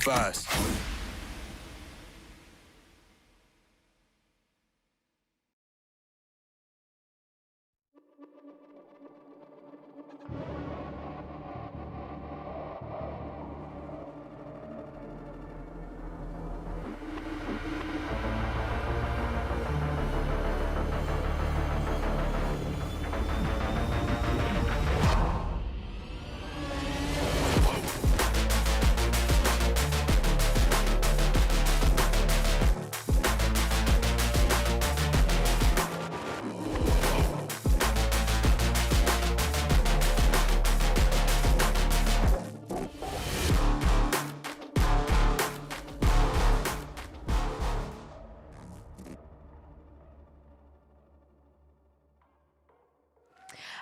first.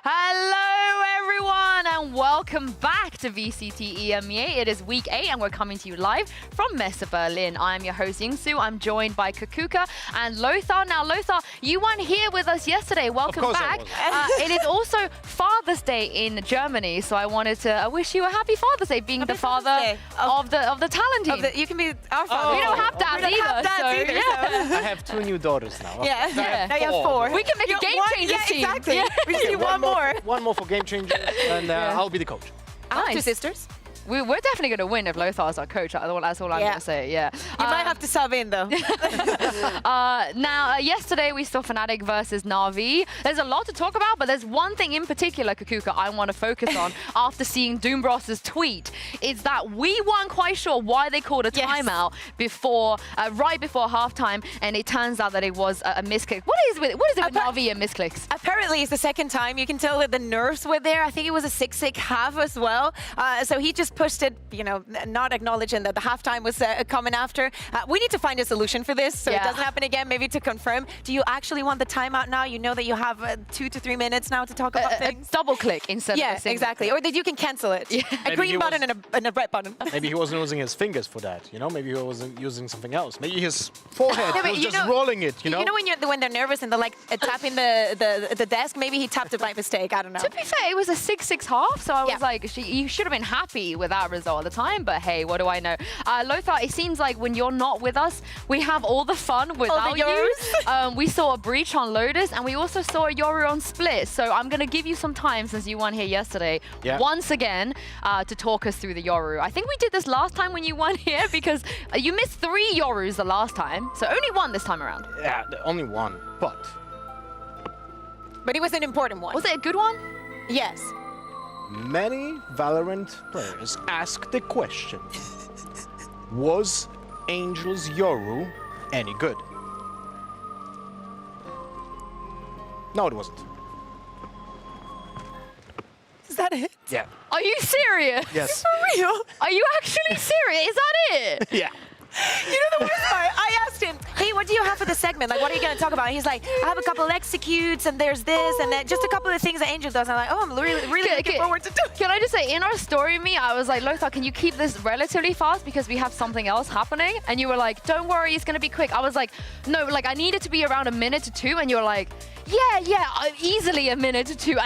Hello, everyone, and welcome back to VCT EMEA. It is week 8, and we're coming to you live from Messe Berlin. I am your host, Yingsu. I'm joined by Kakuka and Lothar. Now, Lothar, you weren't here with us yesterday. Welcome back. It is also Father's Day in Germany, so I wanted to wish you a happy Father's Day, being the father of the talent team. You can be our father. We don't have dads either. I have 2 new daughters now. Yeah. Now you have 4. We can make a game changer team. Exactly. We just need one more. One more for Game Changer, and I'll be the coach. I have 2 Nice. sisters. We're definitely going to win if Lothar's our coach. That's all I'm going to say. Yeah. You might have to sub in though. Now, yesterday we saw Fnatic versus Na'Vi. There's a lot to talk about, but there's one thing in particular, Kakuka, I want to focus on after seeing Doombross's tweet. Is that we weren't quite sure why they called a timeout right before halftime, and it turns out that it was a misclick. What is it with Na'Vi and misclicks? Apparently, it's the second time. You can tell that the nerves were there. I think it was a 6-6 half as well. So he just pushed it, not acknowledging that the halftime was coming after. We need to find a solution for this so it doesn't happen again, maybe to confirm. Do you actually want the timeout now? You know that you have 2 to 3 minutes now to talk about things. Double click instead of a single exactly. click. Or that you can cancel it. Yeah. A green button and a red button. Maybe he wasn't using his fingers for that, Maybe he wasn't using something else.Maybe his forehead was just rolling it, You know when they're nervous and they're like tapping the desk? Maybe he tapped it by mistake. I don't know. To be fair, it was a 6-6 half, so I was like, you should have been happy with that result at the time, but hey, what do I know? Lothar, it seems like when you're not with us, we have all the fun without you. We saw a breach on Lotus, and we also saw a Yoru on Split, so I'm going to give you some time, since you weren't here yesterday, once again, to talk us through the Yoru. I think we did this last time when you weren't here, because you missed 3 Yorus the last time, so only 1 this time around. Yeah, only 1, but it was an important one. Was it a good one? Yes. many Valorant players ask the question, was Angel's Yoru any good? No, it wasn't. Is that it? Yeah. Are you serious? Yes. For real? Are you actually serious? Is that it? Yeah. You know the worst part? I asked him, hey, what do you have for the segment? Like, what are you going to talk about? He's like, I have a couple executes, and there's this, and then just a couple of things that Angel does. I'm like, oh, I'm really looking forward to doing it. Can I just say, in our story me, I was like, Lothar, can you keep this relatively fast because we have something else happening? And you were like, don't worry, it's going to be quick. I was like, no, like I need it to be around a minute to 2. And you were like, yeah, easily a minute to 2.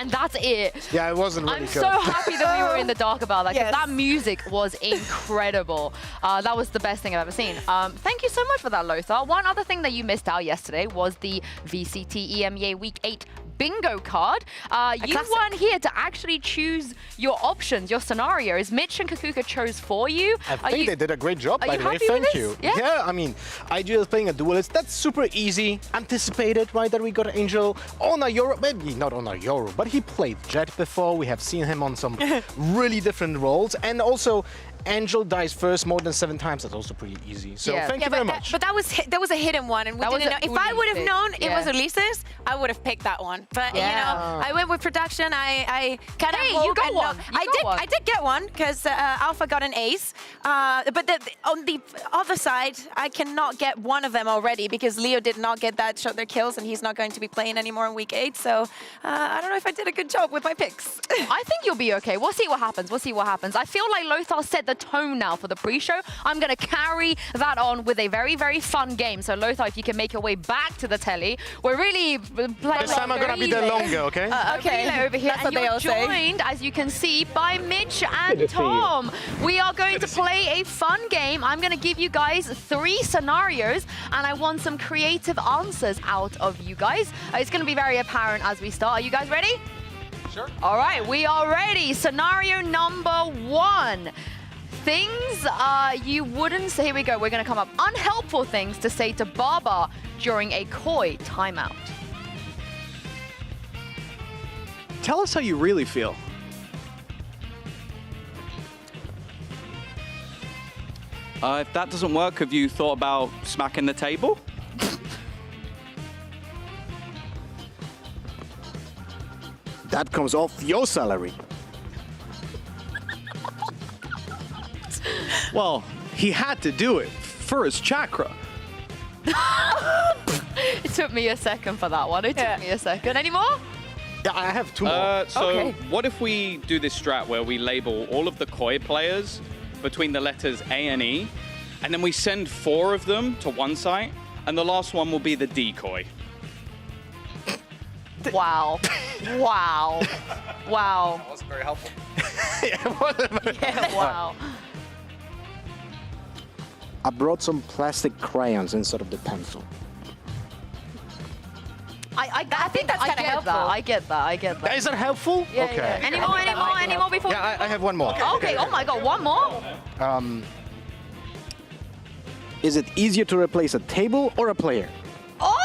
And that's it. Yeah, it wasn't really I'm good. so happy that we were in the dark about that, because Yes. that music was incredible. That was the best thing I've ever seen. Thank you so much for that, Lothar. One other thing that you missed out yesterday was the VCT EMEA Week 8 bingo card. You classic. weren't here to actually choose your options, your scenarios. Mitch and Kakuka chose for you. I think they did a great job, are by you the way. happy with Thank this? you. Yeah? I mean, IG is playing a duelist. That's super easy. Anticipated, right, that we got Angel on a Yoru. Maybe not on a Yoru, but he played Jet before. We have seen him on some really different roles. And also, Angel dies first more than 7 times. That's also pretty easy. So Yeah. thank you very much. But that was a hidden one, and we That was didn't know. a If I would have Ulises, known it was yeah. Ulises, I would have picked that one. But Yeah. you know, I went with production. I kind of Hey, you got one. I did get one because Alpha got an ace. But on the other side, I cannot get one of them already because Leo did not get that shot their kills, and he's not going to be playing anymore in week 8. So I don't know if I did a good job with my picks. I think you'll be okay. We'll see what happens. I feel like Lothar set the tone now for the pre-show. I'm going to carry that on with a very, very fun game. So Lothar, if you can make your way back to the telly, we're really playing. This time I'm gonna be there longer, okay? Okay. Relay over here, That's and what they you're all say. joined, as you can see, by Mitch and Good to see you. Tom. We are going to play a fun game. I'm going to give you guys 3 scenarios, and I want some creative answers out of you guys. It's going to be very apparent as we start. Are you guys ready? Sure. All right, we are ready. Scenario number 1. Things you wouldn't say. Here we go. We're going to come up. Unhelpful things to say to Baba during a koi timeout. Tell us how you really feel. If that doesn't work, have you thought about smacking the table? That comes off your salary. Well, he had to do it for his chakra. It took me a second for that one. It took me a second. Any more? Yeah, I have 2 more. So Okay. what if we do this strat where we label all of the koi players between the letters A and E, and then we send 4 of them to one site, and the last one will be the decoy. Wow. Wow. Wow. That wasn't very helpful. Wow. I brought some plastic crayons instead of the pencil. I think that's kinda helpful. I get that. Is that helpful? Yeah, okay. yeah. Any more before? Yeah, I have one more. Okay, oh my god, one more? Is it easier to replace a table or a player? Oh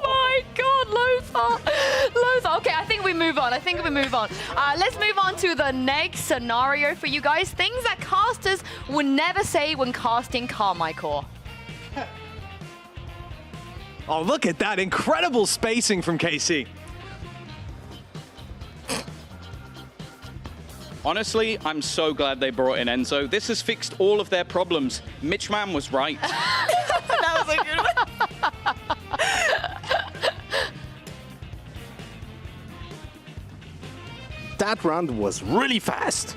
my god, Lothar. Okay, I think we move on. Let's move on to the next scenario for you guys. Things that casters would never say when casting Carmichael. Oh, look at that incredible spacing from KC. Honestly, I'm so glad they brought in Enzo. This has fixed all of their problems. Mitchman was right. That was a good one. That round was really fast.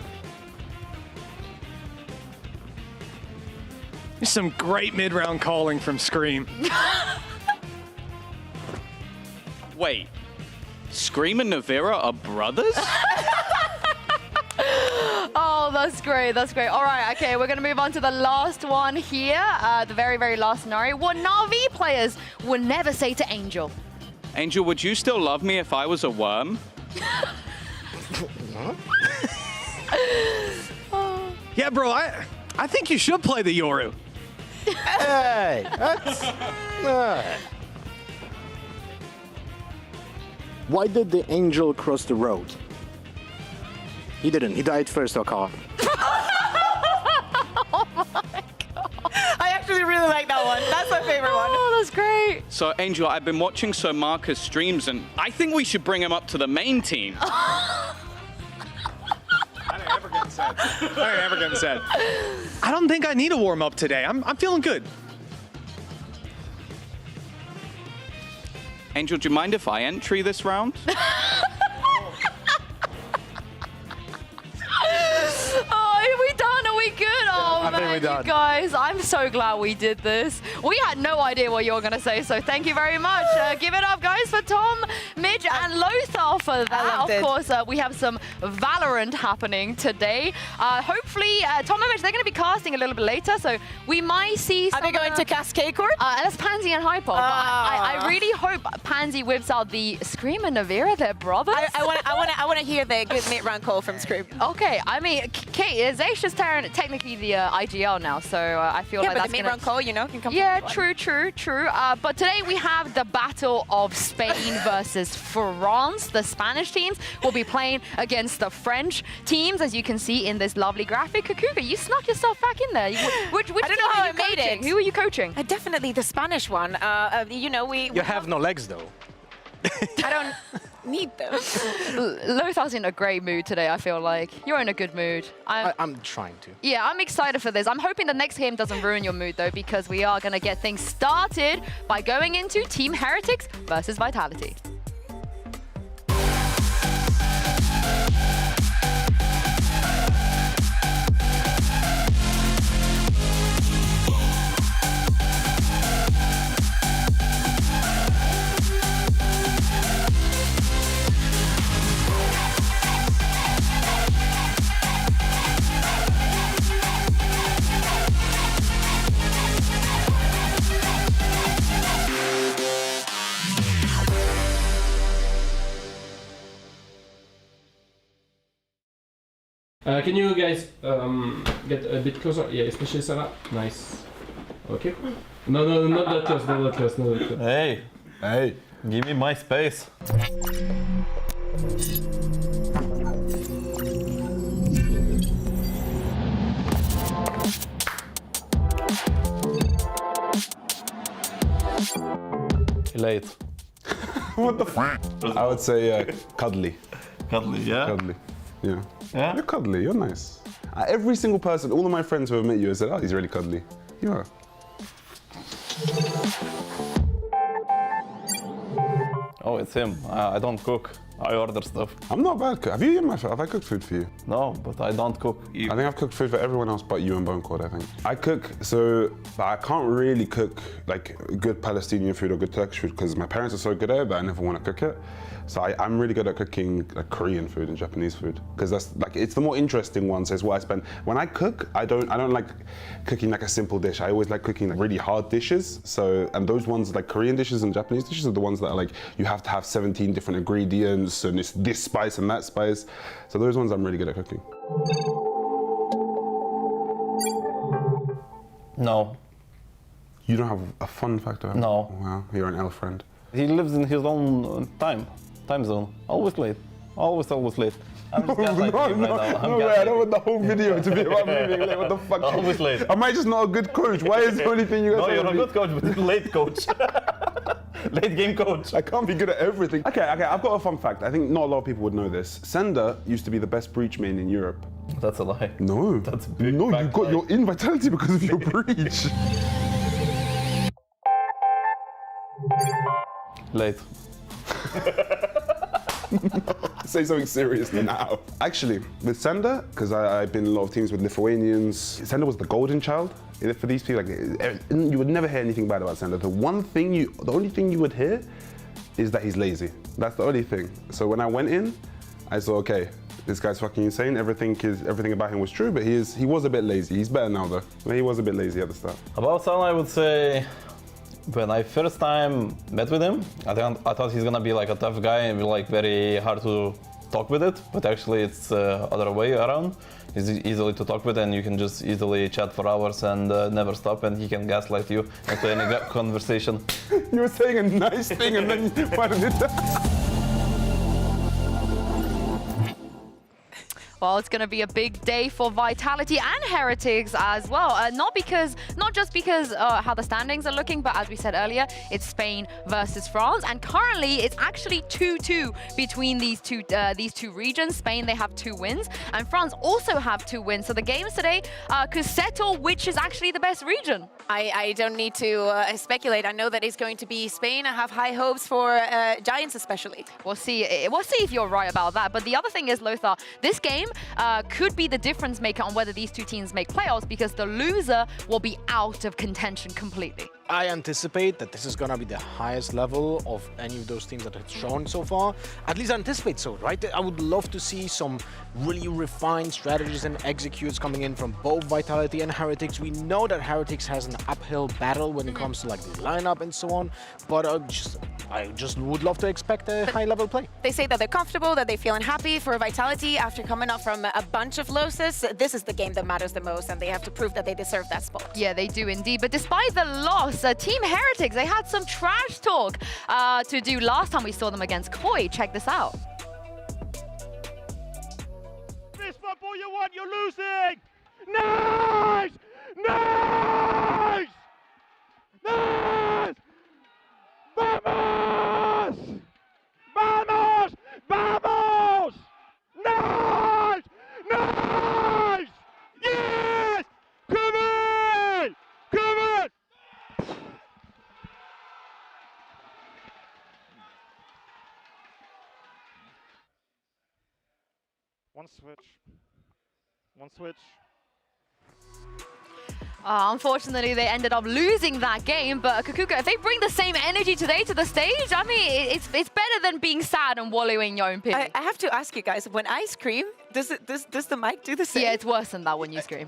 Some great mid-round calling from Scream. Wait, Scream and Navira are brothers? Oh, that's great. All right, okay, we're going to move on to the last one here, the very, very last scenario. What Na'Vi players would never say to Angel. Angel, would you still love me if I was a worm? Yeah, bro, I think you should play the Yoru. Hey, that's... Why did the angel cross the road? He didn't. He died first, Okar. I actually really like that one. That's my favorite one. Oh, that's great. So, Angel, I've been watching Sir Marcus streams, and I think we should bring him up to the main team. That ain't ever getting said. I don't think I need a warm-up today. I'm feeling good. Angel, do you mind if I entry this round? Are we done? Are we good? Oh, I think man, we're you done. guys, I'm so glad we did this. We had no idea what you were going to say, so thank you very much. Give it up, guys, for Tom, Midge, and Lothar for that. loved Of it. course, we have some Valorant happening today. Hopefully, Tom and Midge, they're going to be casting a little bit later, so we might see some... Are they going to Cascade Court? that's Pansy and Hyper. But I really hope Pansy whips out the Scream and Navira, they're brothers. I want to hear the good mid-round call from Scream. Okay, I mean, Kate, Zaysha's technically the IGL now, so I feel Yeah, like but that's the mid-round call, you know, can come Yeah, from anyone. true. But today we have the battle of Spain versus France. The Spanish teams will be playing against the French teams, as you can see in this lovely graphic. Kukuka, you snuck yourself back in there. Which I don't team know are how you I made coaching? it. Who are you coaching? Definitely the Spanish one. You know, we You have no legs, though. I don't need them. Lothar's in a great mood today, I feel like. You're in a good mood. I'm trying to. Yeah, I'm excited for this. I'm hoping the next game doesn't ruin your mood, though, because we are going to get things started by going into Team Heretics versus Vitality. Can you guys get a bit closer? Yeah, especially Sarah. Nice. Okay. No, not that close, not that close, not that close. Hey, give me my space. Late. What the f? I would say cuddly. Cuddly, yeah? Cuddly. Yeah. Yeah? You're cuddly, you're nice. Every single person, all of my friends who have met you have said, oh, he's really cuddly. You are. Oh, it's him. I don't cook. I order stuff. I'm not a bad cook. Have you eaten my food? Have I cooked food for you? No, but I don't cook. I think I've cooked food for everyone else but you and Bone Chord, I think. I cook, but I can't really cook like good Palestinian food or good Turkish food because my parents are so good at it that I never want to cook it. So I'm really good at cooking like Korean food and Japanese food because that's like it's the more interesting ones. So it's what I spend. When I cook, I don't like cooking like a simple dish. I always like cooking like really hard dishes. So and those ones like Korean dishes and Japanese dishes are the ones that are like you have to have 17 different ingredients and it's this spice and that spice. So those ones I'm really good at cooking. No. You don't have a fun fact about No. Wow, you're an elf friend. He lives in his own time zone. Always late. Always late. I'm just gaslighting him right now. No way, I don't want the whole video to be about me being late. What the fuck? Always late. Am I just not a good coach? Why is the only thing you guys No, say you're a about me? good coach, but you're late coach. Late game coach. I can't be good at everything. Okay, I've got a fun fact. I think not a lot of people would know this. Sender used to be the best breach main in Europe. That's a lie. No. That's a big No, you fact got lie. your in vitality because of your breach. Late. Say something serious now. Actually, with Sender, because I've been in a lot of teams with Lithuanians, Sender was the golden child. For these people, like, you would never hear anything bad about Sender. The only thing you would hear is that he's lazy. That's the only thing. So when I went in, I saw, okay, this guy's fucking insane. Everything about him was true, but he was a bit lazy. He's better now though. But he was a bit lazy at the start. About San, I would say, when I first time met with him, I thought he's gonna be like a tough guy and be like very hard to talk with it, but actually it's other way around. He's easily to talk with and you can just easily chat for hours and never stop and he can gaslight you into any conversation. You were saying a nice thing and then you find it. Well, it's going to be a big day for Vitality and Heretics as well. Not just because how the standings are looking, but as we said earlier, it's Spain versus France, and currently it's actually 2-2 between these two regions. Spain, they have 2 wins, and France also have 2 wins. So the games today could settle which is actually the best region. I don't need to speculate. I know that it's going to be Spain. I have high hopes for Giants especially. We'll see if you're right about that. But the other thing is, Lothar, this game could be the difference maker on whether these two teams make playoffs because the loser will be out of contention completely. I anticipate that this is going to be the highest level of any of those teams that have shown so far. At least I anticipate so, right? I would love to see some really refined strategies and executes coming in from both Vitality and Heretics. We know that Heretics has an uphill battle when it comes to like the lineup and so on, but I just would love to expect a high-level play. They say that they're comfortable, that they're feeling happy for Vitality after coming up from a bunch of losses. This is the game that matters the most, and they have to prove that they deserve that spot. Yeah, they do indeed. But despite the loss, Team Heretics, they had some trash talk to do last time we saw them against Koi. Check this out. This football you want, you're losing! Nice! Nice! Nice! Vamos! Vamos! Vamos! Nice! Nice! Yes! Come on! Come on! One switch. Unfortunately, they ended up losing that game. But Kakuka, if they bring the same energy today to the stage, I mean, it's better than being sad and wallowing in your own pity. I have to ask you guys, when I scream, does the mic do the same? Yeah, it's worse than that when you scream.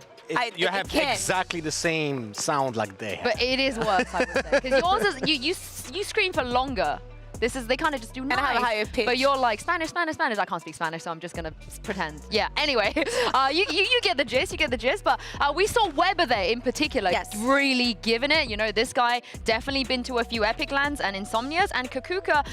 You have exactly the same sound like they have. But it is worse, I would say. Because yours is, you scream for longer. They kind of just do And nice. have a higher pitch. But you're like, Spanish, Spanish, Spanish. I can't speak Spanish, so I'm just going to pretend. Yeah, anyway, you get the gist, But we saw Weber there in particular really giving it. You know, this guy definitely been to a few Epic Lands and Insomnias. And Kakuka,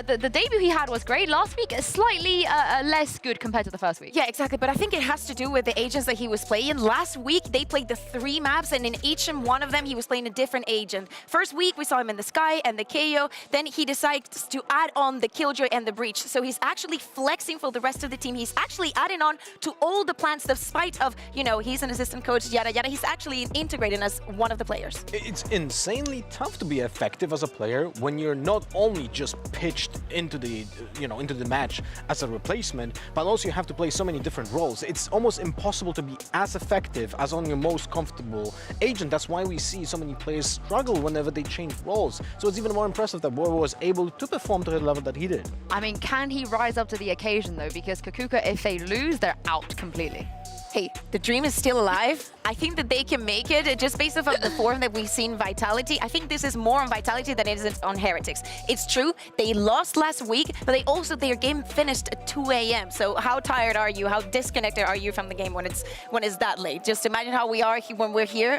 the debut he had was great. Last week, slightly less good compared to the first week. Yeah, exactly. But I think it has to do with the agents that he was playing. Last week, they played the 3 maps, and in each and one of them, he was playing a different agent. First week, we saw him in the Sky and the KO. Then he decided to add on the Killjoy and the Breach. So he's actually flexing for the rest of the team. He's actually adding on to all the plans, despite of, you know, he's an assistant coach, yada, yada. He's actually integrating as one of the players. It's insanely tough to be effective as a player when you're not only just pitched into the, into the match as a replacement, but also you have to play so many different roles. It's almost impossible to be as effective as on your most comfortable agent. That's why we see so many players struggle whenever they change roles. So it's even more impressive that Weber was able to perform to the level that he did. I mean, can he rise up to the occasion though? Because Kakuka, if they lose, they're out completely. Hey, the dream is still alive. I think that they can make it just based off of the form that we've seen Vitality. I think this is more on Vitality than it is on Heretics. It's true, they lost last week, but their game finished at 2 a.m. So how tired are you? How disconnected are you from the game when it's that late? Just imagine how we are when we're here.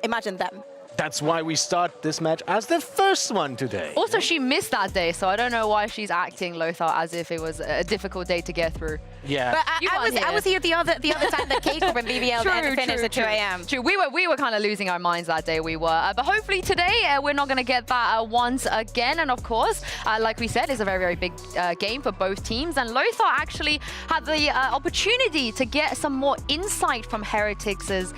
Imagine them. That's why we start this match as the first one today. Also, she missed that day, so I don't know why she's acting, Lothar, as if it was a difficult day to get through. Yeah. But I was here the other time that Kate from BBL and finished at 2 a.m. True, we were kind of losing our minds that day, we were. But hopefully today, we're not going to get that once again. And of course, like we said, it's a very, very big game for both teams. And Lothar actually had the opportunity to get some more insight from Heretics'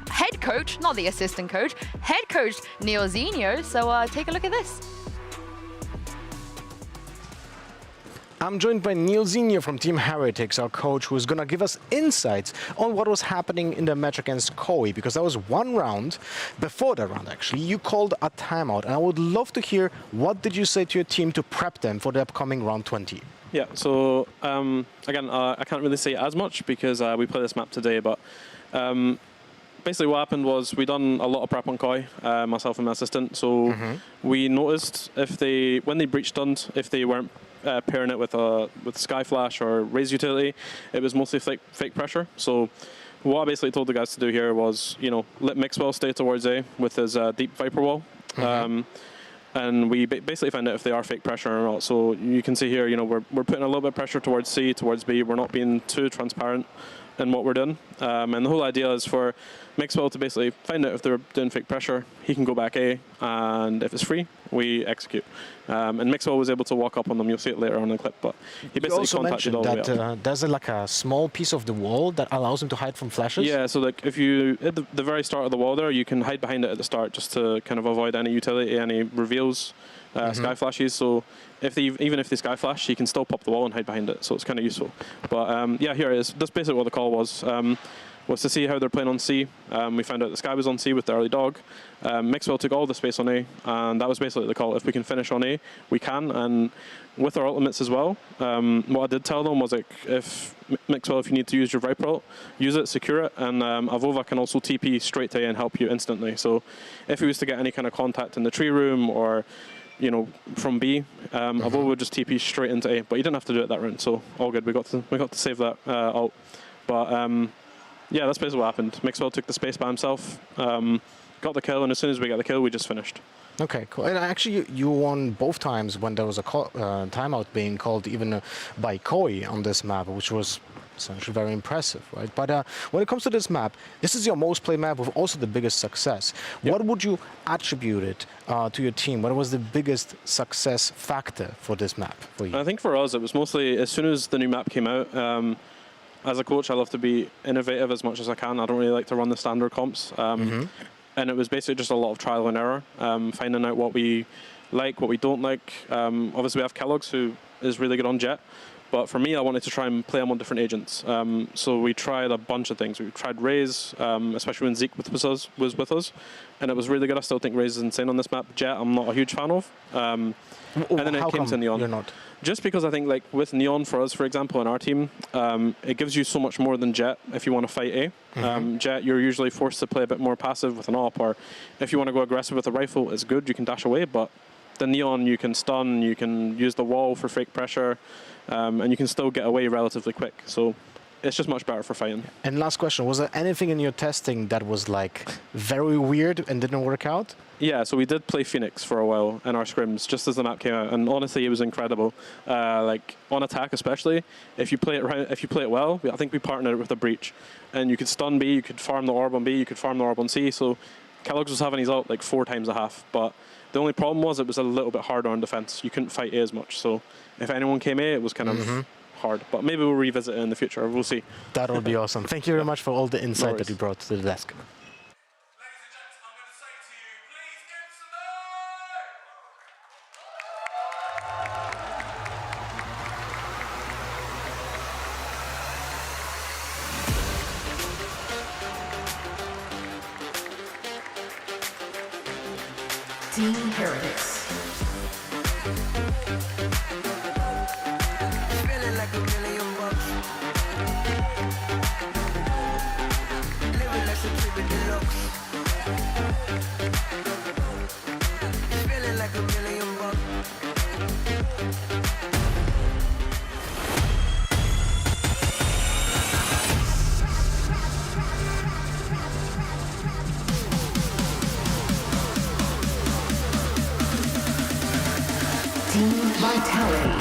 head coach, not the assistant coach, head coach Neozinho. So take a look at this. I'm joined by Neozinho from Team Heretics, our coach, who is going to give us insights on what was happening in the match against Koi, because that was one round. Before that round, actually, you called a timeout, and I would love to hear what did you say to your team to prep them for the upcoming round 20? Yeah, so again, I can't really say as much because we play this map today, but basically what happened was we done a lot of prep on Koi, myself and my assistant. So we noticed when they breach stunned, if they weren't pairing it with Sky Flash or Raze utility, it was mostly fake pressure. So what I basically told the guys to do here was, let Mixwell stay towards A with his deep Viper wall. And we basically find out if they are fake pressure or not. So you can see here, we're putting a little bit of pressure towards C, towards B. We're not being too transparent in what we're doing. And the whole idea is for Mixwell to basically find out if they're doing fake pressure. He can go back A, and if it's free, we execute. And Mixwell was able to walk up on them. You'll see it later on in the clip, but he basically contacted all the way up. That there's like a small piece of the wall that allows him to hide from flashes? Yeah, so like if you at the very start of the wall there, you can hide behind it at the start just to kind of avoid any utility, any reveals, Sky Flashes. So even if they Sky Flash, he can still pop the wall and hide behind it. So it's kind of useful. But yeah, here it is. That's basically what the call was to see how they're playing on C. We found out the Sky was on C with the early dog. Mixwell took all the space on A, and that was basically the call. If we can finish on A, we can. And with our ultimates as well, what I did tell them was, like, if Mixwell, if you need to use your Viper ult, use it, secure it, and Avova can also TP straight to A and help you instantly. So if he was to get any kind of contact in the tree room or from B, Avova would just TP straight into A, but you didn't have to do it that round, so all good. We got to save that ult. But yeah, that's basically what happened. Mixwell took the space by himself, got the kill, and as soon as we got the kill, we just finished. Okay, cool. And actually, you won both times when there was a timeout being called even by Koi on this map, which was essentially very impressive, right? But when it comes to this map, this is your most played map with also the biggest success. Yep. What would you attribute it to your team? What was the biggest success factor for this map for you? I think for us, it was mostly as soon as the new map came out. As a coach, I love to be innovative as much as I can. I don't really like to run the standard comps. And it was basically just a lot of trial and error, finding out what we like, what we don't like. Obviously, we have Kellogg's, who is really good on Jet. But for me, I wanted to try and play him on different agents. So we tried a bunch of things. We tried Raze, especially when Zeke was with us. And it was really good. I still think Raze is insane on this map. Jet, I'm not a huge fan of. And then it came to Neon. You're not? Just because I think, like, with Neon, for us, for example, in our team, it gives you so much more than Jet if you want to fight A. Jet, you're usually forced to play a bit more passive with an AWP, or if you want to go aggressive with a rifle, it's good, you can dash away, but the Neon, you can stun, you can use the wall for fake pressure, and you can still get away relatively quick. So it's just much better for fighting. And last question, was there anything in your testing that was like very weird and didn't work out? Yeah, so we did play Phoenix for a while in our scrims, just as the map came out, and honestly, it was incredible. Like on attack, especially, if you play it well, I think we partnered with a Breach, and you could stun B, you could farm the orb on B, you could farm the orb on C. So keloqz was having his ult like 4 times a half, but the only problem was it was a little bit harder on defense. You couldn't fight A as much. So if anyone came A, it was kind of hard. But maybe we'll revisit it in the future. We'll see. That would be awesome. Thank you very much for all the insight that you brought to the desk. Team Heretics. Feeling like $1 million. Living like some trippy deluxe. Feeling like $1 million. Team Vitality.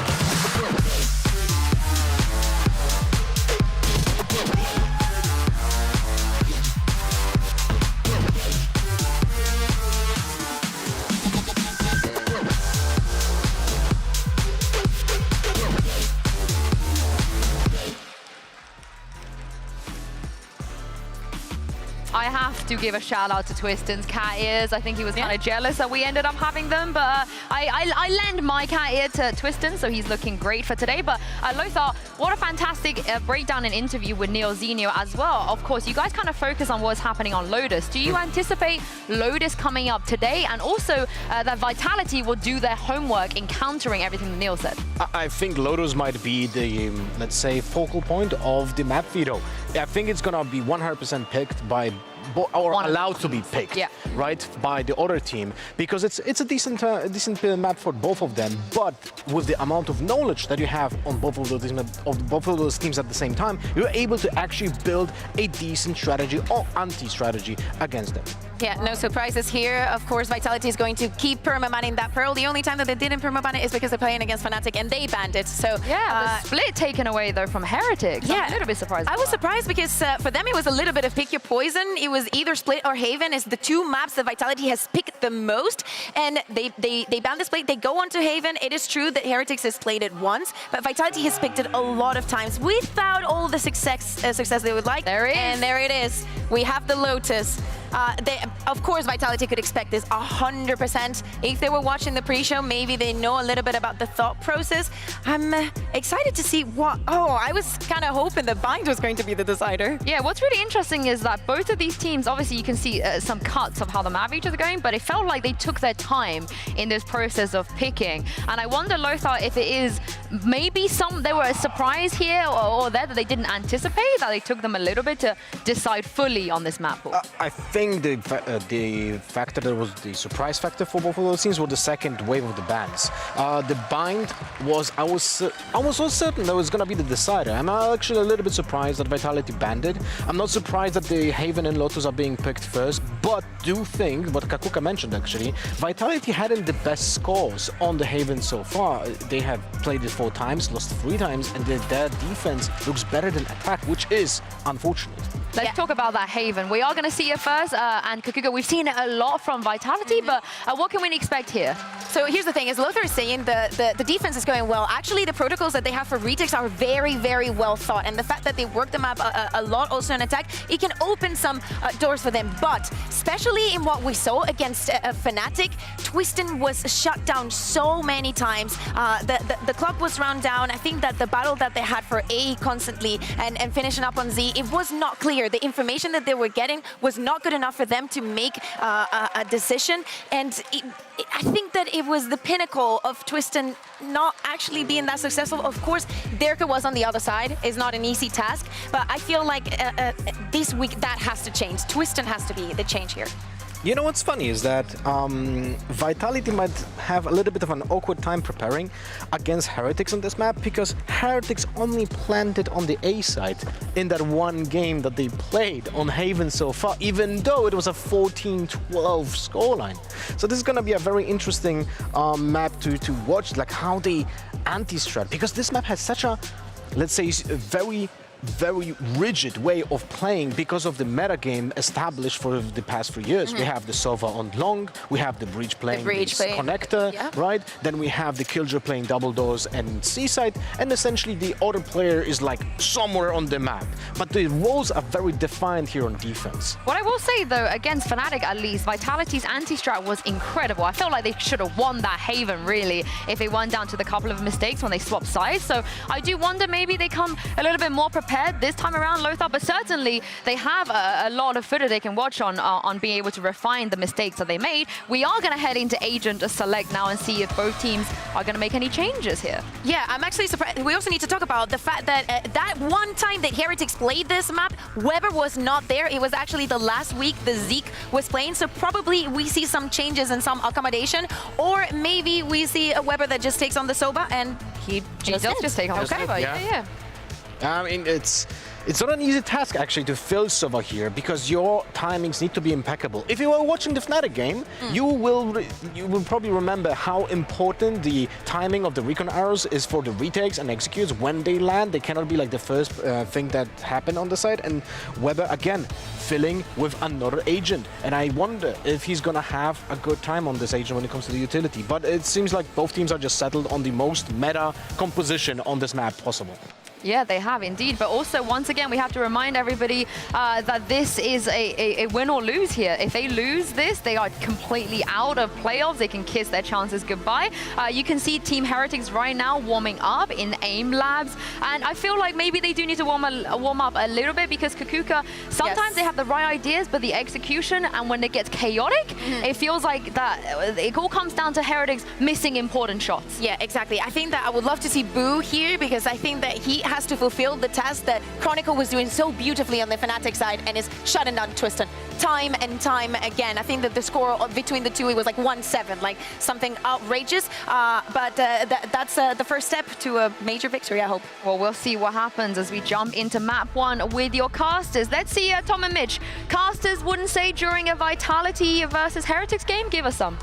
I have to give a shout out to Twisten's cat ears. I think he was kind of jealous that we ended up having them, but I lend my cat ear to Twisten, so he's looking great for today. But Lothar, what a fantastic breakdown and interview with NeoZenio as well. Of course, you guys kind of focus on what's happening on Lotus. Do you anticipate Lotus coming up today, and also that Vitality will do their homework in countering everything that Neil said? I think Lotus might be the, let's say, focal point of the map veto. I think it's gonna be 100% picked by, or allowed to be picked, right, by the other team, because it's a decent map for both of them. But with the amount of knowledge that you have on both of those teams at the same time, you're able to actually build a decent strategy or anti-strategy against them. Yeah, no surprises here. Of course, Vitality is going to keep permabanning that Pearl. The only time that they didn't permaban it is because they're playing against Fnatic and they banned it. So yeah, the split taken away though from Heretics. Yeah, I'm a little bit surprised. I was surprised because for them it was a little bit of pick your poison. It was either Split or Haven is the two maps that Vitality has picked the most, and they banned the Split. They go on to Haven. It is true that Heretics has played it once, but Vitality has picked it a lot of times without all the success they would like. There it is. And there it is. We have the Lotus. Of course, Vitality could expect this 100%. If they were watching the pre-show, maybe they know a little bit about the thought process. I'm excited to see what... Oh, I was kind of hoping that Bind was going to be the decider. Yeah, what's really interesting is that both of these teams, obviously you can see some cuts of how the map each is going, but it felt like they took their time in this process of picking. And I wonder, Lothar, if it is maybe there were a surprise here or there that they didn't anticipate, that they took them a little bit to decide fully on this map. I think the factor that was the surprise factor for both of those teams was the second wave of the bans. The Bind was, I was so certain that was going to be the decider. I'm actually a little bit surprised that Vitality banned it. I'm not surprised that the Haven and Lotus are being picked first, but do think, what Kakuka mentioned actually, Vitality hadn't the best scores on the Haven so far. They have played it 4 times, lost 3 times, and their defense looks better than attack, which is unfortunate. Let's talk about that Haven. We are going to see it first, and Kakuka, we've seen it a lot from Vitality, but what can we expect here? So here's the thing, as Lothar is saying, the defense is going well. Actually, the protocols that they have for retakes are very, very well thought, and the fact that they work them up a lot also in attack, it can open some doors for them. But especially in what we saw against Fnatic, Twiston was shut down so many times. The clock was run down. I think that the battle that they had for A constantly and finishing up on Z, it was not clear. The information that they were getting was not good enough for them to make a decision. And I think that it was the pinnacle of Twiston not actually being that successful. Of course, Derke was on the other side. It's not an easy task, but I feel like this week that has to change. Twiston has to be the change here. You know what's funny is that Vitality might have a little bit of an awkward time preparing against Heretics on this map because Heretics only planted on the A side in that one game that they played on Haven so far, even though it was a 14-12 scoreline. So this is going to be a very interesting map to watch, like how they anti-strat, because this map has such a, let's say, very rigid way of playing because of the meta game established for the past 3 years. We have the Sova on long, we have the Breach playing connector, right? Then we have the Killjoy playing double doors and Seaside, and essentially the other player is like somewhere on the map. But the roles are very defined here on defense. What I will say though, against Fnatic at least, Vitality's anti-strat was incredible. I felt like they should have won that Haven really if they weren't down to the couple of mistakes when they swapped sides. So I do wonder maybe they come a little bit more prepared this time around, Lothar, but certainly they have a lot of footage they can watch on being able to refine the mistakes that they made. We are going to head into Agent Select now and see if both teams are going to make any changes here. Yeah, I'm actually surprised. We also need to talk about the fact that that one time that Heretics played this map, Weber was not there. It was actually the last week the Zeke was playing, so probably we see some changes and some accommodation, or maybe we see a Weber that just takes on the Soba and he does just take on the Soba. Yeah. I mean, it's not an easy task actually to fill Sova here because your timings need to be impeccable. If you were watching the Fnatic game, you will probably remember how important the timing of the recon arrows is for the retakes and executes when they land. They cannot be like the first thing that happened on the side. And Weber again filling with another agent, and I wonder if he's gonna have a good time on this agent when it comes to the utility. But it seems like both teams are just settled on the most meta composition on this map possible. Yeah, they have indeed. But also, once again, we have to remind everybody that this is a win or lose here. If they lose this, they are completely out of playoffs. They can kiss their chances goodbye. You can see Team Heretics right now warming up in AIM Labs. And I feel like maybe they do need to warm up a little bit because Kakuka, sometimes they have the right ideas, but the execution, and when it gets chaotic, it feels like that it all comes down to Heretics missing important shots. Yeah, exactly. I think that I would love to see Boo here because I think that he has to fulfill the task that Chronicle was doing so beautifully on the Fnatic side and is shutting down Twiston time and time again. I think that the score between the two, it was like 1-7, like something outrageous. But that's the first step to a major victory, I hope. Well, we'll see what happens as we jump into map 1 with your casters. Let's see, Tom and Mitch, casters wouldn't say during a Vitality versus Heretics game? Give us some.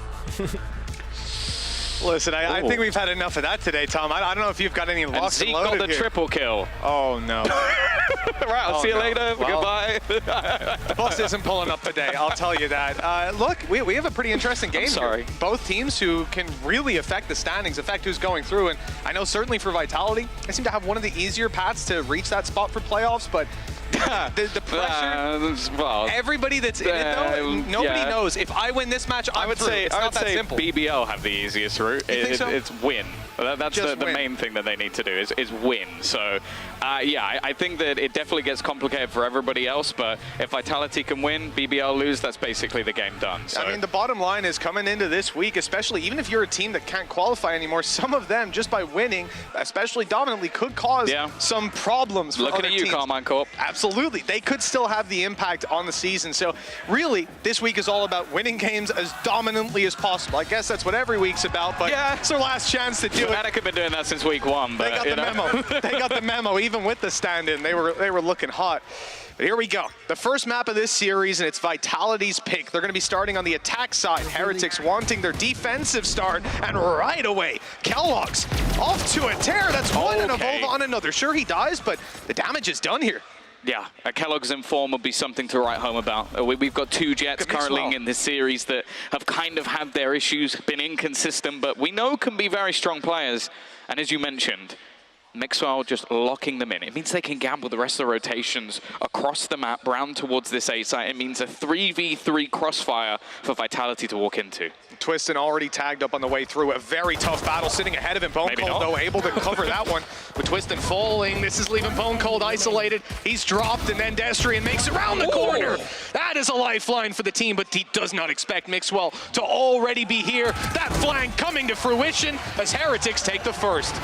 Listen, I think we've had enough of that today, Tom. I don't know if you've got any locked and loaded got the here. triple kill. Oh, no. Right, I'll see you later. Well, Goodbye. The bus isn't pulling up today, I'll tell you that. Look, we have a pretty interesting game here. Both teams who can really affect the standings, affect who's going through. And I know certainly for Vitality, they seem to have one of the easier paths to reach that spot for playoffs, but the pressure, everybody that's in it though, nobody knows. If I win this match, I would say BBL have the easiest route. It's win. That's the main thing that they need to do is win. So yeah, I think that it definitely gets complicated for everybody else, but if Vitality can win, BBL lose, that's basically the game done. So. I mean, the bottom line is coming into this week, especially even if you're a team that can't qualify anymore, some of them just by winning, especially dominantly, could cause some problems for Looking other at you, teams. Carmine Corp. Absolutely. They could still have the impact on the season. So really, this week is all about winning games as dominantly as possible. I guess that's what every week's about, but it's their last chance to do it. Fnatic have been doing that since week 1, but they got the memo. They got the memo, even with the stand-in. They were looking hot. But here we go. The first map of this series, and it's Vitality's pick. They're going to be starting on the attack side. Heretics wanting their defensive start, and right away, Kellogg's off to a tear. That's one and a Volva on another. Sure, he dies, but the damage is done here. Yeah, Kellogg's in form would be something to write home about. We've got 2 Jets currently in this series that have kind of had their issues, been inconsistent, but we know can be very strong players. And as you mentioned, Mixwell just locking them in. It means they can gamble the rest of the rotations across the map, round towards this A site. It means a 3v3 crossfire for Vitality to walk into. Twiston already tagged up on the way through. A very tough battle sitting ahead of him. Bone Cold, though, able to cover that one. With Twiston falling, this is leaving Bone Cold isolated. He's dropped, and then Destrian makes it around the corner. That is a lifeline for the team, but he does not expect Mixwell to already be here. That flank coming to fruition as Heretics take the first.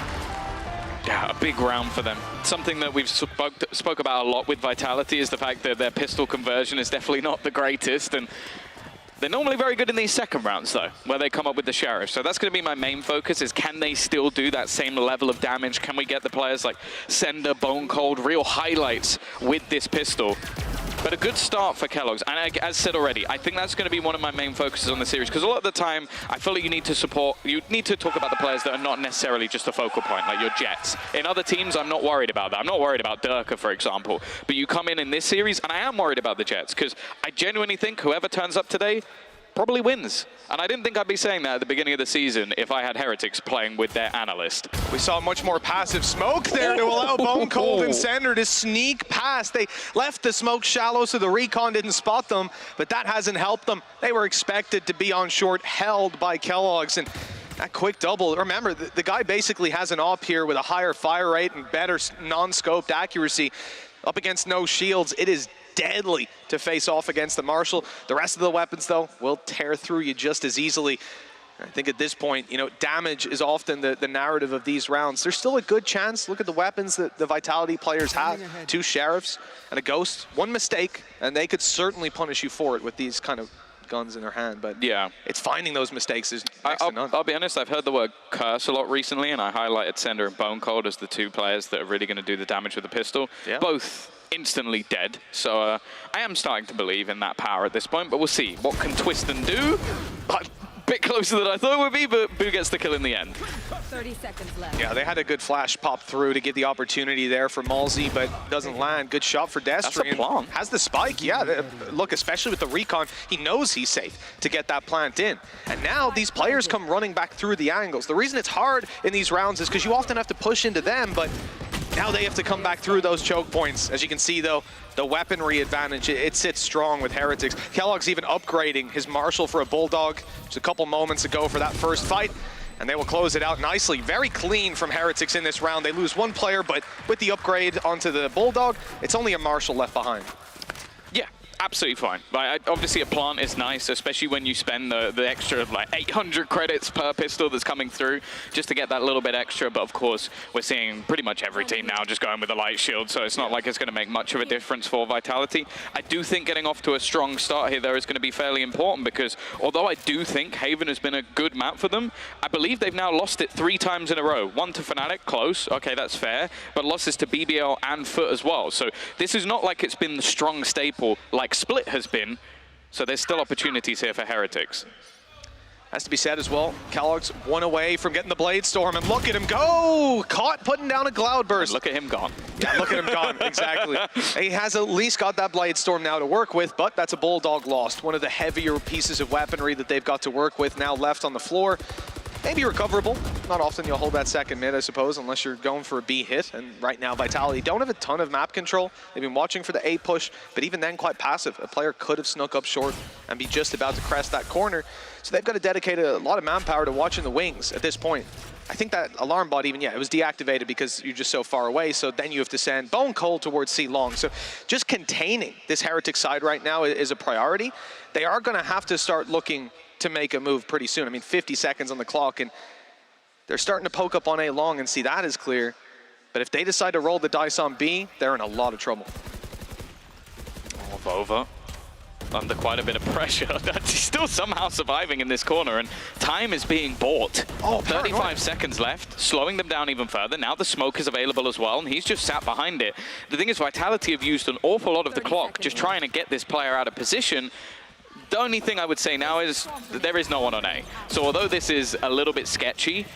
Yeah, a big round for them. Something that we've spoke about a lot with Vitality is the fact that their pistol conversion is definitely not the greatest, and They're normally very good in these second rounds, though, where they come up with the Sheriff. So that's going to be my main focus, is can they still do that same level of damage? Can we get the players like Sender, Bone Cold, real highlights with this pistol? But a good start for Kellogg's. And as said already, I think that's going to be one of my main focuses on the series, because a lot of the time, I feel like you need to talk about the players that are not necessarily just a focal point, like your Jets. In other teams, I'm not worried about that. I'm not worried about Durka, for example. But you come in this series, and I am worried about the Jets, because I genuinely think whoever turns up today probably wins. And I didn't think I'd be saying that at the beginning of the season if I had Heretics playing with their analyst. We saw much more passive smoke there to allow Bone Cold and Sender to sneak past. They left the smoke shallow so the recon didn't spot them, but that hasn't helped them. They were expected to be on short, held by Kellogg's, and that quick double. Remember, the guy basically has an op here with a higher fire rate and better non-scoped accuracy. Up against no shields, it is deadly to face off against the Marshall. The rest of the weapons, though, will tear through you just as easily. I think at this point, you know, damage is often the narrative of these rounds. There's still a good chance. Look at the weapons that the Vitality players have. 2 Sheriffs and a Ghost. 1 mistake, and they could certainly punish you for it with these kind of guns in their hand. But yeah, it's finding those mistakes is next to none. I'll be honest, I've heard the word curse a lot recently, and I highlighted Sender and Bone Cold as the 2 players that are really going to do the damage with the pistol. Yeah. Both instantly dead, so I am starting to believe in that power at this point, but we'll see what can Twiston do. A bit closer than I thought it would be, but Boo gets the kill in the end. 30 seconds left. Yeah, they had a good flash pop through to give the opportunity there for Malzy, but doesn't land. Good shot for Destry. That's a plant. Has the spike, yeah. Look, especially with the recon, he knows he's safe to get that plant in. And now these players come running back through the angles. The reason it's hard in these rounds is because you often have to push into them, but now they have to come back through those choke points. As you can see, though, the weaponry advantage, it sits strong with Heretics. Kellogg's even upgrading his Marshall for a Bulldog just a couple moments ago for that first fight, and they will close it out nicely. Very clean from Heretics in this round. They lose 1 player, but with the upgrade onto the Bulldog, it's only a Marshall left behind. Yeah, absolutely fine. Like, obviously a plant is nice, especially when you spend the extra like 800 credits per pistol that's coming through just to get that little bit extra. But of course, we're seeing pretty much every team now just going with a light shield, so it's not like it's going to make much of a difference for Vitality. I do think getting off to a strong start here, though, is going to be fairly important, because although I do think Haven has been a good map for them, I believe they've now lost it 3 times in a row. 1 to Fnatic, close, okay, that's fair, but losses to BBL and Foot as well. So this is not like it's been the strong staple like Split has been, so there's still opportunities here for Heretics. Has to be said as well, Kellogg's 1 away from getting the Blade Storm, and look at him go! Caught putting down a Cloudburst. And look at him gone. Yeah, look at him gone, exactly. He has at least got that Blade Storm now to work with, but that's a Bulldog lost. One of the heavier pieces of weaponry that they've got to work with now left on the floor. Maybe recoverable. Not often you'll hold that second mid, I suppose, unless you're going for a B hit. And right now, Vitality don't have a ton of map control. They've been watching for the A push, but even then, quite passive. A player could have snuck up short and be just about to crest that corner. So they've got to dedicate a lot of manpower to watching the wings at this point. I think that alarm bot even, yeah, it was deactivated because you're just so far away, so then you have to send Bone Cold towards C Long. So just containing this Heretic side right now is a priority. They are going to have to start looking to make a move pretty soon. I mean, 50 seconds on the clock, and they're starting to poke up on A long and see that is clear. But if they decide to roll the dice on B, they're in a lot of trouble. Oh, Vova under quite a bit of pressure. He's still somehow surviving in this corner, and time is being bought. Oh, 35 seconds left, slowing them down even further. Now the smoke is available as well, and he's just sat behind it. The thing is, Vitality have used an awful lot of the clock just trying to get this player out of position. The only thing I would say now is that there is no one on A. So although this is a little bit sketchy,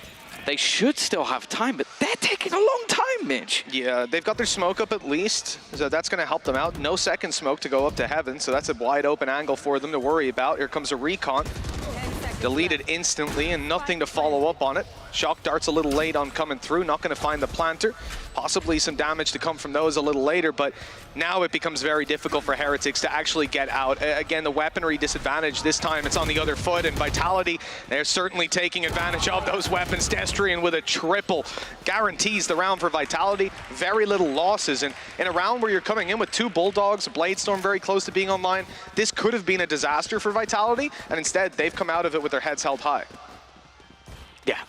they should still have time, but they're taking a long time, Mitch. Yeah, they've got their smoke up at least, so that's going to help them out. No second smoke to go up to Heaven, so that's a wide open angle for them to worry about. Here comes a recon. Deleted instantly and nothing to follow up on it. Shock Dart's a little late on coming through, not going to find the planter. Possibly some damage to come from those a little later, but now it becomes very difficult for Heretics to actually get out. Again, the weaponry disadvantage, this time it's on the other foot, and Vitality, they're certainly taking advantage of those weapons. Destrian with a triple guarantees the round for Vitality. Very little losses, and in a round where you're coming in with 2 Bulldogs, Blade Storm very close to being online, this could have been a disaster for Vitality, and instead they've come out of it with their heads held high. Yeah.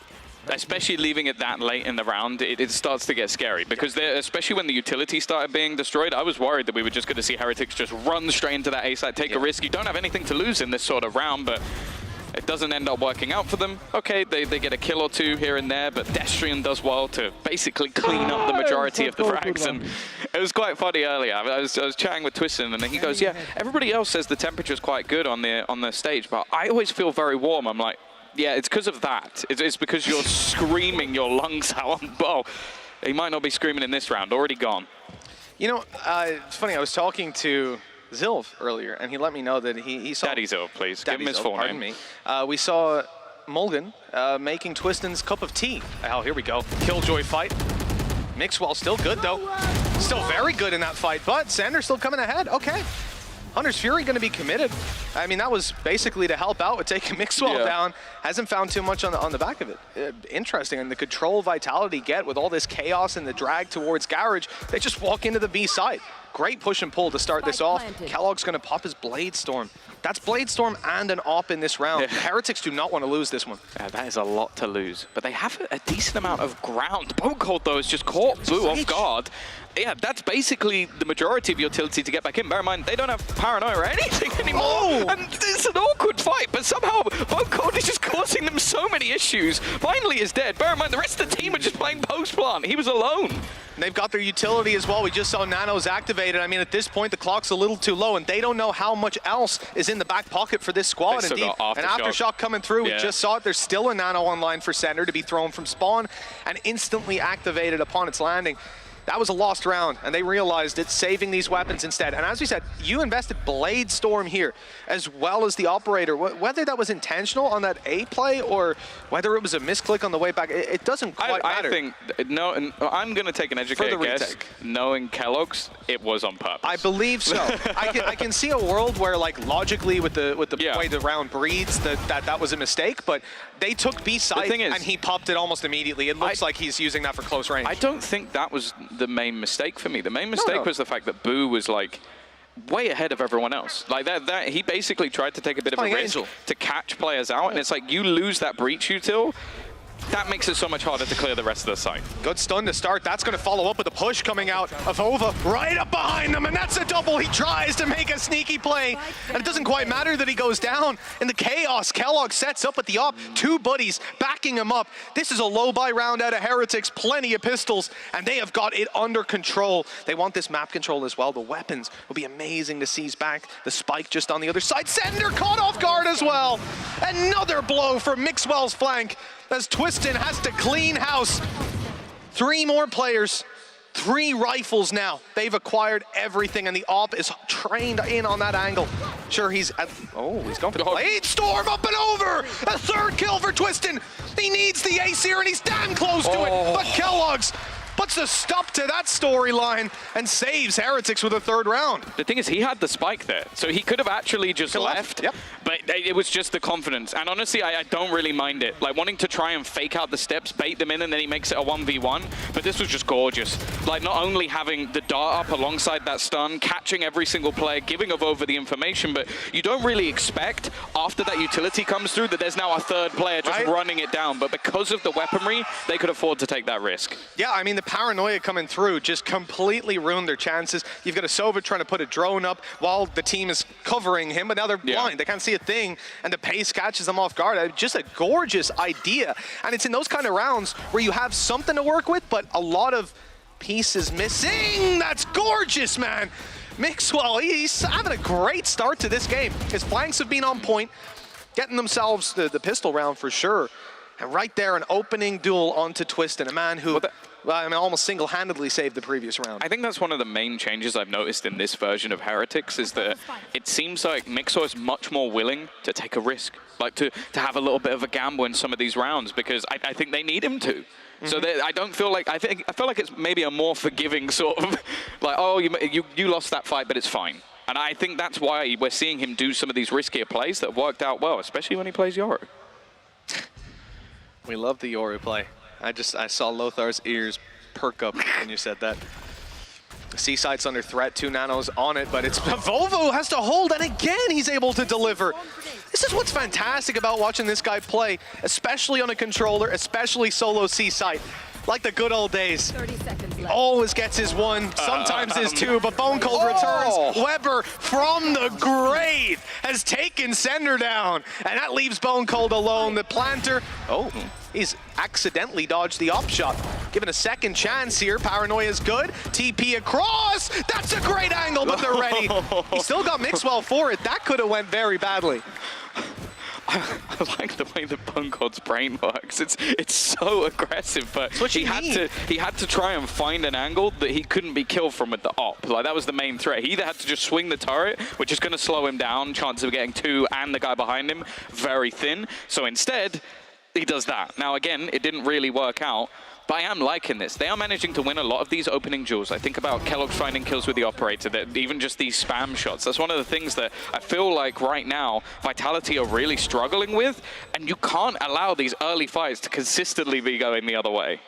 especially leaving it that late in the round, it starts to get scary because especially when the utility started being destroyed, I was worried that we were just going to see Heretics just run straight into that A site, take a risk. You don't have anything to lose in this sort of round, but it doesn't end up working out for them. Okay, they get a kill or two here and there, but Destrian does well to basically clean up the majority of the frags. And it was quite funny earlier. I was chatting with Twiston, and he goes, yeah, everybody else says the temperature's quite good on the stage, but I always feel very warm. I'm like, yeah, it's because of that. It's because you're screaming your lungs out on bow. He might not be screaming in this round, already gone. You know, it's funny, I was talking to Zilv earlier, and he let me know that he saw... Daddy Zilv, please. Give him his full pardon name. Me. We saw Mulligan making Twiston's cup of tea. Oh, here we go. Killjoy fight. Mixwell still good, though. Still very good in that fight, but Sander's still coming ahead. Okay. Hunter's Fury going to be committed. I mean, that was basically to help out with taking Mixwell down. Hasn't found too much on the back of it. Interesting, and the control Vitality get with all this chaos and the drag towards Garage, they just walk into the B side. Great push and pull to start this off. Kellogg's going to pop his Blade Storm. That's Blade Storm and an AWP in this round. Heretics do not want to lose this one. That is a lot to lose, but they have a decent amount of ground. Bonecold, though, has just caught Blue off guard. Yeah, that's basically the majority of utility to get back in. Bear in mind, they don't have Paranoia or anything anymore. And it's an awkward fight, but somehow Bonecold is just causing them so many issues. Finally is dead. Bear in mind, the rest of the team are just playing post-plant. He was alone. They've got their utility as well. We just saw Nanos activated. I mean, at this point, the clock's a little too low, and they don't know how much else is in the back pocket for this squad. Indeed, an Aftershock coming through. We just saw it. There's still a Nano online for Center to be thrown from spawn and instantly activated upon its landing. That was a lost round, and they realized it, saving these weapons instead. And as we said, you invested Blade Storm here, as well as the Operator. Whether that was intentional on that A play, or whether it was a misclick on the way back, it doesn't quite matter. I think, no, and I'm going to take an educated guess. Knowing Kellogg's, it was on purpose. I believe so. I can see a world where, like, logically, with the way the round breeds, that was a mistake, but they took B side, and he popped it almost immediately. It looks like he's using that for close range. I don't think that was the main mistake for me. The main mistake was the fact that Boo was like way ahead of everyone else. Like that he basically tried to take a bit of a risk to catch players out, and it's like you lose that breach util. That makes it so much harder to clear the rest of the site. Good stun to start. That's going to follow up with a push coming out of Ova right up behind them, and that's a double. He tries to make a sneaky play, and it doesn't quite matter that he goes down. In the chaos, Kellogg sets up with the op. Two buddies backing him up. This is a low-buy round out of Heretics. Plenty of pistols, and they have got it under control. They want this map control as well. The weapons will be amazing to seize back. The spike just on the other side. Sender caught off guard as well. Another blow from Mixwell's flank, as Twiston has to clean house. 3 more players, 3 rifles now. They've acquired everything, and the AWP is trained in on that angle. Sure, he's going for the Blade Storm up and over. A 3rd kill for Twiston. He needs the ace here, and he's damn close to it. But Kellogg's puts a stop to that storyline and saves Heretics with a 3rd round. The thing is, he had the spike there, so he could have actually just left. But it was just the confidence. And honestly, I don't really mind it. Like, wanting to try and fake out the steps, bait them in, and then he makes it a 1v1. But this was just gorgeous. Like, not only having the dart up alongside that stun, catching every single player, giving over the information, but you don't really expect, after that utility comes through, that there's now a 3rd player just running it down. But because of the weaponry, they could afford to take that risk. Yeah, I mean, the Paranoia coming through just completely ruined their chances. You've got a Sova trying to put a drone up while the team is covering him, but now they're blind. They can't see a thing, and the pace catches them off guard. Just a gorgeous idea. And it's in those kind of rounds where you have something to work with, but a lot of pieces missing. That's gorgeous, man. Mixwell, he's having a great start to this game. His flanks have been on point, getting themselves the pistol round for sure. And right there, an opening duel onto Twiston, a man who almost single-handedly saved the previous round. I think that's one of the main changes I've noticed in this version of Heretics, is that it seems like Mixwell is much more willing to take a risk, like to have a little bit of a gamble in some of these rounds, because I think they need him to. So I don't feel like, I feel like it's maybe a more forgiving sort of, like, oh, you lost that fight, but it's fine. And I think that's why we're seeing him do some of these riskier plays that have worked out well, especially when he plays Yoru. We love the Yoru play. I saw Lothar's ears perk up when you said that. Seaside's under threat, 2 nanos on it, but it's Vova who has to hold, and again he's able to deliver. This is what's fantastic about watching this guy play, especially on a controller, especially solo Seaside. Like the good old days. 30 seconds left. Always gets his 1, sometimes his 2, but Bone Cold returns. Weber from the grave has taken Sender down, and that leaves Bone Cold alone. The planter, he's accidentally dodged the op shot. Given a second chance here, Paranoia's good. TP across, that's a great angle, but they're ready. He still got Mixwell for it. That could have went very badly. I like the way that Bone Cold's brain works. It's so aggressive, but he had to try and find an angle that he couldn't be killed from with the op. Like, that was the main threat. He either had to just swing the turret, which is going to slow him down, chances of getting 2 and the guy behind him very thin. So instead, he does that. Now again, it didn't really work out. But I am liking this. They are managing to win a lot of these opening duels. I think about Keloqz finding kills with the operator, that even just these spam shots. That's one of the things that I feel like right now Vitality are really struggling with, and you can't allow these early fights to consistently be going the other way.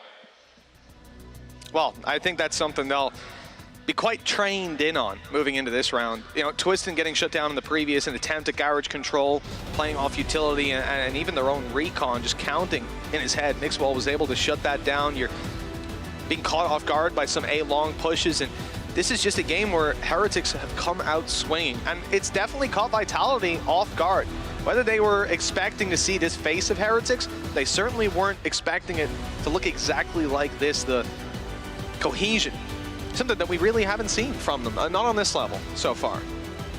Well, I think that's something they'll be quite trained in on moving into this round. You know, Twistin getting shut down in the previous, an attempt at Garage control, playing off utility, and even their own recon just counting in his head. Mixwell was able to shut that down. You're being caught off guard by some A-long pushes, and this is just a game where Heretics have come out swinging, and it's definitely caught Vitality off guard. Whether they were expecting to see this face of Heretics, they certainly weren't expecting it to look exactly like this, the cohesion. Something that we really haven't seen from them, not on this level so far.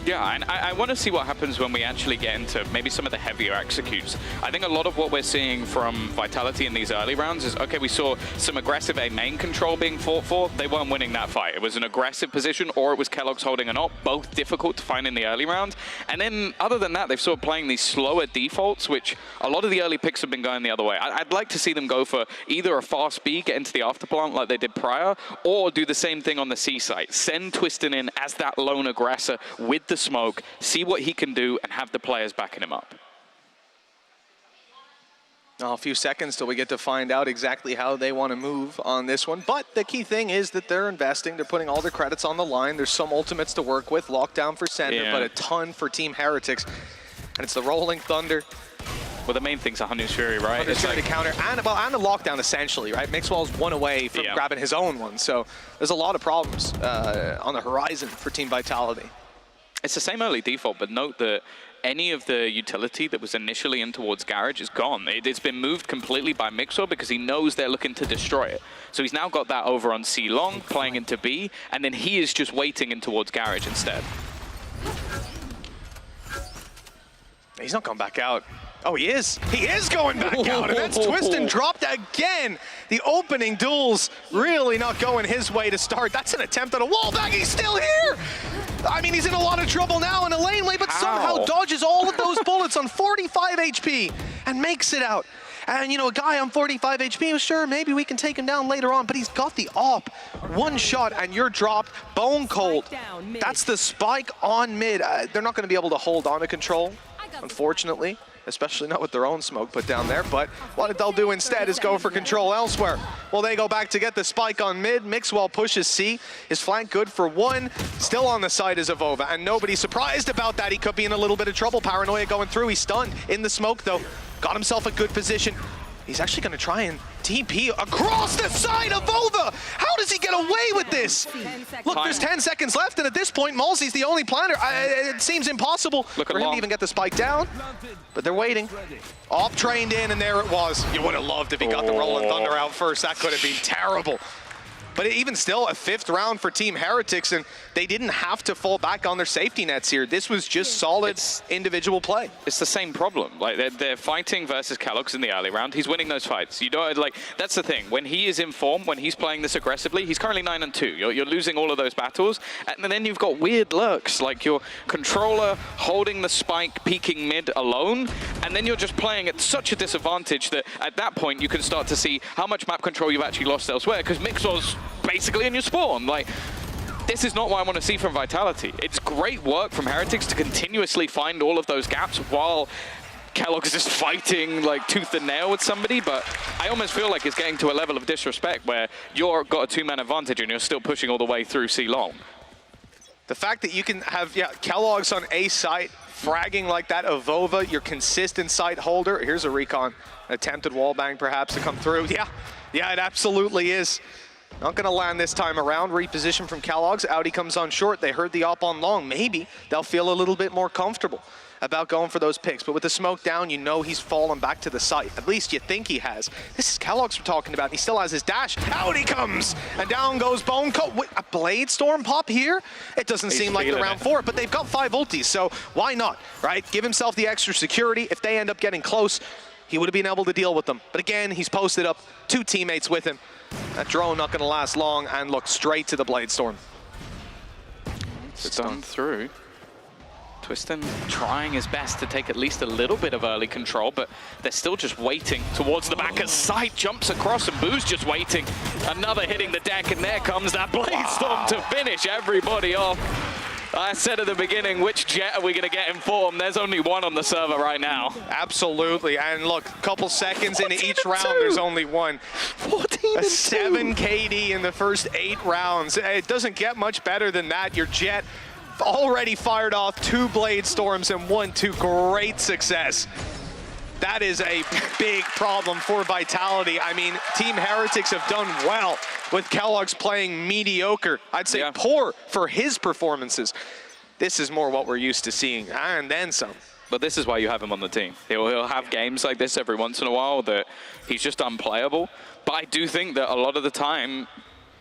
Yeah, and I want to see what happens when we actually get into maybe some of the heavier executes. I think a lot of what we're seeing from Vitality in these early rounds is, okay, we saw some aggressive A main control being fought for. They weren't winning that fight. It was an aggressive position, or it was Keloqz holding an op, both difficult to find in the early round. And then, other than that, they've sort of playing these slower defaults, which a lot of the early picks have been going the other way. I'd like to see them go for either a fast B, get into the afterplant like they did prior, or do the same thing on the C site. Send Twistin in as that lone aggressor with the smoke, see what he can do, and have the players backing him up. A few seconds till we get to find out exactly how they want to move on this one. But the key thing is that they're investing. They're putting all their credits on the line. There's some ultimates to work with. Lockdown for Sender, but a ton for Team Heretics. And it's the Rolling Thunder. Well, the main thing's a Hunter's Fury, right? Hunter's Fury to counter, and a lockdown essentially, right? Mixwell's 1 away from grabbing his own one. So there's a lot of problems on the horizon for Team Vitality. It's the same early default, but note that any of the utility that was initially in towards Garage is gone. It's been moved completely by Mixwell because he knows they're looking to destroy it. So he's now got that over on C long, playing into B, and then he is just waiting in towards Garage instead. He's not going back out. Oh, he is. He is going back out, and that's Twistin dropped again. The opening duels really not going his way to start. That's an attempt at a wall bag. He's still here. I mean, he's in a lot of trouble now in a lane but somehow dodges all of those bullets on 45 HP and makes it out. And, you know, a guy on 45 HP, sure, maybe we can take him down later on, but he's got the op. One shot and you're dropped. Bone Cold. That's the spike on mid. They're not going to be able to hold on to control, unfortunately. Especially not with their own smoke put down there, but what they'll do instead is go for control elsewhere. Well, they go back to get the spike on mid. Mixwell pushes C. His flank good for 1. Still on the side is Avova, and nobody's surprised about that. He could be in a little bit of trouble. Paranoia going through. He's stunned in the smoke, though. Got himself a good position. He's actually going to try and TP across the side of Vova. How does he get away with this? Look, there's 10 seconds left, and at this point, Malzy's the only planter. It seems impossible for him to even get the spike down, but they're waiting. Op trained in, and there it was. You would have loved if he got the Rolling Thunder out first. That could have been terrible. But even still, a 5th round for Team Heretics, and they didn't have to fall back on their safety nets here. This was just solid individual play. It's the same problem. Like, they're fighting versus Keloqz in the early round. He's winning those fights. You don't, like, that's the thing. When he is in form, when he's playing this aggressively, he's currently 9-2. You're losing all of those battles, and then you've got weird lurks, like your controller holding the spike, peeking mid alone, and then you're just playing at such a disadvantage that at that point you can start to see how much map control you've actually lost elsewhere, because Mixwell's basically in your spawn. Like, this is not what I want to see from Vitality. It's great work from Heretics to continuously find all of those gaps while Kellogg is just fighting like tooth and nail with somebody, but I almost feel like it's getting to a level of disrespect where you're got a two-man advantage and you're still pushing all the way through C long. The fact that you can have, Kellogg's on A site, fragging like that, Avova, your consistent site holder. Here's a recon, attempted wallbang perhaps to come through. Yeah, it absolutely is. Not gonna land this time around. Reposition from Kellogg's. Audi comes on short. They heard the op on long. Maybe they'll feel a little bit more comfortable about going for those picks. But with the smoke down, you know he's fallen back to the site. At least you think he has. This is Kellogg's we're talking about. And he still has his dash. Out he comes! And down goes Bonecoat. Wait, a Blade Storm pop here? It doesn't seem like the round for it, but they've got 5 ultis, so why not, right? Give himself the extra security. If they end up getting close, he would have been able to deal with them. But again, he's posted up 2 teammates with him. That drone not gonna last long and look straight to the Blade Storm. It's done through. Twiston trying his best to take at least a little bit of early control, but they're still just waiting towards the back as Sight jumps across and Boo's just waiting. Another hitting the deck, and there comes that Blade Storm to finish everybody off. I said at the beginning, which jet are we going to get in form? There's only one on the server right now. Absolutely, and look, a couple seconds into each round, there's only one. 14 a 7 KD in the first 8 rounds. It doesn't get much better than that. Your jet already fired off 2 Blade Storms and 1 to great success. That is a big problem for Vitality. I mean, Team Heretics have done well with Kellogg's playing mediocre. I'd say poor for his performances. This is more what we're used to seeing, and then some. But this is why you have him on the team. He'll have games like this every once in a while that he's just unplayable. But I do think that a lot of the time,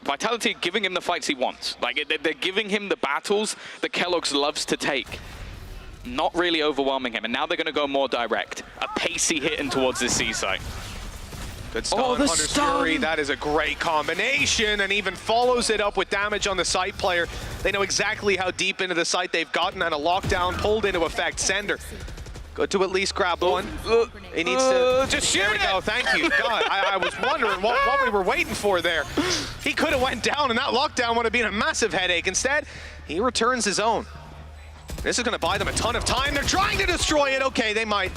Vitality are giving him the fights he wants. Like, they're giving him the battles that Kellogg's loves to take. Not really overwhelming him, and now they're going to go more direct. A pacey hit in towards this C site. Good stun, Hunter's Fury. That is a great combination, and even follows it up with damage on the site player. They know exactly how deep into the site they've gotten, and a lockdown pulled into effect. Sender, good to at least grab one. He needs to just shoot. There we go. Thank you. God, I was wondering what we were waiting for there. He could have went down, and that lockdown would have been a massive headache. Instead, he returns his own. This is going to buy them a ton of time. They're trying to destroy it. Okay, they might.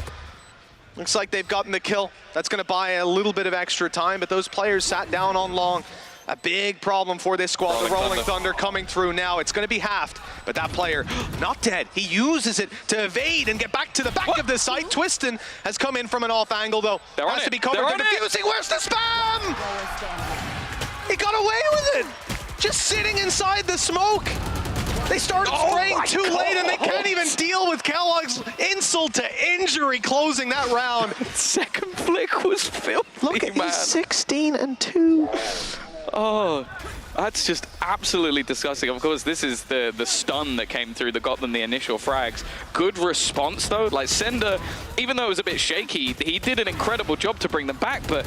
Looks like they've gotten the kill. That's going to buy a little bit of extra time, but those players sat down on long. A big problem for this squad. The Rolling Thunder coming through now. It's going to be halved, but that player not dead. He uses it to evade and get back to the back of the site. Twiston has come in from an off angle, though. Has to be covered. They're defusing. Where's the spam? He got away with it. Just sitting inside the smoke. They started spraying too late, and they can't even deal with Kellogg's insult to injury closing that round. Second flick was filthy. Look at he's 16-2. Oh, that's just absolutely disgusting. Of course, this is the stun that came through that got them the initial frags. Good response, though. Like, Sender, even though it was a bit shaky, he did an incredible job to bring them back, but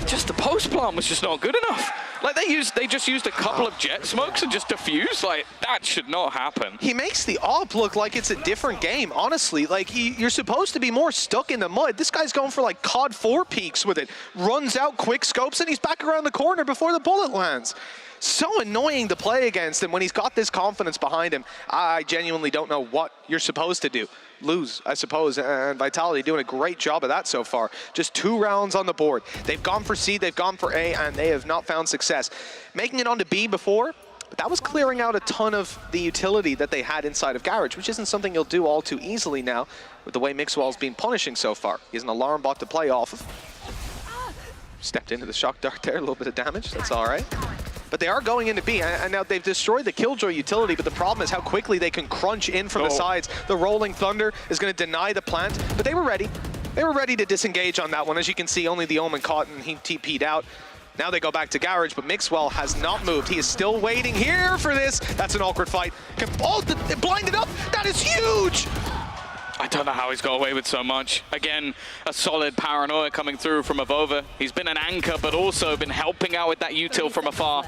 just the post plant was just not good enough. Like, they just used a couple of jet smokes and just diffused. Like, that should not happen. He makes the op look like it's a different game, honestly. Like, you're supposed to be more stuck in the mud. This guy's going for, like, COD 4 peaks with it. Runs out, quick scopes, and he's back around the corner before the bullet lands. So annoying to play against, and when he's got this confidence behind him, I genuinely don't know what you're supposed to do. Lose, I suppose, and Vitality doing a great job of that so far. Just 2 rounds on the board. They've gone for C, they've gone for A, and they have not found success. Making it onto B before, but that was clearing out a ton of the utility that they had inside of Garage, which isn't something you'll do all too easily now with the way Mixwell's been punishing so far. He has an alarm bot to play off of. Stepped into the shock dart there, a little bit of damage, that's all right. But they are going into B, and now they've destroyed the Killjoy utility, but the problem is how quickly they can crunch in from the sides. The Rolling Thunder is going to deny the plant, but they were ready. They were ready to disengage on that one. As you can see, only the Omen caught, and he TP'd out. Now they go back to Garage, but Mixwell has not moved. He is still waiting here for this. That's an awkward fight. Oh, blinded up. That is huge. I don't know how he's got away with so much. Again, a solid paranoia coming through from Avova. He's been an anchor, but also been helping out with that util from afar.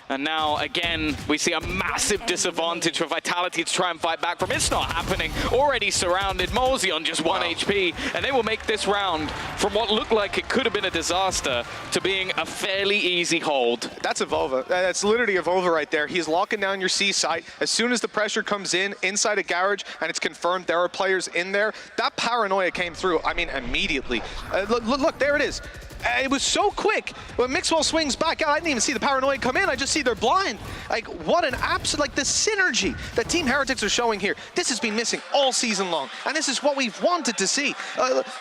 And now, again, we see a massive disadvantage for Vitality to try and fight back from. It's not happening. Already surrounded. Mosey on just 1 HP. And they will make this round from what looked like it could have been a disaster to being a fairly easy hold. That's Avova. That's literally Avova right there. He's locking down your C site. As soon as the pressure comes in, inside a garage, and it's confirmed there are players in there, that paranoia came through, I mean, immediately. Look, there it is. It was so quick. When Mixwell swings back out, I didn't even see the paranoia come in. I just see they're blind. Like, what an absolute, like, the synergy that Team Heretics are showing here. This has been missing all season long, and this is what we've wanted to see.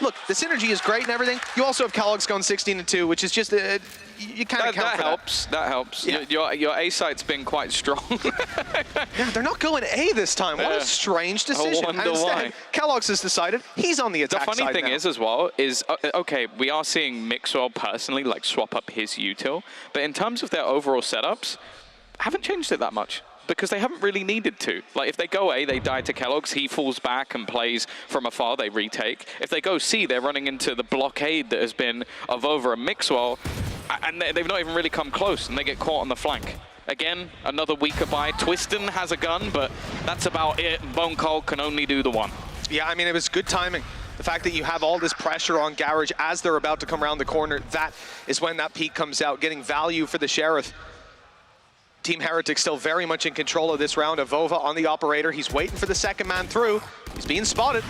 Look, the synergy is great and everything. You also have keloqz going 16-2, which is just, you kind of count for that. That helps. Yeah. Your A site's been quite strong. Yeah, they're not going A this time. What a strange decision. I wonder and instead, why. keloqz has decided he's on the attack side. The funny thing now. is as well is, okay, we are seeing Mixwell personally like swap up his util, but in terms of their overall setups, haven't changed it that much because they haven't really needed to. Like if they go A, they die to keloqz, he falls back and plays from afar, they retake. If they go C, they're running into the blockade that has been Avova and Mixwell, and they've not even really come close, and they get caught on the flank. Again, another weaker buy. Twiston has a gun, but that's about it. Bonecold can only do the one. Yeah, I mean, it was good timing. The fact that you have all this pressure on Garage as they're about to come around the corner, that is when that peak comes out, getting value for the Sheriff. Team Heretics still very much in control of this round. Avova on the operator. He's waiting for the second man through. He's being spotted,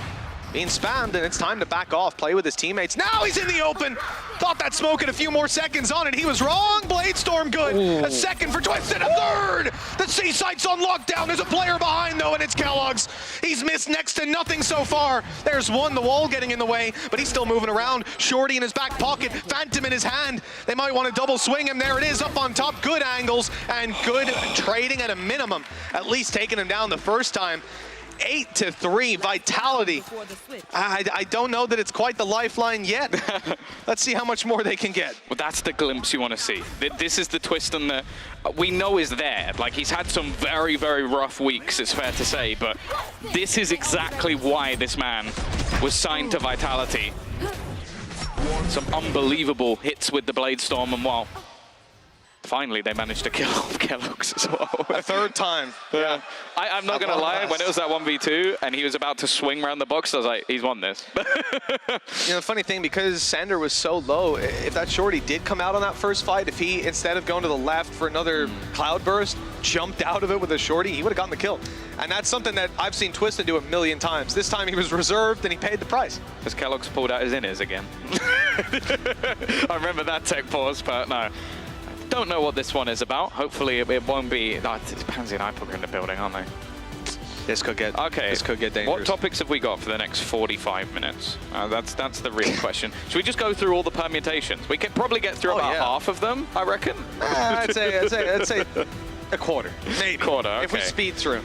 being spammed, and it's time to back off, play with his teammates. Now he's in the open. Thought that smoke had a few more seconds on it. He was wrong. Bladestorm good. Ooh. A second for Twiston, a third. The C site's on lockdown. There's a player behind though, and it's keloqz. He's missed next to nothing so far. There's one, the wall getting in the way, but he's still moving around. Shorty in his back pocket, Phantom in his hand. They might want to double swing him. There it is up on top. Good angles and good trading at a minimum. At least taking him down the first time. 8-3, Vitality. I don't know that it's quite the lifeline yet. Let's see how much more they can get. Well, that's the glimpse you want to see. This is the Twiston that we know is there. Like, he's had some very, very rough weeks, it's fair to say, but this is exactly why this man was signed to Vitality. Some unbelievable hits with the Bladestorm, and well, finally they managed to kill off keloqz as well. A third time. Yeah. I'm not going to lie, when it was that 1v2 and he was about to swing around the box, I was like, he's won this. You know, the funny thing, because Sander was so low, if that Shorty did come out on that first fight, if he, instead of going to the left for another Cloudburst, jumped out of it with a Shorty, he would have gotten the kill. And that's something that I've seen Twiston do 1,000,000 times. This time he was reserved and he paid the price. Has keloqz pulled out his inners again? I remember that tech pause, but no. Don't know what this one is about. Hopefully it won't be. Oh, it's Pansy and Ipoc in the building, aren't they? This could get dangerous. What topics have we got for the next 45 minutes? That's the real question. Should we just go through all the permutations? We can probably get through about half of them, I reckon. I'd say a quarter, maybe. Quarter, okay. If we speed through.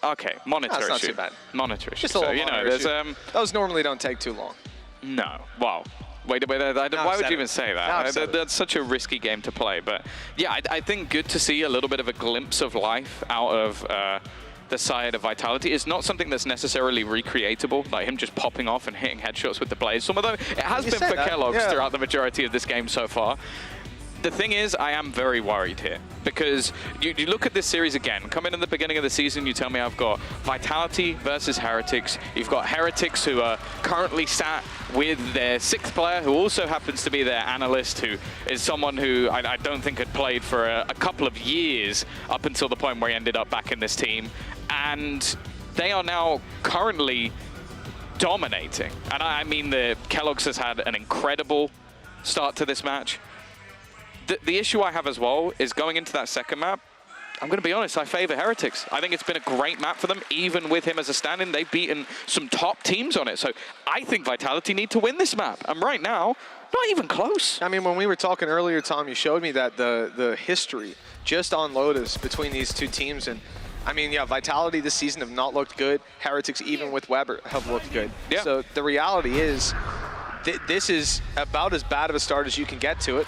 Okay, monitor issue. That's not too bad. Monitor issue. Just a little monitor issue. Those normally don't take too long. No. Wow. Wait, why would you even say that? That's such a risky game to play. But yeah, I think good to see a little bit of a glimpse of life out of the side of Vitality. It's not something that's necessarily recreatable, like him just popping off and hitting headshots with the blades. Although it has been for keloqz throughout the majority of this game so far. The thing is, I am very worried here because you look at this series again. Coming in the beginning of the season, you tell me I've got Vitality versus Heretics. You've got Heretics who are currently sat with their 6th player, who also happens to be their analyst, who is someone who I don't think had played for a couple of years up until the point where he ended up back in this team. And they are now currently dominating. And I mean, the keloqz has had an incredible start to this match. The issue I have as well is going into that second map, I'm going to be honest, I favor Heretics. I think it's been a great map for them, even with him as a stand-in. They've beaten some top teams on it. So I think Vitality need to win this map. And right now, not even close. I mean, when we were talking earlier, Tom, you showed me that the history just on Lotus between these two teams. And I mean, yeah, Vitality this season have not looked good. Heretics, even with Weber, have looked good. Yeah. So the reality is, this is about as bad of a start as you can get to it.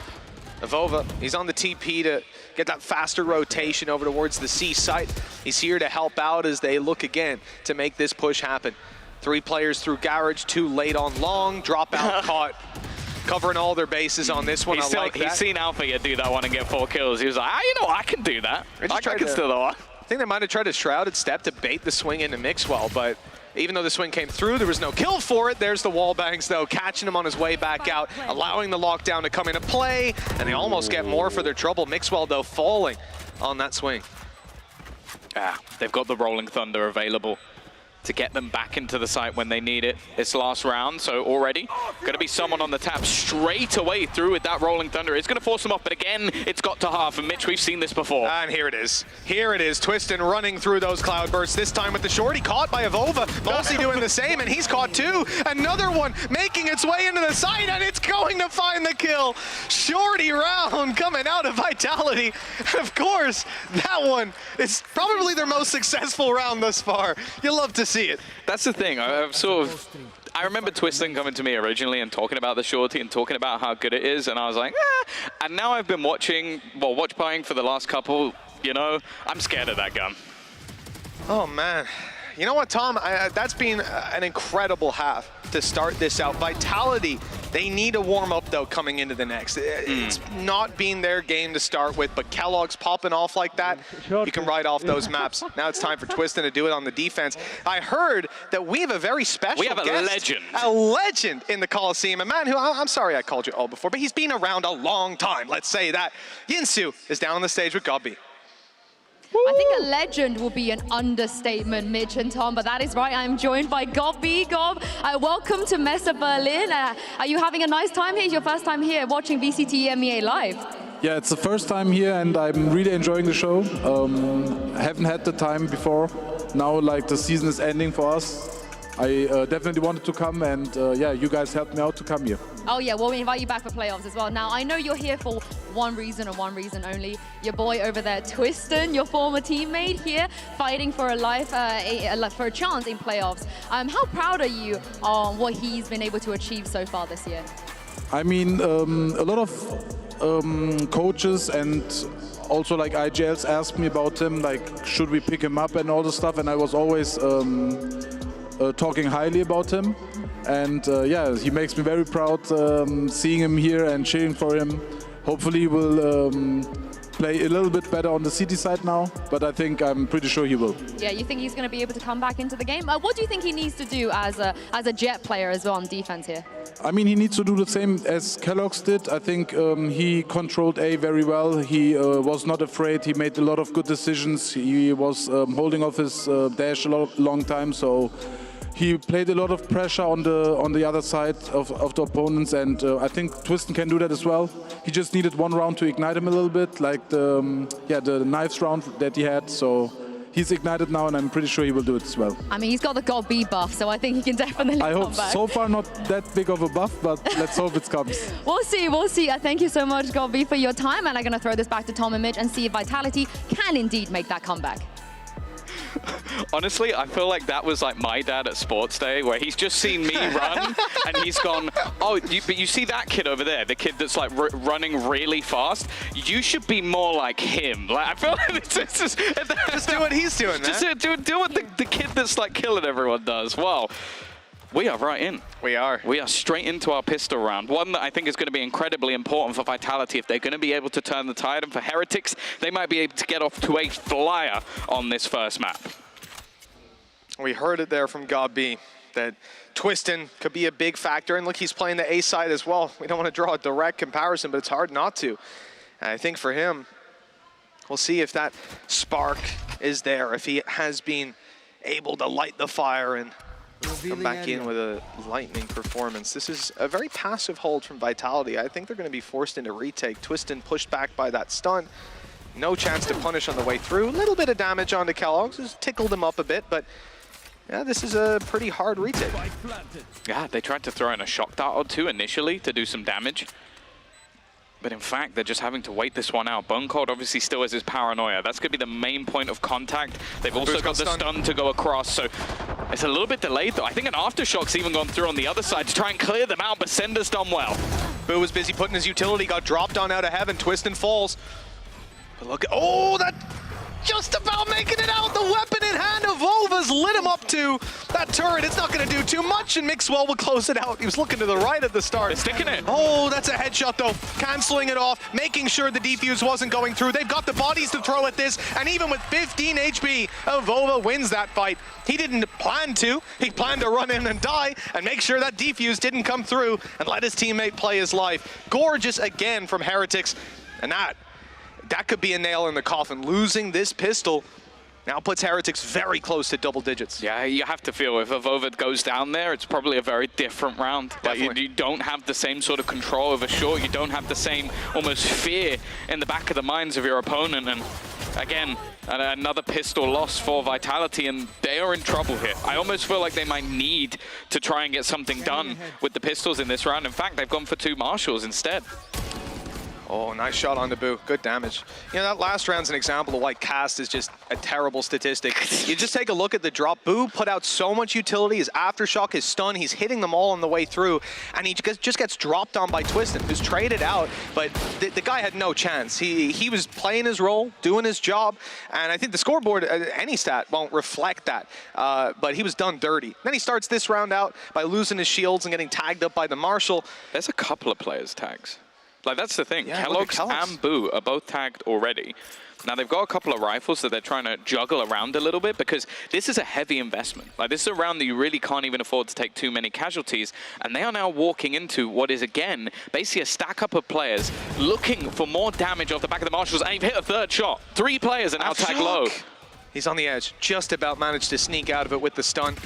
Avova, he's on the TP to get that faster rotation over towards the C site. He's here to help out as they look again to make this push happen. 3 players through Garage, 2 late on long, dropout caught. covering all their bases on this one. He's seen Alpha do that one and get 4 kills. He was like, you know, I can do that. I can steal the one. I think they might have tried a shrouded step to bait the swing into Mixwell, but even though the swing came through, there was no kill for it. There's the wall bangs, though, catching him on his way back out, allowing the lockdown to come into play, and they almost get more for their trouble. Mixwell, though, falling on that swing. They've got the Rolling Thunder available to get them back into the site when they need it. It's last round, so already going to be someone on the tap straight away through with that Rolling Thunder. It's going to force them off, but again, it's got to half. And Mitch, we've seen this before. And here it is. Here it is. Twistin running through those cloudbursts, this time with the shorty caught by Avova. Malsey doing the same, and he's caught too. Another one making its way into the site, and it's going to find the kill. Shorty round coming out of Vitality. And of course, that one is probably their most successful round thus far. You'll love to see it. That's the thing. I remember Twistin coming to me originally and talking about the shorty and talking about how good it is, and I was like, And now I've been watch buying for the last couple, you know, I'm scared of that gun. Oh, man. You know what, Tom? That's been an incredible half to start this out. Vitality, they need a warm-up, though, coming into the next. It's not been their game to start with, but Kellogg's popping off like that, you can ride off those maps. Now it's time for Twistin to do it on the defense. I heard that we have a very special guest. We have a legend. A legend in the Coliseum. A man who, I'm sorry I called you all before, but he's been around a long time, let's say that. Yinsu is down on the stage with Gobby. I think a legend will be an understatement, Mitch and Tom, but that is right. I'm joined by Gobby. Gob, welcome to Messe Berlin. Are you having a nice time here? It's your first time here watching VCT EMEA live. Yeah, it's the first time here, and I'm really enjoying the show. Haven't had the time before. Now, like, the season is ending for us. I definitely wanted to come, and yeah, you guys helped me out to come here. Oh yeah, well, we invite you back for playoffs as well. Now, I know you're here for one reason and one reason only. Your boy over there, Twistin, your former teammate here, fighting for a life, for a chance in playoffs. How proud are you on what he's been able to achieve so far this year? I mean, a lot of coaches and also like IGLs asked me about him, like, should we pick him up and all this stuff, and I was always talking highly about him. And yeah, he makes me very proud seeing him here and cheering for him. Hopefully we'll play a little bit better on the city side now, but I'm pretty sure he will. Yeah, you think he's going to be able to come back into the game? What do you think he needs to do as a Jet player as well on defense here? I mean, he needs to do the same as Kellogg's did. I think he controlled A very well. He was not afraid. He made a lot of good decisions. He was holding off his dash a long time, so he played a lot of pressure on the other side of the opponents, and I think Twistin can do that as well. He just needed one round to ignite him a little bit, like the knives round that he had. So he's ignited now, and I'm pretty sure he will do it as well. I mean, he's got the God B buff, so I think he can definitely I come hope back. so far not that big of a buff, but let's hope it comes. We'll see, we'll see. Thank you so much, God B, for your time, and I'm going to throw this back to Tom and Mitch and see if Vitality can indeed make that comeback. Honestly, I feel like that was like my dad at Sports Day, where he's just seen me run and he's gone, oh, but you see that kid over there, the kid that's like running really fast? You should be more like him. Like, I feel like just do what he's doing, man. Just do what the kid that's like killing everyone does. Wow. We are right in. We are. We are straight into our pistol round. One that I think is going to be incredibly important for Vitality if they're going to be able to turn the tide. And for Heretics, they might be able to get off to a flyer on this first map. We heard it there from God B, that Twistin could be a big factor. And look, he's playing the A side as well. We don't want to draw a direct comparison, but it's hard not to. And I think for him, we'll see if that spark is there, if he has been able to light the fire and come back in with a lightning performance. This is a very passive hold from Vitality. I think they're going to be forced into retake. Twistin pushed back by that stun. No chance to punish on the way through. A little bit of damage onto Kellogg's. Just tickled him up a bit, but yeah, this is a pretty hard retake. Yeah, they tried to throw in a shock dart or two initially to do some damage. But in fact, they're just having to wait this one out. Buncod obviously still has his paranoia. That's going to be the main point of contact. They've also got the stun to go across, so it's a little bit delayed though. I think an Aftershock's even gone through on the other side to try and clear them out, but Sender's done well. Boo was busy putting his utility, got dropped on out of heaven. Twistin falls. But look, oh, that just about making it out. The weapon in hand of Volva's literally get him up to that turret. It's not going to do too much, and Mixwell will close it out. He was looking to the right at the start. They're sticking it. Oh, that's a headshot, though. Canceling it off, making sure the defuse wasn't going through. They've got the bodies to throw at this, and even with 15 HP, Avova wins that fight. He didn't plan to. He planned to run in and die and make sure that defuse didn't come through and let his teammate play his life. Gorgeous again from Heretics, and that could be a nail in the coffin. Losing this pistol now puts Heretics very close to double digits. Yeah, you have to feel if Avova goes down there, it's probably a very different round. Like you don't have the same sort of control over short. You don't have the same almost fear in the back of the minds of your opponent. And again, another pistol loss for Vitality, and they are in trouble here. I almost feel like they might need to try and get something done with the pistols in this round. In fact, they've gone for 2 Marshals instead. Oh, nice shot on the Boo. Good damage. You know, that last round's an example of why cast is just a terrible statistic. You just take a look at the drop. Boo put out so much utility. His aftershock, his stun, he's hitting them all on the way through, and he just gets dropped on by Twistin, who's traded out, but the guy had no chance. He was playing his role, doing his job, and I think the scoreboard, any stat, won't reflect that, but he was done dirty. Then he starts this round out by losing his shields and getting tagged up by the Marshal. There's a couple of players tags. Like, that's the thing. Yeah, keloqz and Boo are both tagged already. Now, they've got a couple of rifles that they're trying to juggle around a little bit because this is a heavy investment. Like, this is a round that you really can't even afford to take too many casualties. And they are now walking into what is, again, basically a stack up of players looking for more damage off the back of the Marshals. And you've hit a 3rd shot. 3 players are now tagged low. He's on the edge. Just about managed to sneak out of it with the stun.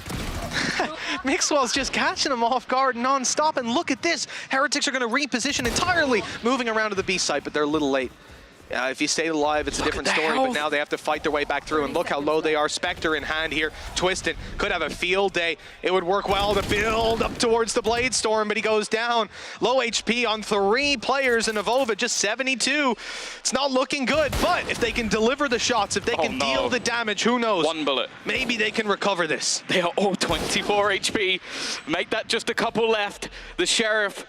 Mixwell's just catching him off guard non-stop, and look at this. Heretics are going to reposition entirely, moving around to the B site, but they're a little late. If you stay alive, it's a different story, but now they have to fight their way back through, and look how low they are. Spectre in hand here. Twistin could have a field day. It would work well to build up towards the Blade Storm, but he goes down. Low HP on 3 players, and Avova just 72. It's not looking good, but if they can deliver the shots, if they can deal the damage, who knows? 1 bullet. Maybe they can recover this. They are all 24 HP. Make that just a couple left. The Sheriff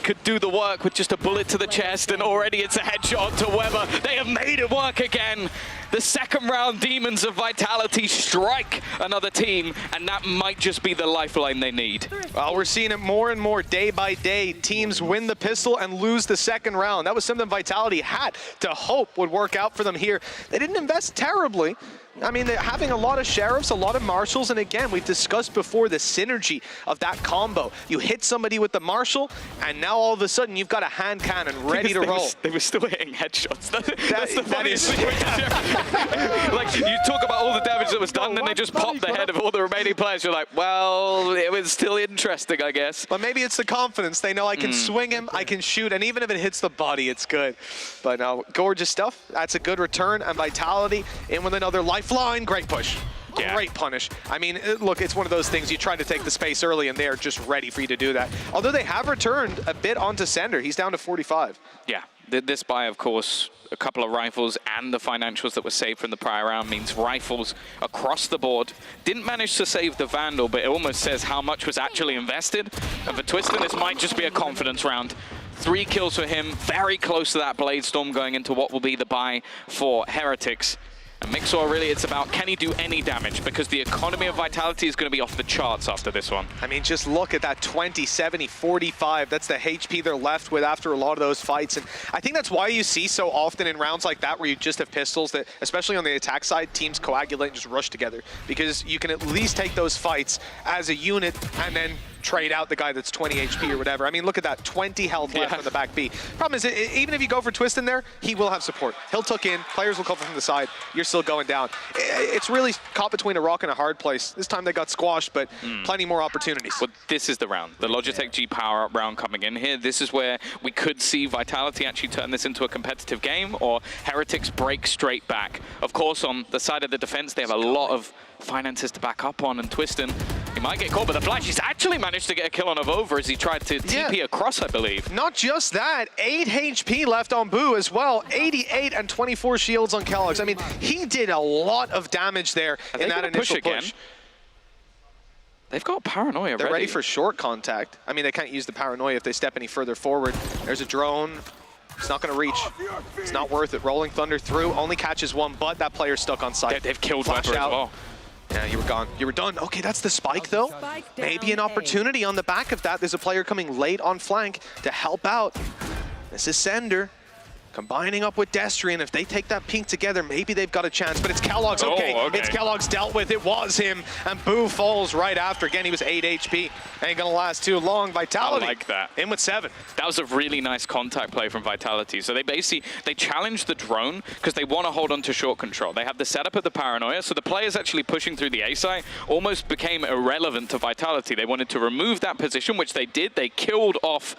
could do the work with just a bullet to the chest, and already it's a headshot to Weber. They have made it work again. The 2nd round Demons of Vitality strike another team, and that might just be the lifeline they need. Well, we're seeing it more and more day by day. Teams win the pistol and lose the 2nd round. That was something Vitality had to hope would work out for them here. They didn't invest terribly. I mean, they're having a lot of Sheriffs, a lot of Marshals, and again, we've discussed before the synergy of that combo. You hit somebody with the Marshal, and now all of a sudden you've got a hand cannon ready to roll. They were still hitting headshots. That's the funniest thing with the Sheriff. Like, you talk about all the damage that was done, then they just popped the head of all the remaining players. You're like, well, it was still interesting, I guess. But maybe it's the confidence. They know I can swing him, I can shoot, and even if it hits the body, it's good. But gorgeous stuff. That's a good return, and Vitality in with another lifeline. Great push. Yeah. Great punish. I mean, look, it's one of those things you try to take the space early, and they're just ready for you to do that. Although they have returned a bit onto Sender. He's down to 45. Yeah. This buy, of course, a couple of rifles and the financials that were saved from the prior round means rifles across the board. Didn't manage to save the Vandal, but it almost says how much was actually invested. And for Twistin, this might just be a confidence round. 3 kills for him, very close to that Blade Storm going into what will be the buy for Heretics. And Mixwell, really, it's about, can he do any damage? Because the economy of Vitality is going to be off the charts after this one. I mean, just look at that 20, 70, 45. That's the HP they're left with after a lot of those fights. And I think that's why you see so often in rounds like that where you just have pistols that, especially on the attack side, teams coagulate and just rush together. Because you can at least take those fights as a unit and then trade out the guy that's 20 HP or whatever. I mean, look at that, 20 health left on the back B. Problem is, even if you go for Twistin there, he will have support. He'll tuck in, players will cover from the side, you're still going down. It's really caught between a rock and a hard place. This time they got squashed, but plenty more opportunities. Well, this is the round. The Logitech G Power Up round coming in here. This is where we could see Vitality actually turn this into a competitive game, or Heretics break straight back. Of course, on the side of the defense, they have a lot of finances to back up on, and Twistin, he might get caught, but the flash, he's actually managed to get a kill on Avova as he tried to TP across, I believe. Not just that, 8 HP left on Boo as well, 88 and 24 shields on keloqz. I mean, he did a lot of damage there in that initial push. They've got Paranoia They're ready for short contact. I mean, they can't use the Paranoia if they step any further forward. There's a drone. It's not going to reach. It's not worth it. Rolling Thunder through, only catches 1, but that player's stuck on site. They've killed Weber as well. Yeah, you were gone. You were done. Okay, that's the spike, though. Maybe an opportunity on the back of that. There's a player coming late on flank to help out. This is Sender. Combining up with Destrian, if they take that pink together, maybe they've got a chance, but it's keloqz. Okay, it's keloqz dealt with. It was him, and Boo falls right after. Again, he was 8 HP. Ain't gonna last too long. Vitality. I like that. In with 7. That was a really nice contact play from Vitality. So they challenged the drone because they want to hold on to short control. They have the setup of the Paranoia, so the players actually pushing through the A site almost became irrelevant to Vitality. They wanted to remove that position, which they did. They killed off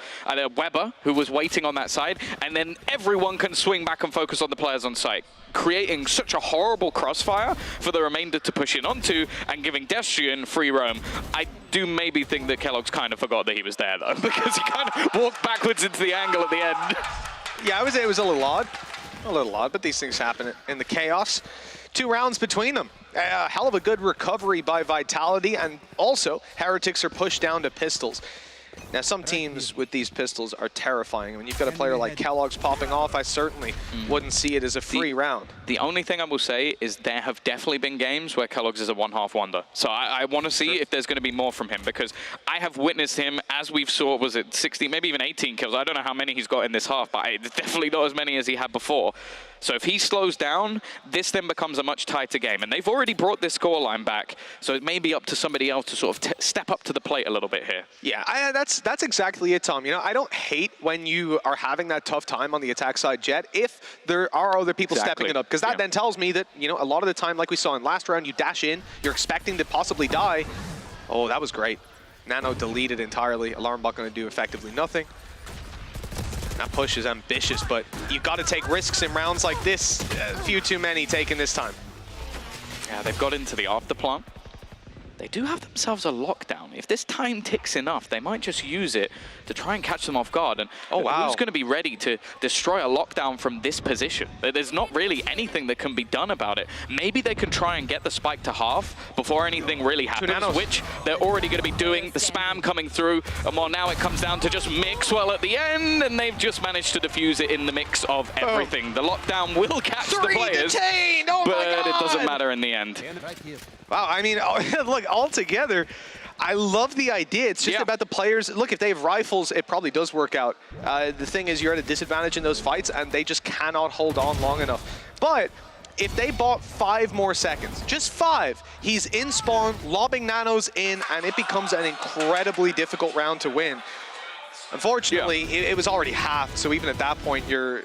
Weber, who was waiting on that side, and then everyone can swing back and focus on the players on site, creating such a horrible crossfire for the remainder to push in onto and giving Destrian free roam. I do maybe think that keloqz kind of forgot that he was there, though, because he kind of walked backwards into the angle at the end. Yeah, I would say it was a little odd. A little odd, but these things happen in the chaos. 2 rounds between them. A hell of a good recovery by Vitality, and also Heretics are pushed down to pistols. Now, some teams with these pistols are terrifying. When you've got a player like keloqz popping off, I certainly wouldn't see it as a free round. The only thing I will say is there have definitely been games where keloqz is a one-half wonder. So I want to see if there's going to be more from him, because I have witnessed him, as we've saw, was it 16, maybe even 18 kills. I don't know how many he's got in this half, but it's definitely not as many as he had before. So if he slows down, this then becomes a much tighter game. And they've already brought this scoreline back, so it may be up to somebody else to sort of step up to the plate a little bit here. Yeah, that's exactly it, Tom. You know, I don't hate when you are having that tough time on the attack side, Jet, if there are other people stepping it up, because that then tells me that, you know, a lot of the time, like we saw in last round, you dash in, you're expecting to possibly die. Oh, that was great. Nano deleted entirely. Alarm bot going to do effectively nothing. That push is ambitious, but you've got to take risks in rounds like this. A few too many taken this time. Yeah, they've got into the after plant. They do have themselves a lockdown. If this time ticks enough, they might just use it to try and catch them off guard. And who's going to be ready to destroy a lockdown from this position? There's not really anything that can be done about it. Maybe they can try and get the spike to half before anything really happens, which they're already going to be doing. The spam coming through, and well, now it comes down to just Mixwell at the end, and they've just managed to defuse it in the mix of everything. The lockdown will catch the players, but it doesn't matter in the end. Wow, I mean, look, altogether, I love the idea. It's just about the players. Look, if they have rifles, it probably does work out. The thing is, you're at a disadvantage in those fights, and they just cannot hold on long enough. But if they bought 5 more seconds, just 5, he's in spawn, lobbing nanos in, and it becomes an incredibly difficult round to win. Unfortunately, it was already half, so even at that point, you're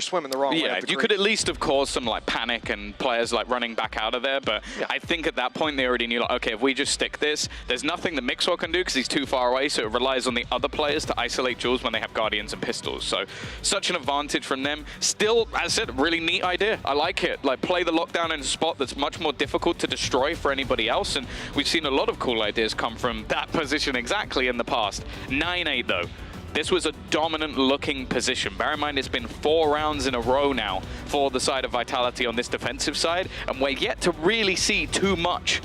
swimming the wrong way. Yeah, you could at least have caused some like panic and players like running back out of there, but I think at that point they already knew, like, okay, if we just stick this, there's nothing that Mixwell can do because he's too far away, so it relies on the other players to isolate Jules when they have Guardians and pistols. So such an advantage from them. Still, as I said, really neat idea. I like it. Like, play the lockdown in a spot that's much more difficult to destroy for anybody else, and we've seen a lot of cool ideas come from that position exactly in the past. 9-8 though. This was a dominant-looking position. Bear in mind, it's been 4 rounds in a row now for the side of Vitality on this defensive side, and we're yet to really see too much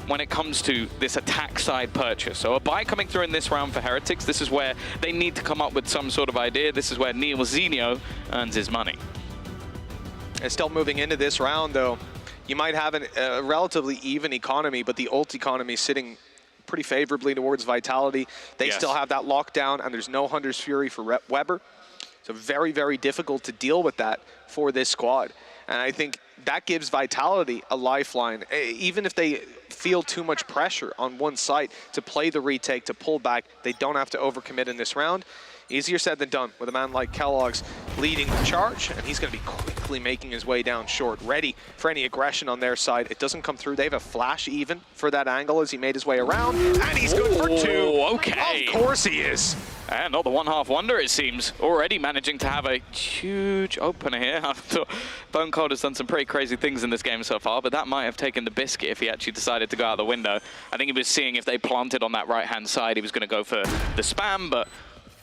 when it comes to this attack side purchase. So a buy coming through in this round for Heretics. This is where they need to come up with some sort of idea. This is where Neilzinho earns his money. And still moving into this round, though, you might have a relatively even economy, but the ult economy sitting pretty favorably towards Vitality. They still have that lockdown, and there's no Hunter's Fury for Weber. So very, very difficult to deal with that for this squad. And I think that gives Vitality a lifeline. Even if they feel too much pressure on one site to play the retake, to pull back, they don't have to overcommit in this round. Easier said than done with a man like keloqz leading the charge, and he's going to be quickly making his way down short, ready for any aggression on their side. It doesn't come through. They have a flash even for that angle as he made his way around, and he's good for 2. Okay. Of course he is. And not the one-half wonder, it seems. Already managing to have a huge opener here. I thought Bonecold has done some pretty crazy things in this game so far, but that might have taken the biscuit if he actually decided to go out the window. I think he was seeing if they planted on that right-hand side, he was going to go for the spam, but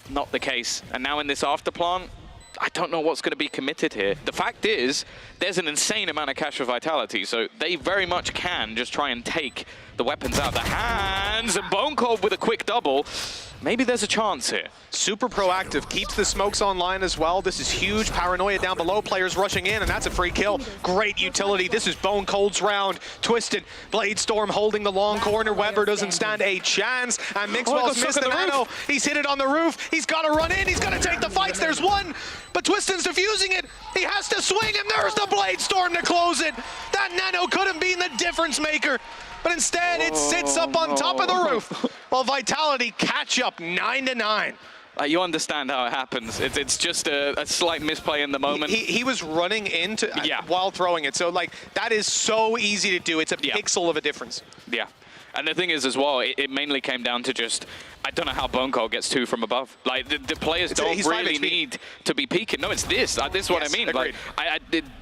not the case. And now in this after plant, I don't know what's going to be committed here. The fact is, there's an insane amount of cash for Vitality, so they very much can just try and take the weapons out of the hands, and Bone Cold with a quick double. Maybe there's a chance here. Super proactive, keeps the smokes online as well. This is huge. Paranoia down below, players rushing in, and that's a free kill. Great utility. This is Bone Cold's round. Twisted, Blade Storm holding the long corner. Weber doesn't stand a chance, and Mixwell's missed the nano. He's hit it on the roof. He's got to run in. He's got to take the fights. There's one, but Twiston's defusing it. He has to swing, and there's the Blade Storm to close it. That nano could have been the difference maker, but instead it sits up on top of the roof while Vitality catch up 9-9. You understand how it happens. It's just a slight misplay in the moment. He was running into while throwing it, so like that is so easy to do. It's a pixel of a difference. Yeah. And the thing is as well, it mainly came down to just, I don't know how Bone Cold gets 2 from above. Like, the players don't really need to be peeking. No, it's this. This is what I mean. Like,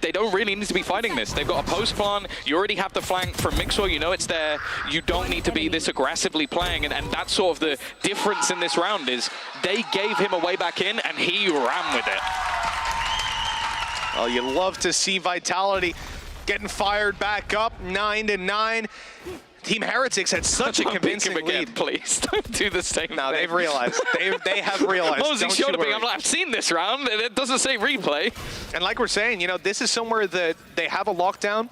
they don't really need to be fighting this. They've got a post plan. You already have the flank from Mixwell. You know it's there. You don't need to be this aggressively playing. And that's sort of the difference in this round is they gave him a way back in, and he ran with it. Well, you love to see Vitality getting fired back up, 9-9. Team Heretics had such a convincing lead. Please don't do the same thing. They've realized. They have realized. Mosey showed me. I'm like, I've seen this round, and it doesn't say replay. And like we're saying, you know, this is somewhere that they have a lockdown.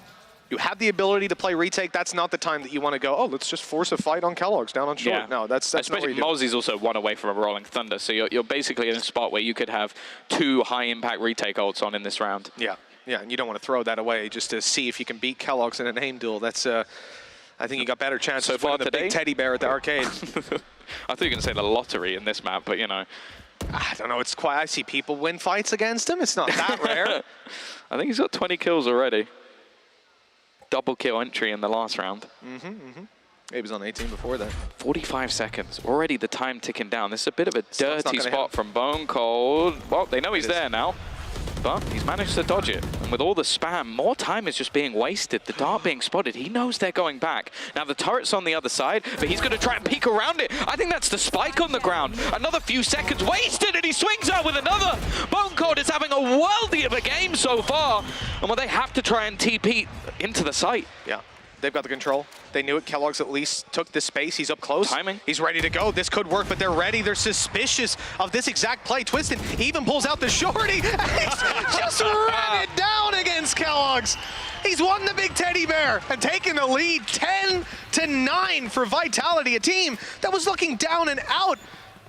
You have the ability to play retake. That's not the time that you want to go, oh, let's just force a fight on Kellogg's down on short. Yeah. No, that's not what you do. Mosey's also 1 away from a Rolling Thunder, so you're basically in a spot where you could have 2 high-impact retake ults on in this round. Yeah, and you don't want to throw that away just to see if you can beat Kellogg's in a name duel. That's I think you got better chances so far the big teddy bear at the arcade. I thought you were going to say the lottery in this map, but you know. I don't know, it's quite, I see people win fights against him. It's not that rare. I think he's got 20 kills already. Double kill entry in the last round. He was on 18 before that. 45 seconds, already the time ticking down. This is a bit of a dirty spot from Bone Cold. Well, they know he's there now, but he's managed to dodge it. And with all the spam, more time is just being wasted. The dart being spotted, he knows they're going back. Now the turret's on the other side, but he's gonna try and peek around it. I think that's the spike on the ground. Another few seconds wasted, and he swings out with another. Bone Cold is having a worldy of a game so far. And well, they have to try and TP into the site. Yeah. They've got the control. They knew it. Kellogg's at least took the space. He's up close. Timing. He's ready to go. This could work, but they're ready. They're suspicious of this exact play. Twisted even pulls out the shorty. He's just ran it down against Kellogg's. He's won the big teddy bear and taken the lead 10-9 for Vitality, a team that was looking down and out,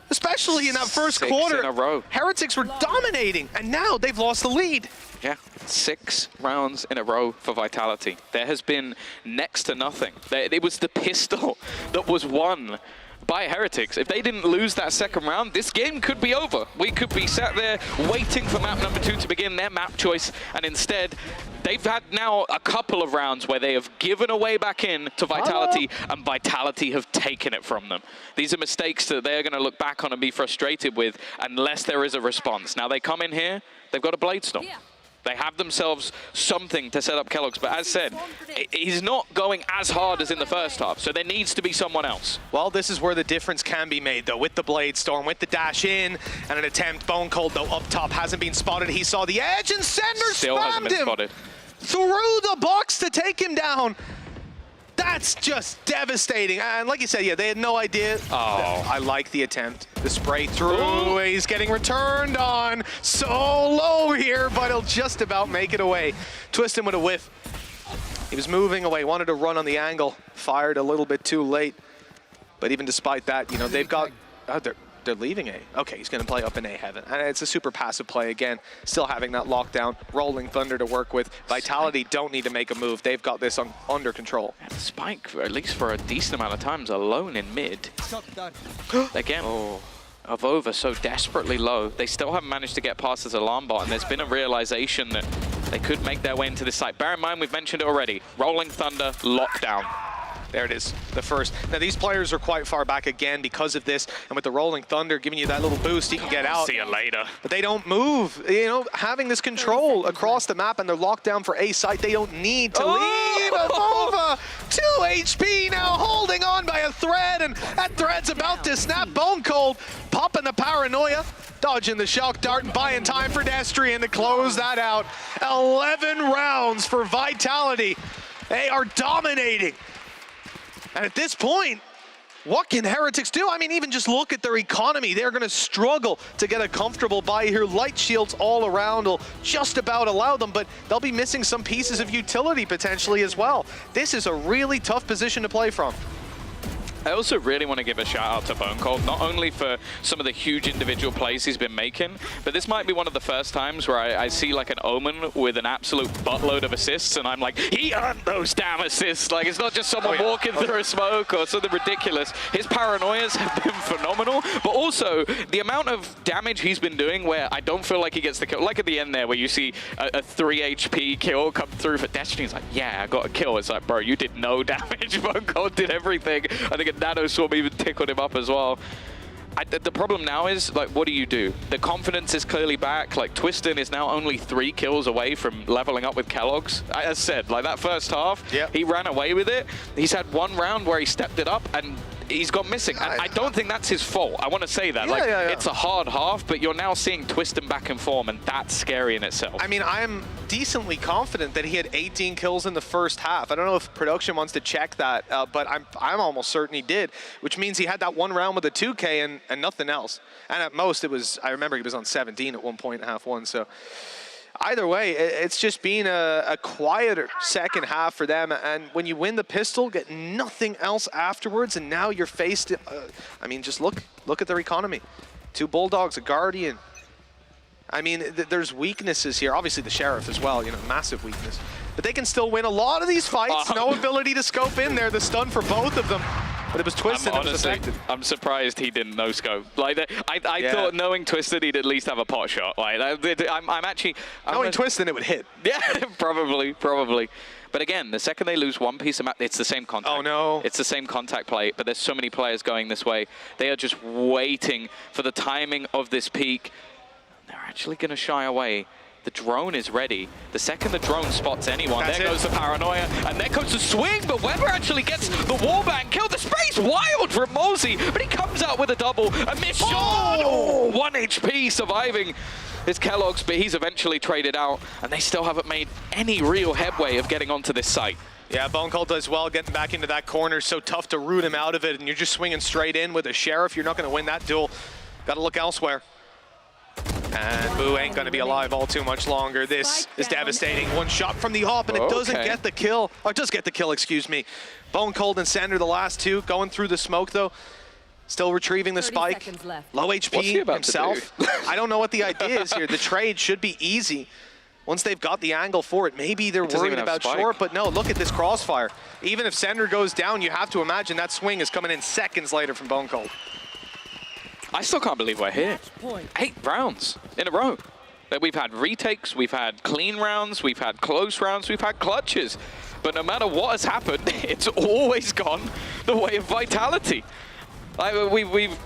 especially in that first quarter. 6 in a row. Heretics were dominating, and now they've lost the lead. Yeah, 6 rounds in a row for Vitality. There has been next to nothing. It was the pistol that was won by Heretics. If they didn't lose that second round, this game could be over. We could be sat there waiting for map number 2 to begin their map choice, and instead, they've had now a couple of rounds where they have given away back in to Vitality, and Vitality have taken it from them. These are mistakes that they're going to look back on and be frustrated with unless there is a response. Now they come in here, they've got a Blade Storm. Yeah. They have themselves something to set up Kellogg's, but as said, he's not going as hard as in the first half, so there needs to be someone else. Well, this is where the difference can be made, though, with the Blade Storm, with the dash in, and an attempt. Bone Cold, though, up top, hasn't been spotted. He saw the edge, and Sender still hasn't been spotted. Through the box to take him down. That's just devastating. And like you said, yeah, they had no idea. Oh. I like the attempt. The spray through. Ooh. He's getting returned on. So low here, but he'll just about make it away. Twiston with a whiff. He was moving away, wanted to run on the angle. Fired a little bit too late. But even despite that, you know, they've got... Oh, they're leaving A. Okay, he's going to play up in A heaven. And it's a super passive play again. Still having that lockdown. Rolling Thunder to work with. Vitality don't need to make a move. They've got this under control. And Spike, at least for a decent amount of times, alone in mid. Again, Avova so desperately low. They still haven't managed to get past this alarm bot, and there's been a realization that they could make their way into this site. Bear in mind, we've mentioned it already. Rolling Thunder, lockdown. There it is, the first. Now these players are quite far back again because of this, and with the Rolling Thunder giving you that little boost, you can get out. See you later. But they don't move. You know, having this control across the map, and they're locked down for A site, they don't need to leave. Avova, 2 HP now, holding on by a thread, and that thread's about to snap. Bone Cold popping the paranoia. dodging the shock dart and buying time for Destrian to close that out. 11 rounds for Vitality. They are dominating. And at this point, what can Heretics do? I mean, even just look at their economy. They're going to struggle to get a comfortable buy here. Light shields all around will just about allow them, but they'll be missing some pieces of utility potentially as well. This is a really tough position to play from. I also really want to give a shout out to Bonecold, not only for some of the huge individual plays he's been making, but this might be one of the first times where I see like an Omen with an absolute buttload of assists, and I'm like, he earned those damn assists. Like, it's not just someone walking through a smoke or something ridiculous. His paranoias have been phenomenal, but also the amount of damage he's been doing where I don't feel like he gets the kill. Like at the end there where you see a 3 HP kill come through for Destiny. He's like, yeah, I got a kill. It's like, bro, you did no damage. Bonecold did everything. I think Nano Swarm even tickled him up as well. The problem now is, like, what do? The confidence is clearly back. Like, Twiston is now only 3 kills away from leveling up with Kellogg's. As said, like, that first half, he ran away with it. He's had 1 round where he stepped it up, and he's gone missing. And I don't think that's his fault. I want to say that. It's a hard half, but you're now seeing Twiston back in form, and that's scary in itself. I mean, I'm decently confident that he had 18 kills in the first half. I don't know if production wants to check that, but I'm almost certain he did, which means he had that 1 round with a 2K and nothing else. And at most, it was, I remember he was on 17 at one point in half 1, so either way, it's just been a quieter second half for them. And when you win the pistol, get nothing else afterwards, and now you're faced, I mean, just look at their economy. 2 Bulldogs, a Guardian. I mean, there's weaknesses here. Obviously the Sheriff as well, you know, massive weakness. But they can still win a lot of these fights. No ability to scope in there. The stun for both of them. But it was Twiston that was affected. I'm surprised he didn't no scope. Like, I thought knowing Twiston, he'd at least have a pot shot. Like, I'm actually knowing Twiston, it would hit. Yeah, probably. But again, the second they lose one piece of map, it's the same contact. Oh no! It's the same contact plate. But there's so many players going this way. They are just waiting for the timing of this peak. They're actually going to shy away. The drone is ready. The second the drone spots anyone, there goes the paranoia, and there goes the swing, but Weber actually gets the wallbang kill. The spray's wild from Mosey, but he comes out with a double, a miss shot! Oh, 1 HP surviving is Kellogg's, but he's eventually traded out, and they still haven't made any real headway of getting onto this site. Yeah, Bonecold does well getting back into that corner. So tough to root him out of it, and you're just swinging straight in with a Sheriff. You're not going to win that duel. Got to look elsewhere. And Boo ain't going to be alive all too much longer. This is devastating. 1 shot from the op, and it doesn't get the kill. Or it does get the kill, excuse me. Bonecold and Sander, the last 2, going through the smoke, though. Still retrieving the spike. Low HP himself. I don't know what the idea is here. The trade should be easy. Once they've got the angle for it, maybe they're worried about short, but no, look at this crossfire. Even if Sander goes down, you have to imagine that swing is coming in seconds later from Bonecold. I still can't believe we're here. 8 rounds in a row. We've had retakes, we've had clean rounds, we've had close rounds, we've had clutches. But no matter what has happened, it's always gone the way of Vitality. We've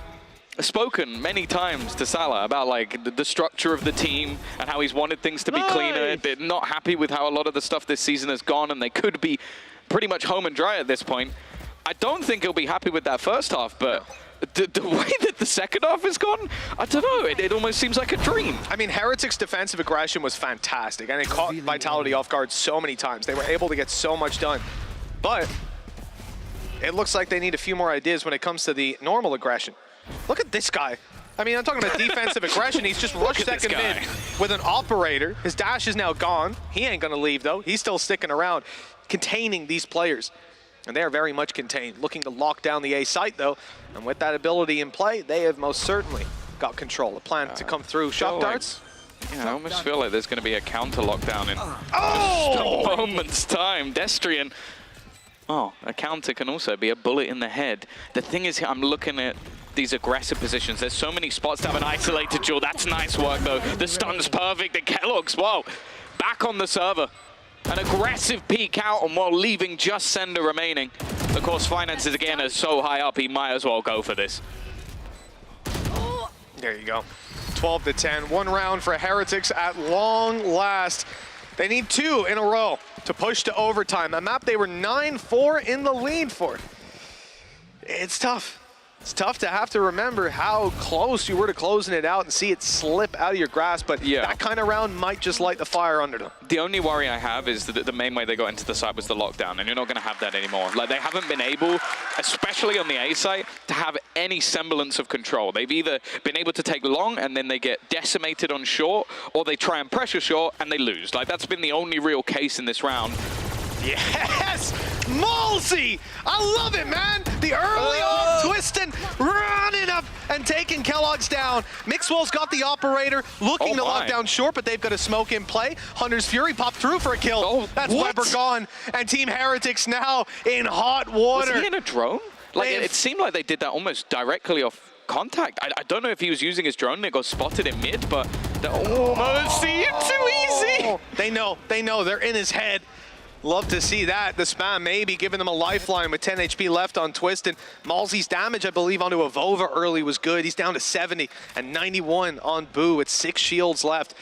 spoken many times to Salah about like the structure of the team and how he's wanted things to be cleaner. They're not happy with how a lot of the stuff this season has gone, and they could be pretty much home and dry at this point. I don't think he'll be happy with that first half, but the way that the second half has gone, I don't know, it almost seems like a dream. I mean, Heretics' defensive aggression was fantastic, and it caught Vitality off guard so many times. They were able to get so much done. But it looks like they need a few more ideas when it comes to the normal aggression. Look at this guy. I mean, I'm talking about defensive aggression. He's just rushed second mid with an operator. His dash is now gone. He ain't going to leave, though. He's still sticking around, containing these players. And they are very much contained, looking to lock down the A site, though. And with that ability in play, they have most certainly got control. A plan to come through. Shock darts. Yeah, I almost feel like there's going to be a counter lockdown in just a moment's time. Destrian. Oh, a counter can also be a bullet in the head. The thing is, I'm looking at these aggressive positions. There's so many spots to have an isolated duel. That's nice work, though. The stun's perfect. The Kellogg's, whoa, back on the server. An aggressive peek out and while leaving just Sender remaining. Of course, Finances again are so high up, he might as well go for this. There you go. 12 to 10. 1 round for Heretics at long last. They need 2 in a row to push to overtime. A map they were 9-4 in the lead for. It's tough. It's tough to have to remember how close you were to closing it out and see it slip out of your grasp, but that kind of round might just light the fire under them. The only worry I have is that the main way they got into the site was the lockdown, and you're not going to have that anymore. Like, they haven't been able, especially on the A site, to have any semblance of control. They've either been able to take long and then they get decimated on short, or they try and pressure short and they lose. Like, that's been the only real case in this round. Yes! Malzy! I love it, man! The early off twisting, running up and taking keloqz down. Mixwell's got the operator, looking to lock down short, but they've got a smoke in play. Hunter's Fury popped through for a kill. That's Weber gone. And Team Heretics now in hot water. Was he in a drone? Like, it seemed like they did that almost directly off contact. I don't know if he was using his drone and it got spotted in mid, but almost see it too easy. They know, they're in his head. Love to see that. The spam maybe giving them a lifeline with 10 HP left on Twist. And Malzy's damage, I believe, onto Avova early was good. He's down to 70 and 91 on Boo with 6 shields left.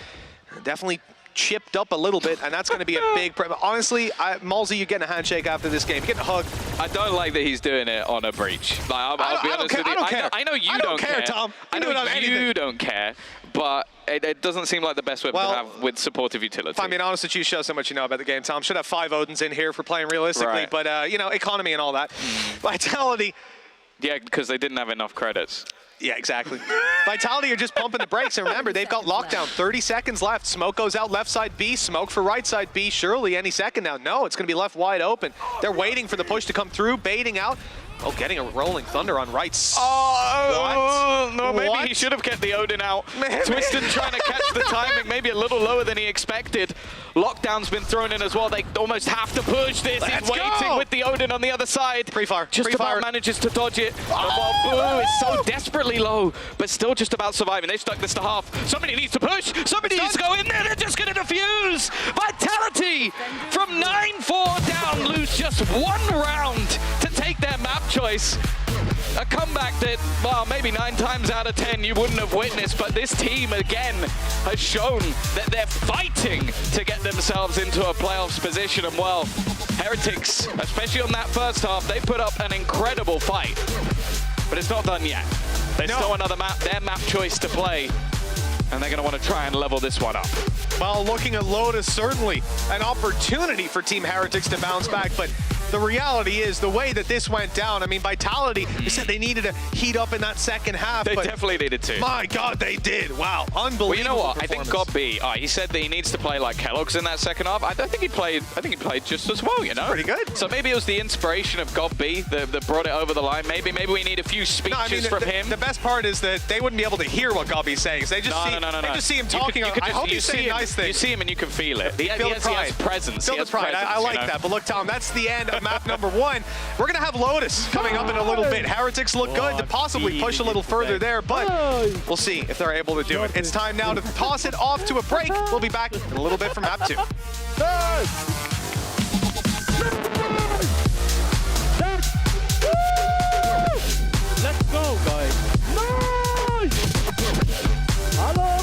Definitely chipped up a little bit, and that's going to be a big honestly, Malzy, you're getting a handshake after this game. You're getting a hug. I don't like that he's doing it on a breach. Like, I'll be honest with you. I know you don't care, Tom. I know you don't care, but it doesn't seem like the best weapon to have with supportive utility. If I'm being honest with you, show so much you know about the game, Tom. Should have 5 Odins in here for playing realistically, but, you know, economy and all that. Vitality. Yeah, because they didn't have enough credits. Yeah, exactly. Vitality are just pumping the brakes, and remember, they've got lockdown. 30 seconds left. Smoke goes out left side B, smoke for right side B. Surely any second now. No, it's going to be left wide open. They're waiting for the push to come through, baiting out. Oh, getting a rolling thunder on right. Oh, no, maybe he should have kept the Odin out. Twisted trying to catch the timing, maybe a little lower than he expected. Lockdown's been thrown in as well. They almost have to push this. He's waiting with the Odin on the other side. Pre-fire. Just about manages to dodge it. While Boo is so desperately low, but still just about surviving. They've stuck this to half. Somebody needs to push. Somebody needs to go in there. They're just going to defuse. Vitality from 9-4 down, lose just 1 round to take their map choice. A comeback that, well, maybe 9 times out of 10 you wouldn't have witnessed, but this team again has shown that they're fighting to get themselves into a playoffs position. And well, Heretics, especially on that first half, they put up an incredible fight, but it's not done yet. There's still another map, their map choice to play, and they're going to want to try and level this one up. Well, looking at Lotus, certainly an opportunity for Team Heretics to bounce back, but the reality is the way that this went down, I mean, Vitality, they said they needed to heat up in that second half. They but definitely needed to. My God, they did. Wow, unbelievable. Well, you know what? I think God B, he said that he needs to play like keloqz in that second half. I think he played just as well, you know? Pretty good. So maybe it was the inspiration of God B that brought it over the line. Maybe we need a few speeches from him. The best part is that they wouldn't be able to hear what God B's saying. So they just they just see him talking. I hope he's saying nice things. You see him and you can feel it. He has presence. Feel the pride. I like that. But look, Tom, that's the end of map number 1. We're going to have Lotus coming up in a little bit. Heretics look good to possibly push a little further there, but we'll see if they're able to do it. It's time now to toss it off to a break. We'll be back in a little bit from map 2. Let's go, guys. Nice! Hello!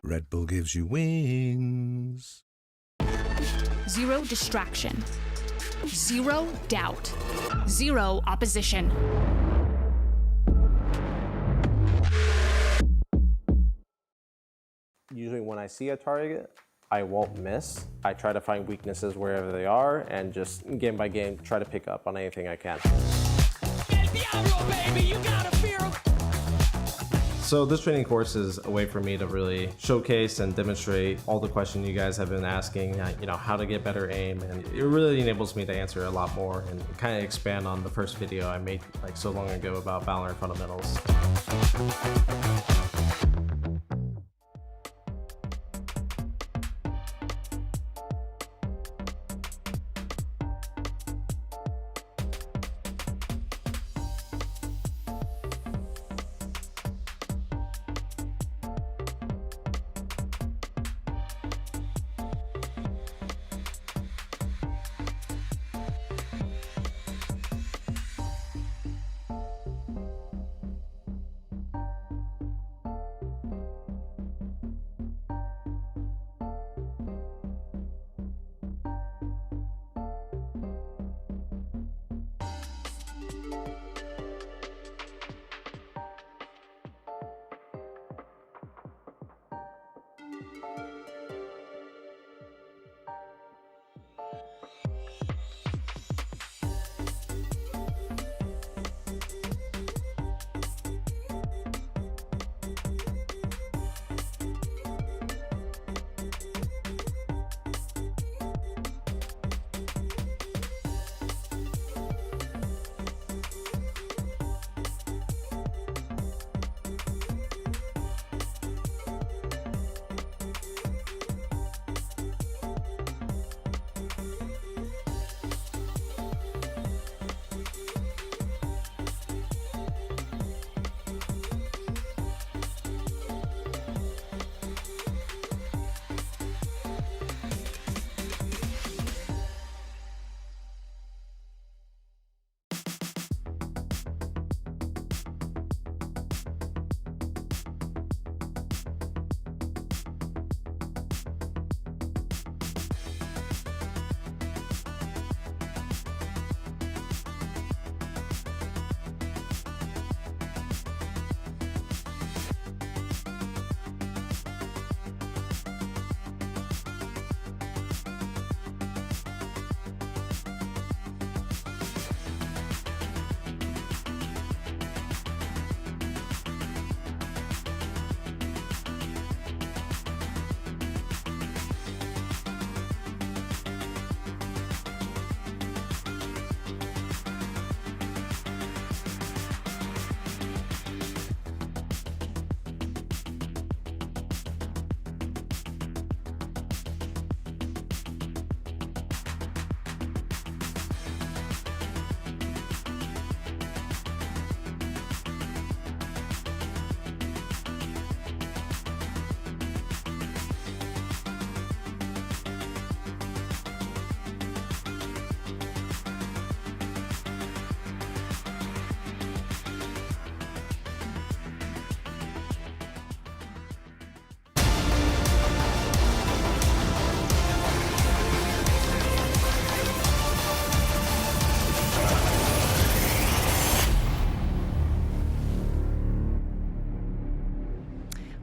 Red Bull gives you wings. Zero distraction. Zero doubt. Zero opposition. Usually when I see a target, I won't miss. I try to find weaknesses wherever they are and just game by game try to pick up on anything I can. So this training course is a way for me to really showcase and demonstrate all the questions you guys have been asking, you know, how to get better aim, and it really enables me to answer a lot more and kind of expand on the first video I made like so long ago about Valorant fundamentals.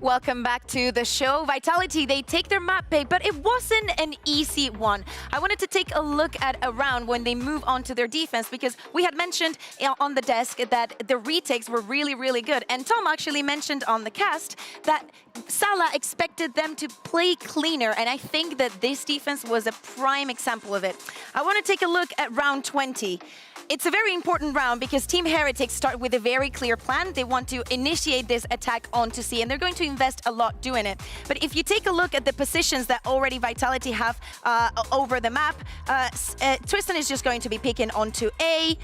Welcome back to the show. Vitality, they take their map pick, but it wasn't an easy one. I wanted to take a look at a round when they move on to their defense, because we had mentioned on the desk that the retakes were really, really good. And Tom actually mentioned on the cast that Salah expected them to play cleaner, and I think that this defense was a prime example of it. I want to take a look at round 20. It's a very important round because Team Heretics start with a very clear plan. They want to initiate this attack onto C, and they're going to invest a lot doing it. But if you take a look at the positions that already Vitality have over the map, Twiston is just going to be picking onto A.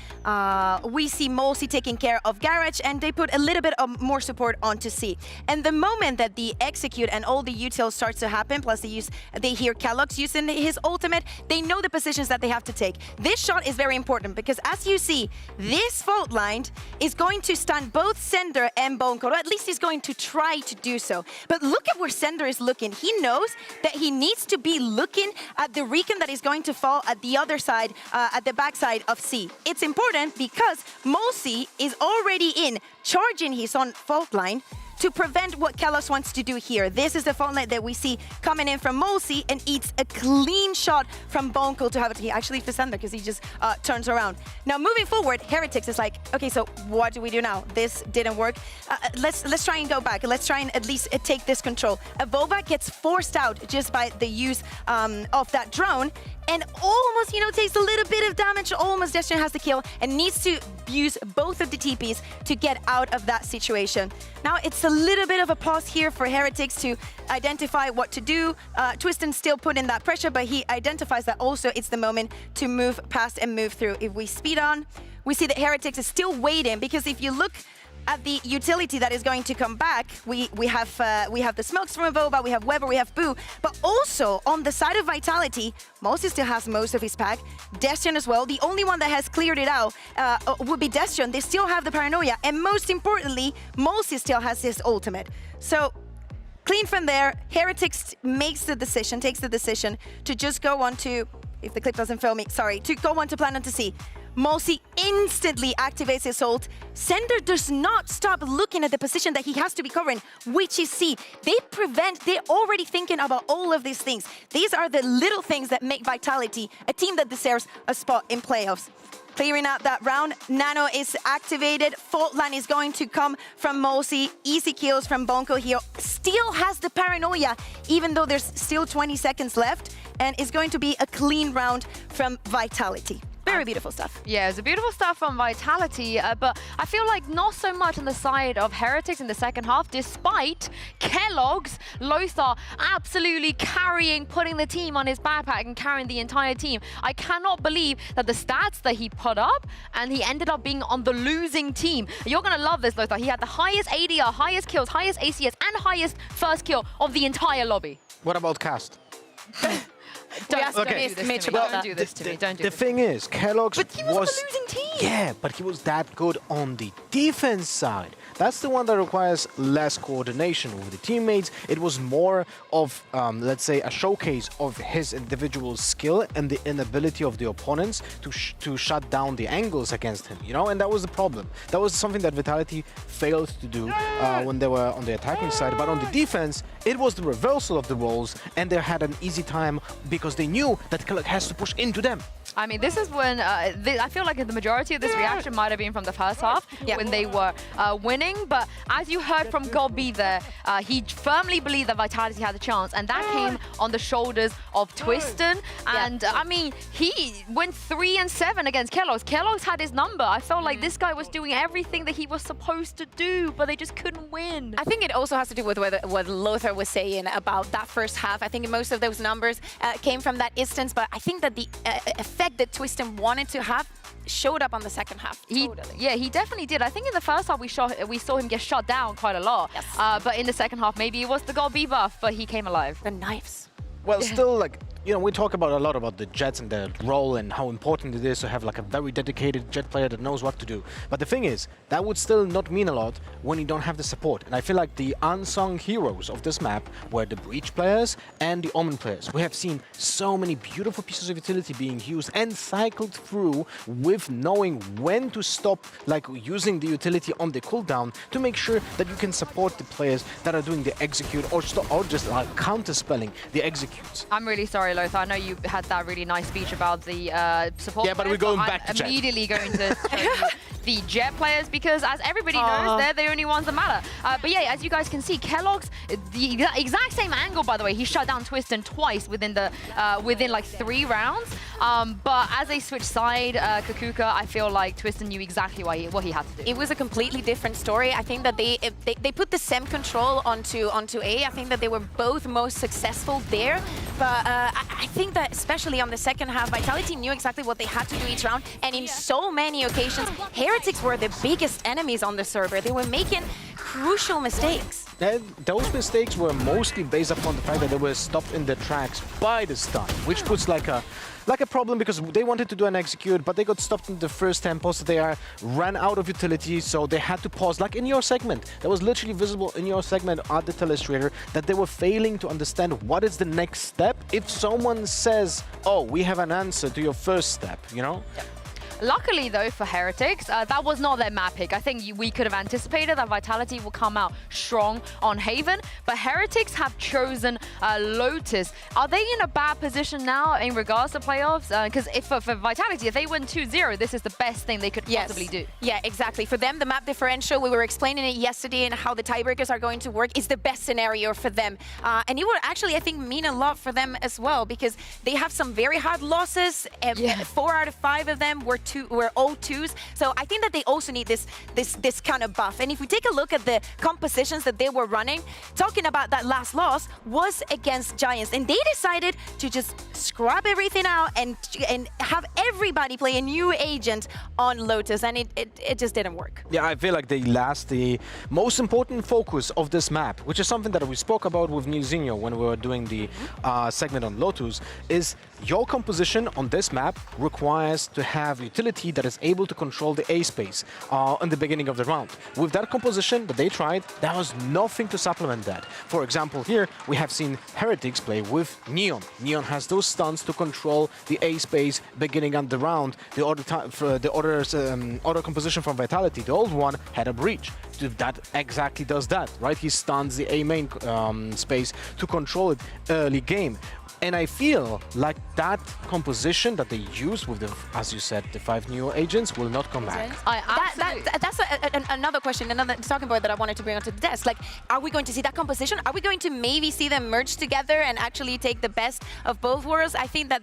We see Molsey taking care of Garage, and they put a little bit of more support onto C. And the moment that the execute and all the utils starts to happen, plus they hear keloqz using his ultimate, they know the positions that they have to take. This shot is very important because as you see, this fault line is going to stun both Sender and Bonecoat, or at least he's going to try to do so. But look at where Sender is looking. He knows that he needs to be looking at the Recon that is going to fall at the other side, at the backside of C. It's important because Mosi is already in, charging his own fault line to prevent what keloqz wants to do here. This is the fault line that we see coming in from Mosi, and eats a clean shot from Bonecoat to have it. He actually leaves the Sender because he just turns around. Now moving forward, Heretics is like, okay, so what do we do now? This didn't work. Let's try and go back. Let's try and at least take this control. Avova gets forced out just by the use of that drone, and almost, takes a little bit of damage. Almost Destiny has the kill and needs to use both of the TPs to get out of that situation. Now it's a little bit of a pause here for Heretics to identify what to do. Twiston still put in that pressure, but he identifies that also it's the moment to move past and move through. If we speed on, we see that Heretics is still waiting, because if you look at the utility that is going to come back, we have the smokes from Avova, we have Weber, we have Boo, but also on the side of Vitality, Mosi still has most of his pack, Destron as well. The only one that has cleared it out would be Destron. They still have the Paranoia, and most importantly, Mosi still has his ultimate. So clean from there, Heretics takes the decision to just go on to, if the clip doesn't fail me, sorry, to go on to Planet to See. Mosi instantly activates his ult. Sender does not stop looking at the position that he has to be covering, which is C. They're already thinking about all of these things. These are the little things that make Vitality a team that deserves a spot in playoffs. Clearing out that round, Nano is activated. Fault line is going to come from Mosi. Easy kills from Bonko here. Still has the Paranoia, even though there's still 20 seconds left. And it's going to be a clean round from Vitality. Very beautiful stuff. Yeah, it's a beautiful stuff from Vitality, but I feel like not so much on the side of Heretics in the second half, despite keloqz, Lothar absolutely carrying, putting the team on his backpack and carrying the entire team. I cannot believe that the stats that he put up, and he ended up being on the losing team. You're going to love this, Lothar. He had the highest ADR, highest kills, highest ACS, and highest first kill of the entire lobby. What about Cast? Don't do this to me. The thing is, keloqz But he was on the losing team. Yeah, but he was that good on the defense side. That's the one that requires less coordination with the teammates. It was more of, let's say, a showcase of his individual skill and the inability of the opponents to shut down the angles against him, And that was the problem. That was something that Vitality failed to do when they were on the attacking side. But on the defense, it was the reversal of the roles, and they had an easy time because they knew that keloqz has to push into them. I mean, this is when I feel like the majority of this reaction might have been from the first half when they were winning. But as you heard from Gobby there, he firmly believed that Vitality had a chance, and that came on the shoulders of Twiston. And I mean, he went 3-7 against keloqz. keloqz had his number. I felt like this guy was doing everything that he was supposed to do, but they just couldn't win. I think it also has to do with what Lothar was saying about that first half. I think most of those numbers came from that instance, but I think that the effect that Twiston wanted to have showed up on the second half. Yeah, he definitely did. I think in the first half we saw him get shot down quite a lot. Yes. But in the second half, maybe it was the Gobby buff, but he came alive. The knives. Well, still, we talk a lot about the Jets and their role and how important it is to have a very dedicated Jet player that knows what to do. But the thing is, that would still not mean a lot when you don't have the support. And I feel like the unsung heroes of this map were the Breach players and the Omen players. We have seen so many beautiful pieces of utility being used and cycled through with knowing when to stop, using the utility on the cooldown to make sure that you can support the players that are doing the execute or just counter-spelling the executes. I'm really sorry, Lothar. I know you had that really nice speech about the support. Yeah, but we're going back to Jet. I'm immediately going to show you the Jet players, because as everybody knows, they're the only ones that matter. But yeah, as you guys can see, keloqz, the exact same angle, by the way, he shut down Twiston twice within 3 rounds. But as they switch side, Kakuka, I feel like Twiston knew exactly what he had to do. It was a completely different story. I think that they put the SEM control onto A. I think that they were both most successful there. But I think that especially on the second half, Vitality knew exactly what they had to do each round. And in so many occasions, Heretics were the biggest enemies on the server. They were making crucial mistakes. Those mistakes were mostly based upon the fact that they were stopped in their tracks by the stun, which puts like a problem because they wanted to do an execute, but they got stopped in the first tempo, so they ran out of utility, so they had to pause. Like in your segment, that was literally visible in your segment at the Telestrator that they were failing to understand what is the next step. If someone says, "Oh, we have an answer to your first step," you know. Yeah. Luckily, though, for Heretics, that was not their map pick. I think we could have anticipated that Vitality will come out strong on Haven, but Heretics have chosen Lotus. Are they in a bad position now in regards to playoffs? Because if for Vitality, if they win 2-0, this is the best thing they could possibly do. Yeah, exactly. For them, the map differential, we were explaining it yesterday and how the tiebreakers are going to work, is the best scenario for them. And it would actually, I think, mean a lot for them as well, because they have some very hard losses. 4 out of 5 of them were 0-2s. So I think that they also need this kind of buff. And if we take a look at the compositions that they were running, talking about that last loss was against Giants, and they decided to just scrub everything out and have everybody play a new agent on Lotus, and it just didn't work. Yeah, I feel like they lost the most important focus of this map, which is something that we spoke about with Nilzinho when we were doing the segment on Lotus, is your composition on this map requires to have utility that is able to control the A space in the beginning of the round. With that composition that they tried, there was nothing to supplement that. For example, here we have seen Heretics play with Neon. Neon has those stuns to control the A space beginning of the round. The other composition from Vitality, the old one, had a breach. That exactly does that, right? He stuns the A main space to control it early game. And I feel like that composition that they use with the, as you said, the 5 new agents will not come back. That's another question, another talking point that I wanted to bring onto the desk. Like, are we going to see that composition? Are we going to maybe see them merge together and actually take the best of both worlds? I think that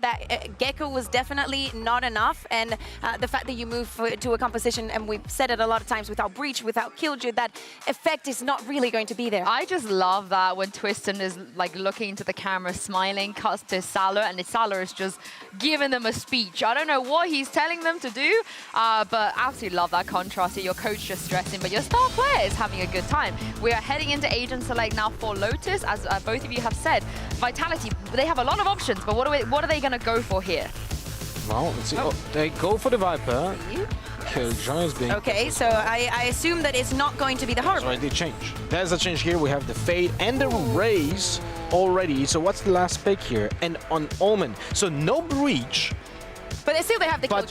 Gecko was definitely not enough, and the fact that you move to a composition, and we've said it a lot of times, without Breach, without Killjoy, that effect is not really going to be there. I just love that when Twiston is like looking into the camera, smiling, cuts to Salah, and Salah is just giving them a speech. I don't know what he's telling them to do, but absolutely love that contrast. Your coach just stressing, but your star player is having a good time. We are heading into Agent Select now for Lotus, as both of you have said. Vitality, they have a lot of options, but what are they going to go for here? Well, let's see. Oh, they go for the Viper. Killjoy is being... Okay, so I assume that it's not going to be the Harbor. Sorry, they change. There's a change here. We have the Fade and the Raze already. So what's the last pick here? And on Omen. So no Breach. But still they have the Killjoy. But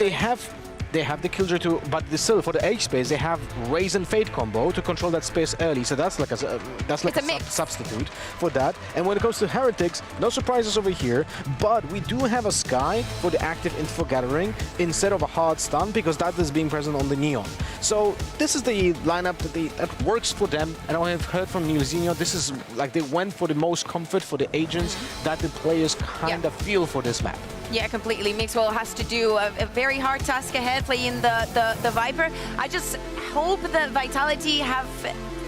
they have the Killjoy too, but still for the H space they have Raze and Fade combo to control that space early. So that's like a substitute for that. And when it comes to Heretics, no surprises over here, but we do have a Sky for the active info gathering instead of a hard stun, because that is being present on the Neon. So this is the lineup that works for them. And I have heard from Nilzinho, this is like they went for the most comfort for the agents that the players kind of feel for this map. Yeah, completely. Mixwell has to do a very hard task ahead, playing the Viper. I just hope that Vitality have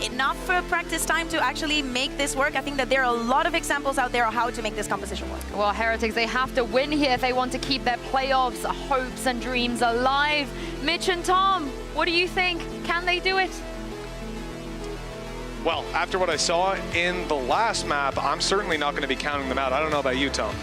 enough practice time to actually make this work. I think that there are a lot of examples out there on how to make this composition work. Well, Heretics, they have to win here if they want to keep their playoffs hopes and dreams alive. Mitch and Tom, what do you think? Can they do it? Well, after what I saw in the last map, I'm certainly not going to be counting them out. I don't know about you, Tom.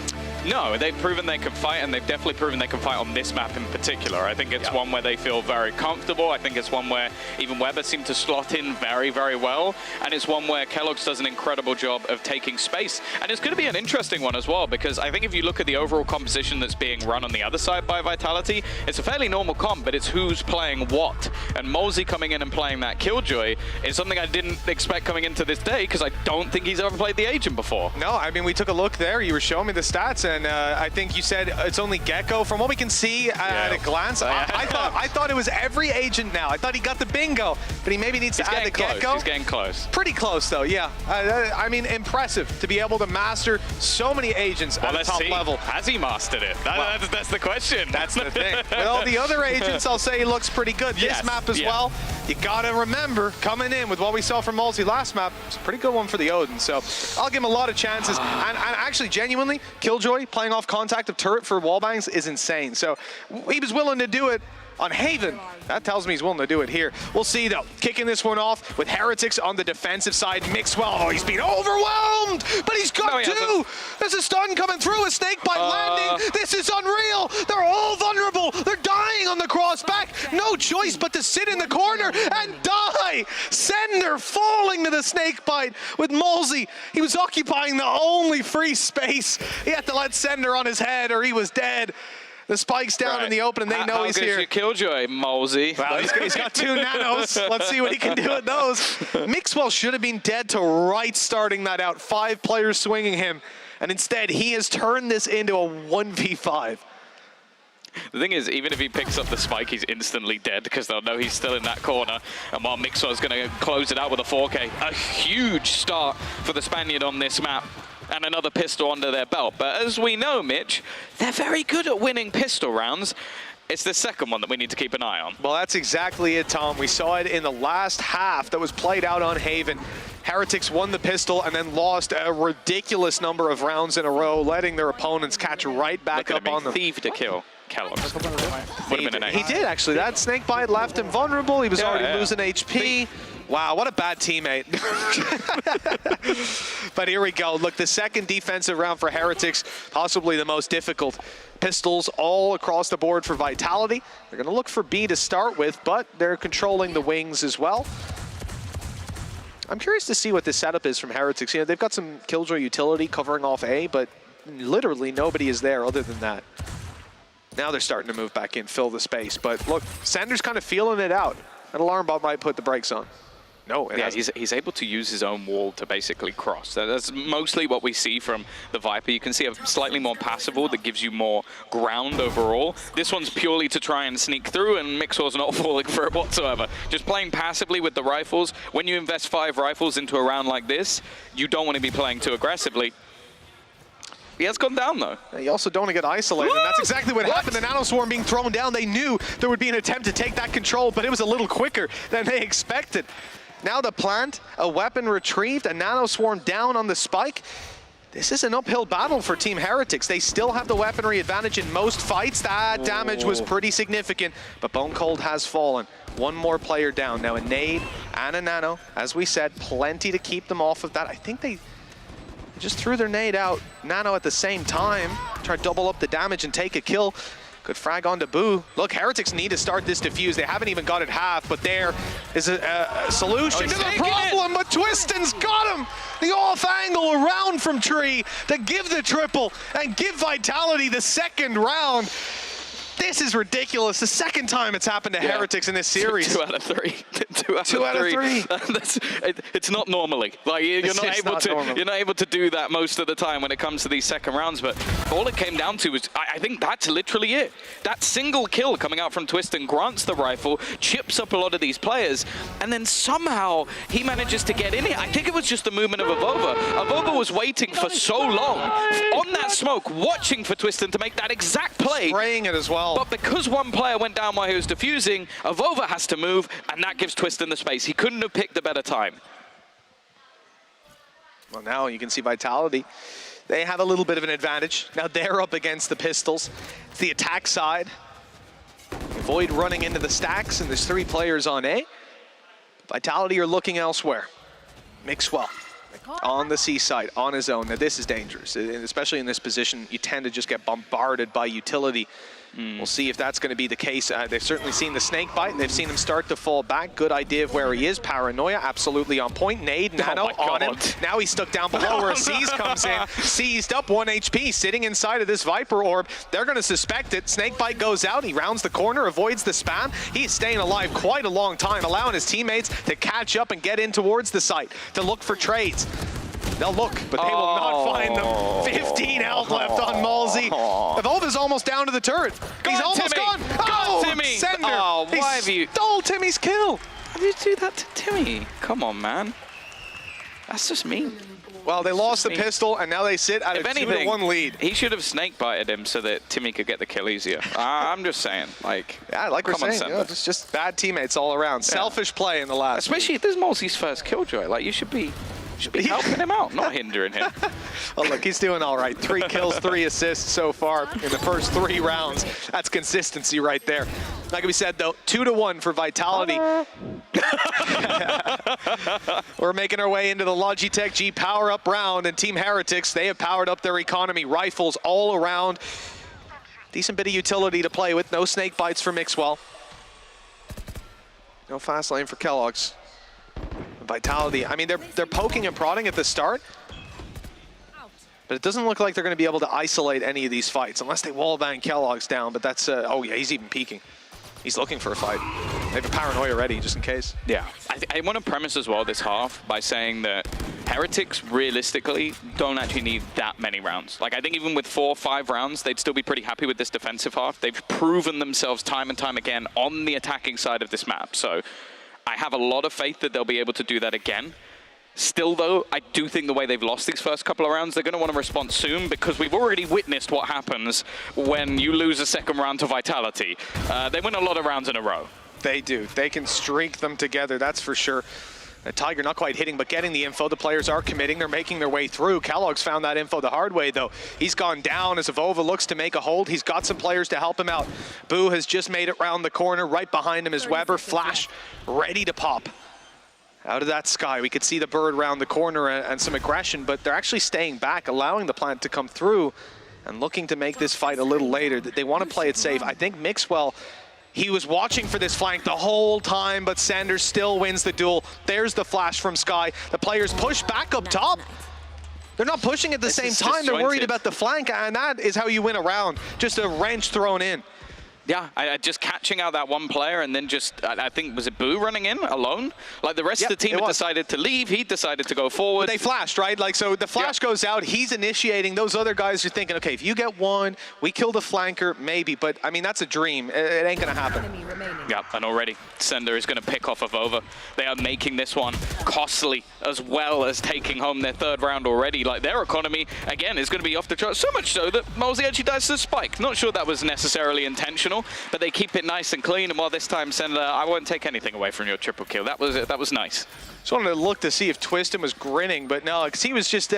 No, they've proven they can fight, and they've definitely proven they can fight on this map in particular. I think it's one where they feel very comfortable. I think it's one where even Weber seemed to slot in very, very well. And it's one where keloqz does an incredible job of taking space. And it's going to be an interesting one as well, because I think if you look at the overall composition that's being run on the other side by Vitality, it's a fairly normal comp, but it's who's playing what. And Molzy coming in and playing that Killjoy is something I didn't expect coming into this day, because I don't think he's ever played the Agent before. No, I mean, we took a look there. You were showing me the stats, and I think you said it's only Gecko. From what we can see at a glance, I thought it was every agent now. I thought he got the bingo, but he maybe needs to add the Gecko. He's getting close. Pretty close, though, yeah. I mean, impressive to be able to master so many agents at the top level. Has he mastered it? That's the question. That's the thing. With all the other agents, I'll say he looks pretty good. This map as well, you got to remember, coming in with what we saw from Molzy last map, it's a pretty good one for the Odin. So I'll give him a lot of chances. And actually, genuinely, Killjoy, Killjoy playing off contact of turret for wallbangs is insane. So he was willing to do it on Haven. That tells me he's willing to do it here. We'll see, though. Kicking this one off with Heretics on the defensive side. Mixwell, oh, he's being overwhelmed, but he's got two. There's a stun coming through, a snake bite landing. This is unreal. They're all vulnerable. They're dying on the cross back. No choice but to sit in the corner and die. Sender falling to the snake bite with Molzy. He was occupying the only free space. He had to let Sender on his head or he was dead. The spike's down in the open, and they know he's here. How good's your Killjoy, Molzy? Well, he's got 2 nanos. Let's see what he can do with those. Mixwell should have been dead to rights starting that out. 5 players swinging him, and instead he has turned this into a 1v5. The thing is, even if he picks up the spike, he's instantly dead because they'll know he's still in that corner. And while Mixwell's going to close it out with a 4K, a huge start for the Spaniard on this map. And another pistol under their belt. But as we know, Mitch, they're very good at winning pistol rounds. It's the second one that we need to keep an eye on. Well, that's exactly it, Tom. We saw it in the last half that was played out on Haven. Heretics won the pistol and then lost a ridiculous number of rounds in a row, letting their opponents catch right back up on them. Thief to kill keloqz. Would have been an He did, actually. That snake bite left him vulnerable. He was already losing HP. Wow, what a bad teammate. But here we go. Look, the second defensive round for Heretics, possibly the most difficult. Pistols all across the board for Vitality. They're going to look for B to start with, but they're controlling the wings as well. I'm curious to see what this setup is from Heretics. You know, they've got some Killjoy utility covering off A, but literally nobody is there other than that. Now they're starting to move back in, fill the space. But look, Sender's kind of feeling it out. An alarm bot might put the brakes on. No, yeah, he's able to use his own wall to basically cross. That's mostly what we see from the Viper. You can see a slightly more passive wall that gives you more ground overall. This one's purely to try and sneak through, and Mixwell's not falling for it whatsoever. Just playing passively with the rifles. When you invest 5 rifles into a round like this, you don't want to be playing too aggressively. He has gone down, though. You also don't want to get isolated, and that's exactly what happened. The Nanoswarm being thrown down, they knew there would be an attempt to take that control, but it was a little quicker than they expected. Now the plant, a weapon retrieved, a Nanoswarm down on the spike. This is an uphill battle for Team Heretics. They still have the weaponry advantage in most fights. That damage was pretty significant, but Bone Cold has fallen. One more player down. Now a nade and a nano. As we said, plenty to keep them off of that. I think they just threw their nade out. Nano at the same time. Try to double up the damage and take a kill. Good frag onto Boo. Look, Heretics need to start this defuse. They haven't even got it half, but there is a solution to the problem, but Twiston's got him! The off angle around from Tree to give the triple and give Vitality the second round. This is ridiculous. The second time it's happened to Heretics in this series. 2 out of 3. 2 out of 3. It's not normally. Like you're not able to do that most of the time when it comes to these second rounds. But all it came down to was, I think that's literally it. That single kill coming out from Twiston grants the rifle, chips up a lot of these players, and then somehow he manages to get in it. I think it was just the movement of Avova. Avova was waiting for so long on that smoke, watching for Twiston to make that exact play. Spraying it as well. But because one player went down while he was defusing, Avova has to move, and that gives Twiston the space. He couldn't have picked a better time. Well, now you can see Vitality. They have a little bit of an advantage. Now they're up against the pistols. It's the attack side. Void running into the stacks, and there's 3 players on A. Vitality are looking elsewhere. Mixwell on the C side, on his own. Now this is dangerous, especially in this position. You tend to just get bombarded by utility. We'll see if that's going to be the case. They've certainly seen the snake bite. They've seen him start to fall back. Good idea of where he is. Paranoia, absolutely on point. Nade, nano on him. Now he's stuck down below where Seized comes in. Seized up 1 HP, sitting inside of this Viper Orb. They're going to suspect it. Snake bite goes out. He rounds the corner, avoids the spam. He's staying alive quite a long time, allowing his teammates to catch up and get in towards the site to look for trades. They'll look, but they will not find them. 15 health left on Molzy. Avova's almost down to the turret. He's almost gone. Oh, Timmy. Sender. Oh, why have you stole Timmy's kill? How did you do that to Timmy? Come on, man. That's just mean. Well, they lost the pistol, and now they sit at a 2-1 lead. He should have snake-bited him so that Timmy could get the kill easier. I'm just saying, like, yeah, like we're saying, it's just bad teammates all around. Yeah. Selfish play in the last. Especially if this is Molzy's first Killjoy. Like, you should be Should be helping him out, not hindering him. Well, look, he's doing all right. 3 kills, 3 assists so far in the first 3 rounds. That's consistency right there. Like we said, though, 2-1 for Vitality. We're making our way into the Logitech G power-up round, and Team Heretics, they have powered up their economy rifles all around. Decent bit of utility to play with. No snake bites for Mixwell. No fast lane for Kellogg's. Vitality, I mean, they're poking and prodding at the start, but it doesn't look like they're going to be able to isolate any of these fights unless they wallbang Kellogg's down, but that's, oh yeah, he's even peeking. He's looking for a fight. They have a paranoia ready, just in case. Yeah, I want to premise as well this half by saying that Heretics realistically don't actually need that many rounds. Like, I think even with 4 or 5 rounds, they'd still be pretty happy with this defensive half. They've proven themselves time and time again on the attacking side of this map. So I have a lot of faith that they'll be able to do that again. Still, though, I do think the way they've lost these first couple of rounds, they're going to want to respond soon because we've already witnessed what happens when you lose a second round to Vitality. They win a lot of rounds in a row. They do. They can streak them together, that's for sure. Tiger not quite hitting, but getting the info. The players are committing. They're making their way through. Kellogg's found that info the hard way, though. He's gone down as Avova looks to make a hold. He's got some players to help him out. Boo has just made it round the corner. Right behind him is Weber. Flash ready to pop. Out of that sky, we could see the bird round the corner and some aggression, but they're actually staying back, allowing the plant to come through and looking to make this fight a little later. They want to play it safe. I think Mixwell, he was watching for this flank the whole time, but Sanders still wins the duel. There's the flash from Sky. The players push back up top. They're not pushing at the same time. They're worried about the flank, and that is how you win a round. Just a wrench thrown in. Yeah, just catching out that one player and then just, I think, was it Boo running in alone? Like the rest of the team had decided to leave, he decided to go forward. But they flashed, right? Like, so the flash goes out, he's initiating, those other guys are thinking, okay, if you get one, we kill the flanker, maybe. But, I mean, that's a dream. It ain't gonna happen. Yeah, and already Sender is gonna pick off Avova. They are making this one costly as well as taking home their 3rd round already. Like, their economy, again, is gonna be off the chart. So much so that Mosey actually dies to Spike. Not sure that was necessarily intentional, but they keep it nice and clean. And while this time, Sender, I won't take anything away from your triple kill. That was nice. Just wanted to look to see if Twiston was grinning, but no, because he was just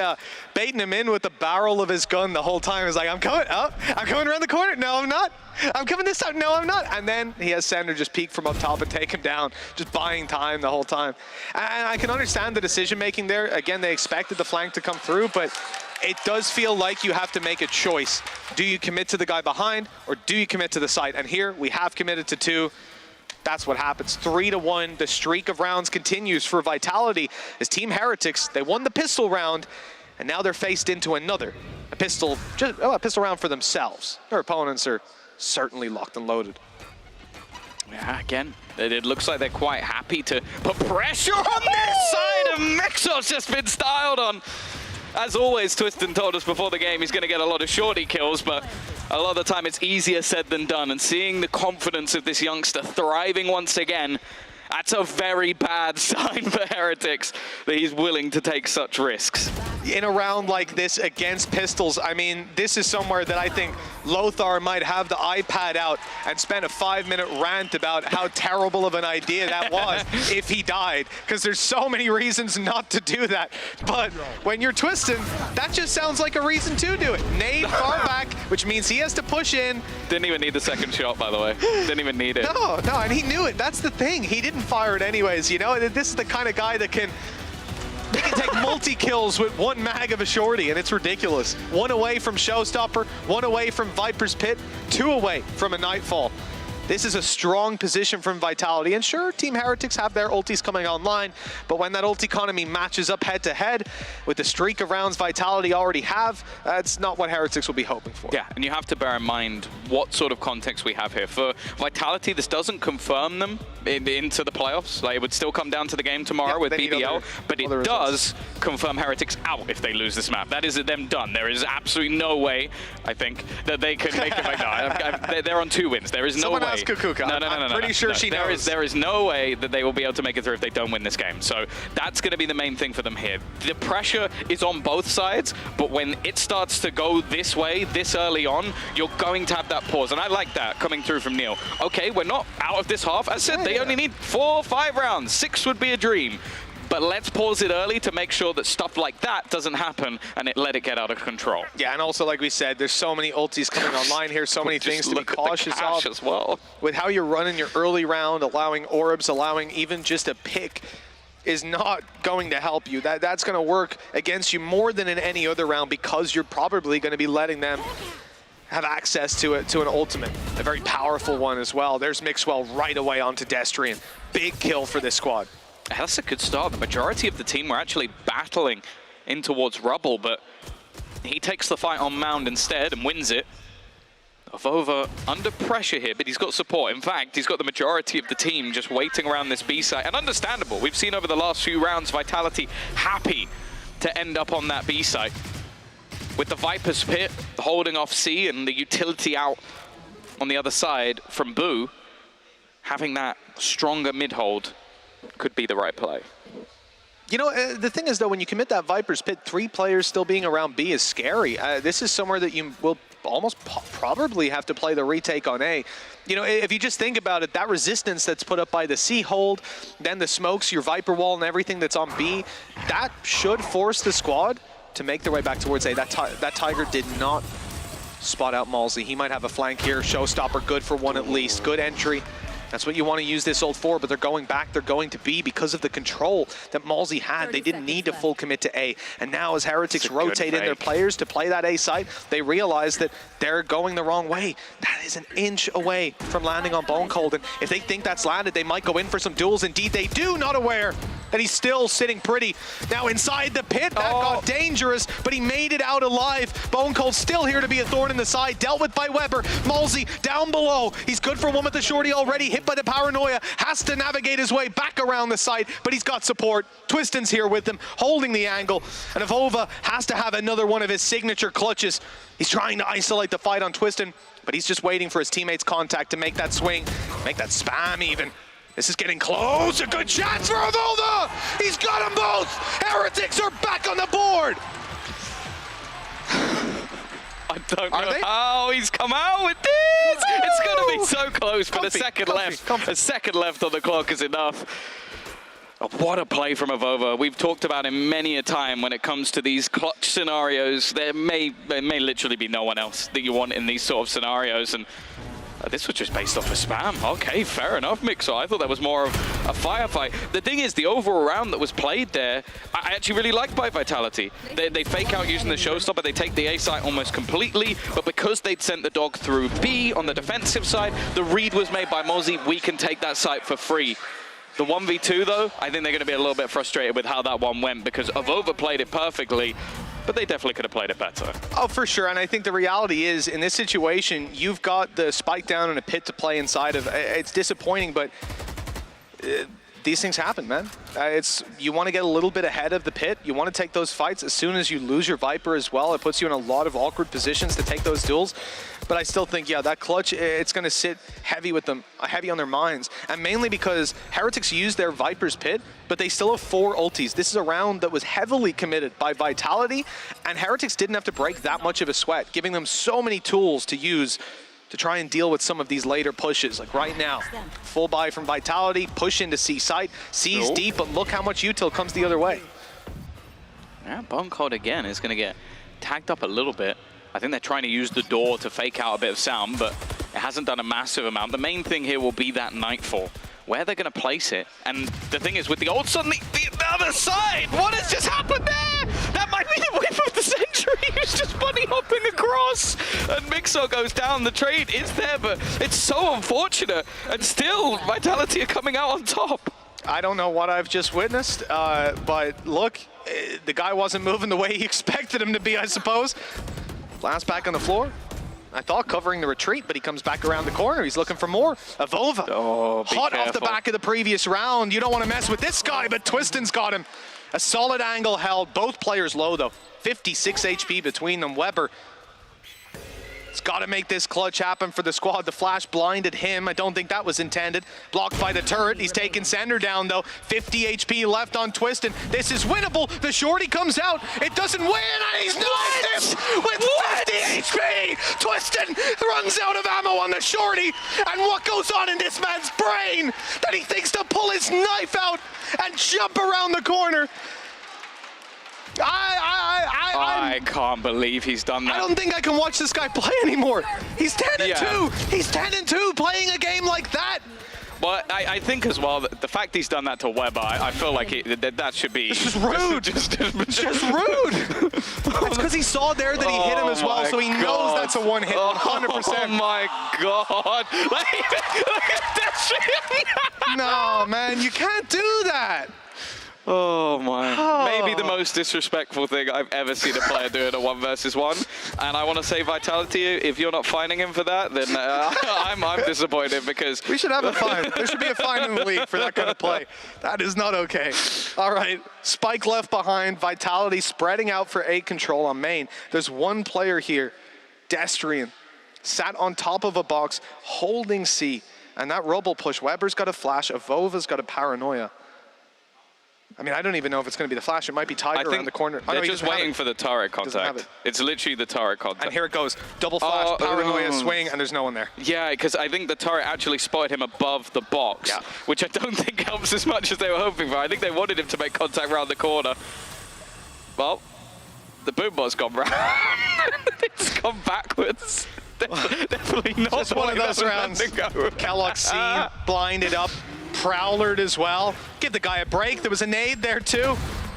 baiting him in with the barrel of his gun the whole time. He was like, I'm coming around the corner. No, I'm not. I'm coming this time. No, I'm not. And then he has Sander just peek from up top and take him down, just buying time the whole time. And I can understand the decision making there. Again, they expected the flank to come through, but it does feel like you have to make a choice. Do you commit to the guy behind, or do you commit to the site? And here, we have committed to 2. That's what happens. 3-1. The streak of rounds continues for Vitality as Team Heretics, they won the pistol round, and now they're faced into another. A pistol round for themselves. Their opponents are certainly locked and loaded. Yeah, again, it looks like they're quite happy to put pressure on this side, and Mixwell's just been styled on. As always, Twiston told us before the game he's going to get a lot of shorty kills, but a lot of the time it's easier said than done. And seeing the confidence of this youngster thriving once again, that's a very bad sign for Heretics that he's willing to take such risks. In a round like this against pistols, I mean, this is somewhere that I think Lothar might have the iPad out and spend a 5-minute rant about how terrible of an idea that was if he died, because there's so many reasons not to do that. But when you're Twiston, that just sounds like a reason to do it. Nade far back, which means he has to push in. Didn't even need the second shot, by the way. Didn't even need it. No, and he knew it. That's the thing. He didn't fire it anyways, you know? This is the kind of guy that can take multi-kills with 1 mag of a shorty, and it's ridiculous. 1 away from Showstopper, 1 away from Viper's Pit, 2 away from a Nightfall. This is a strong position from Vitality, and sure, Team Heretics have their ultis coming online, but when that ult economy matches up head-to-head with the streak of rounds Vitality already have, that's not what Heretics will be hoping for. Yeah, and you have to bear in mind what sort of context we have here. For Vitality, this doesn't confirm them into the playoffs. Like, it would still come down to the game tomorrow with BBL, but it does confirm Heretics out if they lose this map. That is them done. There is absolutely no way, I think, that they could make it like that. They're on 2 wins. There is no way. Ask Kukuka. No. I'm pretty sure she knows. There is no way that they will be able to make it through if they don't win this game. So that's going to be the main thing for them here. The pressure is on both sides, but when it starts to go this way, this early on, you're going to have that pause. And I like that coming through from Neil. Okay, we're not out of this half. As I said, they only need 4 or 5 rounds. 6 would be a dream. but let's pause it early to make sure that stuff like that doesn't happen and let it get out of control. Yeah, and also, like we said, there's so many ultis coming online here, so many things to be cautious of. As well. With how you're running your early round, allowing orbs, allowing even just a pick is not going to help you. That's going to work against you more than in any other round because you're probably going to be letting them have access to an ultimate, a very powerful one as well. There's Mixwell right away onto Destrian. Big kill for this squad. That's a good start. The majority of the team were actually battling in towards Rubble, but he takes the fight on Mound instead and wins it. Avova under pressure here, but he's got support. In fact, he's got the majority of the team just waiting around this B site, and understandable. We've seen over the last few rounds Vitality happy to end up on that B site. With the Viper's Pit holding off C and the utility out on the other side from Boo, having that stronger mid-hold could be the right play. You know, the thing is, though, when you commit that Viper's Pit, 3 players still being around B is scary. This is somewhere that you will almost probably have to play the retake on A. You know, if you just think about it, that resistance that's put up by the C hold, then the smokes, your Viper wall and everything that's on B, that should force the squad to make their way back towards A. That Tiger did not spot out Malzy. He might have a flank here. Showstopper good for one at least. Good entry. That's what you want to use this ult for, but they're going back, they're going to B because of the control that Malzy had. They didn't need to full commit to A. And now as Heretics rotate in their players to play that A site, they realize that they're going the wrong way. That is an inch away from landing on Bone Cold. And if they think that's landed, they might go in for some duels. Indeed, they do, not aware that he's still sitting pretty. Now inside the pit, that got dangerous, but he made it out alive. Bone Cold still here to be a thorn in the side, dealt with by Weber. Malzy down below. He's good for one with the shorty already, hit by the Paranoia, has to navigate his way back around the site, but he's got support. Twiston's here with him, holding the angle, and Avova has to have another one of his signature clutches. He's trying to isolate the fight on Twiston, but he's just waiting for his teammates' contact to make that swing, make that spam even. This is getting close, a good chance for Avova! He's got them both! Heretics are back on the board! I don't know how he's come out with this. It's going to be so close, but a second left on the clock is enough. Oh, what a play from Avova. We've talked about him many a time when it comes to these clutch scenarios. There may literally be no one else that you want in these sort of scenarios, and this was just based off a spam. Okay, fair enough, Mixo. I thought that was more of a firefight. The thing is, the overall round that was played there, I actually really liked by Vitality. They fake out using the showstopper. They take the A site almost completely, but because they'd sent the dog through B on the defensive side, the read was made by Mozzie. We can take that site for free. The 1v2, though, I think they're going to be a little bit frustrated with how that one went because Avova played it perfectly, but they definitely could have played it better. Oh, for sure, and I think the reality is, in this situation, you've got the spike down and a pit to play inside of. It's disappointing, but these things happen, man. You want to get a little bit ahead of the pit. You want to take those fights. As soon as you lose your Viper as well, it puts you in a lot of awkward positions to take those duels. But I still think, yeah, that clutch, it's going to sit heavy with them, heavy on their minds. And mainly because Heretics used their Viper's Pit, but they still have 4 ultis. This is a round that was heavily committed by Vitality, and Heretics didn't have to break that much of a sweat, giving them so many tools to use to try and deal with some of these later pushes. Like right now, full buy from Vitality, push into C site. C's deep, but look how much util comes the other way. Yeah, Bone Cold again is going to get tagged up a little bit. I think they're trying to use the door to fake out a bit of sound, but it hasn't done a massive amount. The main thing here will be that Nightfall, where they're going to place it. And the thing is, with the ults on the other side, what has just happened there? That might be the whip of the century. He's just bunny hopping across. And Mixo goes down. The trade is there, but it's so unfortunate. And still, Vitality are coming out on top. I don't know what I've just witnessed, but look, the guy wasn't moving the way he expected him to be, I suppose. Blast back on the floor. I thought covering the retreat, but he comes back around the corner. He's looking for more. Avova, hot off the back of the previous round. You don't want to mess with this guy, but Twiston's got him. A solid angle held. Both players low, though. 56 HP between them. Weber He's got to make this clutch happen for the squad. The flash blinded him. I don't think that was intended. Blocked by the turret. He's taking Sender down, though. 50 HP left on Twistin. This is winnable. The shorty comes out. It doesn't win, and he's knifed him with 50 HP. Twistin runs out of ammo on the shorty. And what goes on in this man's brain that he thinks to pull his knife out and jump around the corner? I can't believe he's done that. I don't think I can watch this guy play anymore. He's 10-2. He's 10-2 playing a game like that. Well, I think as well that the fact he's done that to Weber, I feel like that should be... It's just rude. just rude. It's because he saw there that he hit him as well, so he knows that's a one hit, 100%. Oh my God. Look at that shit. No, man, you can't do that. Oh my. Maybe the most disrespectful thing I've ever seen a player do in a 1 versus 1. And I want to say, Vitality, if you're not fining him for that, then I'm disappointed because... We should have a fine. There should be a fine in the league for that kind of play. That is not okay. All right, Spike left behind. Vitality spreading out for A control on main. There's one player here, Destrian, sat on top of a box, holding C. And that Rubble push, Weber's got a flash, Avova's got a paranoia. I mean, I don't even know if it's going to be the flash. It might be Tiger around the corner. They're just waiting for the turret contact. It's literally the turret contact. And here it goes. Double flash, paranoia, swing, and there's no one there. Yeah, because I think the turret actually spotted him above the box, which I don't think helps as much as they were hoping for. I think they wanted him to make contact around the corner. Well, the boombot's gone round. It's gone backwards. Definitely not. Just one of those rounds. Kellogg seen, blinded up. Prowlered as well. Give the guy a break. There was a nade there too.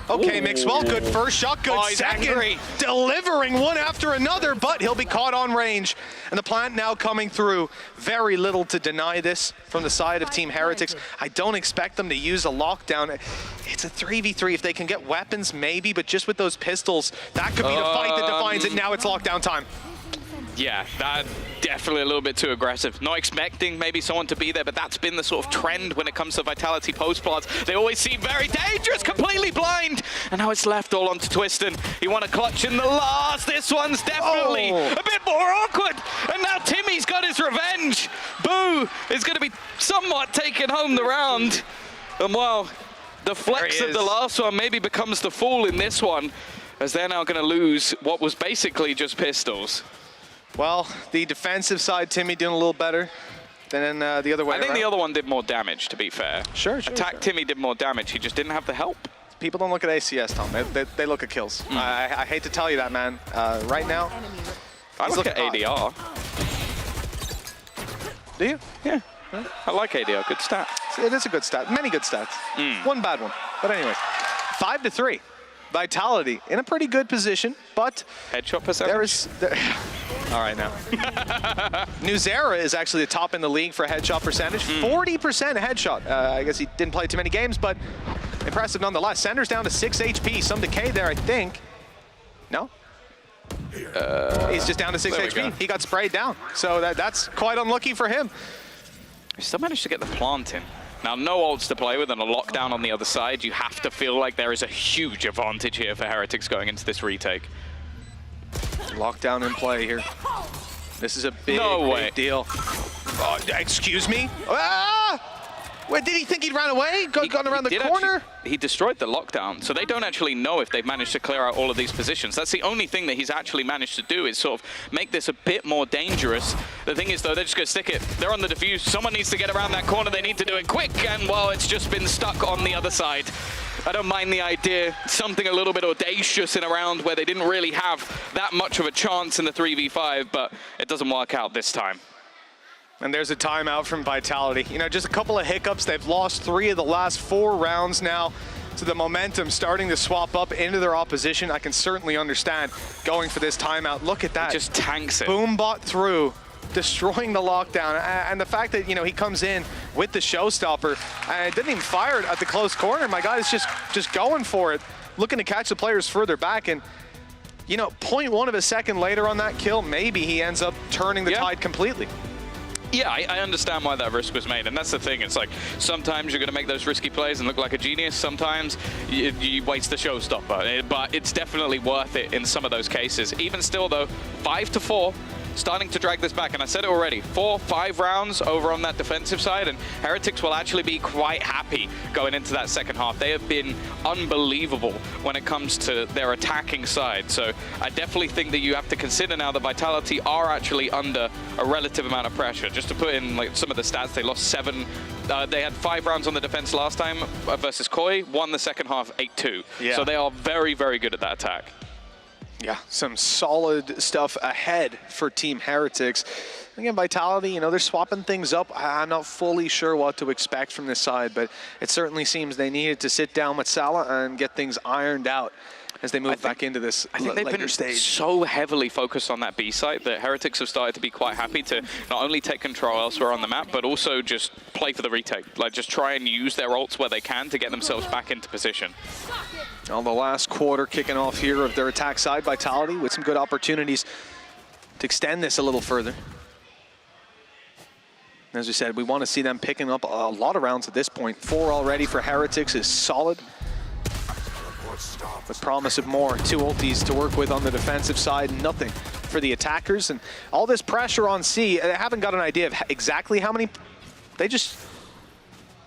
Okay, Mixwell, good first shot, good second. Angry. Delivering one after another, but he'll be caught on range. And the plant now coming through. Very little to deny this from the side of Team Heretics. I don't expect them to use a lockdown. It's a 3v3. If they can get weapons, maybe, but just with those pistols, that could be the fight that defines it. Now it's lockdown time. Yeah, that definitely a little bit too aggressive. Not expecting maybe someone to be there, but that's been the sort of trend when it comes to Vitality post plots. They always seem very dangerous, completely blind. And now it's left all onto Twistin. He won a clutch in the last. This one's definitely a bit more awkward. And now Timmy's got his revenge. Boo is going to be somewhat taking home the round. And well, the flex of the last one maybe becomes the fall in this one, as they're now going to lose what was basically just pistols. Well, the defensive side, Timmy doing a little better than the other way around. I think the other one did more damage, to be fair. Sure. Timmy did more damage. He just didn't have the help. People don't look at ACS, Tom. They look at kills. I hate to tell you that, man. Right now, I look at ADR. Do you? Yeah. I like ADR. Good stat. It is a good stat. Many good stats. One bad one. But anyways, 5-3. Vitality in a pretty good position, but headshot percentage. All right now. Nuzera is actually the top in the league for headshot percentage. 40% headshot. I guess he didn't play too many games, but impressive nonetheless. Sender's down to 6 HP. Some decay there, I think. No? He's just down to 6 HP. He got sprayed down. So that's quite unlucky for him. He still managed to get the plant in. Now, no ults to play with and a lockdown on the other side. You have to feel like there is a huge advantage here for Heretics going into this retake. Lockdown in play here. This is a big, big deal. Excuse me? Ah! Wait, did he think he'd ran away? Gone around the corner? He destroyed the lockdown, so they don't actually know if they've managed to clear out all of these positions. That's the only thing that he's actually managed to do, is sort of make this a bit more dangerous. The thing is, though, they're just going to stick it. They're on the defuse. Someone needs to get around that corner. They need to do it quick, and, well, it's just been stuck on the other side. I don't mind the idea. Something a little bit audacious in a round where they didn't really have that much of a chance in the 3v5, but it doesn't work out this time. And there's a timeout from Vitality. You know, just a couple of hiccups. They've lost 3 of the last 4 rounds now. So the momentum starting to swap up into their opposition. I can certainly understand going for this timeout. Look at that. It just tanks it. Boombot through, destroying the lockdown. And the fact that, you know, he comes in with the showstopper and didn't even fire it at the close corner. My guy is just going for it, looking to catch the players further back. And, you know, 0.1 of a second later on that kill, maybe he ends up turning the tide completely. Yeah, I understand why that risk was made, and that's the thing. It's like, sometimes you're going to make those risky plays and look like a genius. Sometimes you waste the showstopper, but it's definitely worth it in some of those cases. Even still, though, 5-4, starting to drag this back. And I said it already, 4-5 rounds over on that defensive side, and Heretics will actually be quite happy going into that second half. They have been unbelievable when it comes to their attacking side. So I definitely think that you have to consider now that Vitality are actually under a relative amount of pressure. Just to put in like some of the stats, they lost 7. They had 5 rounds on the defense last time versus Koi, won the second half 8-2. Yeah. So they are very, very good at that attack. Yeah, some solid stuff ahead for Team Heretics. Again, Vitality, you know, they're swapping things up. I'm not fully sure what to expect from this side, but it certainly seems they needed to sit down with Salah and get things ironed out as they move back into this I think they've been so heavily focused on that B site that Heretics have started to be quite happy to not only take control elsewhere on the map, but also just play for the retake. Like, just try and use their ults where they can to get themselves back into position. On the last quarter kicking off here of their attack side, Vitality with some good opportunities to extend this a little further. As we said, we want to see them picking up a lot of rounds at this point. 4 already for Heretics is solid, with promise of more. 2 ultis to work with on the defensive side, nothing for the attackers. And all this pressure on C, they haven't got an idea of exactly how many. They just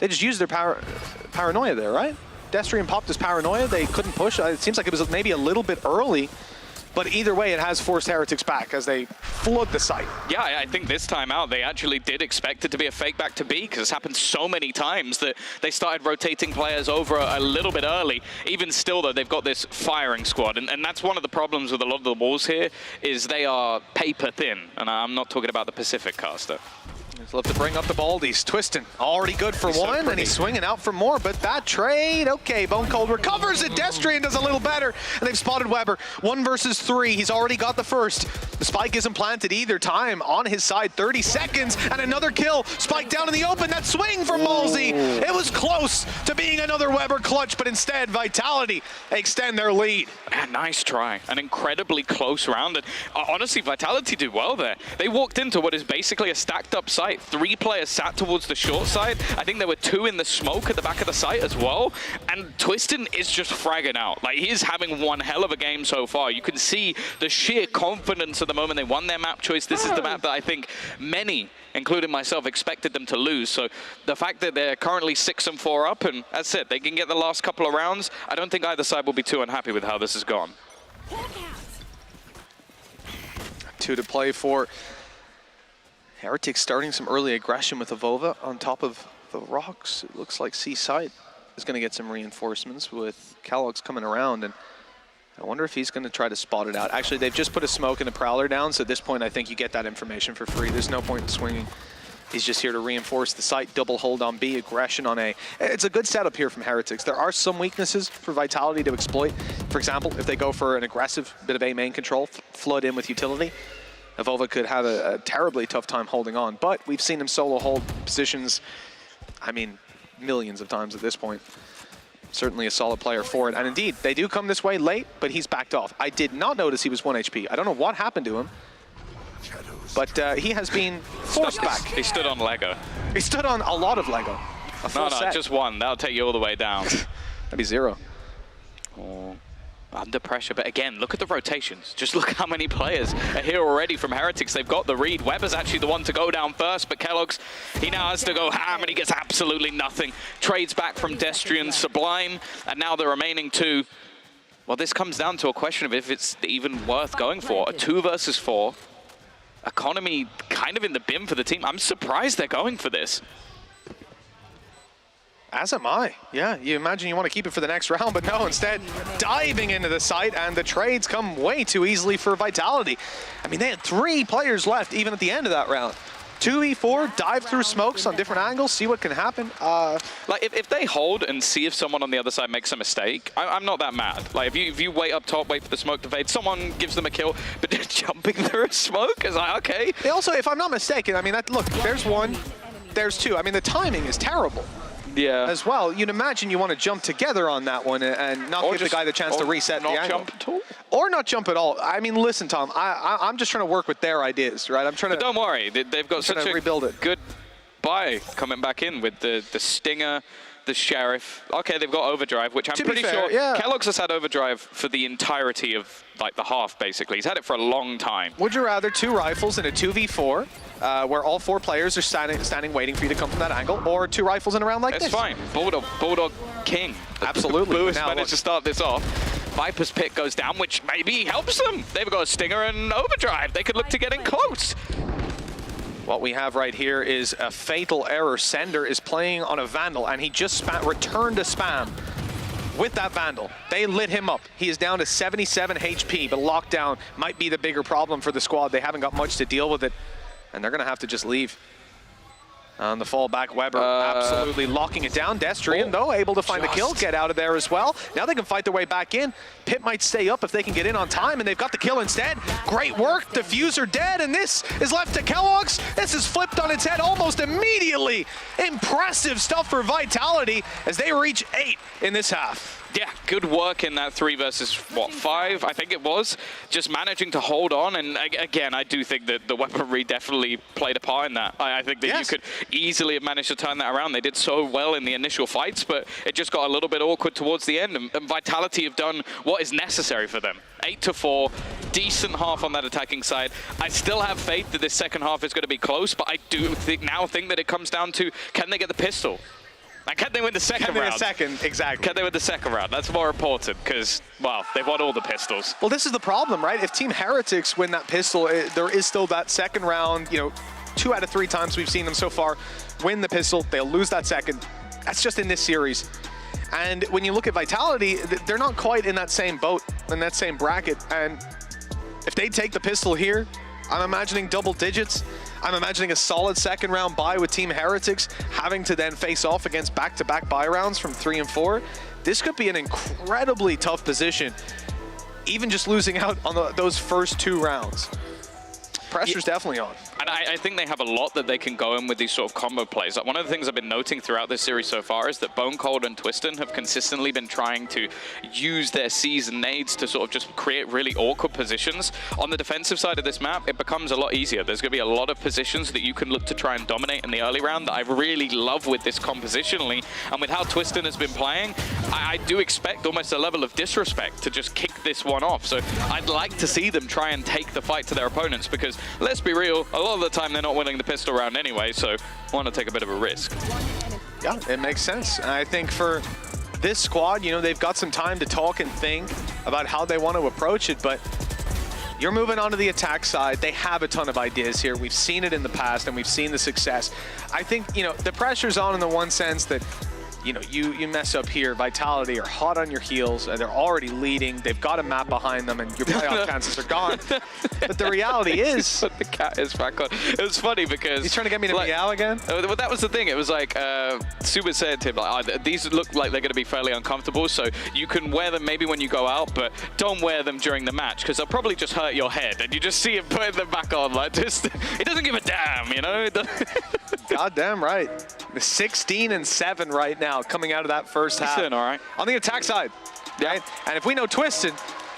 used their paranoia there, right? Destrian popped his paranoia. They couldn't push. It seems like it was maybe a little bit early, but either way, it has forced Heretics back as they flood the site. Yeah, I think this time out, they actually did expect it to be a fake back to B, because it's happened so many times that they started rotating players over a little bit early. Even still, though, they've got this firing squad, and that's one of the problems with a lot of the walls here, is they are paper thin, and I'm not talking about the Pacific caster. He's left to bring up the Baldies. Twistin already good for one, and he's swinging out for more, but that trade, okay, Bone Cold recovers it. Destrian does a little better, and they've spotted Weber. 1 versus 3, he's already got the first. The spike isn't planted either time on his side. 30 seconds, and another kill. Spike down in the open, that swing from Ballsy. It was close to being another Weber clutch, but instead, Vitality extend their lead. Man, nice try. An incredibly close round, and honestly, Vitality did well there. They walked into what is basically a stacked up site. 3 players sat towards the short side. I think there were 2 in the smoke at the back of the site as well. And Twistin is just fragging out. Like, he is having one hell of a game so far. You can see the sheer confidence at the moment. They won their map choice. This is the map that I think many, including myself, expected them to lose. So the fact that they're currently 6-4 up, and as I said, they can get the last couple of rounds, I don't think either side will be too unhappy with how this has gone. 2 to play for Heretics, starting some early aggression with Avova on top of the rocks. It looks like C-Site is going to get some reinforcements with Calox coming around, and I wonder if he's going to try to spot it out. Actually, they've just put a smoke and a Prowler down, so at this point I think you get that information for free. There's no point in swinging. He's just here to reinforce the site, double hold on B, aggression on A. It's a good setup here from Heretics. There are some weaknesses for Vitality to exploit. For example, if they go for an aggressive bit of A main control, flood in with utility, Avova could have a terribly tough time holding on, but we've seen him solo hold positions, I mean, millions of times at this point. Certainly a solid player for it, and indeed, they do come this way late, but he's backed off. I did not notice he was 1 HP. I don't know what happened to him, but he has been forced back. He stood on Lego. He stood on a lot of Lego. A full set. Just 1. That'll take you all the way down. That'd be 0. Oh. Under pressure, but again, look at the rotations. Just look how many players are here already from Heretics. They've got the read. Weber's actually the one to go down first, but Kellogg's, he now has to go ham, and he gets absolutely nothing. Trades back from Destrian, Sublime, and now the remaining 2. Well, this comes down to a question of if it's even worth going for. A 2 versus 4. Economy kind of in the bin for the team. I'm surprised they're going for this. As am I. Yeah, you imagine you want to keep it for the next round, but no, instead diving into the site, and the trades come way too easily for Vitality. I mean, they had 3 players left even at the end of that round. 2v4, dive through smokes on different angles, see what can happen. Like, if they hold and see if someone on the other side makes a mistake, I'm not that mad. Like, if you wait up top, wait for the smoke to fade, someone gives them a kill, but jumping through a smoke is like, okay. They also, if I'm not mistaken, I mean, look, there's 1, there's 2. I mean, the timing is terrible. Yeah. As well, you'd imagine you want to jump together on that one and not give the guy the chance to reset the angle. Jump at all? Or not jump at all. I mean, listen, Tom, I'm just trying to work with their ideas, right? I'm trying to. But don't worry, they've got such a rebuild it. good buy coming back in with the Stinger, the Sheriff. Okay, they've got Overdrive, which I'm pretty sure Keloqz has had Overdrive for the entirety of like the half, basically. He's had it for a long time. Would you rather 2 rifles in a 2v4, where all 4 players are standing waiting for you to come from that angle, or 2 rifles in a round like this? It's fine. Bulldog King. Absolutely. Lewis managed to start this off. Viper's Pit goes down, which maybe helps them. They've got a Stinger and Overdrive. They could look to get in close. What we have right here is a fatal error. Sender is playing on a Vandal, and he just returned a spam with that Vandal. They lit him up. He is down to 77 HP, but lockdown might be the bigger problem for the squad. They haven't got much to deal with it, and they're going to have to just leave. On the fallback, Weber absolutely locking it down. Destrian, though, able to find the kill, get out of there as well. Now they can fight their way back in. Pit might stay up if they can get in on time, and they've got the kill instead. Great work, Diffuser dead, and this is left to Keloqz. This is flipped on its head almost immediately. Impressive stuff for Vitality as they reach 8 in this half. Yeah, good work in that 3 versus, what, 5, I think it was. Just managing to hold on, and again, I do think that the weaponry definitely played a part in that. I think that you could easily have managed to turn that around. They did so well in the initial fights, but it just got a little bit awkward towards the end, and Vitality have done what is necessary for them. 8-4, decent half on that attacking side. I still have faith that this second half is going to be close, but I do think that it comes down to, can they get the pistol? And can they win the second round? Exactly. Can they win the second round? That's more important because, well, they've won all the pistols. Well, this is the problem, right? If Team Heretics win that pistol, there is still that second round. You know, 2 out of 3 times we've seen them so far win the pistol. They'll lose that second. That's just in this series. And when you look at Vitality, they're not quite in that same boat, in that same bracket. And if they take the pistol here, I'm imagining double digits. I'm imagining a solid second round bye with Team Heretics, having to then face off against back-to-back bye rounds from 3 and 4. This could be an incredibly tough position, even just losing out on those first 2 rounds. Pressure's definitely on. And I think they have a lot that they can go in with these sort of combo plays. Like one of the things I've been noting throughout this series so far is that Bone Cold and Twiston have consistently been trying to use their C's and nades to sort of just create really awkward positions. On the defensive side of this map, it becomes a lot easier. There's going to be a lot of positions that you can look to try and dominate in the early round that I really love with this compositionally. And with how Twiston has been playing, I do expect almost a level of disrespect to just kick this one off. So I'd like to see them try and take the fight to their opponents because, let's be real, a lot of the time they're not winning the pistol round anyway, so want to take a bit of a risk. Yeah, it makes sense. And I think for this squad, you know, they've got some time to talk and think about how they want to approach it, but you're moving on to the attack side. They have a ton of ideas here. We've seen it in the past, and we've seen the success. I think, you know, the pressure's on in the one sense that, you know, you mess up here, Vitality are hot on your heels, they're already leading, they've got a map behind them, and your playoff chances are gone. But the reality is... But the cat is back on. It was funny because... He's trying to get me to meow again? Well, that was the thing. It was like, Suba said to him, like, these look like they're going to be fairly uncomfortable, so you can wear them maybe when you go out, but don't wear them during the match, because they'll probably just hurt your head, and you just see him putting them back on, like, just... He doesn't give a damn, you know? Goddamn right. 16-7 right now, coming out of that first half. He's doing all right. On the attack side, right? And if we know Twiston,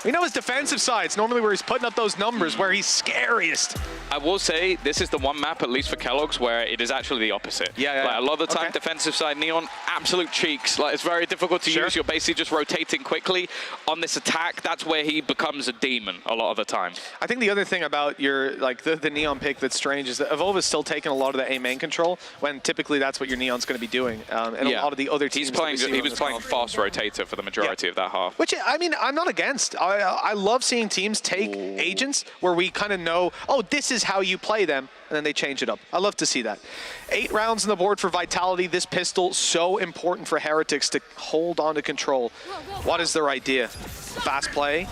we know his defensive side. It's normally where he's putting up those numbers, where he's scariest. I will say, this is the one map, at least for Keloqz, where it is actually the opposite. Yeah. Like, a lot of the time, defensive side, Neon, absolute cheeks. Like, it's very difficult to use. You're basically just rotating quickly. On this attack, that's where he becomes a demon a lot of the time. I think the other thing about your, like, the Neon pick that's strange is that Evolva's still taking a lot of the A main control, when typically that's what your Neon's going to be doing. And a lot of the other teams... He was playing fast rotator for the majority of that half. Which, I mean, I'm not against. I love seeing teams take agents where we kind of know, oh, this is how you play them, and then they change it up. I love to see that. 8 rounds on the board for Vitality. This pistol, so important for Heretics to hold on to control. What is their idea? Fast play,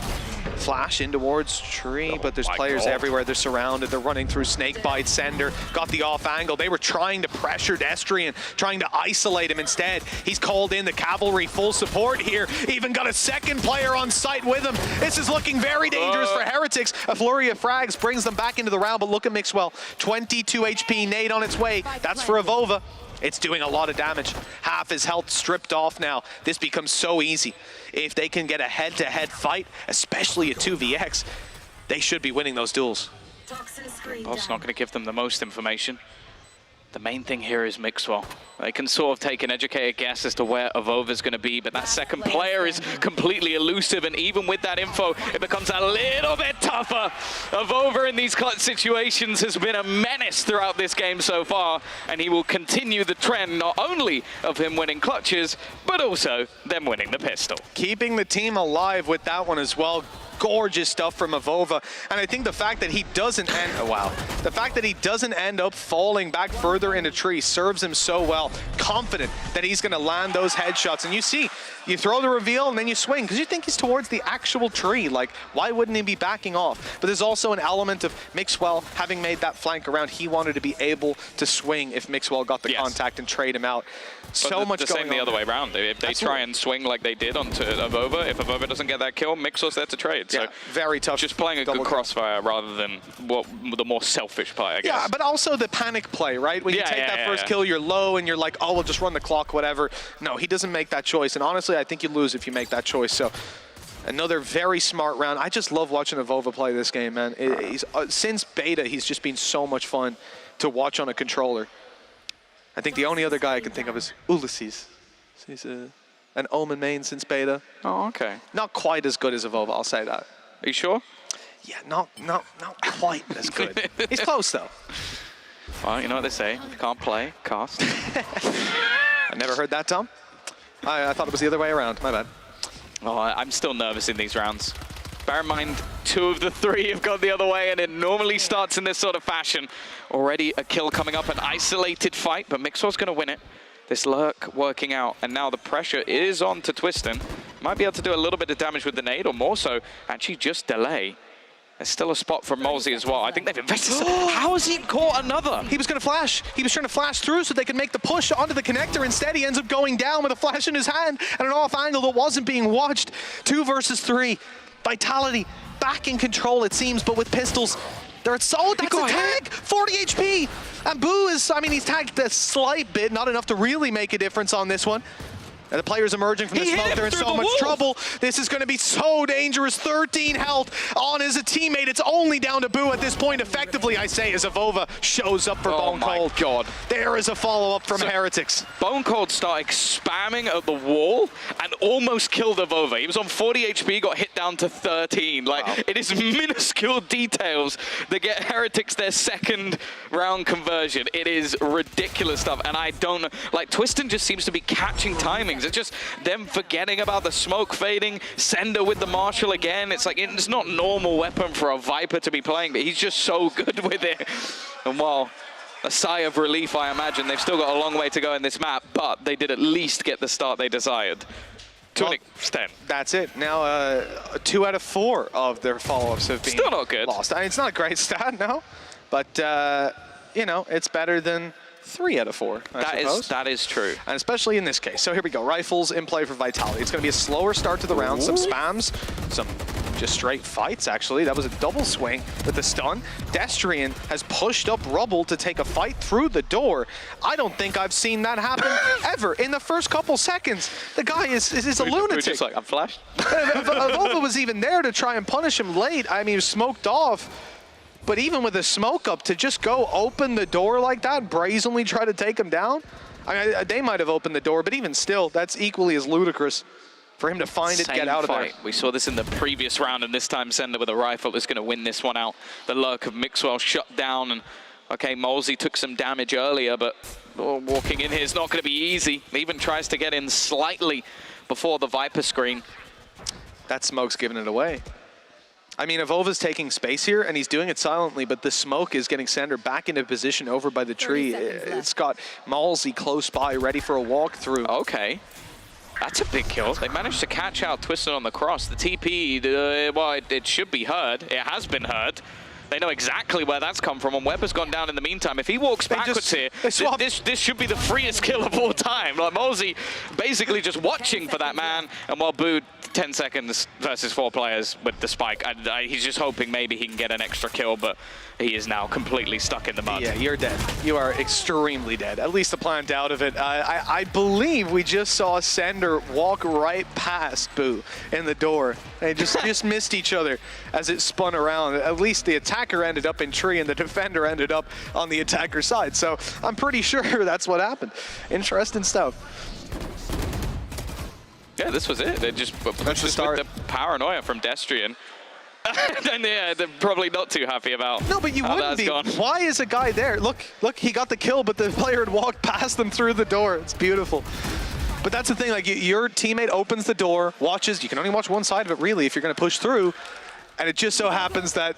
flash in towards tree, but there's players everywhere. They're surrounded. They're running through Snakebite. Sender got the off angle. They were trying to pressure Destrian, trying to isolate him instead. He's called in the cavalry full support here. Even got a second player on site with him. This is looking very dangerous for Heretics. A flurry of frags brings them back into the round, but look at Mixwell. 22 HP, nade on its way. That's for Evova. It's doing a lot of damage. Half his health stripped off now. This becomes so easy. If they can get a head-to-head fight, especially a 2vx, they should be winning those duels. Bob's not going to give them the most information. The main thing here is Mixwell. They can sort of take an educated guess as to where Avova's going to be, but that second player is completely elusive, and even with that info, it becomes a little bit tougher. Avova in these clutch situations has been a menace throughout this game so far, and he will continue the trend not only of him winning clutches, but also them winning the pistol. Keeping the team alive with that one as well. Gorgeous stuff from Avova, and I think the fact that he doesn't end up falling back further in a tree serves him so well. Confident that he's going to land those headshots, and you see, you throw the reveal and then you swing because you think he's towards the actual tree. Like, why wouldn't he be backing off? But there's also an element of Mixwell having made that flank around. He wanted to be able to swing if Mixwell got the contact and trade him out. So much going on. The other way around. If they try and swing like they did onto Avova, if Avova doesn't get that kill, Mixwell's there to trade. So very tough. Just playing a good crossfire rather than the more selfish play, I guess. Yeah, but also the panic play, right? When you take that first kill, you're low and you're like, oh, we'll just run the clock, whatever. No, he doesn't make that choice. And honestly, I think you lose if you make that choice. So another very smart round. I just love watching Avova play this game, man. Since beta, he's just been so much fun to watch on a controller. I think the only other guy I can think of is Ulysses. He's an Omen main since beta. Oh, okay. Not quite as good as Avova, I'll say that. Are you sure? Yeah, not quite as good. He's close, though. Well, you know what they say. If you can't play, cast. I never heard that, Tom. I thought it was the other way around. My bad. Oh, I'm still nervous in these rounds. Bear in mind, 2 of the 3 have gone the other way, and it normally starts in this sort of fashion. Already a kill coming up, an isolated fight, but Mixwell's going to win it. This lurk working out, and now the pressure is on to Twiston. Might be able to do a little bit of damage with the nade, or more so, actually just delay. There's still a spot for Molzy as well. I think they've invested. How has he caught another? He was going to flash. He was trying to flash through so they could make the push onto the connector. Instead, he ends up going down with a flash in his hand and an off angle that wasn't being watched. 2 versus 3. Vitality back in control, it seems, but with pistols. They're at solid. That's a tag. 40 HP. And Boo is, I mean, he's tagged a slight bit, not enough to really make a difference on this one. And the players emerging from the smoke, they're in so much trouble. This is going to be so dangerous. 13 health on as a teammate. It's only down to Boo at this point. Effectively, I say, as Avova shows up for Bone Cold. God. There is a follow-up from Heretics. Bone Cold started spamming at the wall and almost killed Avova. He was on 40 HP, got hit down to 13. Like, it is minuscule details that get Heretics their second round conversion. It is ridiculous stuff. And I don't know, like, Twiston just seems to be catching timing. It's just them forgetting about the smoke fading. Sender with the Marshall again. It's like, it's not normal weapon for a Viper to be playing, but he's just so good with it. And while a sigh of relief, I imagine, they've still got a long way to go in this map, but they did at least get the start they desired. To an extent. That's it. Now, 2 out of 4 of their follow-ups have been still not good. Lost. I mean, it's not a great stat, no, but, you know, it's better than 3 out of 4, I suppose. That is true. And especially in this case. So here we go. Rifles in play for Vitality. It's going to be a slower start to the round. Some spams, some just straight fights, actually. That was a double swing with the stun. Destrian has pushed up Rubble to take a fight through the door. I don't think I've seen that happen ever in the first couple seconds. The guy is a lunatic. We're just like, I'm flashed. Avova was even there to try and punish him late. I mean, he was smoked off. But even with a smoke up, to just go open the door like that, brazenly try to take him down? I mean, they might have opened the door, but even still, that's equally as ludicrous for him to find it, get out of there. We saw this in the previous round, and this time Sender with a rifle is going to win this one out. The lurk of Mixwell shut down, and okay, Molzy took some damage earlier, but walking in here is not going to be easy. He even tries to get in slightly before the Viper screen. That smoke's giving it away. I mean, Avova's taking space here, and he's doing it silently, but the smoke is getting Sender back into position over by the tree. It's got Molzy close by, ready for a walkthrough. Okay. That's a big kill. They managed to catch out Twiston on the cross. The TP, well, it should be heard. It has been heard. They know exactly where that's come from, and Weber's gone down in the meantime. If he walks backwards here, this should be the freest kill of all time. Like, Molzy basically just watching for that man, and while Boo 10 seconds versus 4 players with the spike, he's just hoping maybe he can get an extra kill, but he is now completely stuck in the mud. Yeah, you're dead. You are extremely dead. At least the plant out of it. I believe we just saw Sender walk right past Boo in the door. They just missed each other as it spun around. At least the attack attacker ended up in tree and the defender ended up on the attacker side. So I'm pretty sure that's what happened. Interesting stuff. Yeah, this was it. They just pushed us with the paranoia from Destrian. And yeah, they're probably not too happy about No, but you how wouldn't that's be. gone. Why is a guy there? Look, he got the kill, but the player had walked past them through the door. It's beautiful. But that's the thing, like your teammate opens the door, watches, you can only watch one side of it really if you're gonna push through, and it just so happens that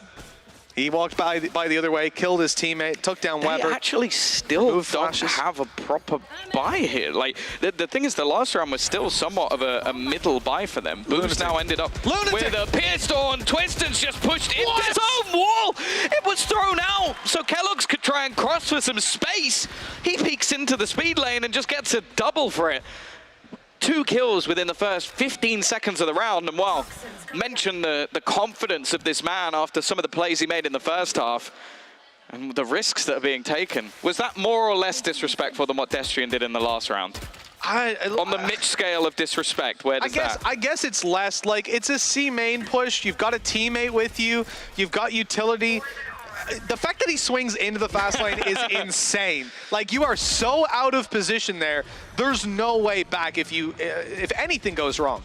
he walked by the other way, killed his teammate, took down Weber. They actually still don't have a proper buy here. Like, the thing is, the last round was still somewhat of a middle buy for them. Boost now ended up with a pierced on. Twiston's just pushed into his own wall. It was thrown out, so Keloqz could try and cross for some space. He peeks into the speed lane and just gets a double for it. 2 kills within the first 15 seconds of the round, and well, mention the confidence of this man after some of the plays he made in the first half and the risks that are being taken. Was that more or less disrespectful than what Destrian did in the last round? On the Mitch scale of disrespect, where does that? I guess it's less, like, it's a C main push, you've got a teammate with you, you've got utility. The fact that he swings into the fast lane is insane. Like, you are so out of position there. There's no way back if anything goes wrong.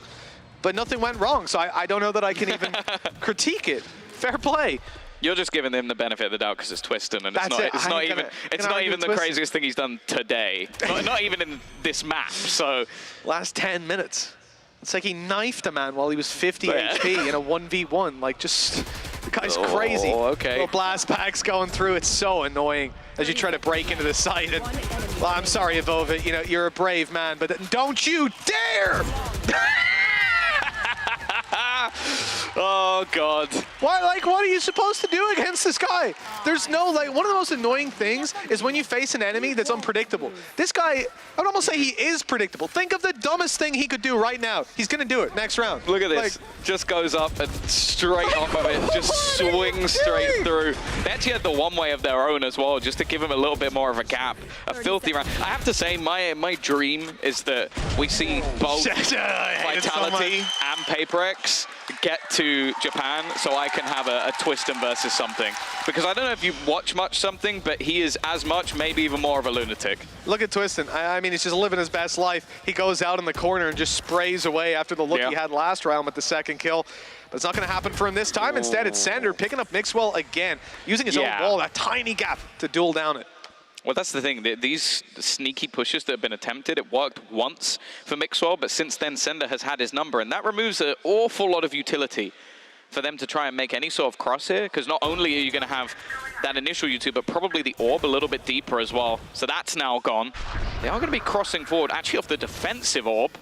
But nothing went wrong, so I don't know that I can even critique it. Fair play. You're just giving him the benefit of the doubt because it's Twiston, and it's not even the craziest thing he's done today. not even in this map. So last 10 minutes. It's like he knifed a man while he was 50 HP in a 1v1. Like, just, the guy's crazy. Okay. Little blast packs going through. It's so annoying as you try to break into the site. And, well, I'm sorry, Evovid, you know, you're a brave man, but don't you dare! Oh, God. Why, like, what are you supposed to do against this guy? There's no, like, one of the most annoying things is when you face an enemy that's unpredictable. This guy, I would almost say he is predictable. Think of the dumbest thing he could do right now. He's going to do it next round. Look at this. Just goes up and straight off of it. Just swings straight through. They actually had the one-way of their own as well, just to give him a little bit more of a gap. A filthy round. I have to say, my dream is that we see both Vitality and PaperX get to Japan so I can have a Twiston versus something. Because I don't know if you watch much something, but he is as much, maybe even more of a lunatic. Look at Twiston. I mean, he's just living his best life. He goes out in the corner and just sprays away after the look he had last round with the second kill. But it's not going to happen for him this time. Instead, it's Sander picking up Mixwell again, using his own wall, that tiny gap, to duel down it. Well, that's the thing. These sneaky pushes that have been attempted, it worked once for Mixwell, but since then, Sender has had his number, and that removes an awful lot of utility for them to try and make any sort of cross here, because not only are you going to have that initial U2, but probably the orb a little bit deeper as well. So that's now gone. They are going to be crossing forward, actually off the defensive orb,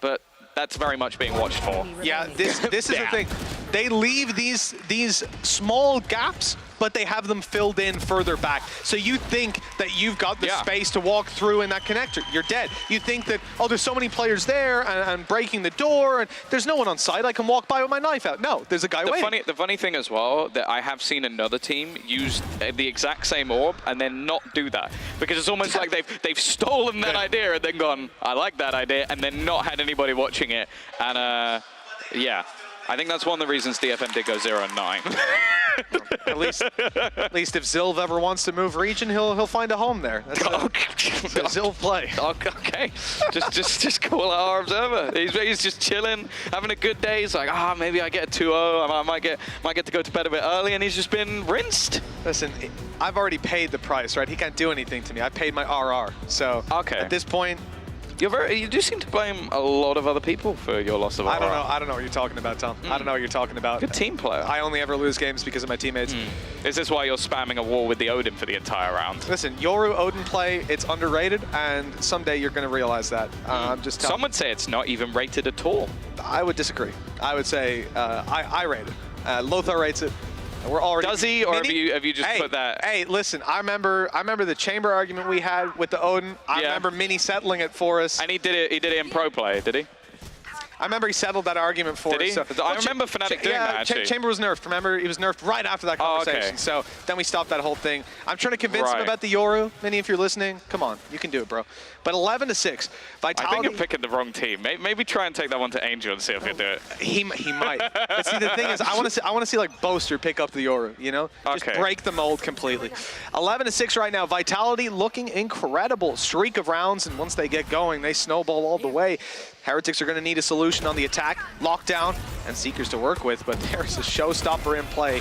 but that's very much being watched for. Yeah, this is the thing. They leave these small gaps, but they have them filled in further back. So you think that you've got the space to walk through in that connector. You're dead. You think that, oh, there's so many players there, and I'm breaking the door, and there's no one on site. I can walk by with my knife out. No, there's a guy waiting. The funny thing as well, that I have seen another team use the exact same orb and then not do that. Because it's almost like they've stolen that idea and then gone, I like that idea, and then not had anybody watching it. And yeah, I think that's one of the reasons DFM did go 0-9. At least if Zilv ever wants to move region, he'll find a home there. That's a Zilv play. Okay, just call out our observer. He's just chilling, having a good day. He's like, maybe I get a 2-0. I might get to go to bed a bit early, and he's just been rinsed. Listen, I've already paid the price, right? He can't do anything to me. I paid my RR, so at this point. You do seem to blame a lot of other people for your loss of RR. I don't know what you're talking about, Tom. I don't know what you're talking about. Good team player. I only ever lose games because of my teammates. Is this why you're spamming a wall with the Odin for the entire round? Listen, Yoru Odin play, it's underrated, and someday you're going to realize that. I'm just telling Some would say it's not even rated at all. I would disagree. I would say I rate it. Lothar rates it. We're already. Does he, or have you just put that? Hey, listen, I remember the chamber argument we had with the Odin. I remember Mini settling it for us. And he did it in pro play, did he? I remember he settled that argument for Did he? us. So, I remember Fnatic doing that, actually. Chamber was nerfed. Remember, he was nerfed right after that conversation. Oh, okay. So then we stopped that whole thing. I'm trying to convince him about the Yoru. Minnie, if you're listening, come on. You can do it, bro. But 11-6. Vitality. I think you're picking the wrong team. Maybe try and take that one to Angel and see if he'll do it. He might. But see, the thing is, I want to see like Boaster pick up the Yoru, you know? Just break the mold completely. 11-6 right now. Vitality looking incredible. Streak of rounds, and once they get going, they snowball all the way. Heretics are going to need a solution on the attack, lockdown, and Seekers to work with, but there's a showstopper in play.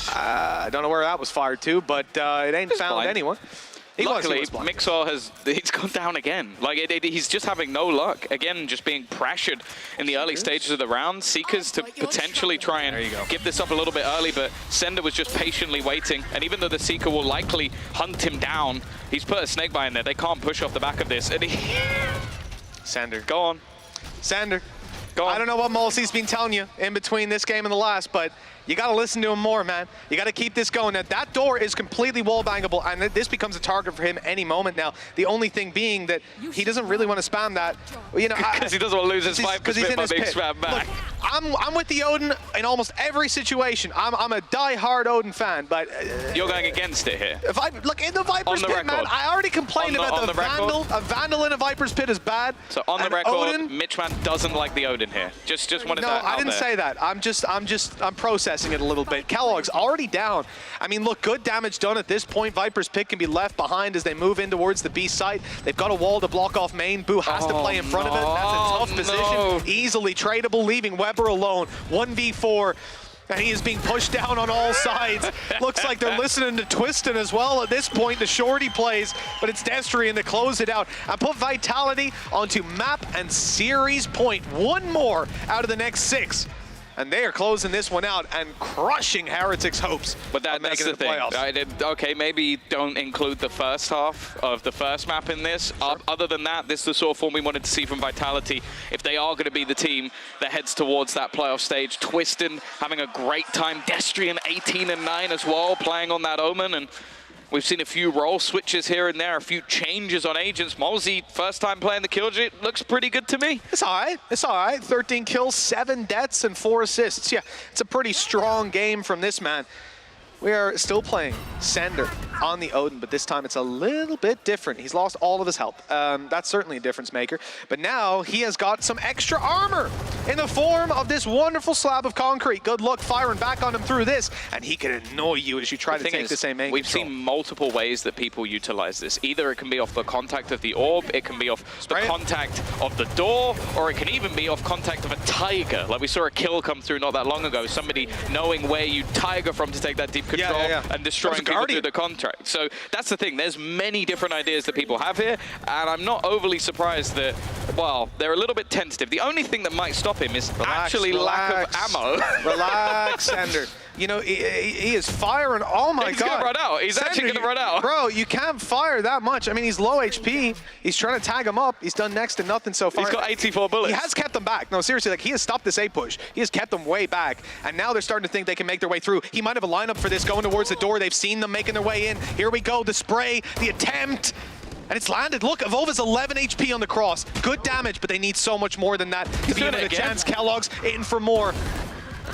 I don't know where that was fired to, but it ain't found anyone. Luckily, Mixwell he's gone down again. Like he's just having no luck. Again, just being pressured in the early stages of the round. Seekers to potentially try and give this up a little bit early, but Sender was just patiently waiting. And even though the Seeker will likely hunt him down, he's put a Snakebite in there. They can't push off the back of this. And Sander. Go on. Sander. Go on. I don't know what Molsey's been telling you in between this game and the last, but you got to listen to him more, man. You got to keep this going. Now, that door is completely wall bangable, and this becomes a target for him any moment now. The only thing being that he doesn't really want to spam that. You know, because he doesn't want to lose his 5% he's in by his being pit. spammed back. Look, I'm with the Odin in almost every situation. I'm a die-hard Odin fan, but you're going against it here. If I look in the Viper's pit, man, I already complained about the Vandal. A Vandal in a Viper's pit is bad. So on the record, Mitchman doesn't like the Odin here. Just wanted that out I didn't say that. I'm processing it a little bit. Kellogg's already down. I mean, look, good damage done at this point. Viper's pit can be left behind as they move in towards the B site. They've got a wall to block off main. Boo has to play in front of it. That's a tough position. Easily tradable, leaving Weber alone. 1v4. And he is being pushed down on all sides. Looks like they're listening to Twistin as well at this point. The shorty plays, but it's Destrian to close it out and put Vitality onto map and series point. One more out of the next 6. And they are closing this one out and crushing Heretics' hopes. But that's the thing. Okay, maybe don't include the first half of the first map in this. Other than that, this is the sort of form we wanted to see from Vitality. If they are going to be the team that heads towards that playoff stage, Twistin having a great time. Destrian 18-9 as well, playing on that Omen. And we've seen a few role switches here and there, a few changes on agents. Molsey, first time playing the Killjoy, looks pretty good to me. It's all right. It's all right. 13 kills, 7 deaths, and 4 assists. Yeah, it's a pretty strong game from this man. We are still playing Sander on the Odin, but this time it's a little bit different. He's lost all of his health. That's certainly a difference maker. But now he has got some extra armor in the form of this wonderful slab of concrete. Good luck firing back on him through this, and he can annoy you as you try to take the same main We've control. seen multiple ways that people utilize this. Either it can be off the contact of the orb, it can be off the contact of the door, or it can even be off contact of a Tiger. Like we saw a kill come through not that long ago. Somebody knowing where you Tiger from to take that deep control and destroying people through the contract. So that's the thing. There's many different ideas that people have here, and I'm not overly surprised that, well, they're a little bit tentative. The only thing that might stop him is actually lack of ammo. Relax, Sander. You know, he is firing. Oh my God. He's going to run out. He's actually going to run out. Bro, you can't fire that much. I mean, he's low HP. He's trying to tag him up. He's done next to nothing so far. He's got 84 bullets. He has kept them back. No, seriously, like he has stopped this A push. He has kept them way back. And now they're starting to think they can make their way through. He might have a lineup for this going towards the door. They've seen them making their way in. Here we go. The spray, the attempt. And it's landed. Look, Evolva's 11 HP on the cross. Good damage, but they need so much more than that to be in a chance. Kellogg's in for more.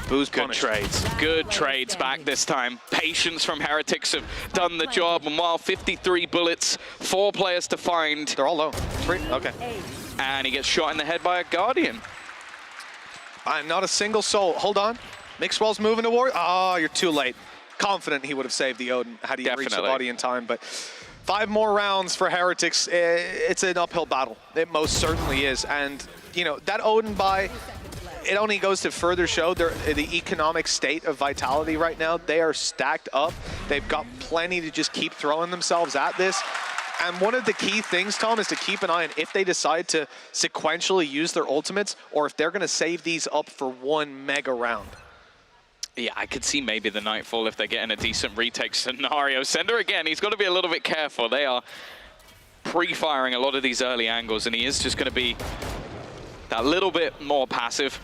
Boo's good trades. Good trades back this time. Patience from Heretics have done the job. And while 53 bullets, 4 players to find. They're all low. 3? Okay. And he gets shot in the head by a Guardian. Not a single soul. Hold on. Mixwell's moving toward. Oh, you're too late. Confident he would have saved the Odin had he reached the body in time. But 5 more rounds for Heretics. It's an uphill battle. It most certainly is. And, you know, that Odin buy, it only goes to further show the economic state of Vitality right now. They are stacked up. They've got plenty to just keep throwing themselves at this. And one of the key things, Tom, is to keep an eye on if they decide to sequentially use their ultimates or if they're going to save these up for one mega round. Yeah, I could see maybe the Nightfall if they're getting a decent retake scenario. Sender, again, he's got to be a little bit careful. They are pre-firing a lot of these early angles, and he is just going to be that little bit more passive.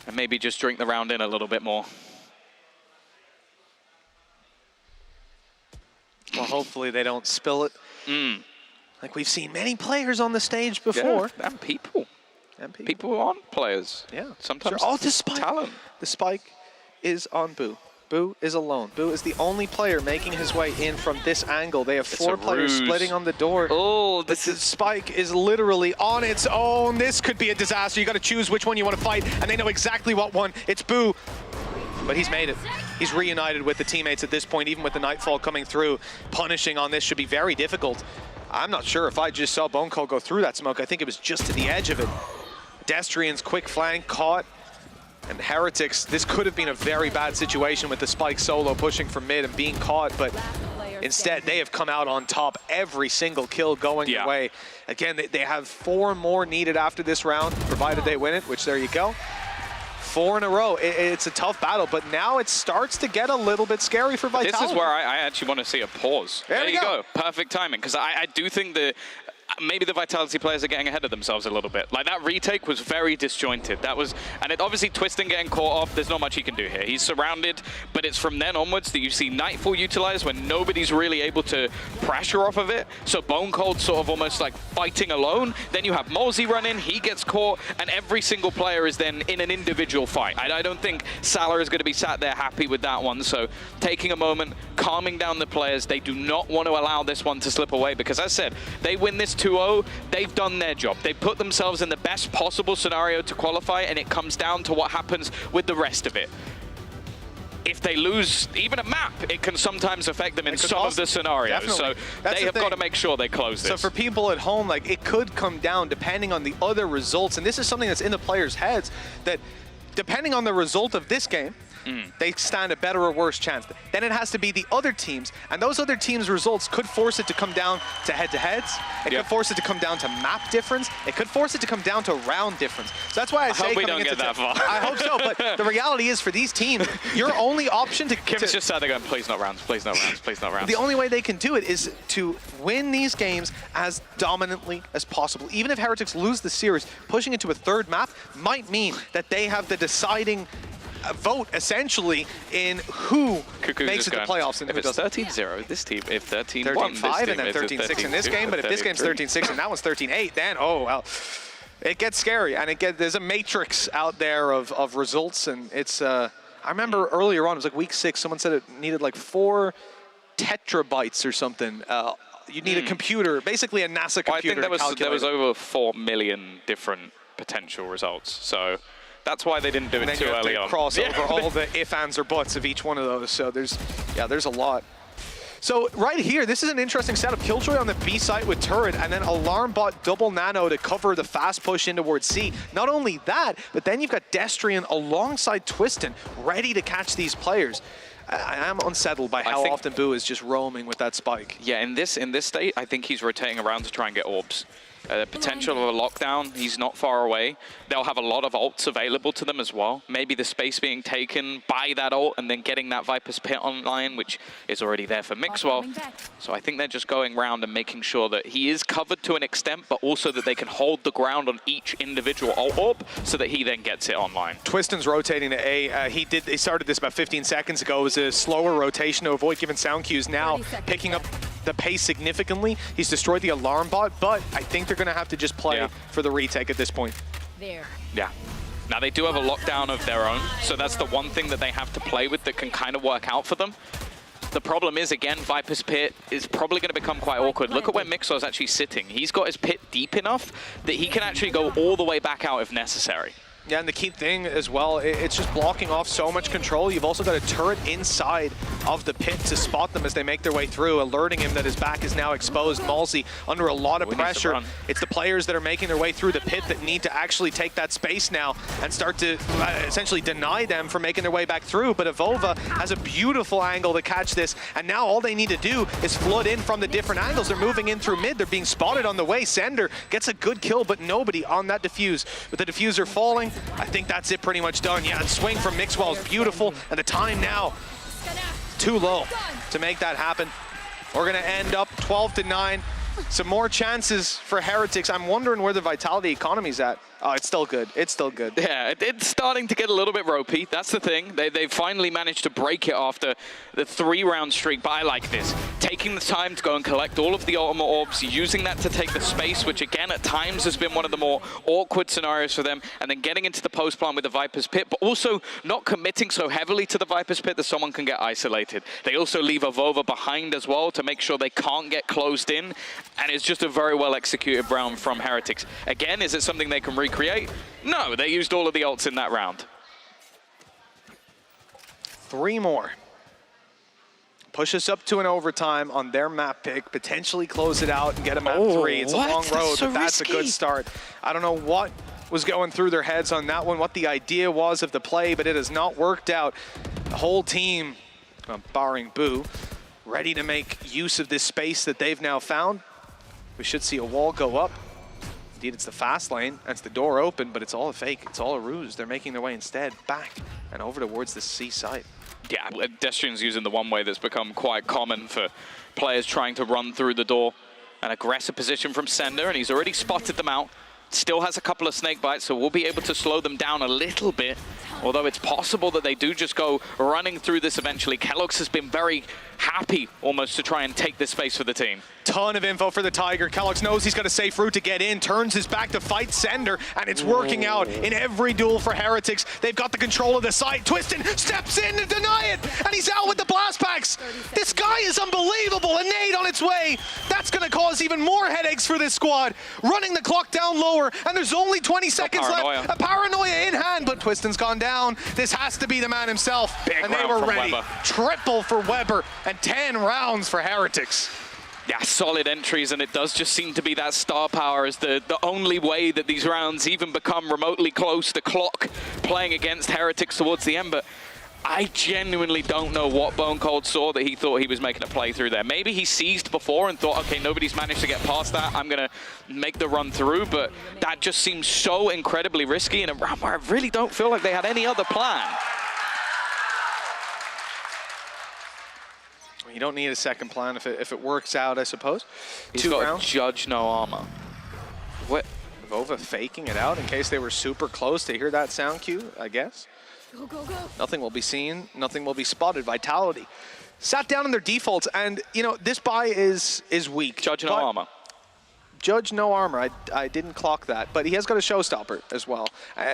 And maybe just drink the round in a little bit more. Well, hopefully they don't spill it. Like we've seen many players on the stage before. Yeah, and people. MP. People aren't players. Yeah. Sometimes Sure. Oh, the spike. talent. The spike is on Boo. Boo is alone. Boo is the only player making his way in from this angle. They have 4 players splitting on the door. Oh, the spike is literally on its own. This could be a disaster. You got to choose which one you want to fight, and they know exactly what one. It's Boo. But he's made it. He's reunited with the teammates at this point, even with the Nightfall coming through. Punishing on this should be very difficult. I'm not sure if I just saw Bone Cold go through that smoke. I think it was just to the edge of it. Destrian's quick flank caught. And Heretics, this could have been a very bad situation with the Spike solo pushing from mid and being caught, but instead they have come out on top. Every single kill going their way. Again, they have 4 more needed after this round, provided they win it, which there you go. 4 in a row. It's a tough battle, but now it starts to get a little bit scary for Vitality. This is where I actually want to see a pause. There you go. Perfect timing, because I do think that maybe the Vitality players are getting ahead of themselves a little bit. Like, that retake was very disjointed. That was, and it obviously Twistin getting caught off, there's not much he can do here. He's surrounded, but it's from then onwards that you see Nightfall utilized when nobody's really able to pressure off of it. So Bone Cold sort of almost like fighting alone. Then you have Molzy run in, he gets caught, and every single player is then in an individual fight. I don't think Salah is going to be sat there happy with that one. So taking a moment, calming down the players. They do not want to allow this one to slip away, because as I said, they win this 2-0, they've done their job. They put themselves in the best possible scenario to qualify, and it comes down to what happens with the rest of it. If they lose even a map, it can sometimes affect them in some of the scenarios. Definitely. So That's they have got to make sure they close this. So for people at home, like, it could come down depending on the other results, and this is something that's in the players' heads, that depending on the result of this game, they stand a better or worse chance. Then it has to be the other teams, and those other teams' results could force it to come down to head-to-heads. It could force it to come down to map difference. It could force it to come down to round difference. So that's why I say hope we don't get that far. I hope so, but the reality is for these teams, your only option to... Kim's just sat there going, please not rounds, please not rounds, please not rounds. The only way they can do it is to win these games as dominantly as possible. Even if Heretics lose the series, pushing it to a 3rd map might mean that they have the deciding vote, essentially, in who makes it to playoffs. And if it's 13-0, this team, if 13-1, 13-5, and then 13-6 in this game, but if this game's 13-6 and that one's 13-8, then, oh, well, it gets scary. And there's a matrix out there of results, and it's, I remember earlier on, it was like week 6, someone said it needed like 4 tetrabytes or something. You need a computer, basically a NASA computer. I think there was over 4 million different potential results, so that's why they didn't do it too early on. Cross over all the if, ands, or buts of each one of those. So there's a lot. So right here, this is an interesting setup. Killjoy on the B site with turret, and then Alarmbot double nano to cover the fast push in towards C. Not only that, but then you've got Destrian alongside Twistin, ready to catch these players. I am unsettled by how often Boo is just roaming with that spike. Yeah, in this state, I think he's rotating around to try and get orbs. Potential of a lockdown, he's not far away. They'll have a lot of ults available to them as well. Maybe the space being taken by that ult and then getting that Viper's Pit online, which is already there for Mixwell. So I think they're just going around and making sure that he is covered to an extent, but also that they can hold the ground on each individual ult orb so that he then gets it online. Twistin's rotating to A. He started this about 15 seconds ago. It was a slower rotation to avoid giving sound cues. Now picking up the pace significantly. He's destroyed the alarm bot, but I think they're going to have to just play for the retake at this point. Yeah. Now they do have a lockdown of their own, so that's the one thing that they have to play with that can kind of work out for them. The problem is, again, Viper's Pit is probably going to become quite awkward. Look at where Mixwell's actually sitting. He's got his pit deep enough that he can actually go all the way back out if necessary. Yeah, and the key thing as well, it's just blocking off so much control. You've also got a turret inside of the pit to spot them as they make their way through, alerting him that his back is now exposed. Malzy under a lot of pressure. It's the players that are making their way through the pit that need to actually take that space now and start to essentially deny them from making their way back through. But Evolva has a beautiful angle to catch this, and now all they need to do is flood in from the different angles. They're moving in through mid. They're being spotted on the way. Sender gets a good kill, but nobody on that defuse. With the diffuser falling, I think that's it pretty much done. Yeah, the swing from Mixwell is beautiful, and the time now too low to make that happen. We're gonna end up 12-9. Some more chances for Heretics. I'm wondering where the Vitality economy's at. Oh, it's still good. It's still good. Yeah, it's starting to get a little bit ropey. That's the thing. They finally managed to break it after the 3-round streak. But I like this. Taking the time to go and collect all of the ultimate orbs, using that to take the space, which again at times has been one of the more awkward scenarios for them, and then getting into the post plant with the Viper's Pit, but also not committing so heavily to the Viper's Pit that someone can get isolated. They also leave a Vova behind as well to make sure they can't get closed in, and it's just a very well executed round from Heretics. Again, is it something they can recreate? No, they used all of the ults in that round. 3 more. Push us up to an overtime on their map pick, potentially close it out and get a map 3. It's a long road, but that's a good start. I don't know what was going through their heads on that one, what the idea was of the play, but it has not worked out. The whole team, barring Boo, ready to make use of this space that they've now found. We should see a wall go up. Indeed, it's the fast lane. That's the door open, but it's all a fake. It's all a ruse. They're making their way instead back and over towards the C site. Yeah, Destrian's using the one way that's become quite common for players trying to run through the door. An aggressive position from Sender, and he's already spotted them out. Still has a couple of snake bites, so we'll be able to slow them down a little bit. Although it's possible that they do just go running through this eventually. keloqz has been very happy almost to try and take this space for the team. Ton of info for the Tiger. keloqz knows he's got a safe route to get in, turns his back to fight Sender, and it's working out in every duel for Heretics. They've got the control of the site. Twistin steps in to deny it, and he's out with the blast packs. This guy is unbelievable. A nade on its way. That's going to cause even more headaches for this squad. Running the clock down lower, and there's only 20 seconds left. A paranoia in hand, but Twistin's gone down. This has to be the man himself. And they were ready. Weber. Triple for Weber, and 10 rounds for Heretics. Yeah, solid entries, and it does just seem to be that star power is the only way that these rounds even become remotely close. The clock playing against Heretics towards the end, but I genuinely don't know what Bonecold saw that he thought he was making a playthrough there. Maybe he seized before and thought, okay, nobody's managed to get past that. I'm going to make the run through, but that just seems so incredibly risky in a round where I really don't feel like they had any other plan. You don't need a second plan if it works out, I suppose. He's 2 got rounds. Judge no armor. What? Vova faking it out in case they were super close to hear that sound cue, I guess. Go, go, go. Nothing will be seen, nothing will be spotted. Vitality sat down in their defaults, and you know this buy is weak. Judge no armor. Judge no armor. I didn't clock that, but he has got a showstopper as well.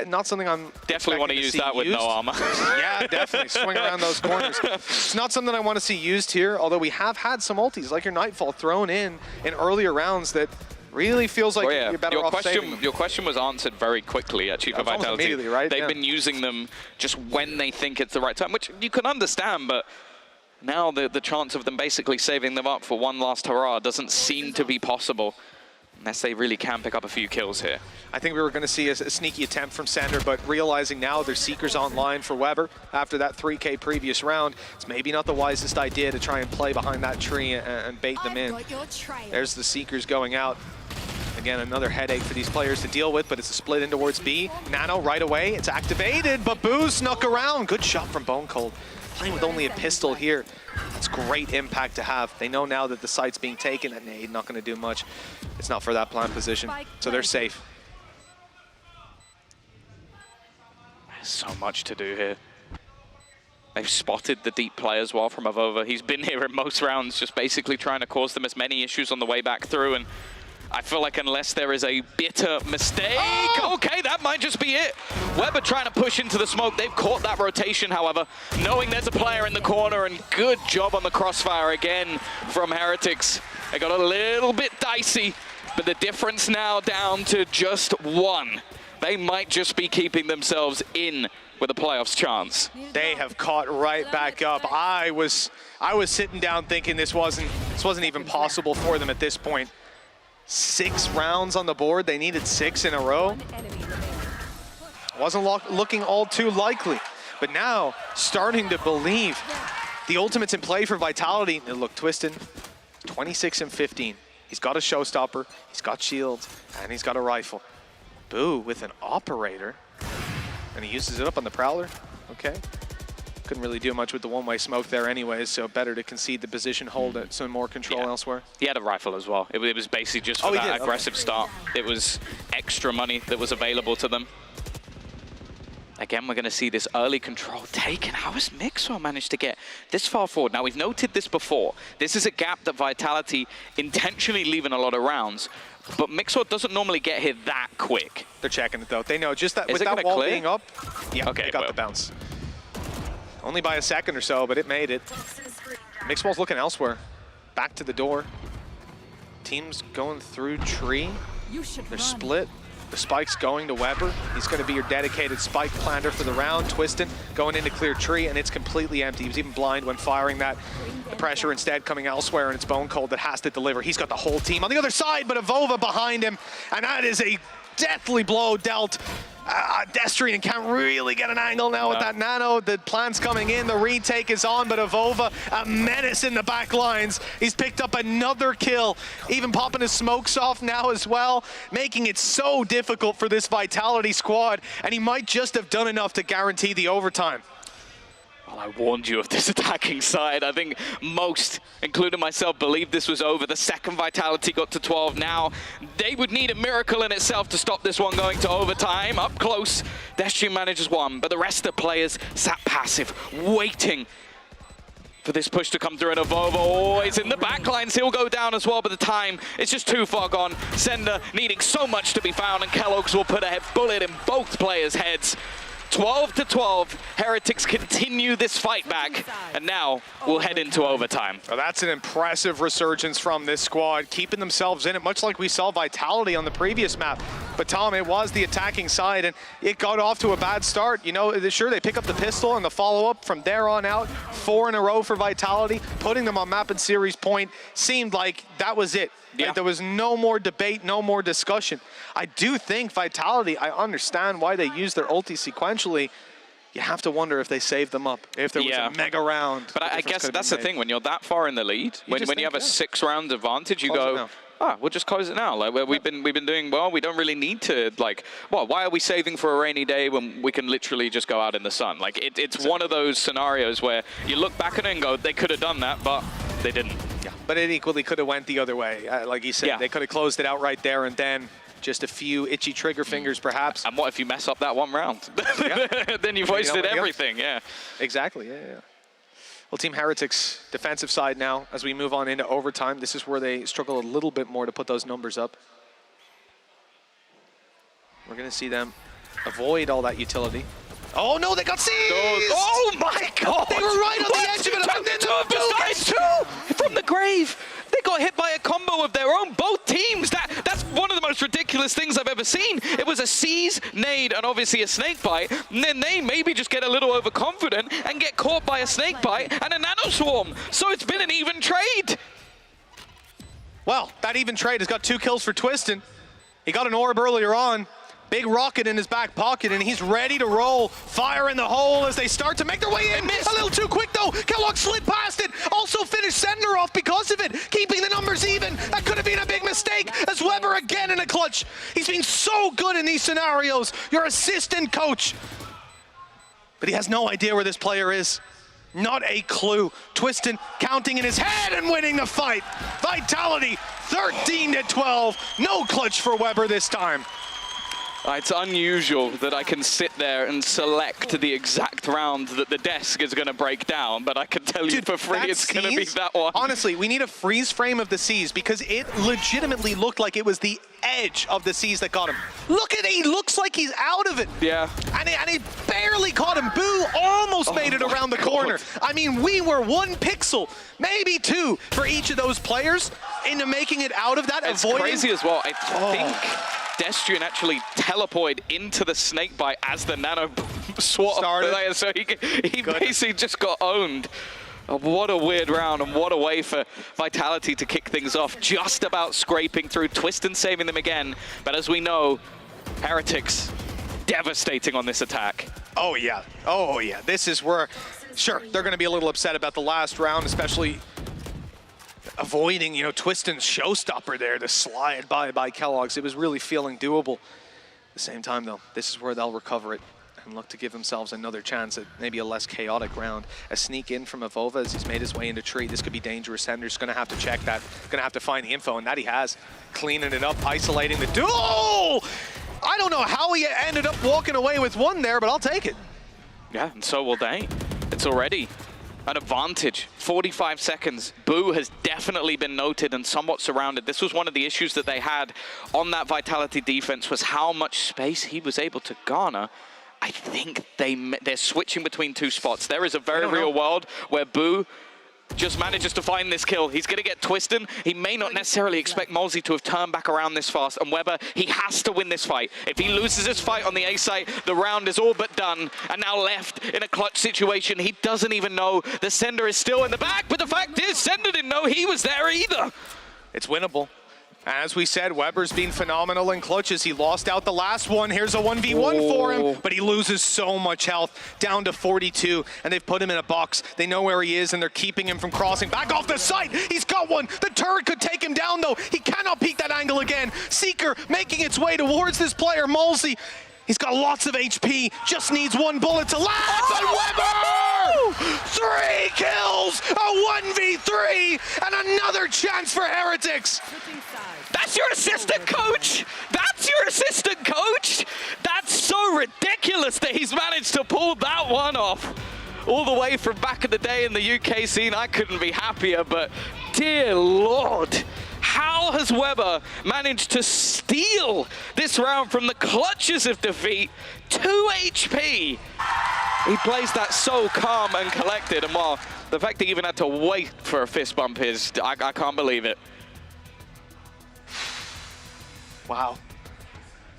Not something I'm definitely want to use that with no armor. Yeah, definitely swing around those corners. It's not something I want to see used here. Although we have had some ultis like your Nightfall thrown in earlier rounds that really feels like you're better off saving them. Your question was answered very quickly, actually, for Vitality. Immediately, right? They've been using them just when they think it's the right time, which you can understand, but now the chance of them basically saving them up for one last hurrah doesn't seem to be possible. Unless they really can pick up a few kills here. I think we were going to see a sneaky attempt from Sender, but realizing now there's Seekers online for Weber after that 3K previous round, it's maybe not the wisest idea to try and play behind that tree and bait them in. There's the Seekers going out. Again, another headache for these players to deal with, but it's a split in towards B. Nano right away, it's activated, but Boo snuck around. Good shot from Bonecold. Playing with only a pistol here. It's great impact to have. They know now that the site's being taken, and nade not going to do much. It's not for that plant position, so they're safe. There's so much to do here. They've spotted the deep play as well from Avova. He's been here in most rounds, just basically trying to cause them as many issues on the way back through, and I feel like unless there is a bitter mistake, okay, that might just be it. Weber trying to push into the smoke. They've caught that rotation, however, knowing there's a player in the corner, and good job on the crossfire again from Heretics. They got a little bit dicey, but the difference now down to just 1. They might just be keeping themselves in with a playoffs chance. They have caught right back up. I was sitting down thinking this wasn't even possible for them at this point. 6 rounds on the board. They needed 6 in a row. Wasn't looking all too likely, but now starting to believe the ultimate's in play for Vitality. And look, Twistin, 26 and 15. He's got a showstopper, he's got shields, and he's got a rifle. Boo with an operator, and he uses it up on the Prowler. Okay. Couldn't really do much with the one-way smoke there anyways, so better to concede the position, hold it, some more control elsewhere. He had a rifle as well. It was basically just for that aggressive start. It was extra money that was available to them. Again, we're going to see this early control taken. How has Mixwell managed to get this far forward? Now, we've noted this before. This is a gap that Vitality intentionally leave in a lot of rounds, but Mixwell doesn't normally get here that quick. They're checking it, though. They know just that with that wall being up, yeah, okay, they got the bounce. Only by a second or so, but it made it. Mixwell's looking elsewhere. Back to the door. Team's going through tree. They're split. The spike's going to Weber. He's going to be your dedicated spike planter for the round. Twistin going into clear tree, and it's completely empty. He was even blind when firing that. The pressure instead coming elsewhere, and it's Bone Cold that has to deliver. He's got the whole team on the other side, but Avova behind him, and that is a deathly blow dealt. Destrian can't really get an angle now with that nano. The plan's coming in, the retake is on, but Avova, a menace in the back lines. He's picked up another kill, even popping his smokes off now as well, making it so difficult for this Vitality squad, and he might just have done enough to guarantee the overtime. Well, I warned you of this attacking side. I think most, including myself, believed this was over. The second Vitality got to 12 now. They would need a miracle in itself to stop this one going to overtime. Up close, Destrian manages one, but the rest of the players sat passive, waiting for this push to come through, and Avova always in the backlines. He'll go down as well, but the time is just too far gone. Sender needing so much to be found, and keloqz will put a bullet in both players' heads. 12-12, Heretics continue this fight back, and now we'll head into overtime. Well, that's an impressive resurgence from this squad, keeping themselves in it, much like we saw Vitality on the previous map. But Tom, it was the attacking side, and it got off to a bad start. You know, sure, they pick up the pistol and the follow-up from there on out. 4 in a row for Vitality, putting them on map and series point. Seemed like that was it. Yeah. Like, there was no more debate, no more discussion. I do think Vitality, I understand why they use their ulti sequentially. You have to wonder if they saved them up, if there was a mega round. But I guess that's the thing, when you're that far in the lead, when you have a 6-round advantage, you go, we'll just close it now. Like, we've been doing well. We don't really need to, like, well, why are we saving for a rainy day when we can literally just go out in the sun? Like, it's one of those scenarios where you look back at it and go, they could have done that, but they didn't. Yeah, but it equally could have went the other way. Like you said, they could have closed it out right there and then. Just a few itchy trigger fingers, perhaps. And what if you mess up that one round? Then you've wasted everything, Exactly, yeah. Well, Team Heretics, defensive side now, as we move on into overtime. This is where they struggle a little bit more to put those numbers up. We're going to see them avoid all that utility. Oh, no, they got seized! Oh, my God! They were right on the edge of it, and then two from the grave! They got hit by a combo of their own, both teams. That's one of the most ridiculous things I've ever seen. It was a seize, nade, and obviously a snake bite. And then they maybe just get a little overconfident and get caught by a snake bite and a nano swarm. So it's been an even trade. Well, that even trade has got 2 kills for Twistin. He got an orb earlier on. Big rocket in his back pocket, and he's ready to roll. Fire in the hole as they start to make their way in. A little too quick, though. keloqz slid past it. Also finished Sender off because of it, keeping the numbers even. That could have been a big mistake, as Weber again in a clutch. He's been so good in these scenarios. Your assistant coach. But he has no idea where this player is. Not a clue. Twistin counting in his head and winning the fight. Vitality 13-12. No clutch for Weber this time. It's unusual that I can sit there and select the exact round that the desk is going to break down, but I can tell you for free it's going to be that one. Honestly, we need a freeze frame of the C's because it legitimately looked like it was the edge of the C's that got him. Look at it, he looks like he's out of it. Yeah. And it barely caught him. Boo almost made it around the corner. I mean, we were 1 pixel, maybe 2 for each of those players into making it out of that. It's crazy as well. I think Destrian actually teleported into the snake bite as the nano swat started. So he basically just got owned. Oh, what a weird round, and what a way for Vitality to kick things off. Just about scraping through, Twistin saving them again. But as we know, Heretics devastating on this attack. Oh yeah, this is where, sure, they're going to be a little upset about the last round, especially avoiding, Twistin's showstopper there to slide by keloqz. It was really feeling doable. At the same time, though, this is where they'll recover it. and look to give themselves another chance at maybe a less chaotic round. A sneak in from Avova as he's made his way into tree. This could be dangerous. Sender's going to have to check that. Going to have to find the info, and that he has. Cleaning it up, isolating the duel. I don't know how he ended up walking away with one there, but I'll take it. Yeah, and so will they. It's already an advantage. 45 seconds. Boo has definitely been noted and somewhat surrounded. This was one of the issues that they had on that Vitality defense, was how much space he was able to garner. I think they're switching between two spots. There is a very real world where Boo just manages to find this kill. He's going to get twisted. He may not necessarily expect Mozzie to have turned back around this fast, and Weber, he has to win this fight. If he loses this fight on the A site, the round is all but done, and now left in a clutch situation. He doesn't even know the Sender is still in the back, but the fact is, Sender didn't know he was there either. It's winnable. As we said, Weber's been phenomenal in clutches. He lost out the last one. Here's a 1v1 for him, but he loses so much health, down to 42, and they've put him in a box. They know where he is, and they're keeping him from crossing back off the site. He's got one. The turret could take him down, though. He cannot peek that angle again. Seeker making its way towards this player, Malsey. He's got lots of HP, just needs one bullet to land, but Weber! 3 kills, a 1v3, and another chance for Heretics. That's your assistant coach! That's your assistant coach! That's so ridiculous that he's managed to pull that one off. All the way from back in the day in the UK scene, I couldn't be happier, but dear Lord, how has Weber managed to steal this round from the clutches of defeat? 2 HP! He plays that so calm and collected, and while the fact he even had to wait for a fist bump is, I can't believe it. Wow.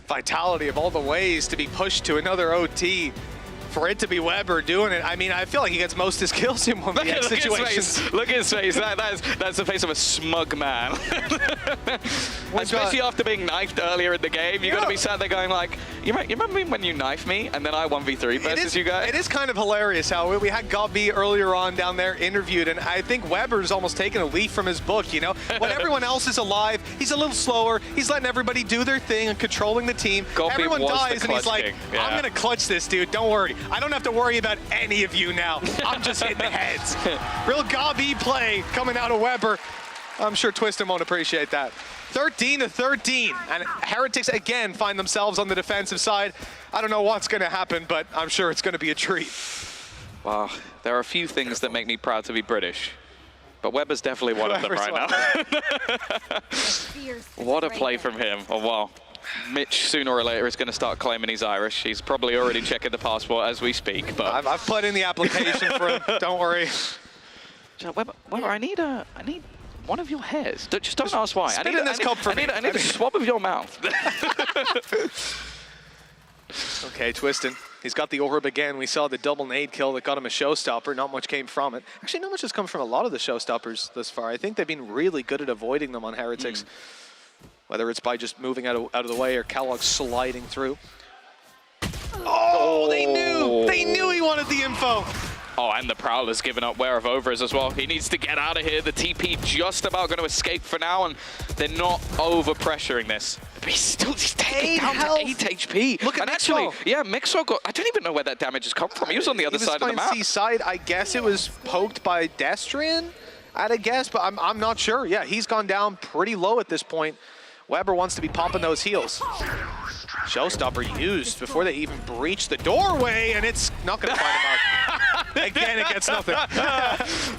Vitality of all the ways to be pushed to another OT. For it to be Weber doing it, I mean, I feel like he gets most of his kills in 1v situations. Look at his face. That's the face of a smug man. Especially after being knifed earlier in the game, you got to be sat there going like, you remember me when you knifed me and then I 1v3 versus you guys? It is kind of hilarious how we had Gabi earlier on down there interviewed, and I think Weber's almost taken a leaf from his book, you know? When everyone else is alive, he's a little slower, he's letting everybody do their thing and controlling the team. Everyone dies and he's like, I'm going to clutch this, dude, don't worry. I don't have to worry about any of you now. I'm just hitting heads. Real Gabi play coming out of Weber. I'm sure Twistin won't appreciate that. 13-13, and Heretics again find themselves on the defensive side. I don't know what's going to happen, but I'm sure it's going to be a treat. Wow, there are a few things that make me proud to be British, but Weber's definitely one of them right now. What a play from him. Oh, wow. Mitch, sooner or later, is going to start claiming he's Irish. He's probably already checking the passport as we speak. But I've put in the application for him. Don't worry. Weber, I need one of your hairs. Just don't ask why. Spit in this cup for me. I need a swab of your mouth. Okay, Twistin. He's got the orb again. We saw the double nade kill that got him a showstopper. Not much came from it. Actually, not much has come from a lot of the showstoppers thus far. I think they've been really good at avoiding them on Heretics. Whether it's by just moving out of the way or Kellogg sliding through. Oh, they knew! They knew he wanted the info! Oh, and the Prowler's given up where Overs as well. He needs to get out of here. The TP just about going to escape for now, and they're not over-pressuring this. But he's taking down to 8 HP. Look at and actually, yeah, Mixo got, I don't even know where that damage has come from. He was on the other side of the map. C side. I guess it was poked by Destrian, I'd a guess, but I'm not sure. Yeah, he's gone down pretty low at this point. Weber wants to be popping those heals. Showstopper used before they even breach the doorway, and it's not going to find him out. Again, it gets nothing.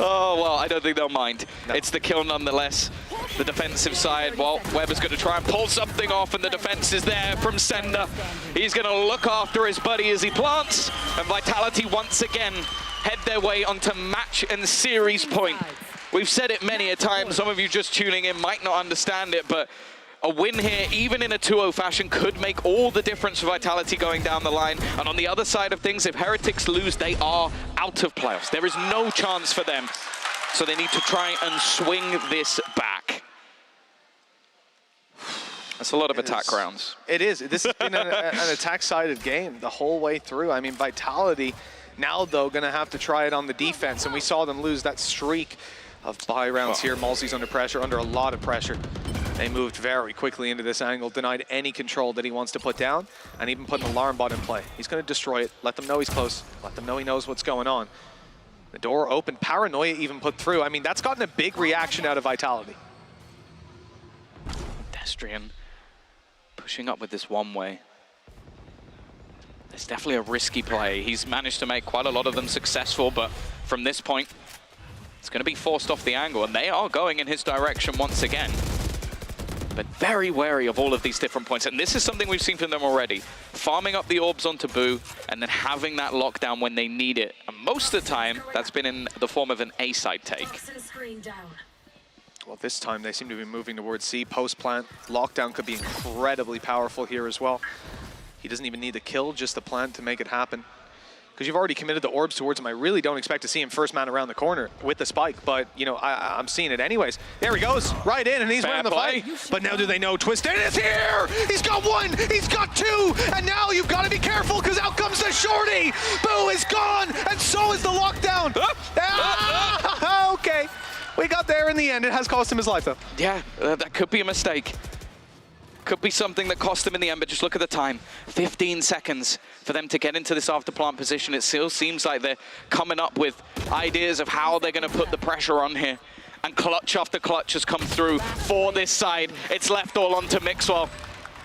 Oh, well, I don't think they'll mind. No. It's the kill nonetheless. The defensive side, well, Weber's going to try and pull something off, and the defense is there from Sender. He's going to look after his buddy as he plants, and Vitality once again head their way onto match and series point. We've said it many a time. Some of you just tuning in might not understand it, but a win here, even in a 2-0 fashion, could make all the difference for Vitality going down the line. And on the other side of things, if Heretics lose, they are out of playoffs. There is no chance for them. So they need to try and swing this back. That's a lot of attack rounds. It is. This has been an attack-sided game the whole way through. I mean, Vitality now, though, going to have to try it on the defense. And we saw them lose that streak of buy rounds here. Malsey's under pressure, under a lot of pressure. They moved very quickly into this angle, denied any control that he wants to put down, and even put an alarm bot in play. He's going to destroy it, let them know he's close, let them know he knows what's going on. The door open, Paranoia even put through. I mean, that's gotten a big reaction out of Vitality. Destrian pushing up with this one way. It's definitely a risky play. He's managed to make quite a lot of them successful, but from this point, it's going to be forced off the angle, and they are going in his direction once again. But very wary of all of these different points, and this is something we've seen from them already. Farming up the orbs onto Boo, and then having that lockdown when they need it. And most of the time, that's been in the form of an A-side take. Well, this time they seem to be moving towards C. Post-plant, lockdown could be incredibly powerful here as well. He doesn't even need the kill, just the plant to make it happen. Because you've already committed the orbs towards him. I really don't expect to see him first man around the corner with the spike, but, you know, I'm seeing it anyways. There he goes, right in, and he's winning the fight. But now do they know Twisted is here? He's got one, he's got two, and now you've got to be careful because out comes the shorty. Boo is gone, and so is the lockdown. Okay, we got there in the end. It has cost him his life, though. Yeah, that could be a mistake. Could be something that cost them in the end, but just look at the time. 15 seconds for them to get into this after-plant position. It still seems like they're coming up with ideas of how they're going to put the pressure on here. And clutch after clutch has come through for this side. It's left all onto Mixwell.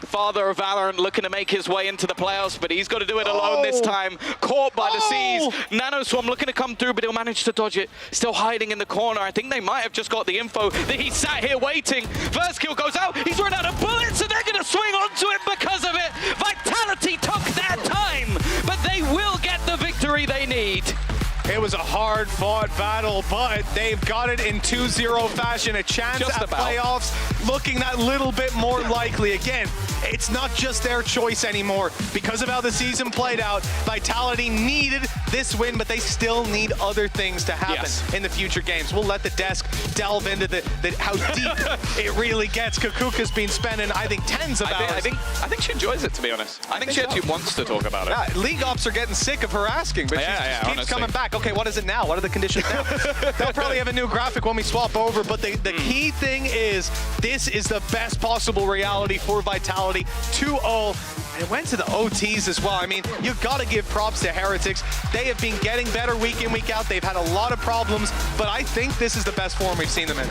Father of Valorant looking to make his way into the playoffs, but he's got to do it alone this time. Caught by the seas. Nanoswarm looking to come through, but he'll manage to dodge it. Still hiding in the corner. I think they might have just got the info that he sat here waiting. First kill goes out. He's run out of bullets, and they're going to swing onto it because of it. Vitality took their time, but they will get the victory they need. It was a hard-fought battle, but they've got it in 2-0 fashion. A chance Just at about. playoffs looking that little bit more likely. Again, it's not just their choice anymore. Because of how the season played out, Vitality needed this win, but they still need other things to happen in the future games. We'll let the desk delve into how deep it really gets. Kakuka's been spending, I think, tens of hours. I think she enjoys it, to be honest. I think she actually wants to talk about it. Yeah, League Ops are getting sick of her asking, but she just keeps coming back. Okay, what is it now? What are the conditions now? They'll probably have a new graphic when we swap over, but the key thing is this is the best possible reality for Vitality. 2-0. And it went to the OTs as well. I mean, you've got to give props to Heretics. They have been getting better week in, week out. They've had a lot of problems, but I think this is the best form we've seen them in.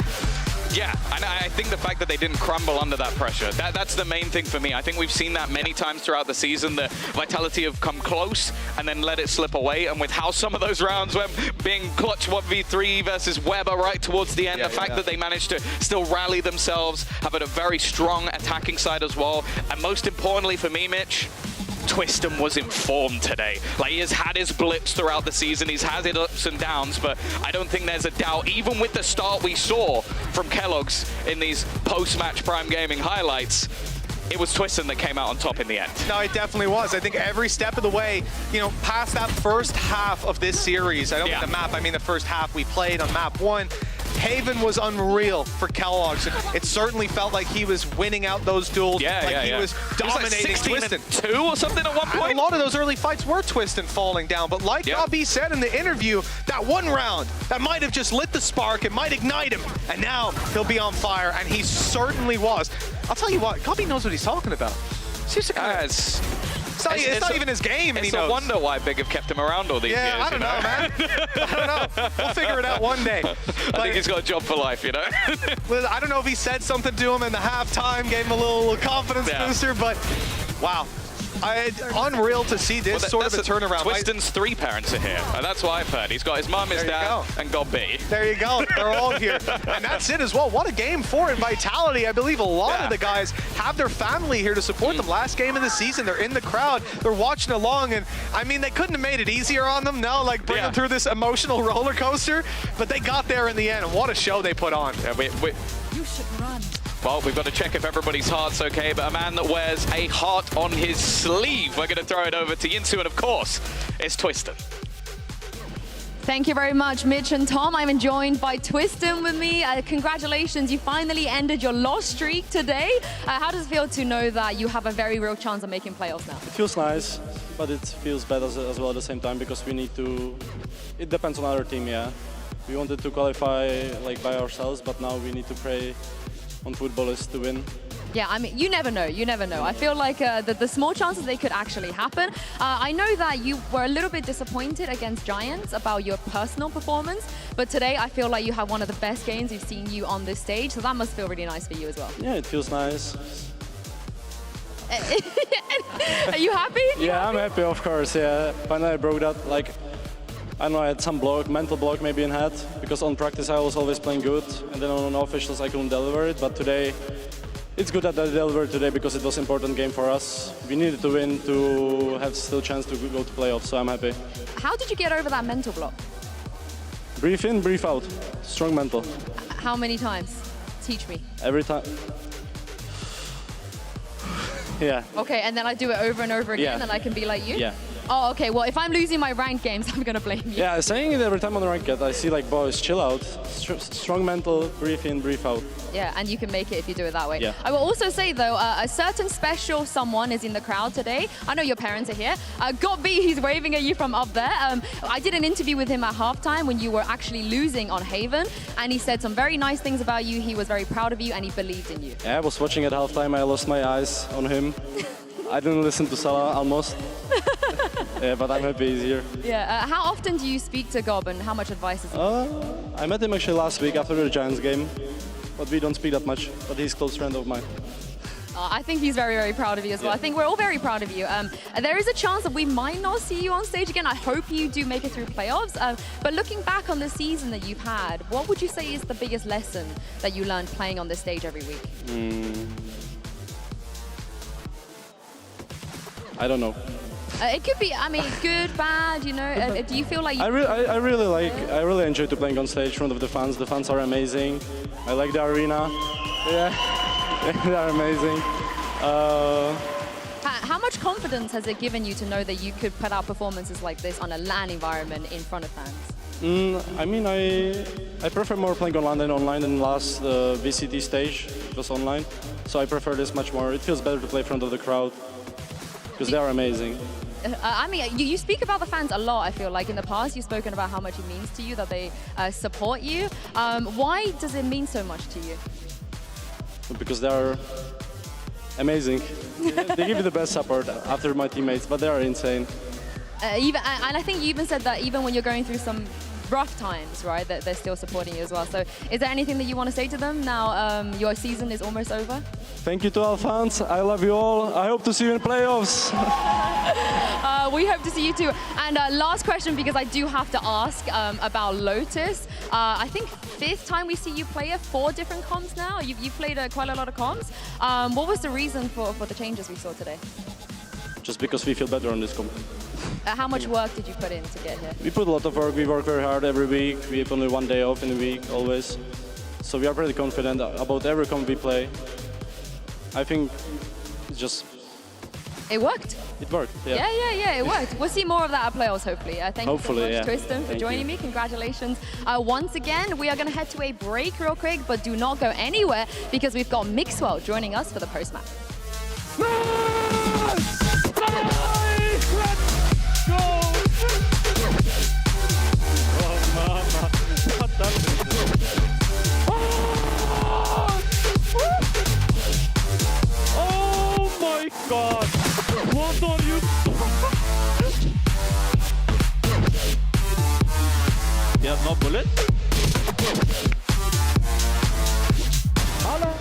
Yeah, and I think the fact that they didn't crumble under that pressure, that's the main thing for me. I think we've seen that many times throughout the season, that Vitality have come close and then let it slip away. And with how some of those rounds went, being clutch 1v3 versus Weber right towards the end, the fact that they managed to still rally themselves, have a very strong attacking side as well. And most importantly for me, Mitch, Twiston was informed today. Like, he has had his blips throughout the season. He's had his ups and downs, but I don't think there's a doubt, even with the start we saw from Kellogg's in these post-match Prime Gaming highlights, it was Twiston that came out on top in the end. No, it definitely was. I think every step of the way, you know, past that first half of this series, I don't mean the map, I mean the first half we played on map 1, Haven was unreal for Kellogg's. It certainly felt like he was winning out those duels. He was dominating Twiston. 16-2 or something at one point. And a lot of those early fights were Twiston falling down, but like Robbie said in the interview, that one round, that might have just lit the spark, it might ignite him, and now he'll be on fire, and he certainly was. I'll tell you what, Gobby knows what he's talking about. It's not even his game, and he knows. It's a wonder why Big have kept him around all these years. I don't know, man. I don't know. We'll figure it out one day. I think he's got a job for life, you know? I don't know if he said something to him in the halftime, gave him a little confidence booster, but wow. Unreal to see this sort of a turnaround. Twiston's 3 parents are here, and that's what I've heard. He's got his mum, his dad, and Gobby. There you go. They're all here. And that's it as well. What a game for Vitality. I believe a lot of the guys have their family here to support them. Last game of the season, they're in the crowd. They're watching along, and I mean, they couldn't have made it easier on them. No, like bring them through this emotional roller coaster, but they got there in the end, and what a show they put on. Yeah, You should run. Well, we've got to check if everybody's heart's okay, but a man that wears a heart on his sleeve, we're going to throw it over to Yinsu, and of course, it's Twiston. Thank you very much, Mitch and Tom. I'm joined by Twiston with me. Congratulations, you finally ended your loss streak today. How does it feel to know that you have a very real chance of making playoffs now? It feels nice, but it feels bad as well at the same time, because we need to... It depends on our team, yeah. We wanted to qualify like by ourselves, but now we need to pray on football is to win. Yeah, I mean, you never know. You never know. I feel like the small chances they could actually happen. I know that you were a little bit disappointed against Giants about your personal performance, but today I feel like you have one of the best games we've seen you on this stage, so that must feel really nice for you as well. Yeah, it feels nice. Are you happy? Yeah, I'm happy, of course. Yeah, finally I broke that. Like, I don't know, I had some mental block maybe in head, because on practice I was always playing good, and then on officials I couldn't deliver it. But today, it's good that I delivered today because it was an important game for us. We needed to win to have still chance to go to playoffs, so I'm happy. How did you get over that mental block? Breathe in, breathe out. Strong mental. How many times? Teach me. Every time. Yeah. Okay, and then I do it over and over again, Yeah. and I can be like you? Yeah. Oh, okay. Well, if I'm losing my ranked games, I'm gonna blame you. Yeah, saying it every time on the ranked, I see like, boys, chill out. Strong mental, breathe in, breathe out. Yeah, and you can make it if you do it that way. Yeah. I will also say, though, a certain special someone is in the crowd today. I know your parents are here. Got B, he's waving at you from up there. I did an interview with him at halftime when you were actually losing on Haven, and he said some very nice things about you. He was very proud of you, and he believed in you. Yeah, I was watching at halftime. I lost my eyes on him. I didn't listen to Salah almost. Yeah, but I'm happy he's here. Yeah. How often do you speak to Gob, and how much advice is he? I met him actually last week after the Giants game, but we don't speak that much. But he's a close friend of mine. I think he's very, very proud of you as well. I think we're all very proud of you. There is a chance that we might not see you on stage again. I hope you do make it through playoffs. But looking back on the season that you've had, what would you say is the biggest lesson that you learned playing on this stage every week? I don't know. It could be, I mean, good, bad, you know. Do you feel like you... I really enjoy to playing on stage in front of the fans. The fans are amazing. I like the arena. Yeah, they are amazing. How much confidence has it given you to know that you could put out performances like this on a LAN environment in front of fans? I mean, I prefer more playing on LAN than online than last VCT stage. It was online. So I prefer this much more. It feels better to play in front of the crowd because they are amazing. I mean, you speak about the fans a lot, I feel like. In the past, you've spoken about how much it means to you that they support you. Why does it mean so much to you? Because they are amazing. They give you the best support after my teammates, but they are insane. And I think you even said that even when you're going through some rough times, right, that they're still supporting you as well. So is there anything that you want to say to them now your season is almost over? Thank you to all fans. I love you all. I hope to see you in playoffs. We hope to see you too. And last question, because I do have to ask about Lotus. I think 5th time we see you play 4 different comps now. You've played quite a lot of comps. What was the reason for the changes we saw today? Just because we feel better on this comp. How much work did you put in to get here? We put a lot of work. We work very hard every week. We have only 1 day off in a week, always. So we are pretty confident about every comp we play. I think it's just... It worked. It worked, yeah. Yeah, it worked. We'll see more of that at playoffs, hopefully. Thank Hopefully, you so much, yeah. Tristan, for Thank joining you. me. Congratulations. Once again, we are going to head to a break real quick, but do not go anywhere because we've got Mixwell joining us for the post-match. Oh my god! What are you You have no bullet? Hello?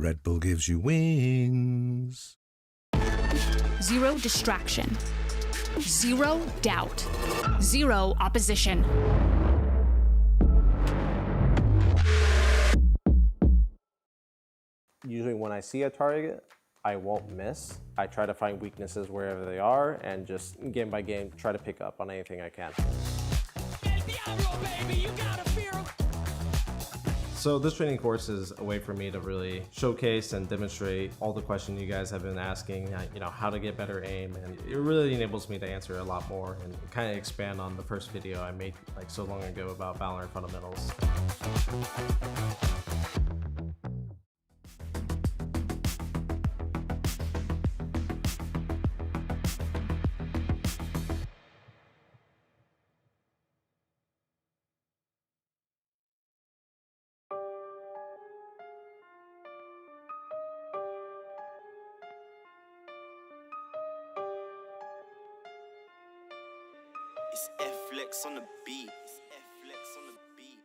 Red Bull gives you wings. Zero distraction. Zero doubt. Zero opposition. Usually when I see a target, I won't miss. I try to find weaknesses wherever they are and just game by game try to pick up on anything I can. So this training course is a way for me to really showcase and demonstrate all the questions you guys have been asking, you know, how to get better aim, and it really enables me to answer a lot more and kind of expand on the first video I made like so long ago about Valorant fundamentals. It's F-Flex on the beat. It's F-Flex on the beat.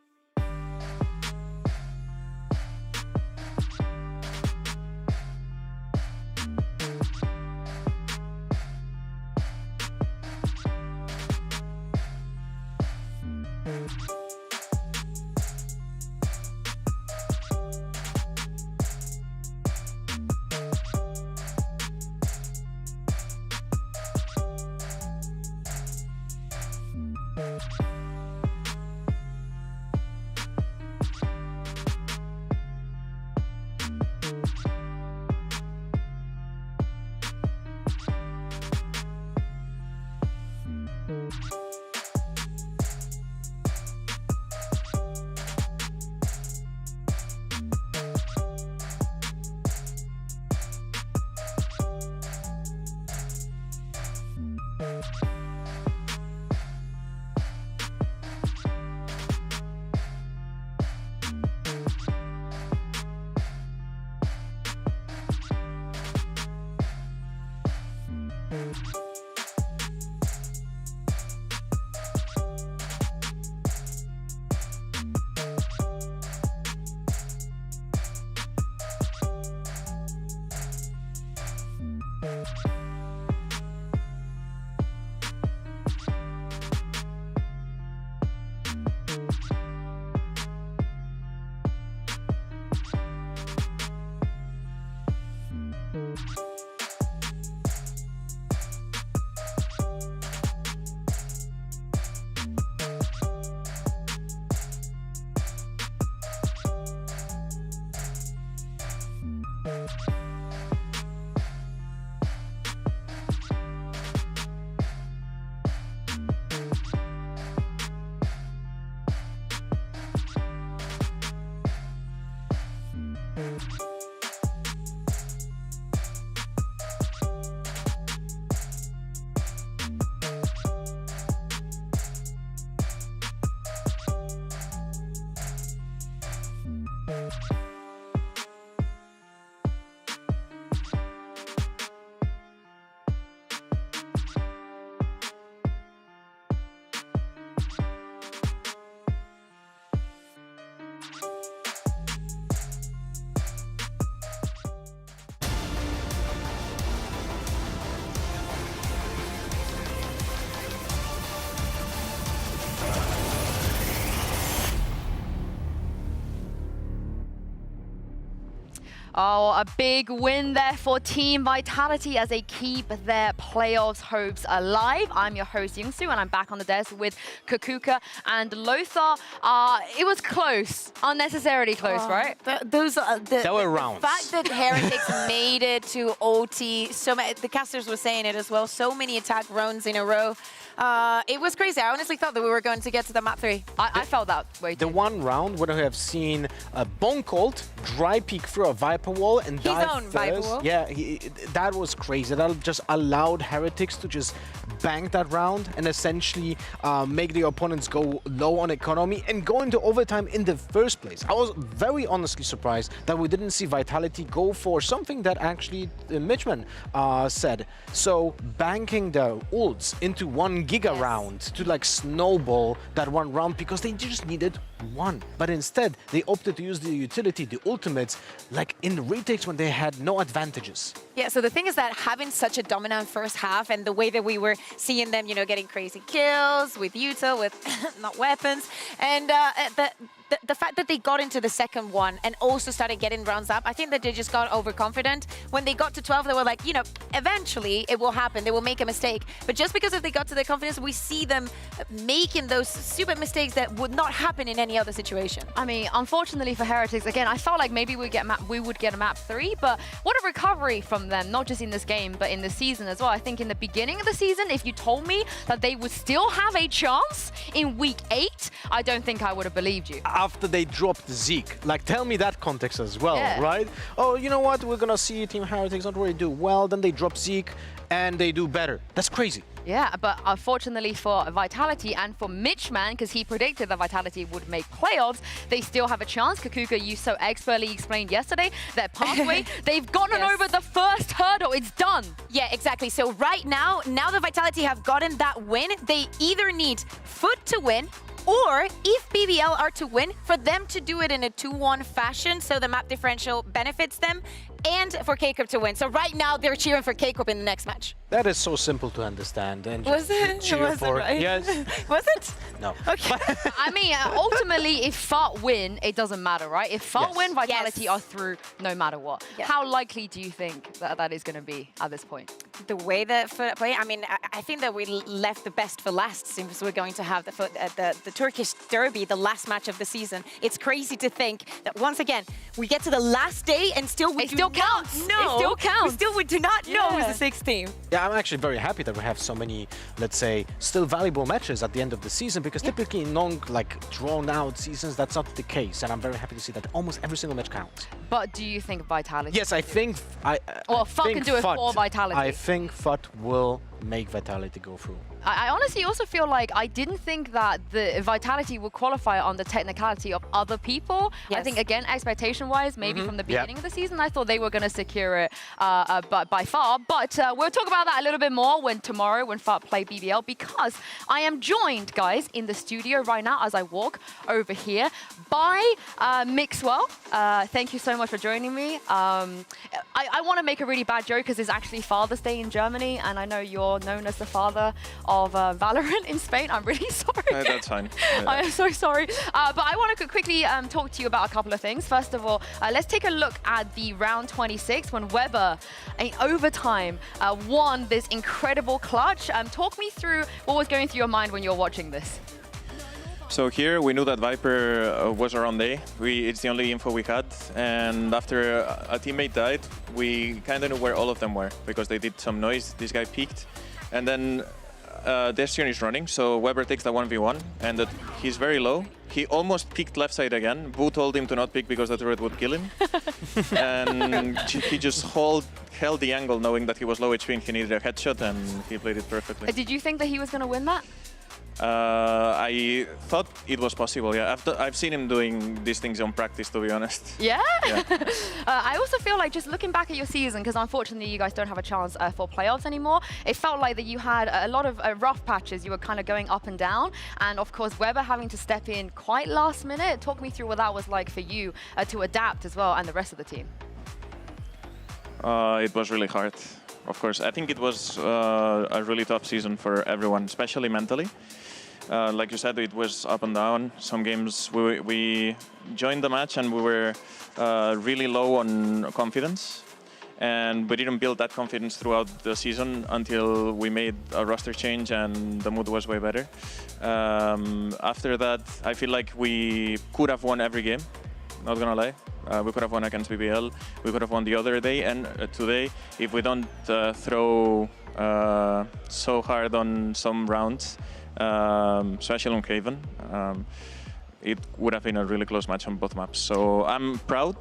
Oh, a big win there for Team Vitality as they keep their playoffs hopes alive. I'm your host, Youngsu, and I'm back on the desk with Kakuka and Lothar. It was close, unnecessarily close, right? There were rounds. The fact that Heretics made it to OT, the casters were saying it as well, so many attack rounds in a row. It was crazy. I honestly thought that we were going to get to the map 3. I felt that way too. The one round where we have seen a Boncolt dry peek through a Viper wall and dive first. Viper wall. Yeah, that was crazy. That just allowed Heretics to just bank that round and essentially make the opponents go low on economy and go into overtime in the first place. I was very honestly surprised that we didn't see Vitality go for something that actually Mitchman said. So banking the ults into 1 Giga round to like snowball that one round because they just needed won. But instead, they opted to use the utility, the ultimates, like in retakes when they had no advantages. Yeah, so the thing is that having such a dominant first half and the way that we were seeing them, getting crazy kills with util, with not weapons, and the fact that they got into the second one and also started getting rounds up, I think that they just got overconfident. When they got to 12, they were like, eventually it will happen. They will make a mistake. But just because if they got to the confidence, we see them making those stupid mistakes that would not happen in any other situation. I mean, unfortunately for Heretics, again, I felt like maybe we would get a map 3, but what a recovery from them, not just in this game, but in the season as well. I think in the beginning of the season, if you told me that they would still have a chance in week 8, I don't think I would have believed you. After they dropped Zeke. Like, tell me that context as well, Yeah. right? Oh, you know what? We're gonna see Team Heretics not really do well. Then they drop Zeke and they do better. That's crazy. Yeah, but unfortunately for Vitality and for Mitchman, because he predicted that Vitality would make playoffs, they still have a chance. Kakuka, you so expertly explained yesterday their pathway. They've gotten over the first hurdle. It's done. Yeah, exactly. So right now that Vitality have gotten that win, they either need Foot to win, or if BBL are to win, for them to do it in a 2-1 fashion so the map differential benefits them, and for K-Corp to win. So right now they're cheering for K-Corp in the next match. That is so simple to understand. And Was just it? cheer Was it for right? Yes. Was it? No. Okay. I mean, ultimately, if FUT win, it doesn't matter, right? If FUT Yes. win, Vitality are through no matter what. Yeah. How likely do you think that is going to be at this point? The way that Foot play, I mean, I think that we left the best for last since we're going to have the Turkish Derby, the last match of the season. It's crazy to think that once again, we get to the last day and still we It still counts. No, It still counts. We do not know who's the 6th team. Yeah, I'm actually very happy that we have so many, let's say, still valuable matches at the end of the season, because typically in long, drawn-out seasons, that's not the case. And I'm very happy to see that almost every single match counts. But do you think Vitality? Yes, I think... Well, FUT can do it for Vitality. I think FUT will make Vitality go through. I honestly also feel like I didn't think that the Vitality would qualify on the technicality of other people. I think, again, expectation-wise, maybe from the beginning of the season, I thought they were going to secure it by far. But we'll talk about that a little bit more when FUT play BBL, because I am joined, guys, in the studio right now as I walk over here by Mixwell. Thank you so much for joining me. I want to make a really bad joke because it's actually Father's Day in Germany, and I know you're known as the father of Valorant in Spain. I'm really sorry. No, that's fine. I am so sorry. But I want to quickly talk to you about a couple of things. First of all, let's take a look at the round 26 when Weber, in overtime, won this incredible clutch. Talk me through what was going through your mind when you're watching this. So here we knew that Viper was around A. It's the only info we had, and after a teammate died, we kind of knew where all of them were because they did some noise. This guy peeked, and then Destiny is running, so Weber takes the 1v1, and he's very low. He almost peeked left side again. Boo told him to not peek because the turret would kill him, and he just held the angle knowing that he was low HP and he needed a headshot, and he played it perfectly. Did you think that he was going to win that? I thought it was possible, yeah. I've seen him doing these things on practice, to be honest. Yeah? I also feel like just looking back at your season, because unfortunately you guys don't have a chance for playoffs anymore, it felt like that you had a lot of rough patches. You were kind of going up and down. And of course, Weber having to step in quite last minute. Talk me through what that was like for you to adapt as well and the rest of the team. It was really hard, of course. I think it was a really tough season for everyone, especially mentally. Like you said, it was up and down. Some games we joined the match and we were really low on confidence. And we didn't build that confidence throughout the season until we made a roster change and the mood was way better. After that, I feel like we could have won every game, not gonna lie. We could have won against BBL, we could have won the other day and today. If we don't throw so hard on some rounds, especially on Kaven, it would have been a really close match on both maps. So I'm proud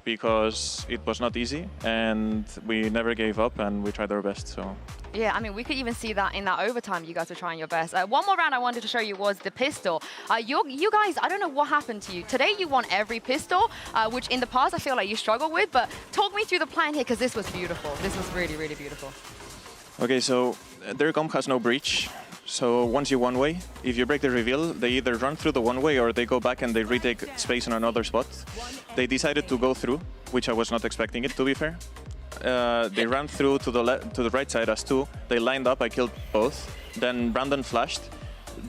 because it was not easy and we never gave up and we tried our best. So. Yeah, I mean, we could even see that in that overtime, you guys were trying your best. One more round I wanted to show you was the pistol. You guys, I don't know what happened to you. Today you won every pistol, which in the past I feel like you struggled with, but talk me through the plan here because this was beautiful. This was really, really beautiful. Okay, so their comp has no breach. So once you one-way, if you break the reveal, they either run through the one-way or they go back and they retake space in another spot. They decided to go through, which I was not expecting it, to be fair. They ran through to the right side as two. They lined up, I killed both. Then Brandon flashed.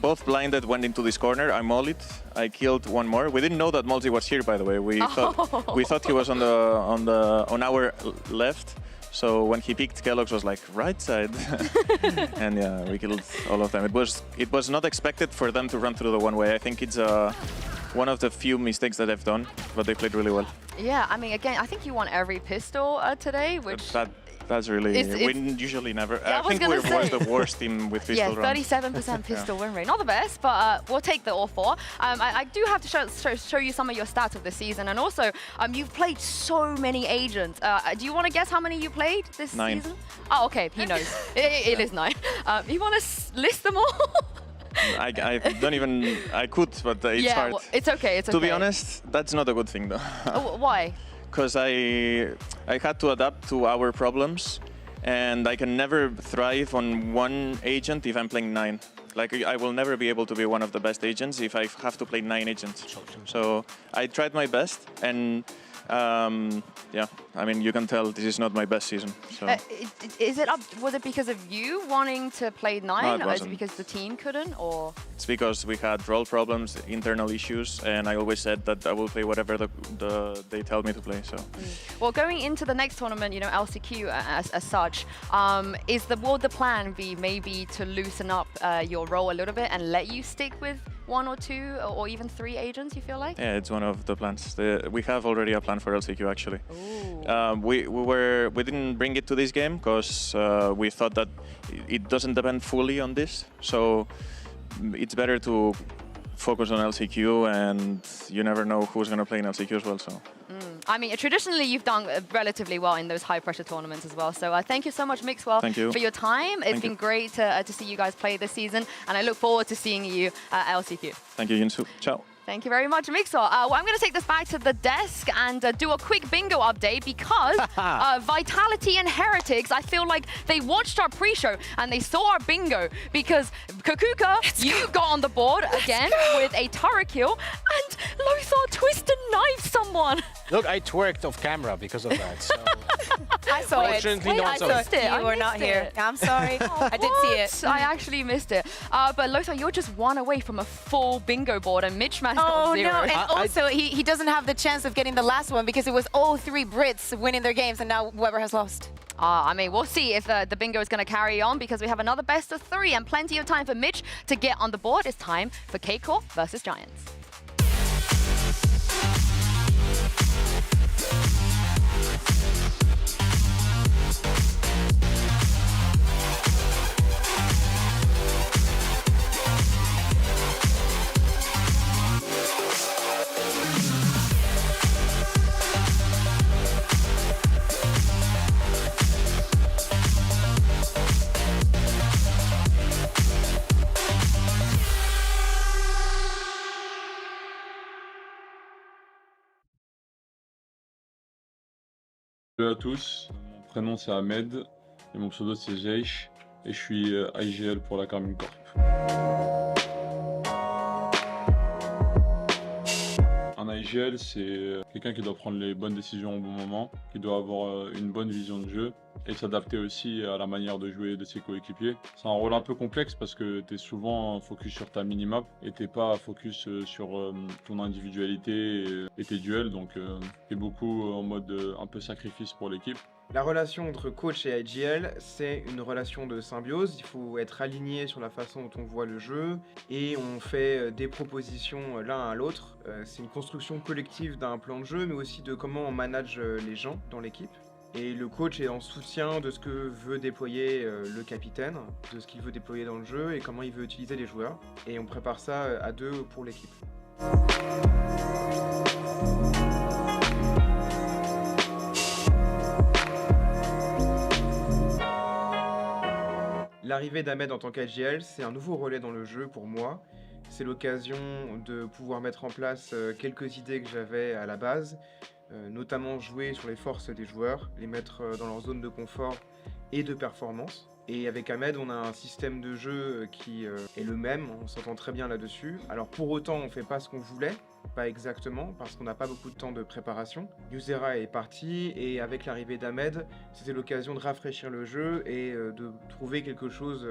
Both blinded, went into this corner. I mollied. I killed one more. We didn't know that Multi was here, by the way. We thought he was on our left. So when he peeked, keloqz was like right side, and yeah, we killed all of them. It was not expected for them to run through the one way. I think it's one of the few mistakes that they've done, but they played really well. Yeah, I mean, again, I think you won every pistol today, which. That's really, we usually never. Yeah, I think we're the worst team with pistol runs. 37% pistol win rate. Not the best, but we'll take the all four. I do have to show you some of your stats of the season. And also, you've played so many agents. Do you want to guess how many you played this 9. season? Oh, okay, he knows. it is 9. You want to list them all? I don't even, I could, but it's hard. Well, it's okay, it's okay. To be honest, that's not a good thing though. Why? Because I had to adapt to our problems, and I can never thrive on one agent if I'm playing 9. Like, I will never be able to be one of the best agents if I have to play 9 agents. So I tried my best, and yeah, I mean, you can tell this is not my best season. So. Was it because of you wanting to play 9, No, it or is it wasn't. because the team couldn't, or? It's because we had role problems, internal issues, and I always said that I will play whatever they tell me to play. So. Well, going into the next tournament, you know, LCQ as such, will the plan be maybe to loosen up your role a little bit and let you stick with 1 or 2 or even 3 agents, you feel like? Yeah, it's one of the plans. We have already a plan for LCQ actually. We didn't bring it to this game because we thought that it doesn't depend fully on this. So it's better to focus on LCQ, and you never know who's going to play in LCQ as well. So. I mean, traditionally, you've done relatively well in those high-pressure tournaments as well. So thank you so much, Mixwell, for your time. It's been great to see you guys play this season, and I look forward to seeing you at LCQ. Thank you, Yinsu. Ciao. Thank you very much, Mixwell. Well, I'm going to take this back to the desk and do a quick bingo update because Vitality and Heretics, I feel like they watched our pre-show and they saw our bingo because Kakuka, you got on the board again with a turret kill, and Lothar twisted knifed someone. Look, I twerked off camera because of that. So. I saw it. I missed it. You were not here. I'm sorry. I did see it. I actually missed it. But Lothar, you're just 1 away from a full bingo board, and Mitchmas got 0. No, and also he doesn't have the chance of getting the last one because it was all 3 Brits winning their games, and now Weber has lost. I mean, we'll see if the bingo is going to carry on because we have another best of 3 and plenty of time for Mitch to get on the board. It's time for K-Core versus Giants. Salut à tous, mon prénom c'est Ahmed et mon pseudo c'est Jeish et je suis IGL pour la Karmine Corp. Un IGL c'est quelqu'un qui doit prendre les bonnes décisions au bon moment, qui doit avoir une bonne vision de jeu et s'adapter aussi à la manière de jouer de ses coéquipiers. C'est un rôle un peu complexe parce que tu es souvent focus sur ta minimap et t'es pas focus sur ton individualité et tes duels, donc tu es beaucoup en mode un peu sacrifice pour l'équipe. La relation entre coach et IGL, c'est une relation de symbiose. Il faut être aligné sur la façon dont on voit le jeu et on fait des propositions l'un à l'autre. C'est une construction collective d'un plan de jeu, mais aussi de comment on manage les gens dans l'équipe. Et le coach est en soutien de ce que veut déployer le capitaine, de ce qu'il veut déployer dans le jeu et comment il veut utiliser les joueurs. Et on prépare ça à 2 pour l'équipe. L'arrivée d'Ahmed en tant qu'IGL, c'est un nouveau relais dans le jeu pour moi. C'est l'occasion de pouvoir mettre en place quelques idées que j'avais à la base, notamment jouer sur les forces des joueurs, les mettre dans leur zone de confort et de performance. Et avec Ahmed, on a un système de jeu qui est le même, on s'entend très bien là-dessus. Alors pour autant, on fait pas ce qu'on voulait, pas exactement, parce qu'on n'a pas beaucoup de temps de préparation. Yuzera est parti, et avec l'arrivée d'Ahmed, c'était l'occasion de rafraîchir le jeu et de trouver quelque chose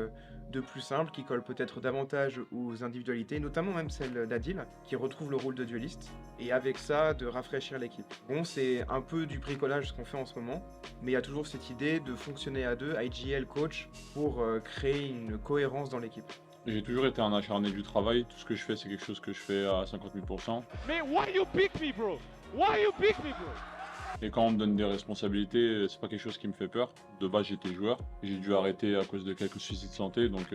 de plus simple, qui colle peut-être davantage aux individualités, notamment même celle d'Adil, qui retrouve le rôle de dueliste, et avec ça, de rafraîchir l'équipe. Bon, c'est un peu du bricolage ce qu'on fait en ce moment, mais il y a toujours cette idée de fonctionner à deux, IGL coach, pour créer une cohérence dans l'équipe. J'ai toujours été un acharné du travail. Tout ce que je fais, c'est quelque chose que je fais à 50 000%. Man, why you pick me, bro? Why you pick me, bro? Et quand on me donne des responsabilités, c'est pas quelque chose qui me fait peur. De base, j'étais joueur. J'ai dû arrêter à cause de quelques soucis de santé. Donc,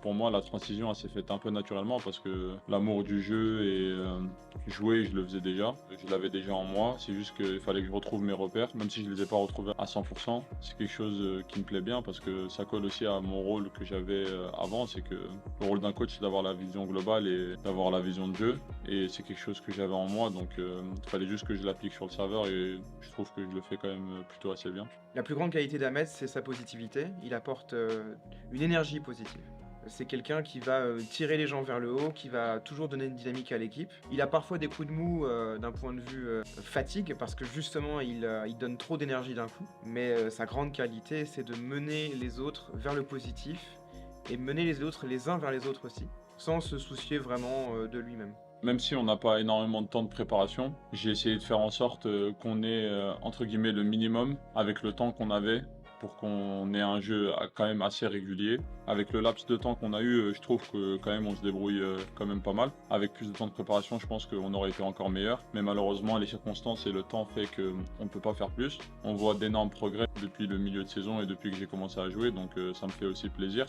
pour moi, la transition, elle s'est faite un peu naturellement parce que l'amour du jeu et jouer, je le faisais déjà. Je l'avais déjà en moi. C'est juste qu'il fallait que je retrouve mes repères, même si je les ai pas retrouvés à 100%. C'est quelque chose qui me plaît bien parce que ça colle aussi à mon rôle que j'avais avant. C'est que le rôle d'un coach, c'est d'avoir la vision globale et d'avoir la vision de jeu. Et c'est quelque chose que j'avais en moi. Donc, il fallait juste que je l'applique sur le serveur et je trouve que je le fais quand même plutôt assez bien. La plus grande qualité d'Ahmed, c'est sa positivité. Il apporte une énergie positive. C'est quelqu'un qui va tirer les gens vers le haut, qui va toujours donner une dynamique à l'équipe. Il a parfois des coups de mou d'un point de vue fatigue, parce que justement, il donne trop d'énergie d'un coup. Mais sa grande qualité, c'est de mener les autres vers le positif, et mener les autres les uns vers les autres aussi, sans se soucier vraiment de lui-même. Même si on n'a pas énormément de temps de préparation, j'ai essayé de faire en sorte qu'on ait entre guillemets le minimum avec le temps qu'on avait pour qu'on ait un jeu quand même assez régulier. Avec le laps de temps qu'on a eu, je trouve que quand même on se débrouille quand même pas mal. Avec plus de temps de préparation, je pense qu'on aurait été encore meilleur. Mais malheureusement, les circonstances et le temps fait qu'on ne peut pas faire plus. On voit d'énormes progrès depuis le milieu de saison et depuis que j'ai commencé à jouer, donc ça me fait aussi plaisir.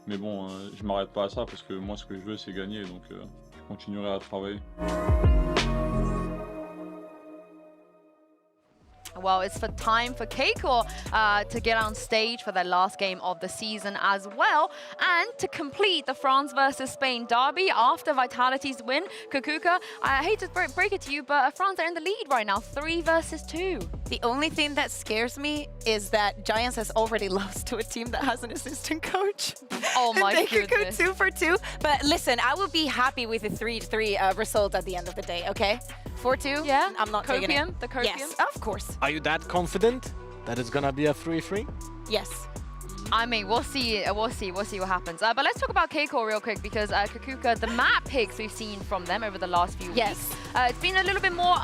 Mais bon, je m'arrête pas à ça parce que moi ce que je veux c'est gagner, donc je continuerai à travailler. Well, it's time for Keiko to get on stage for their last game of the season as well. And to complete the France versus Spain derby after Vitality's win, Kakuka, I hate to break it to you, but France are in the lead right now, 3 versus 2. The only thing that scares me is that Giants has already lost to a team that has an assistant coach. Oh my they goodness. could go 2 for 2. But listen, I would be happy with a 3-3 result at the end of the day, okay? 4-2? Yeah, I'm not taking it. Copium, the Copium? Yes, of course. Are you that confident that it's gonna be a 3-3? Yes. I mean, we'll see what happens. But let's talk about Keiko real quick because Kakuka, the map picks we've seen from them over the last few weeks, it's been a little bit more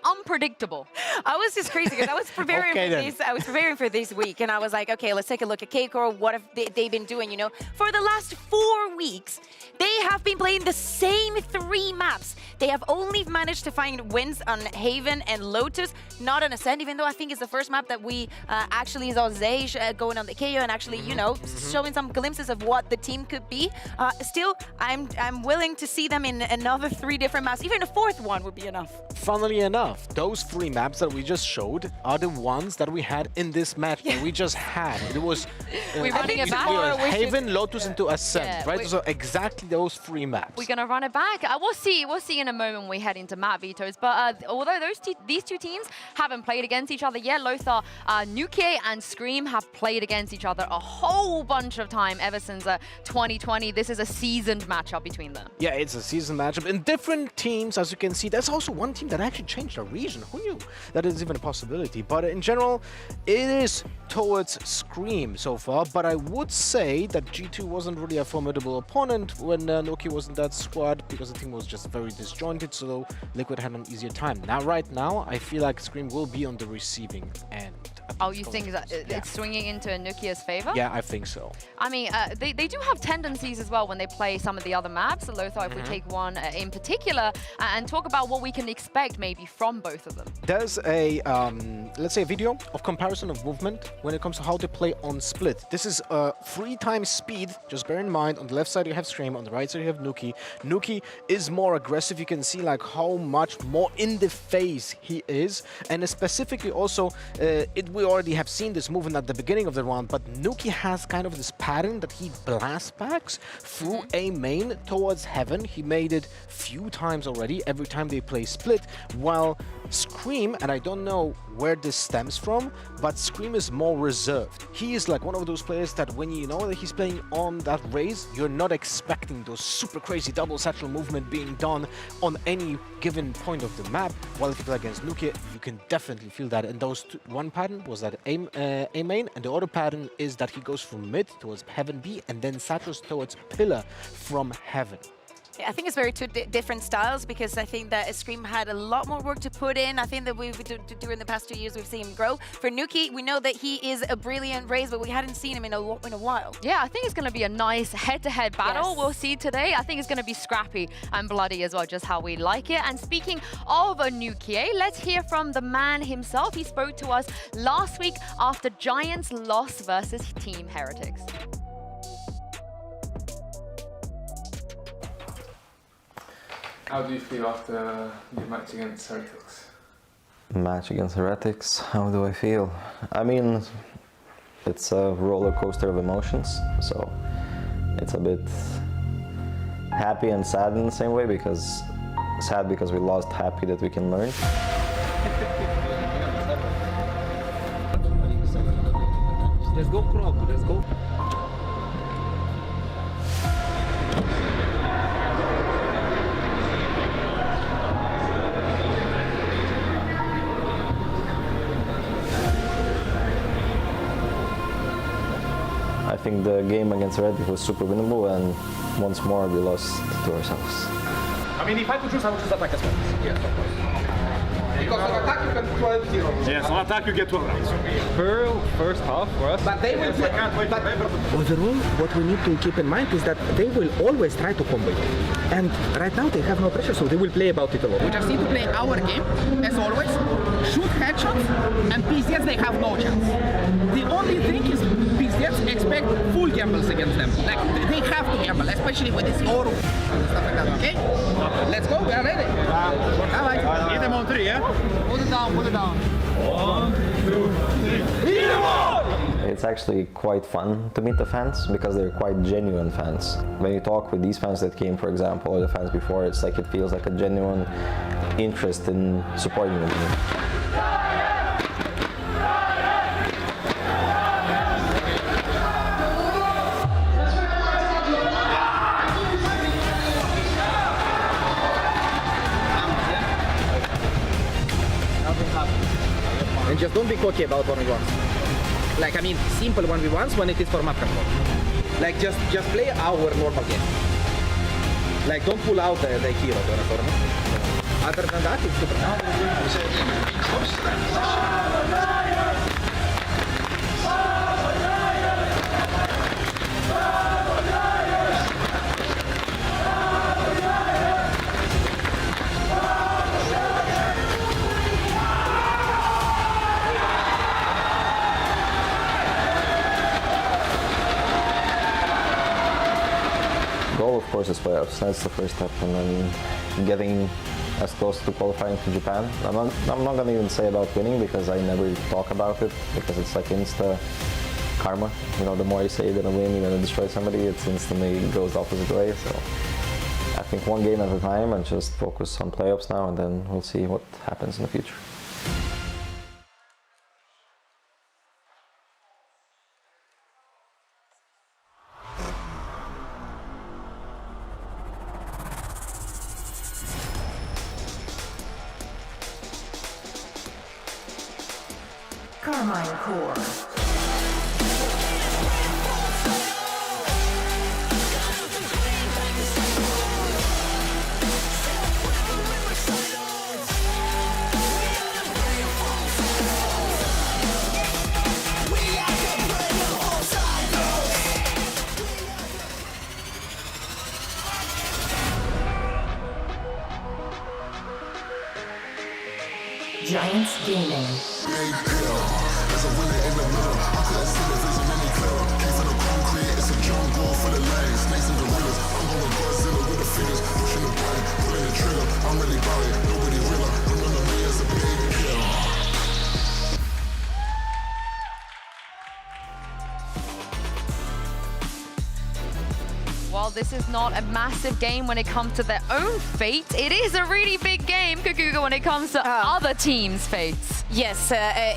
unpredictable. I was just crazy because I was preparing for this week, and I was like, okay, let's take a look at Keiko. What have they been doing? You know, for the last 4 weeks, they have been playing the same 3 maps. They have only managed to find wins on Haven and Lotus, not on Ascent, even though I think it's the first map that we actually saw Zage going on the KO and actually, you know, showing some glimpses of what the team could be. Still, I'm willing to see them in another 3 different maps. Even a 4th one would be enough. Funnily enough, those 3 maps that we just showed are the ones that we had in this match that we just had. It was Haven, Lotus into Ascent, right? So exactly those 3 maps. We're gonna run it back. We'll see in a moment when we head into map vetoes. But although these 2 teams haven't played against each other yet, Lothar, Nuke and Scream have played against each other a whole bunch of time ever since 2020. This is a seasoned matchup between them. Yeah, it's a seasoned matchup. In different teams, as you can see, there's also one team that actually changed the region. Who knew that is even a possibility? But in general, it is towards Scream so far. But I would say that G2 wasn't really a formidable opponent when Nuke was in that squad because the team was just very disjointed, so Liquid had an easier time. Right now, I feel like Scream will be on the receiving end. Oh, you think that it's swinging into Nukia's favor? Yeah, I think so. I mean, they do have tendencies as well when they play some of the other maps. Lothar, if we take one in particular, and talk about what we can expect maybe from both of them. There's a, let's say, a video of comparison of movement when it comes to how to play on Split. This is 3 times speed. Just bear in mind, on the left side you have Scream, on the right side you have Nuki. Nuki is more aggressive. You can see like how much more in the face he is, and specifically also it will we already have seen this movement at the beginning of the round, but Nuki has kind of this pattern that he blast backs through A main towards Heaven. He made it few times already, every time they play split, while Scream, and I don't know where this stems from, but Scream is more reserved. He is like one of those players that when you know that he's playing on that Raze, you're not expecting those super crazy double satchel movement being done on any given point of the map. While if you play against Nuki, you can definitely feel that. And those two, one pattern was that A main, and the other pattern is that he goes from mid towards Heaven B and then satchels towards Pillar from Heaven. I think it's very two different styles, because I think that Scream had a lot more work to put in. I think that during the past 2 years we've seen him grow. For Nuki, we know that he is a brilliant Raze, but we hadn't seen him in a while. Yeah, I think it's going to be a nice head-to-head battle. Yes. We'll see today. I think it's going to be scrappy and bloody as well, just how we like it. And speaking of Nuki, let's hear from the man himself. He spoke to us last week after Giants' loss versus Team Heretics. How do you feel after your match against Heretics? Match against Heretics? How do I feel? I mean, it's a roller coaster of emotions, so it's a bit happy and sad in the same way, because sad because we lost, happy that we can learn. Let's go, Krog, let's go. I think the game against Heretics was super winnable, and once more we lost to ourselves. I mean, if I could choose, I would choose attack as well. Yes, of course. Because on attack you get 12 zeros. Yes, on attack you get 12 rounds. First half for us. But they will play. Overall, what we need to keep in mind is that they will always try to combo you. And right now they have no pressure, so they will play about it a lot. We just need to play our game, as always. Shoot headshots, and PZs, they have no chance. The only thing is PZs expect full gambles against them. Like, they have to gamble, especially with this Oro and stuff like that, okay? Let's go, we are ready. Alright. Hit them on 3, yeah? Put it down, put it down. 1, 2, 3. Hit them on! It's actually quite fun to meet the fans, because they're quite genuine fans. When you talk with these fans that came, for example, or the fans before, it's like it feels like a genuine interest in supporting the team. And just don't be cocky about 1v1s. Like, I mean, simple 1v1s when it is for map control. Like, just play our normal game. Like, don't pull out the hero, other than that, it's super Goal, of course, is playoffs. That's the first step, and then getting as close to qualifying to Japan. I'm not gonna even say about winning, because I never talk about it, because it's like insta karma. You know, the more you say you're gonna win, you're gonna destroy somebody, it instantly goes the opposite way. So I think one game at a time, and just focus on playoffs now, and then we'll see what happens in the future. Carmine Core. Giants Gaming. while this is not a massive game when it comes to their own fate, it is a really big game, Kaguga, when it comes to other teams' fates. Yes,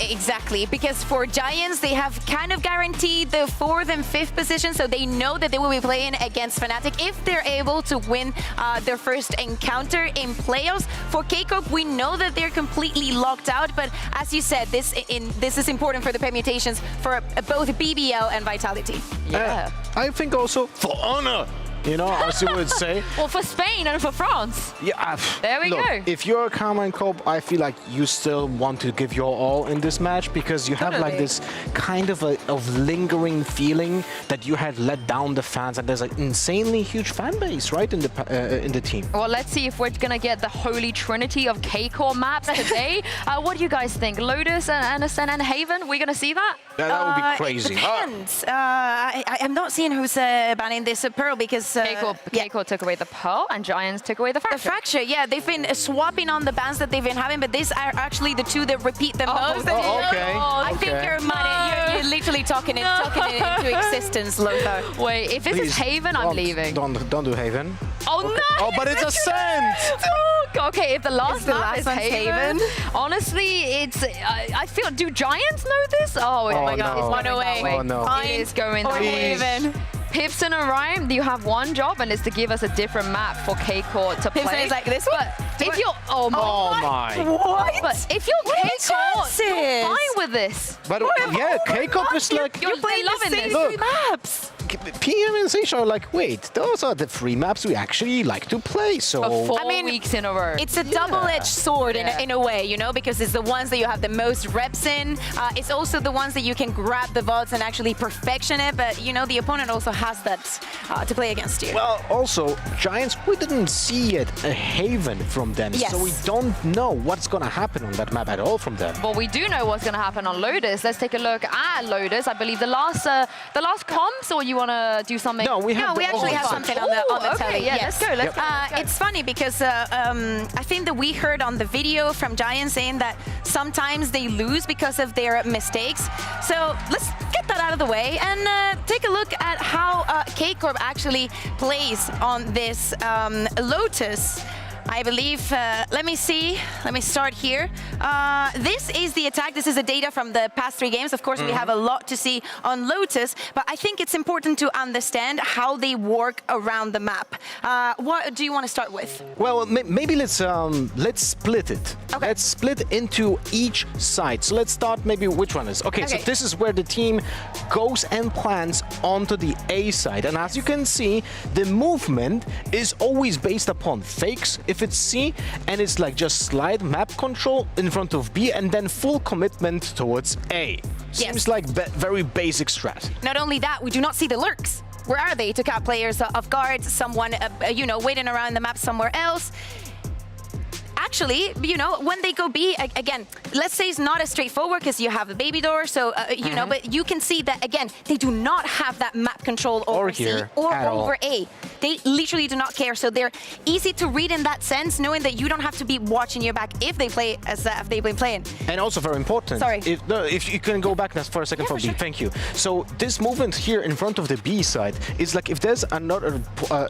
exactly. Because for Giants, they have kind of guaranteed the 4th and 5th position, so they know that they will be playing against Fnatic if they're able to win their first encounter in playoffs. For K-Corp, we know that they're completely locked out, but as you said, this is important for the permutations for both BBL and Vitality. Yeah. I think also for Honor, you know, as you would say. Well, for Spain and for France. Yeah. There we go. If you're a Karmine Corp, I feel like you still want to give your all in this match because you have like this kind of lingering feeling that you had let down the fans, and there's an insanely huge fan base, right, in the team. Well, let's see if we're gonna get the holy trinity of K-Corp maps today. What do you guys think? Lotus and Ascent and Haven? We're gonna see that? Yeah, that would be crazy. It depends. I'm not seeing who's banning this Pearl because K-Corp took away the Pearl and Giants took away the Fracture. The Fracture, yeah. They've been swapping on the bans that they've been having, but these are actually the two that repeat the most. Okay. I think you're literally talking it into existence, Lothar. Wait, if this is Haven, I'm leaving. Don't do Haven. Oh, no! Oh, but it's Ascent! Okay, if the last map is one's Haven, honestly, it's... I feel... Do Giants know this? Oh my God, it's going away. Oh, no. It is going that way. Haven. Pips and Orion, you have one job, and it's to give us a different map for K-Corp to play. Pips is like this one? But if you're... Oh my. What? But if you're K-Corp, you're fine with this. But yeah, K-Corp is like... You're loving this. Look. Maps. PM and Seisha are like, wait, those are the 3 maps we actually like to play, so... For 4 weeks in a row. It's a double-edged sword in a way, you know, because it's the ones that you have the most reps in. It's also the ones that you can grab the vaults and actually perfection it, but, you know, the opponent also has that to play against you. Well, also, Giants, we didn't see yet a Haven from them, so we don't know what's going to happen on that map at all from them. Well, we do know what's going to happen on Lotus. Let's take a look at Lotus. I believe the last comms, or you want to do something? No, we actually have something on the telly. Yeah, let's go. Let's go. It's funny because I think that we heard on the video from Giants saying that sometimes they lose because of their mistakes. So let's get that out of the way and take a look at how K-Corp actually plays on this Lotus. I believe, let me start here. This is the attack. This is the data from the past 3 games. Of course, we have a lot to see on Lotus, but I think it's important to understand how they work around the map. What do you want to start with? Well, maybe let's split it. Okay. Let's split into each side. So let's start maybe which one is. Okay, so this is where the team goes and plans onto the A side. And as you can see, the movement is always based upon fakes, if it's C, and it's like just slide map control in front of B and then full commitment towards A. Seems like very basic strat. Not only that, we do not see the lurks. Where are they? To catch players off guard, someone, you know, waiting around the map somewhere else. Actually, you know, when they go B, again, let's say it's not as straightforward because you have a baby door, so, you know, but you can see that, again, they do not have that map control over C or over A. They literally do not care, so they're easy to read in that sense, knowing that you don't have to be watching your back if they play as if they've been playing. And also very important. Sorry. If you can go back for a second for B, thank you. So this movement here in front of the B side is like if there's another,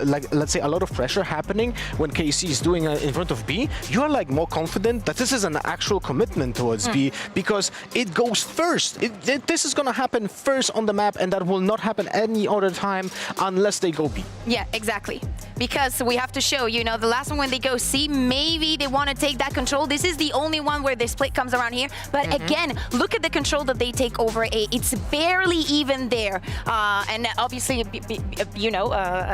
like let's say a lot of pressure happening when KC is doing in front of B, you're like more confident that this is an actual commitment towards B because it goes first. This is gonna happen first on the map, and that will not happen any other time unless they go B. Yeah, exactly. Because we have to show, you know, the last one when they go C, maybe they want to take that control. This is the only one where the split comes around here. But again, look at the control that they take over A. It's barely even there. And obviously, you know,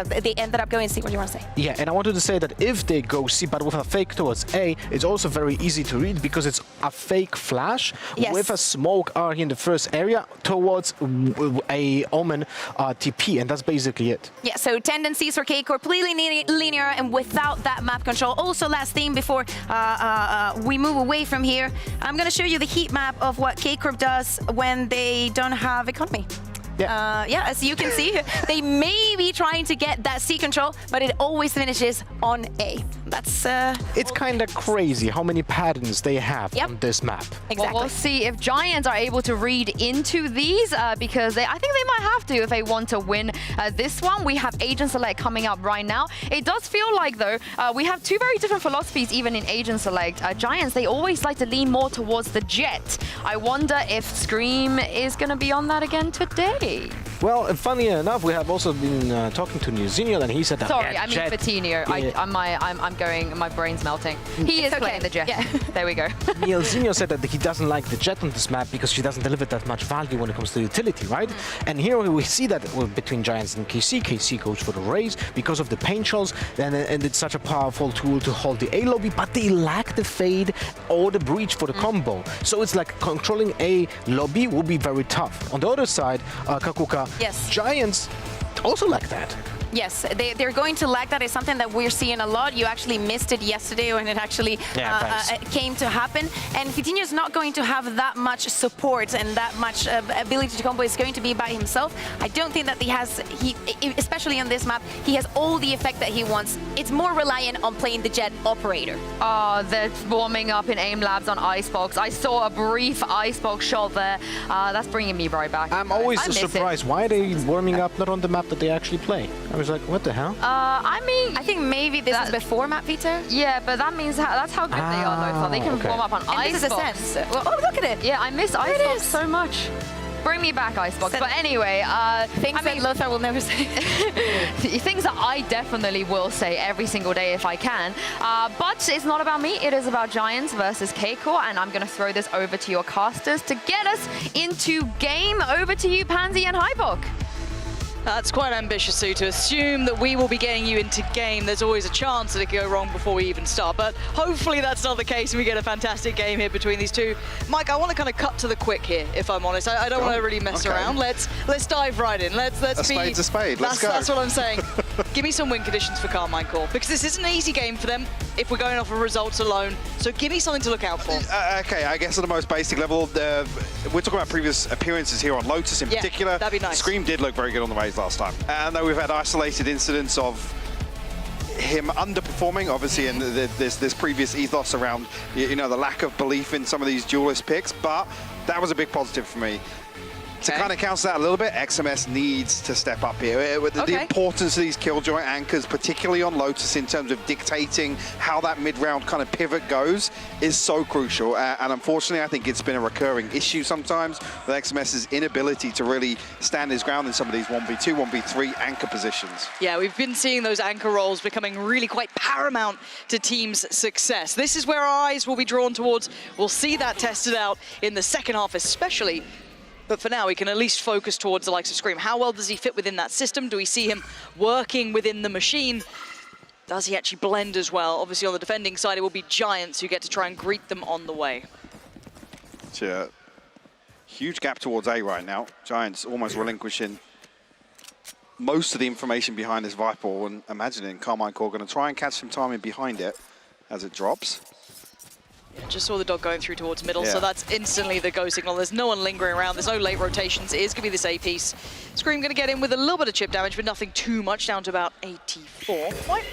they ended up going C. What do you want to say? Yeah, and I wanted to say that if they go C, but with a fake towards A, it's also very easy to read because it's a fake flash with a smoke in the first area towards a Omen TP, and that's basically it. Yeah, so tendencies for K-Corp completely linear and without that map control. Also, last thing before we move away from here, I'm going to show you the heat map of what K-Corp does when they don't have economy. Yeah, as you can see, they may be trying to get that C control, but it always finishes on A. That's it's kind of crazy how many patterns they have on this map. Exactly. Well, we'll see if Giants are able to read into these because I think they might have to if they want to win this one, we have Agent Select coming up right now. It does feel like, though, we have two very different philosophies even in Agent Select. Giants, they always like to lean more towards the Jet. I wonder if Scream is going to be on that again today. Well, funny enough, we have also been talking to Newzinho, and he said that. Sorry, I mean Fatinho. Yeah. I'm going. My brain's melting. He is playing the Jet. Yeah. There we go. Newzinho said that he doesn't like the Jet on this map because she doesn't deliver that much value when it comes to utility, right? And here we see that between Giants and KC. KC goes for the Raze because of the paint shells, and it's such a powerful tool to hold the A lobby, but they lack the fade or the breach for the combo. So it's like controlling A lobby will be very tough. On the other side, Kakuka, yes, Giants also like that. Yes, they're going to lack that. It's something that we're seeing a lot. You actually missed it yesterday when it actually came to happen. And Fatinho's not going to have that much support and that much ability to combo. It's going to be by himself. I don't think that he has, especially on this map, he has all the effect that he wants. It's more reliant on playing the Jet operator. Oh, they're warming up in Aim Labs on Icebox. I saw a brief Icebox shot there. That's bringing me right back. I'm always surprised. Why are they warming up not on the map that they actually play? I was like, what the hell? I mean, I think maybe this is before Map Vita. Yeah, but that means that's how good they are, Lothar. They can warm up on Icebox. This is a sense. Well, oh, look at it. Yeah, I miss Icebox so much. Bring me back, Icebox. But anyway, things that Lothar will never say. Things that I definitely will say every single day if I can. But it's not about me. It is about Giants versus K-Core, and I'm going to throw this over to your casters to get us into game. Over to you, Pansy and Hybok. That's quite ambitious, Sue, to assume that we will be getting you into game. There's always a chance that it could go wrong before we even start, but hopefully that's not the case and we get a fantastic game here between these two. Mike, I want to kind of cut to the quick here, if I'm honest. I don't want to really mess around. Let's dive right in. Let's be... A spade's a spade. Let's go. That's what I'm saying. Give me some win conditions for Karmine Corp, because this isn't an easy game for them if we're going off of results alone. So give me something to look out for. Okay, I guess at the most basic level, we're talking about previous appearances here on Lotus in particular. That'd be nice. Scream did look very good on the Raze last time. And though we've had isolated incidents of him underperforming, obviously, in this previous ethos around, you know, the lack of belief in some of these duelist picks, but that was a big positive for me. To kind of counter that a little bit, XMS needs to step up here. The importance of these Killjoy anchors, particularly on Lotus in terms of dictating how that mid-round kind of pivot goes, is so crucial. And unfortunately, I think it's been a recurring issue sometimes with XMS's inability to really stand his ground in some of these 1v2, 1v3 anchor positions. Yeah, we've been seeing those anchor roles becoming really quite paramount to teams' success. This is where our eyes will be drawn towards. We'll see that tested out in the second half, especially. But for now, we can at least focus towards the likes of Scream. How well does he fit within that system? Do we see him working within the machine? Does he actually blend as well? Obviously, on the defending side, it will be Giants who get to try and greet them on the way. It's a huge gap towards A right now. Giants almost relinquishing most of the information behind this Viper, and imagining Karmine Corp going to try and catch some timing behind it as it drops. Yeah, just saw the dog going through towards middle, so that's instantly the go signal. There's no one lingering around. There's no late rotations. It is going to be this A piece. Scream going to get in with a little bit of chip damage, but nothing too much, down to about 84. Quite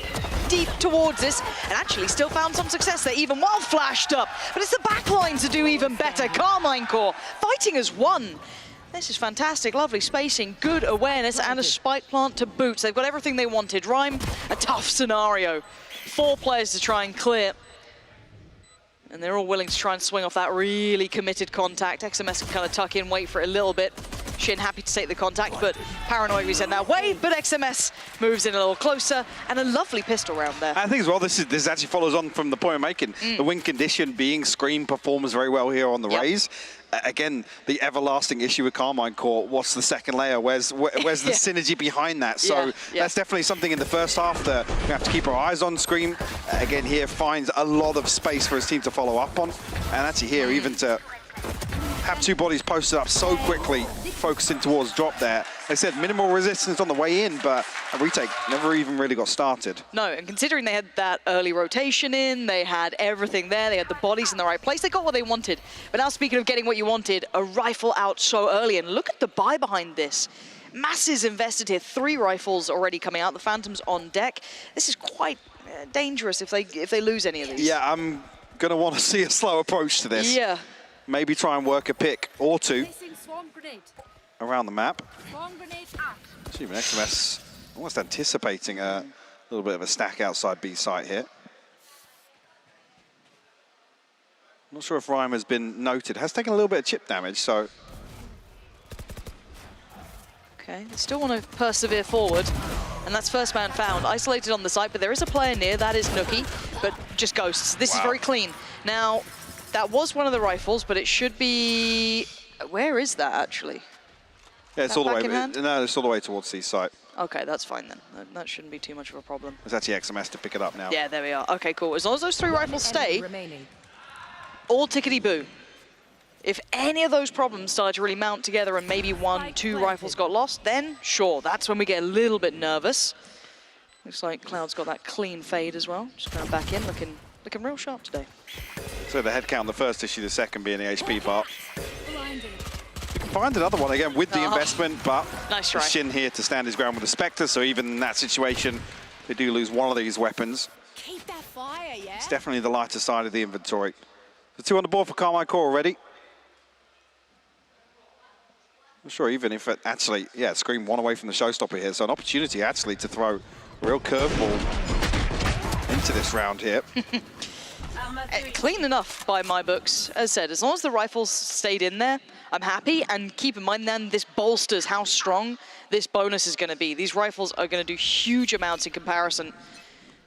deep towards this, and actually still found some success there, even while flashed up. But it's the backlines to do even better. Karmine Corp fighting as one. This is fantastic, lovely spacing, good awareness, and a spike plant to boot. So they've got everything they wanted. Rhyme, a tough scenario. 4 players to try and clear. And they're all willing to try and swing off that really committed contact. XMS can kind of tuck in, wait for it a little bit. Shin happy to take the contact, but paranoid we send that way. But XMS moves in a little closer, and a lovely pistol round there. I think as well, this actually follows on from the point I'm making. The win condition being Scream performs very well here on the Raze. Again, the everlasting issue with Karmine Corp, what's the second layer? Where's the synergy behind that? So that's definitely something in the first half that we have to keep our eyes on. Scream, again, here finds a lot of space for his team to follow up on. And actually here, even to have 2 bodies posted up so quickly, focusing towards drop there. They said minimal resistance on the way in, but a retake never even really got started. No, and considering they had that early rotation in, they had everything there, they had the bodies in the right place, they got what they wanted. But now, speaking of getting what you wanted, a rifle out so early, and look at the buy behind this. Masses invested here, 3 rifles already coming out, the Phantoms on deck. This is quite dangerous if they lose any of these. Yeah, I'm gonna want to see a slow approach to this. Yeah. Maybe try and work a pick or 2. around the map. Even XMS almost anticipating a little bit of a stack outside B site here. Not sure if Rhyme has been noted. Has taken a little bit of chip damage, so... Okay, they still want to persevere forward. And that's first man found, isolated on the site, but there is a player near, that is Nookie, but just ghosts. This is very clean. Now, that was one of the rifles, but it should be... Where is that, actually? Yeah, it's all the way. No, it's all the way towards C site. Okay, that's fine then. That shouldn't be too much of a problem. It's actually XMS to pick it up now. Yeah, there we are. Okay, cool. As long as those 3 rifles stay, all tickety-boo. If any of those problems started to really mount together and maybe 1, 2 rifles got lost, then sure, that's when we get a little bit nervous. Looks like Cloud's got that clean fade as well. Just going back in, looking real sharp today. So the head count, the first issue, the second being the HP bar. You can find another one again with the investment, but nice try. Shin here to stand his ground with the Spectre, so even in that situation, they do lose one of these weapons. Keep that fire, yeah? It's definitely the lighter side of the inventory. The 2 on the board for Carmine Core already. I'm sure even if it actually, yeah, Scream 1 away from the showstopper here, so an opportunity actually to throw a real curveball into this round here. Clean enough by my books. As said, as long as the rifles stayed in there, I'm happy. And keep in mind then, this bolsters how strong this bonus is going to be. These rifles are going to do huge amounts in comparison.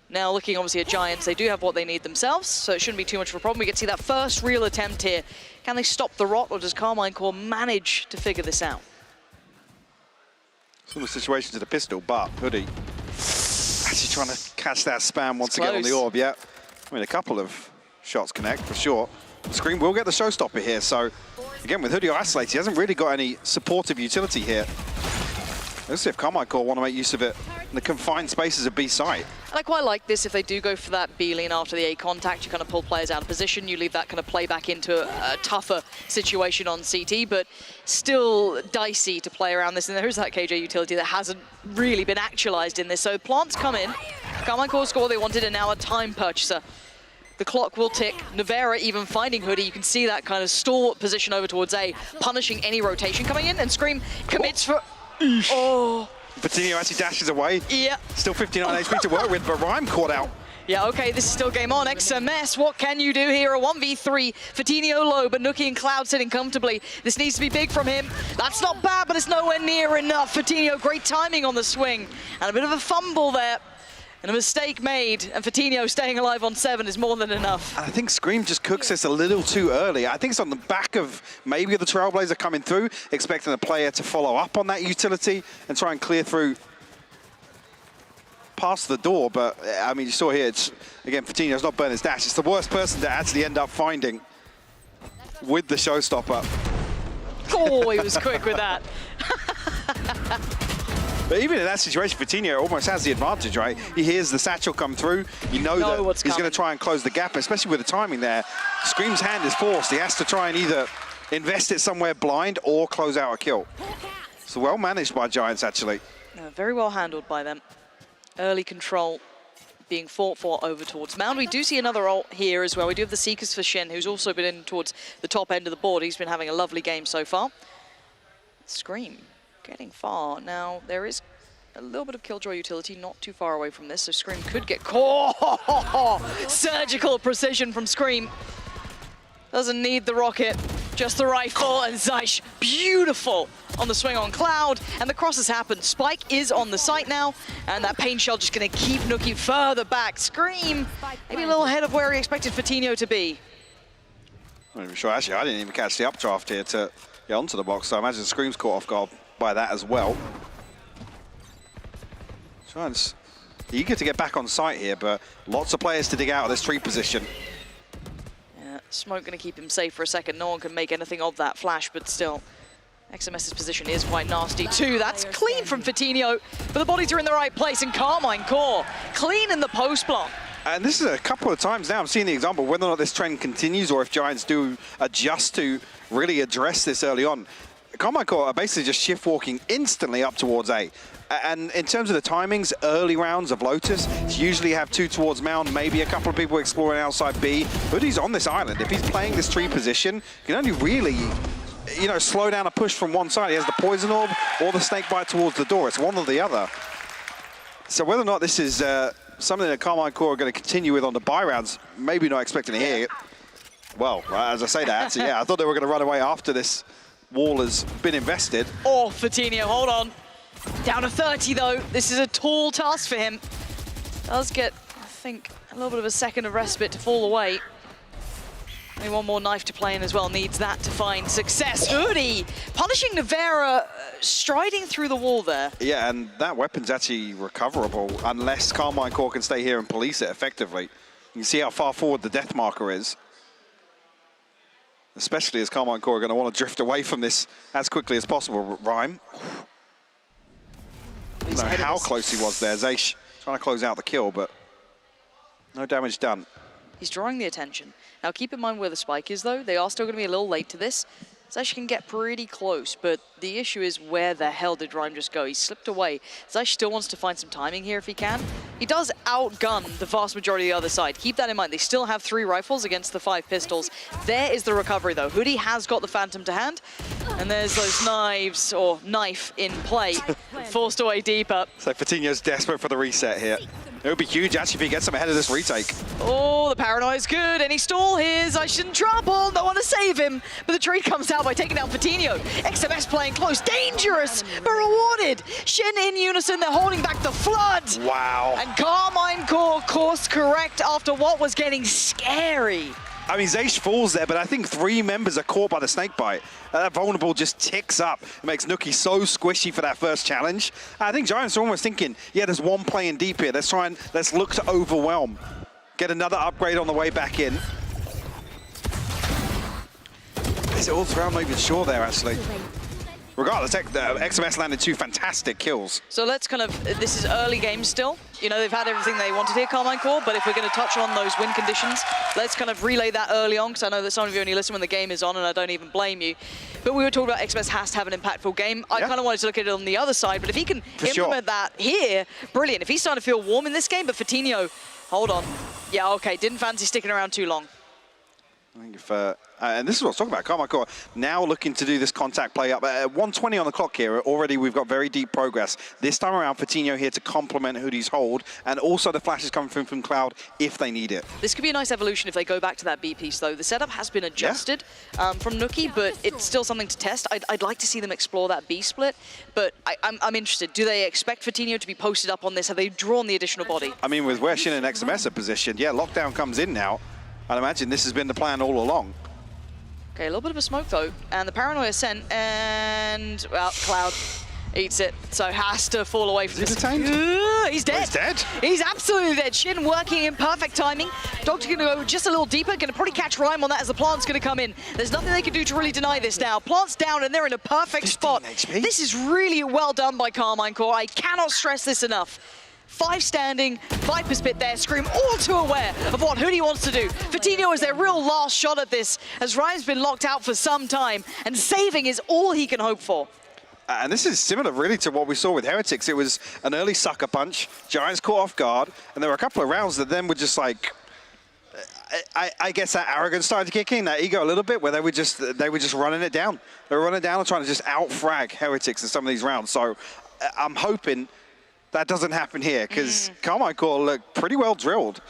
Now, looking obviously at Giants, they do have what they need themselves, so it shouldn't be too much of a problem. We get to see that first real attempt here. Can they stop the rot, or does Carmine Core manage to figure this out? Similar situation to the pistol, but Hoodie actually trying to catch that spam once again on the orb. Yeah, I mean, a couple of shots connect for sure. Scream will get the showstopper here, so again, with Hoodie isolated, he hasn't really got any supportive utility here. Let's see if Carmine Core want to make use of it in the confined spaces of B site. And I quite like this if they do go for that B lean after the A contact. You kind of pull players out of position. You leave that kind of play back into a tougher situation on CT, but still dicey to play around this. And there is that KJ utility that hasn't really been actualized in this. So plants come in. Carmine Core score they wanted, and now a time purchaser. The clock will tick. Nevera even finding Hoodie. You can see that kind of stall position over towards A, punishing any rotation coming in, and Scream commits for... Oh. Patino actually dashes away. Yeah. Still 59 HP to work with, but Rhyme caught out. Yeah, okay, this is still game on. XMS, what can you do here? A 1v3. Fatinho low, but Nookie and Cloud sitting comfortably. This needs to be big from him. That's not bad, but it's nowhere near enough. Fatinho, great timing on the swing. And a bit of a fumble there. And a mistake made, and Fatinho staying alive on 7 is more than enough. And I think Scream just cooks this a little too early. I think it's on the back of maybe the Trailblazer coming through, expecting the player to follow up on that utility and try and clear through past the door. But, I mean, you saw here, it's, again, Fatinho's not burned his dash. It's the worst person to actually end up finding with the showstopper. Oh, he was quick with that. But even in that situation, Fatinho almost has the advantage, right? He hears the satchel come through. You know that he's going to try and close the gap, especially with the timing there. Scream's hand is forced. He has to try and either invest it somewhere blind or close out a kill. So well managed by Giants, actually. Very well handled by them. Early control being fought for over towards Mound. We do see another ult here as well. We do have the Seekers for Shen, who's also been in towards the top end of the board. He's been having a lovely game so far. Scream getting far. Now, there is a little bit of Killjoy utility not too far away from this, so Scream could get caught. Surgical precision from Scream. Doesn't need the rocket, just the rifle, and Zysh, beautiful on the swing on Cloud, and the cross has happened. Spike is on the site now, and that pain shell just gonna keep Nookie further back. Scream, maybe a little ahead of where he expected Fatinho to be. I'm not even sure, actually, I didn't even catch the updraft here to get onto the box, so I imagine Scream's caught off guard by that as well. Giants eager to get back on site here, but lots of players to dig out of this tree position. Yeah, smoke gonna keep him safe for a second. No one can make anything of that flash, but still, XMS's position is quite nasty too. That's clean from Fatinho, but the bodies are in the right place, and Carmine Core clean in the post block. And this is a couple of times now I'm seeing the example, whether or not this trend continues or if Giants do adjust to really address this early on. Carmine Core are basically just shift walking instantly up towards A. And in terms of the timings, early rounds of Lotus usually have 2 towards Mound, maybe a couple of people exploring outside B. Hoodie's on this island. If he's playing this tree position, he can only really you know, slow down a push from one side. He has the Poison Orb or the Snake Bite towards the door. It's one or the other. So whether or not this is something that Karmine Core are going to continue with on the buy rounds, maybe not expecting to hear it. Well, as I say that, yeah, I thought they were going to run away after this wall has been invested. Oh, Fortinio, hold on. Down to 30, though. This is a tall task for him. Does get, I think, a little bit of a second of respite to fall away. Only one more knife to play in as well. Needs that to find success. Udi punishing Navera, striding through the wall there. Yeah, and that weapon's actually recoverable unless Karmine Core can stay here and police it effectively. You can see how far forward the death marker is. Especially as Karmine Core are going to want to drift away from this as quickly as possible. Rhyme. I don't know how close he was there. Zeish trying to close out the kill, but no damage done. He's drawing the attention. Now keep in mind where the spike is though. They are still going to be a little late to this. Zeish can get pretty close, but the issue is where the hell did Rhyme just go? He slipped away. Zeish still wants to find some timing here if he can. He does outgun the vast majority of the other side. Keep that in mind. They still have 3 rifles against the 5 pistols. There is the recovery though. Hoodie has got the Phantom to hand, and there's those knives, or knife in play, forced away deeper. So Fortinio's desperate for the reset here. It would be huge actually if he gets him ahead of this retake. Oh, the paranoia is good. Any stall here? Zeish in trouble. No one to save him. But the trade comes out by taking down Fortinio. XMS playing close. Dangerous, but rewarded. Shin in unison. They're holding back the flood. Wow. And Karmine Core course correct after what was getting scary. I mean, Zeish falls there, but I think 3 members are caught by the snake bite. That vulnerable just ticks up. It makes Nukkye so squishy for that first challenge. I think Giants are almost thinking, yeah, there's one playing deep here. Let's look to overwhelm. Get another upgrade on the way back in. Is it all through? I'm not even sure there, actually. Regardless, XMS landed 2 fantastic kills. So let's kind of, this is early game still. You know, they've had everything they wanted here, Karmine Core, but if we're going to touch on those win conditions, let's kind of relay that early on, because I know that some of you only listen when the game is on, and I don't even blame you. But we were talking about XMS has to have an impactful game. I kind of wanted to look at it on the other side, but if he can implement that here, brilliant. If he's starting to feel warm in this game, but Fortinio, hold on. Yeah, okay, didn't fancy sticking around too long. I think if, and this is what I was talking about, Karmine Core now looking to do this contact play up. 120 on the clock here. Already we've got very deep progress. This time around, Fortinio here to complement Hoodie's hold, and also the flashes coming from Cloud if they need it. This could be a nice evolution if they go back to that B piece, though. The setup has been adjusted from Nukkye, but it's still something to test. I'd like to see them explore that B split, but I'm interested. Do they expect Fortinio to be posted up on this? Have they drawn the additional body? I mean, with where Shin and XMS are positioned, yeah, lockdown comes in now. I'd imagine this has been the plan all along. Okay, a little bit of a smoke though, and the paranoia sent, and well, Cloud eats it, so has to fall away from this. He's dead. He's dead. He's absolutely dead. Shin working in perfect timing. Doctor gonna go just a little deeper, gonna probably catch Rhyme on that as the plant's gonna come in. There's nothing they can do to really deny this now. Plant's down and they're in a perfect spot. HP. This is really well done by Karmine Core. I cannot stress this enough. 5 standing, Viper's Pit there, Scream all too aware of what Hoodie wants to do. Fortinio is their real last shot at this, as Rhyme's been locked out for some time, and saving is all he can hope for. And this is similar really to what we saw with Heretics. It was an early sucker punch, Giants caught off guard, and there were a couple of rounds that then were just like, I guess that arrogance started to kick in, that ego a little bit, where they were just running it down. They were running it down and trying to just out-frag Heretics in some of these rounds. So I'm hoping that doesn't happen here, because Karmine Core look pretty well drilled.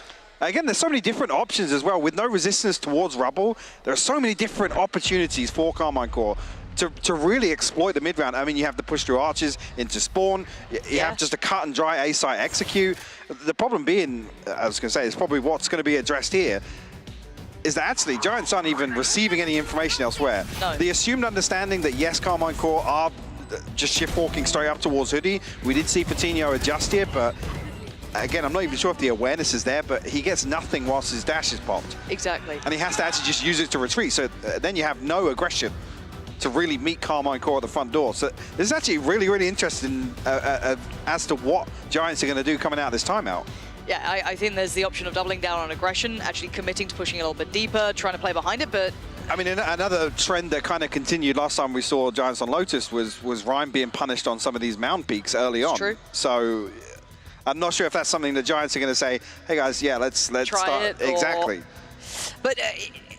Again, there's so many different options as well. With no resistance towards Rubble, there are so many different opportunities for Karmine Core to really exploit the mid-round. I mean, you have to push through archers into spawn. You have just a cut and dry A-site execute. The problem being, I was going to say, it's probably what's going to be addressed here, is that actually Giants aren't even receiving any information elsewhere. No. The assumed understanding that, yes, Karmine Core are just shift walking straight up towards Hoodie. We did see Fortinio adjust here, but again, I'm not even sure if the awareness is there, but he gets nothing whilst his dash is popped. Exactly. And he has to actually just use it to retreat, so then you have no aggression to really meet Karmine Core at the front door. So this is actually really, really interesting as to what Giants are going to do coming out of this timeout. Yeah, I think there's the option of doubling down on aggression, actually committing to pushing a little bit deeper, trying to play behind it, but I mean, another trend that kind of continued last time we saw Giants on Lotus was Rhyme being punished on some of these mound peaks early on. True. So I'm not sure if that's something the Giants are going to say, hey guys, yeah, let's try start. it, exactly. But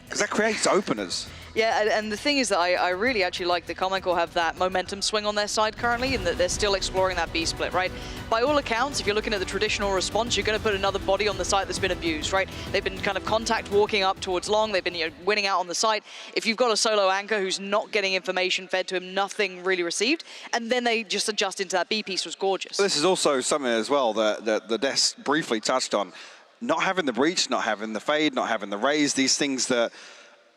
because that creates openers. Yeah, and the thing is that I really actually like that Carmine Corp have that momentum swing on their side currently, and that they're still exploring that B split, right? By all accounts, if you're looking at the traditional response, you're going to put another body on the site that's been abused, right? They've been kind of contact walking up towards long, they've been winning out on the site. If you've got a solo anchor who's not getting information fed to him, nothing really received, and then they just adjust into that B piece was gorgeous. This is also something as well that the desk briefly touched on. Not having the breach, not having the fade, not having the raise, these things that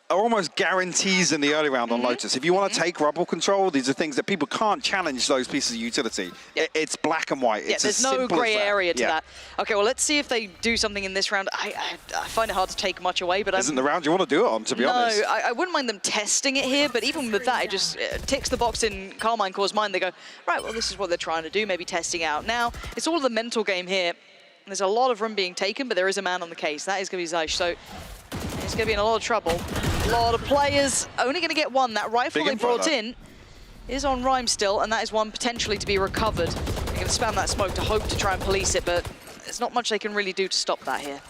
are almost guarantees in the early round on Lotus. If you want to take rubble control, these are things that people can't challenge those pieces of utility. It's black and white. It's there's no grey area to that. Okay, well, let's see if they do something in this round. I find it hard to take much away, but isn't the round you want to do it on, to be honest? No, I wouldn't mind them testing it here, but even with that, it just ticks the box in Carmine Corp's mind. They go, right, well, this is what they're trying to do, maybe testing out. Now, it's all the mental game here. There's a lot of room being taken, but there is a man on the case. That is going to be Zeish, so he's going to be in a lot of trouble. A lot of players only going to get one. That rifle they brought in is on Rhyme still, and that is one potentially to be recovered. They're going to spam that smoke to hope to try and police it, but there's not much they can really do to stop that here.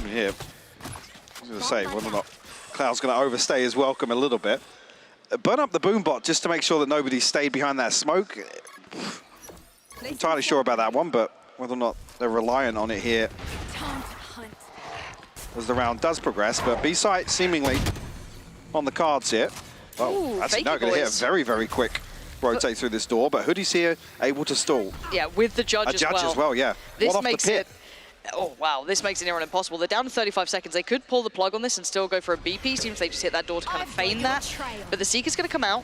Here, I was going to say, whether or not Cloud's going to overstay his welcome a little bit. Burn up the boom bot just to make sure that nobody stayed behind that smoke. Not entirely sure about that one, but whether or not they're reliant on it here as the round does progress. But B-site seemingly on the cards here. Well, that's now going to hit a very, very quick rotate through this door, but Hoodie's here able to stall. Yeah, with the judge as well. A judge as well, yeah. This makes it... Oh, wow, this makes it near impossible. They're down to 35 seconds. They could pull the plug on this and still go for a B piece, even if they just hit that door to kind of feign that. But the Seeker's going to come out.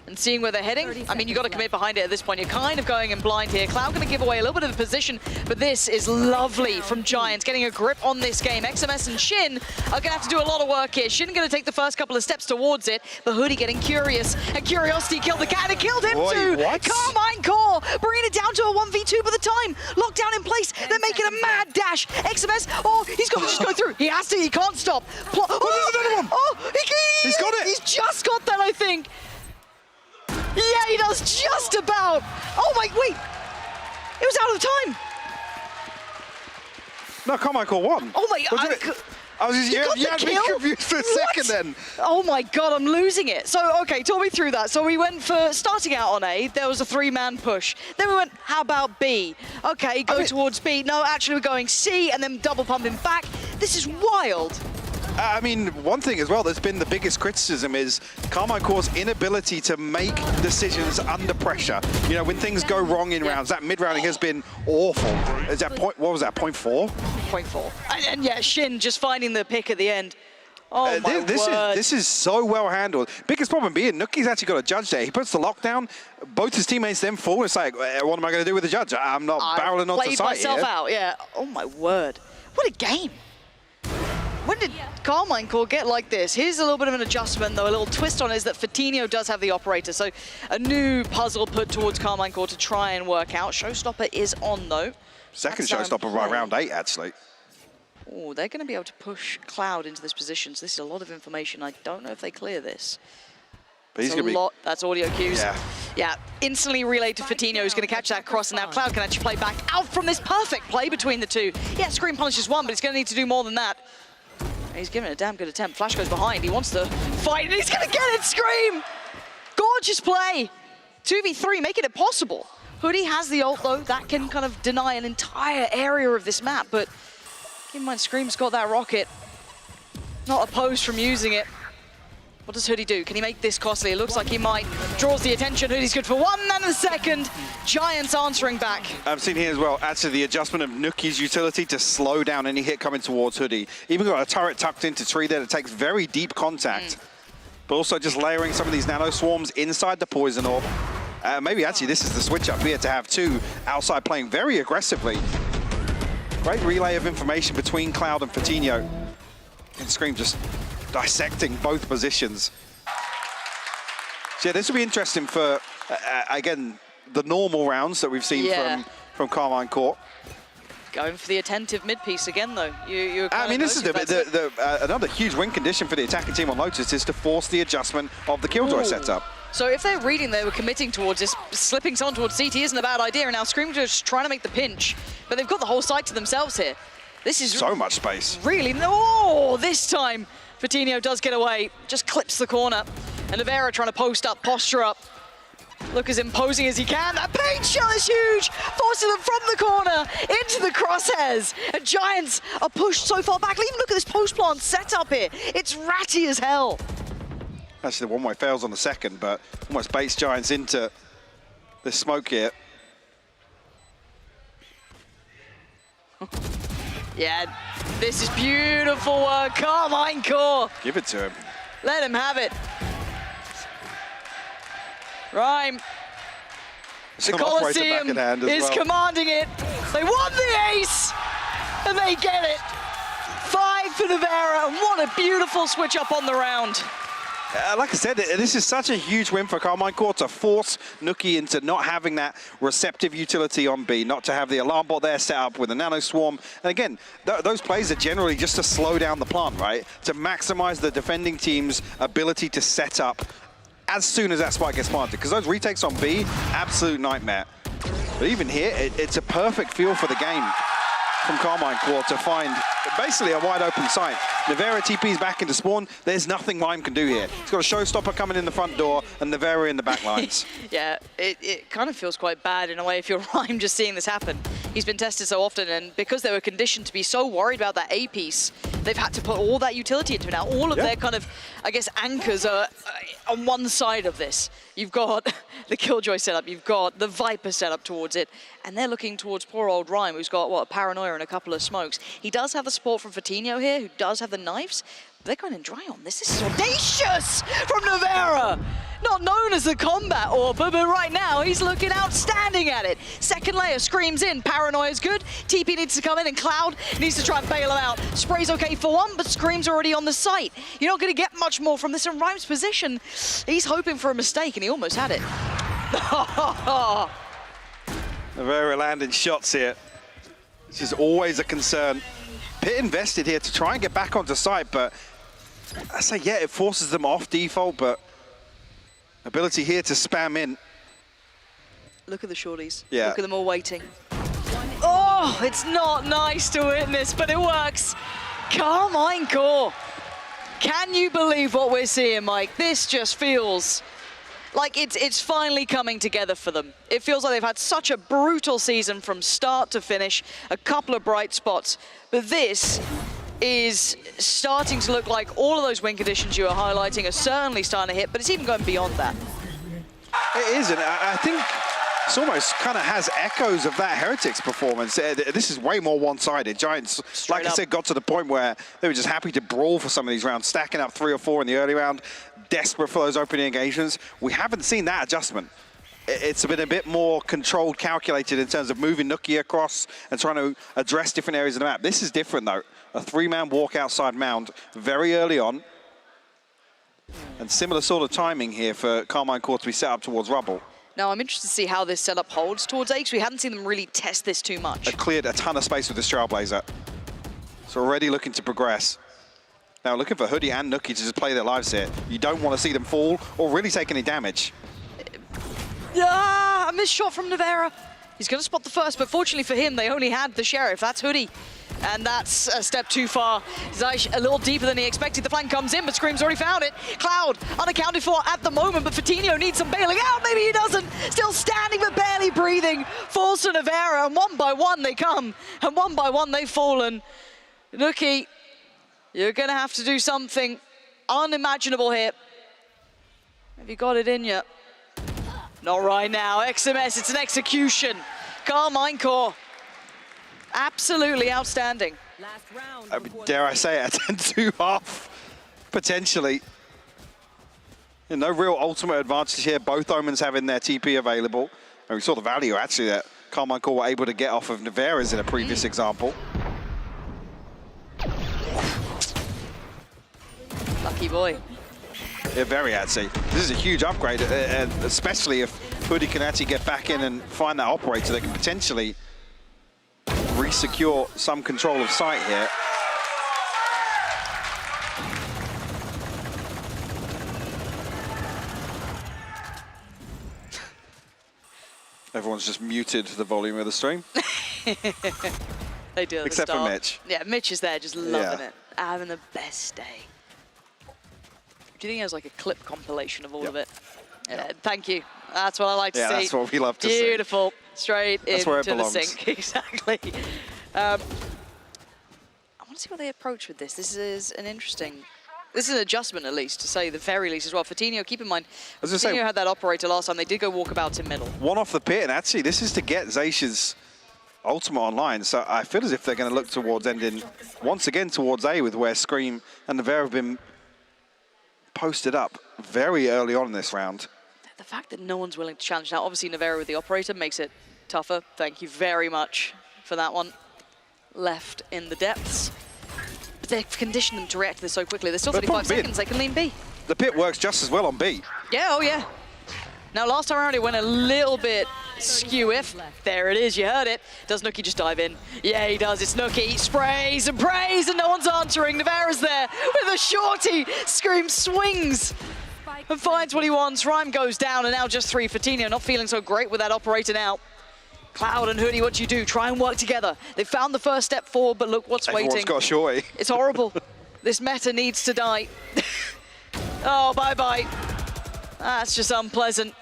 And seeing where they're heading, I mean, you've got to commit behind it at this point. You're kind of going in blind here. Cloud going to give away a little bit of the position, but this is lovely from Giants, getting a grip on this game. XMS and Shin are going to have to do a lot of work here. Shin going to take the first couple of steps towards it, but Hoodie getting curious, and Curiosity killed the cat, and killed him too! What? Carmine Corp bringing it down to a 1v2 by the time. Locked down in place, they're making a mad dash. XMS, oh, he's got to just go through. He has to, he can't stop. There's another one! Oh, he's got it! He's just got that, I think. Yeah, he does just about. Oh my, wait. It was out of time. No, Carmine Corp won. Oh my, I was just, you had me confused for a second then. Oh my God, I'm losing it. So, okay, talk me through that. So we went for, starting out on A, there was a 3-man push. Then we went, how about B? Okay, go towards B. No, actually we're going C and then double pumping back. This is wild. I mean, one thing as well that's been the biggest criticism is Carmine Corp's inability to make decisions under pressure. You know, when things go wrong in rounds, that mid-rounding has been awful. Is that point, what was that, 0.4? 0.4. And yeah, Shin just finding the pick at the end. Oh my word. This is so well handled. Biggest problem being, Nuki's actually got a judge there. He puts the lockdown, both his teammates then fall. It's like, what am I going to do with the judge? I'm not barreling onto played site myself here. out, yeah. Oh my word. What a game. When did Carmine Corp get like this? Here's a little bit of an adjustment, though. A little twist on it is that Fatinho does have the operator, so a new puzzle put towards Carmine Corp to try and work out. Showstopper is on, though. Second showstopper by round 8, actually. Oh, they're going to be able to push Cloud into this position, so this is a lot of information. I don't know if they clear this. But he's going to be... That's audio cues. Yeah, instantly relayed to Fatinho, who's going to catch that cross, and now Cloud can actually play back out from this perfect play between the two. Yeah, Scream punishes one, but he's going to need to do more than that. He's giving it a damn good attempt. Flash goes behind. He wants to fight, and he's going to get it, Scream! Gorgeous play. 2v3, making it possible. Hoodie has the ult, though. That can kind of deny an entire area of this map, but keep in mind, Scream's got that rocket. Not opposed from using it. What does Hoodie do? Can he make this costly? It looks like he might. Draws the attention. Hoodie's good for one and a second. Giants answering back. I've seen here as well, actually the adjustment of Nuki's utility to slow down any hit coming towards Hoodie. Even got a turret tucked into tree there that takes very deep contact. But also just layering some of these nano swarms inside the poison orb. Maybe actually this is the switch up here to have two outside playing very aggressively. Great relay of information between Cloud and Fatinho. And Scream just dissecting both positions. So yeah, this will be interesting for, again, the normal rounds that we've seen from Carmine Corp. Going for the attentive mid-piece again, though. I mean, this is another huge win condition for the attacking team on Lotus is to force the adjustment of the Killjoy setup. So if they're reading they were committing towards this, slipping someone towards CT isn't a bad idea, and now Scream just trying to make the pinch, but they've got the whole site to themselves here. This is so much space. Really, no, this time Vitinho does get away, just clips the corner. And Navera trying to post up, posture up. Look as imposing as he can. That paint shot is huge, forcing them from the corner into the crosshairs. And Giants are pushed so far back. Even look at this post-plant setup here. It's ratty as hell. Actually, the one-way fails on the second, but almost baits Giants into this smoke here. Yeah, this is beautiful work. Carmine Core. Give it to him. Let him have it. Rhyme. The Colosseum is commanding it. They won the ace, and they get it. 5 for Navera, and what a beautiful switch up on the round. Like I said, this is such a huge win for Carmine Core to force Nuki into not having that receptive utility on B, not to have the alarm bot there set up with a nano swarm. And again, those plays are generally just to slow down the plant, right? To maximize the defending team's ability to set up as soon as that spike gets planted. Because those retakes on B, absolute nightmare. But even here, it's a perfect feel for the game from Carmine Core to find basically a wide open site. Navera TP's back into spawn. There's nothing Rhyme can do here. He's got a showstopper coming in the front door and Navera in the back lines. Yeah, it kind of feels quite bad in a way if you're Rhyme just seeing this happen. He's been tested so often, and because they were conditioned to be so worried about that A piece, they've had to put all that utility into it. Now, all of their kind of, I guess, anchors are on one side of this. You've got the Killjoy setup, you've got the Viper setup towards it, and they're looking towards poor old Rhyme, who's got, what, a Paranoia and a couple of smokes. He does have the support from Vitinho here, who does have the knives, but they're going in dry on this. This is audacious from Navera! Not known as the combat Orb, but right now he's looking outstanding at it. Second layer screams in, Paranoia's good, TP needs to come in, and Cloud needs to try and bail him out. Spray's okay for one, but Scream's already on the site. You're not going to get much more from this in Rhyme's position. He's hoping for a mistake, and he almost had it. Navera landing shots here. This is always a concern. Pit invested here to try and get back onto site, but I say, yeah, it forces them off default, but ability here to spam in. Look at the shorties. Yeah. Look at them all waiting. Oh, it's not nice to witness, but it works. Carmine Core. Can you believe what we're seeing, Mike? This just feels like it's finally coming together for them. It feels like they've had such a brutal season from start to finish, a couple of bright spots, but this is starting to look like all of those win conditions you were highlighting are certainly starting to hit, but it's even going beyond that. It is, and I think it's almost kind of has echoes of that Heretics performance. This is way more one-sided. Giants, like I said, got to the point where they were just happy to brawl for some of these rounds, stacking up 3 or 4 in the early round, desperate for those opening engagements. We haven't seen that adjustment. It's been a bit more controlled, calculated in terms of moving Nuki across and trying to address different areas of the map. This is different, though. A 3-man walk outside mound very early on. And similar sort of timing here for Carmine Core to be set up towards Rubble. Now, I'm interested to see how this setup holds towards Ace. We hadn't seen them really test this too much. They cleared a ton of space with this Trailblazer. So already looking to progress. Now looking for Hoodie and Nuki to just play their lives here. You don't want to see them fall or really take any damage. Ah, a missed shot from Navera. He's going to spot the first, but fortunately for him, they only had the Sheriff. That's Hoodie. And that's a step too far. Zaish a little deeper than he expected. The flank comes in, but Scream's already found it. Cloud unaccounted for at the moment, but Vitinho needs some bailing out. Maybe he doesn't. Still standing, but barely breathing. Falls to Navera, and one by one they come. And one by one they've fallen. Nuki, you're going to have to do something unimaginable here. Have you got it in you? Not right now. XMS, it's an execution. Carmine Core. Absolutely outstanding. I mean, dare I say it, a 10-2 potentially. No real ultimate advantage here. Both Omens having their TP available. And we saw the value, actually, that Carmine Core were able to get off of Navera's in a previous example. Lucky boy. Yeah, very antsy. This is a huge upgrade, especially if Hoodie can actually get back in and find that operator that can potentially re-secure some control of site here. Everyone's just muted the volume of the stream. They do. Except for Mitch. Yeah, Mitch is there just loving it, having the best day. Do you think he has like a clip compilation of all of it? Thank you. That's what I like to see. Yeah, that's what we love to see. Beautiful. Straight into where it the belongs. sink. Exactly. I want to see what they approach with this. This is an adjustment, at least, to say the very least as well. Fortinio, keep in mind, Fortinio had that operator last time. They did go walkabouts in middle. One off the pit, and actually, this is to get Zacia's ultimate online. So I feel as if they're going to look towards ending once again towards A, with where Scream and Nevera have been posted up very early on in this round. The fact that no one's willing to challenge now, obviously Nevera with the operator makes it tougher. Thank you very much for that one. Left in the depths. But they've conditioned them to react to this so quickly. There's still 35 seconds. They can lean B. The pit works just as well on B. Yeah, oh yeah. Now, last time around, it went a little bit skew-if. There it is, you heard it. Does Nuki just dive in? Yeah, he does. It's Nuki. Sprays and prays, and no one's answering. Nevera's there with a shorty. Scream swings and finds what he wants. Rhyme goes down, and now just 3. Fortinio not feeling so great with that operator now. Cloud and Hoodie, what do you do? Try and work together. They found the first step forward, but look what's waiting. Everyone's got a shorty. It's horrible. This meta needs to die. Oh, bye-bye. That's just unpleasant.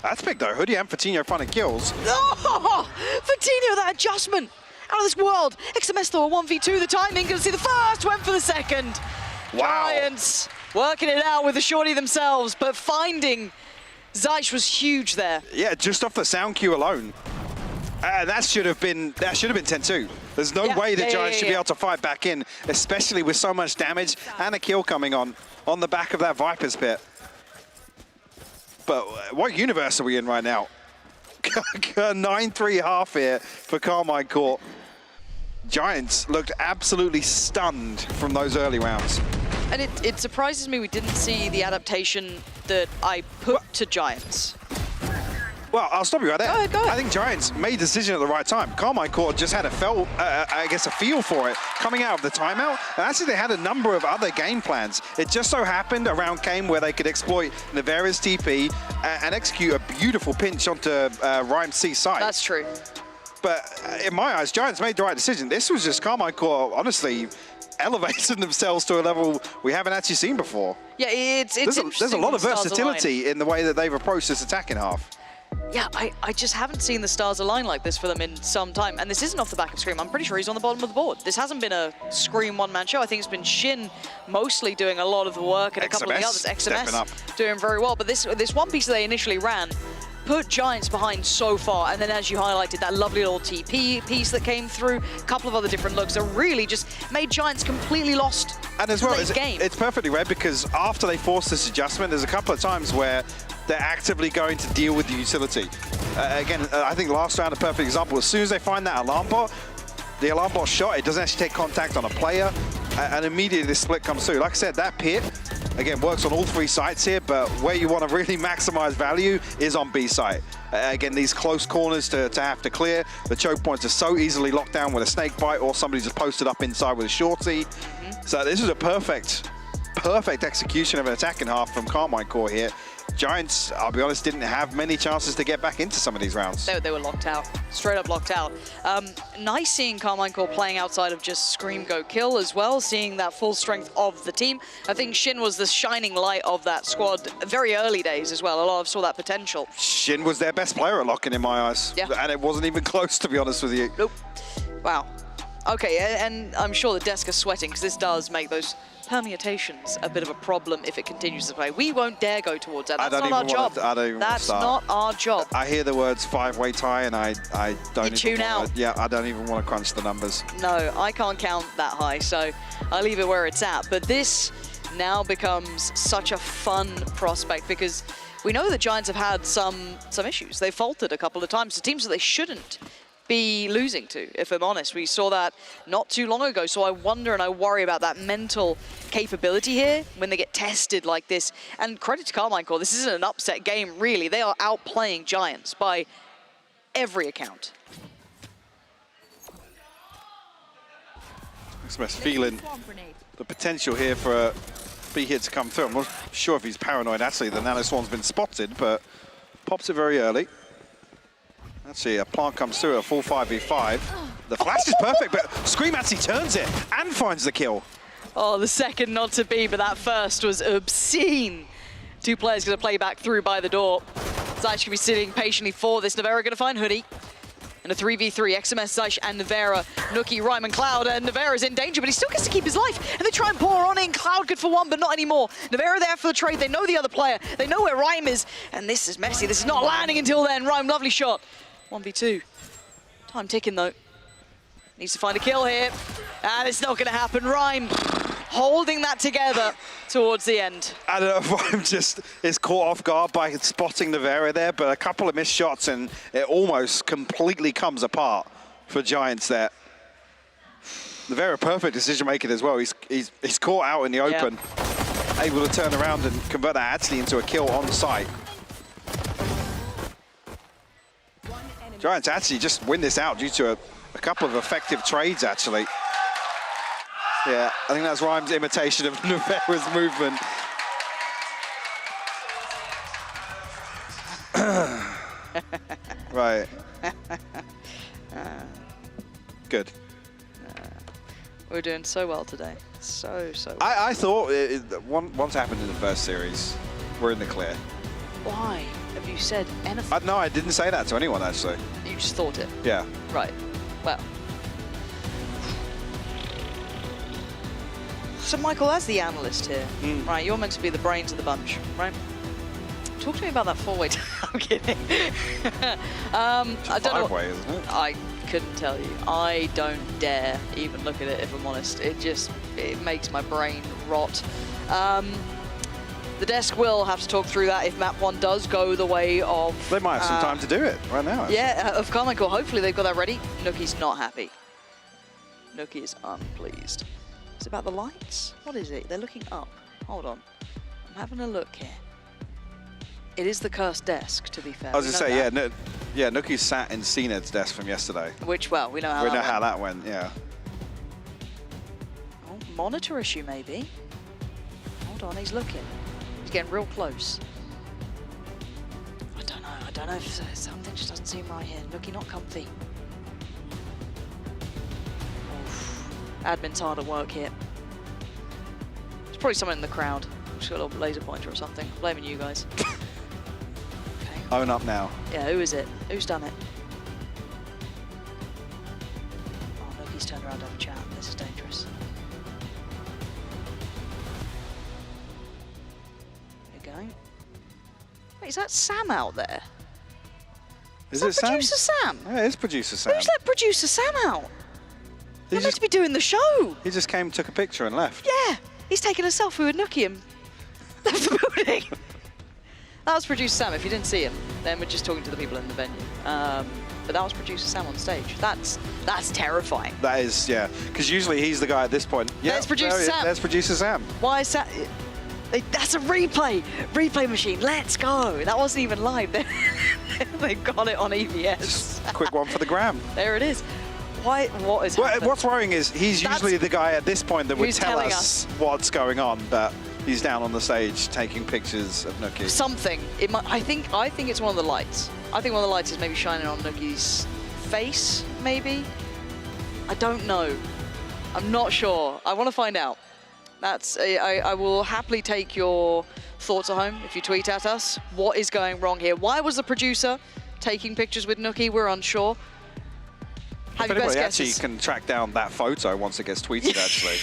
That's big though. Hoodie and Fortinio finding kills. Oh, Fortinio, that adjustment. Out of this world. XMS though, a 1v2. The timing, gonna see the first, went for the second. Wow. Giants working it out with the shorty themselves, but finding Zeich was huge there. Yeah, just off the sound cue alone. That should have been 10-2. There's no way the Giants should be able to fight back in, especially with so much damage and a kill coming on the back of that Viper's pit. But what universe are we in right now? 9-3 half here for Carmine Court. Giants looked absolutely stunned from those early rounds. And it surprises me we didn't see the adaptation that I put to Giants. Well, I'll stop you right there. Go ahead, go ahead. I think Giants made a decision at the right time. Carmine Court just had a feel for it coming out of the timeout. And actually, they had a number of other game plans. It just so happened around came where they could exploit Nevera's TP and execute a beautiful pinch onto Rhyme C side. That's true. But in my eyes, Giants made the right decision. This was just Carmine Court, honestly, elevating themselves to a level we haven't actually seen before. Yeah, it's there's a lot of versatility in the way that they've approached this attacking half. Yeah, I just haven't seen the stars align like this for them in some time. And this isn't off the back of Scream. I'm pretty sure he's on the bottom of the board. This hasn't been a Scream one-man show. I think it's been Shin mostly doing a lot of the work and a couple of the others. XMS doing very well. But this one piece that they initially ran put Giants behind so far. And then as you highlighted, that lovely little TP piece that came through, a couple of other different looks that really just made Giants completely lost. And as well, game. It's perfectly read because after they forced this adjustment, there's a couple of times where they're actively going to deal with the utility. I think last round, a perfect example, as soon as they find that alarm bot, the alarm bot shot, it doesn't actually take contact on a player, and immediately this split comes through. Like I said, that pit, again, works on all 3 sites here, but where you want to really maximize value is on B site. Again, these close corners to have to clear. The choke points are so easily locked down with a snake bite, or somebody just posted up inside with a shorty. So this is a perfect execution of an attacking half from Carmine Court here. Giants, I'll be honest, didn't have many chances to get back into some of these rounds. They were locked out, straight up locked out. Nice seeing Carmine Court playing outside of just Scream Go Kill as well, seeing that full strength of the team. I think Shin was the shining light of that squad very early days as well. A lot of saw that potential. Shin was their best player at locking in my eyes. Yeah. And it wasn't even close, to be honest with you. Nope. Wow. Okay, and I'm sure the desk is sweating because this does make those permutations a bit of a problem if it continues to play. We won't dare go towards that. That's not our job. That's not our job. I hear the words 5-way tie and I don't tune out. Yeah, I don't even want to crunch the numbers. No, I can't count that high, so I leave it where it's at. But this now becomes such a fun prospect because we know the Giants have had some issues. They've faltered a couple of times to teams that they shouldn't be losing to, if I'm honest. We saw that not too long ago, so I wonder and I worry about that mental capability here when they get tested like this. And credit to Carmine Court, this isn't an upset game, really. They are outplaying Giants by every account. XMS feeling the potential here for a B hit to come through. I'm not sure if he's paranoid, actually. The Nano Swan's been spotted, but pops it very early. Let's see, a plant comes through, a full 5v5. The flash is perfect, but Scream actually turns it and finds the kill. Oh, the second not to be, but that first was obscene. 2 players going to play back through by the door. Zyche going to be sitting patiently for this. Nevera going to find Hoodie. And a 3v3, XMS, Zyche and Nevera, Nookie, Rhyme and Cloud, and Nevera's in danger, but he still gets to keep his life. And they try and pour on in. Cloud good for one, but not anymore. Nevera there for the trade. They know the other player. They know where Rhyme is. And this is messy. This is not landing until then. Rhyme, lovely shot. 1v2. Time ticking, though. Needs to find a kill here. And it's not going to happen. Rhyme holding that together towards the end. I don't know if Rhyme just is caught off guard by spotting Nevera there, but a couple of missed shots and it almost completely comes apart for Giants there. Nevera, perfect decision making as well. He's caught out in the open, able to turn around and convert that actually into a kill on site. Giants actually just win this out due to a couple of effective trades, actually. Yeah, I think that's Rhyme's imitation of Nevera's movement. Right. Good. We're doing so well today. So well. I thought once happened in the first series, we're in the clear. Why? Have you said anything? No, I didn't say that to anyone, actually. You just thought it? Yeah. Right. Well. So, Michael, as the analyst here, right, you're meant to be the brains of the bunch, right? Talk to me about that 4-way. I'm kidding. I don't know. 5-way, isn't it? I couldn't tell you. I don't dare even look at it, if I'm honest. It makes my brain rot. The desk will have to talk through that if map 1 does go the way of... They might have some time to do it right now. Actually. Yeah, of Carmichael. Hopefully they've got that ready. Nookie's not happy. Nookie is unpleased. Is it about the lights? What is it? They're looking up. Hold on. I'm having a look here. It is the cursed desk, to be fair. I was going to say, yeah, Nookie sat in CNED's desk from yesterday. Which, well, we know how that went, yeah. Oh, monitor issue, maybe. Hold on, he's looking. He's getting real close. I don't know if something just doesn't seem right here. Nookie not comfy. Admin's hard at work here. There's probably someone in the crowd. Just got a little laser pointer or something. Blaming you guys. Okay. Own up now. Yeah, who is it? Who's done it? Oh, Nookie's turned around to have a chat. This is dangerous. There you go. Wait, is that Sam out there? Is it Sam? Producer Sam? Yeah, it is Producer Sam. Who's let Producer Sam out? They're meant to be doing the show. He just came, took a picture and left. Yeah, he's taking a selfie with Nookie and left the building. That was Producer Sam. If you didn't see him, then we're just talking to the people in the venue. But that was Producer Sam on stage. That's terrifying. That is, yeah. Because usually he's the guy at this point. Yeah, there's Producer Sam. There's Producer Sam. Why is that? That's a replay machine. Let's go. That wasn't even live. They got it on EVS. Just a quick one for the gram. There it is. What is happening? What's worrying is he's usually the guy at this point that would tell us what's going on, but he's down on the stage taking pictures of Nookie. Something. I think it's one of the lights. I think one of the lights is maybe shining on Nookie's face, maybe. I don't know. I'm not sure. I want to find out. I will happily take your thoughts at home if you tweet at us. What is going wrong here? Why was the producer taking pictures with Nookie? We're unsure. If anybody actually can track down that photo once it gets tweeted, actually.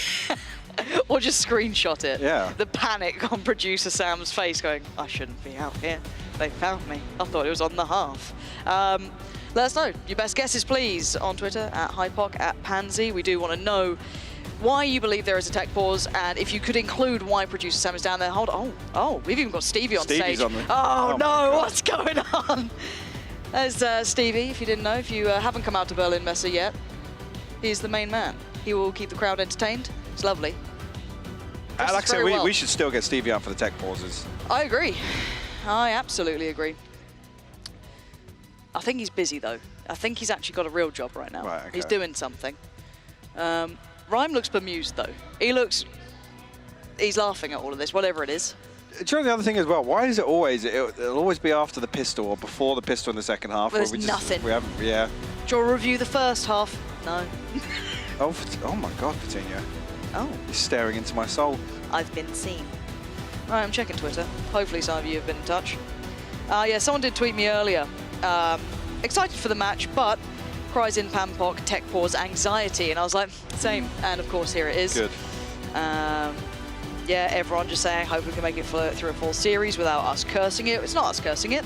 Or just screenshot it. Yeah. The panic on Producer Sam's face going, I shouldn't be out here. They found me. I thought it was on the half. Let us know your best guesses, please, on Twitter, at Hypoc, at Pansy. We do want to know why you believe there is a tech pause, and if you could include why Producer Sam is down there. Hold on. Oh, we've even got Stevie on stage. Oh no, what's going on? There's Stevie, if you didn't know, if you haven't come out to Berlin Messe yet. He's the main man. He will keep the crowd entertained. It's lovely. Like I said, we should still get Stevie out for the tech pauses. I agree. I absolutely agree. I think he's busy, though. I think he's actually got a real job right now. Right, okay. He's doing something. Rhyme looks bemused, though. He's laughing at all of this, whatever it is. Do you know the other thing as well? Why is it always, it'll always be after the pistol or before the pistol in the second half? Well, there's nothing. We haven't, yeah. Do you want to review the first half? No. Oh my God, Petunia. Oh. He's staring into my soul. I've been seen. All right, I'm checking Twitter. Hopefully some of you have been in touch. Yeah, someone did tweet me earlier. Excited for the match, but cries in Pampok, tech pause, anxiety. And I was like, same. And of course, here it is. Good. Yeah, everyone just saying, hope we can make it through a full series without us cursing it. It's not us cursing it.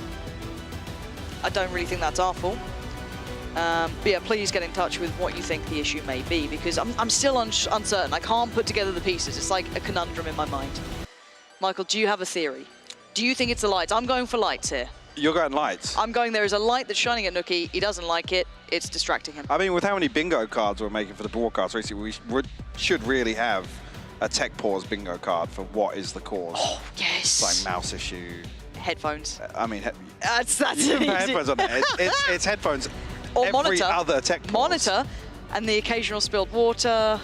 I don't really think that's our fault. But yeah, please get in touch with what you think the issue may be, because I'm still uncertain. I can't put together the pieces. It's like a conundrum in my mind. Michael, do you have a theory? Do you think it's the lights? I'm going for lights here. You're going lights? I'm going, there is a light that's shining at Nookie. He doesn't like it. It's distracting him. I mean, with how many bingo cards we're making for the broadcast recently, we should really have a tech pause bingo card for what is the cause. Oh, yes. It's like mouse issue. Headphones. I mean, that's you easy. put headphones on there. It's headphones. Or every monitor. other tech pause. Monitor and the occasional spilled water.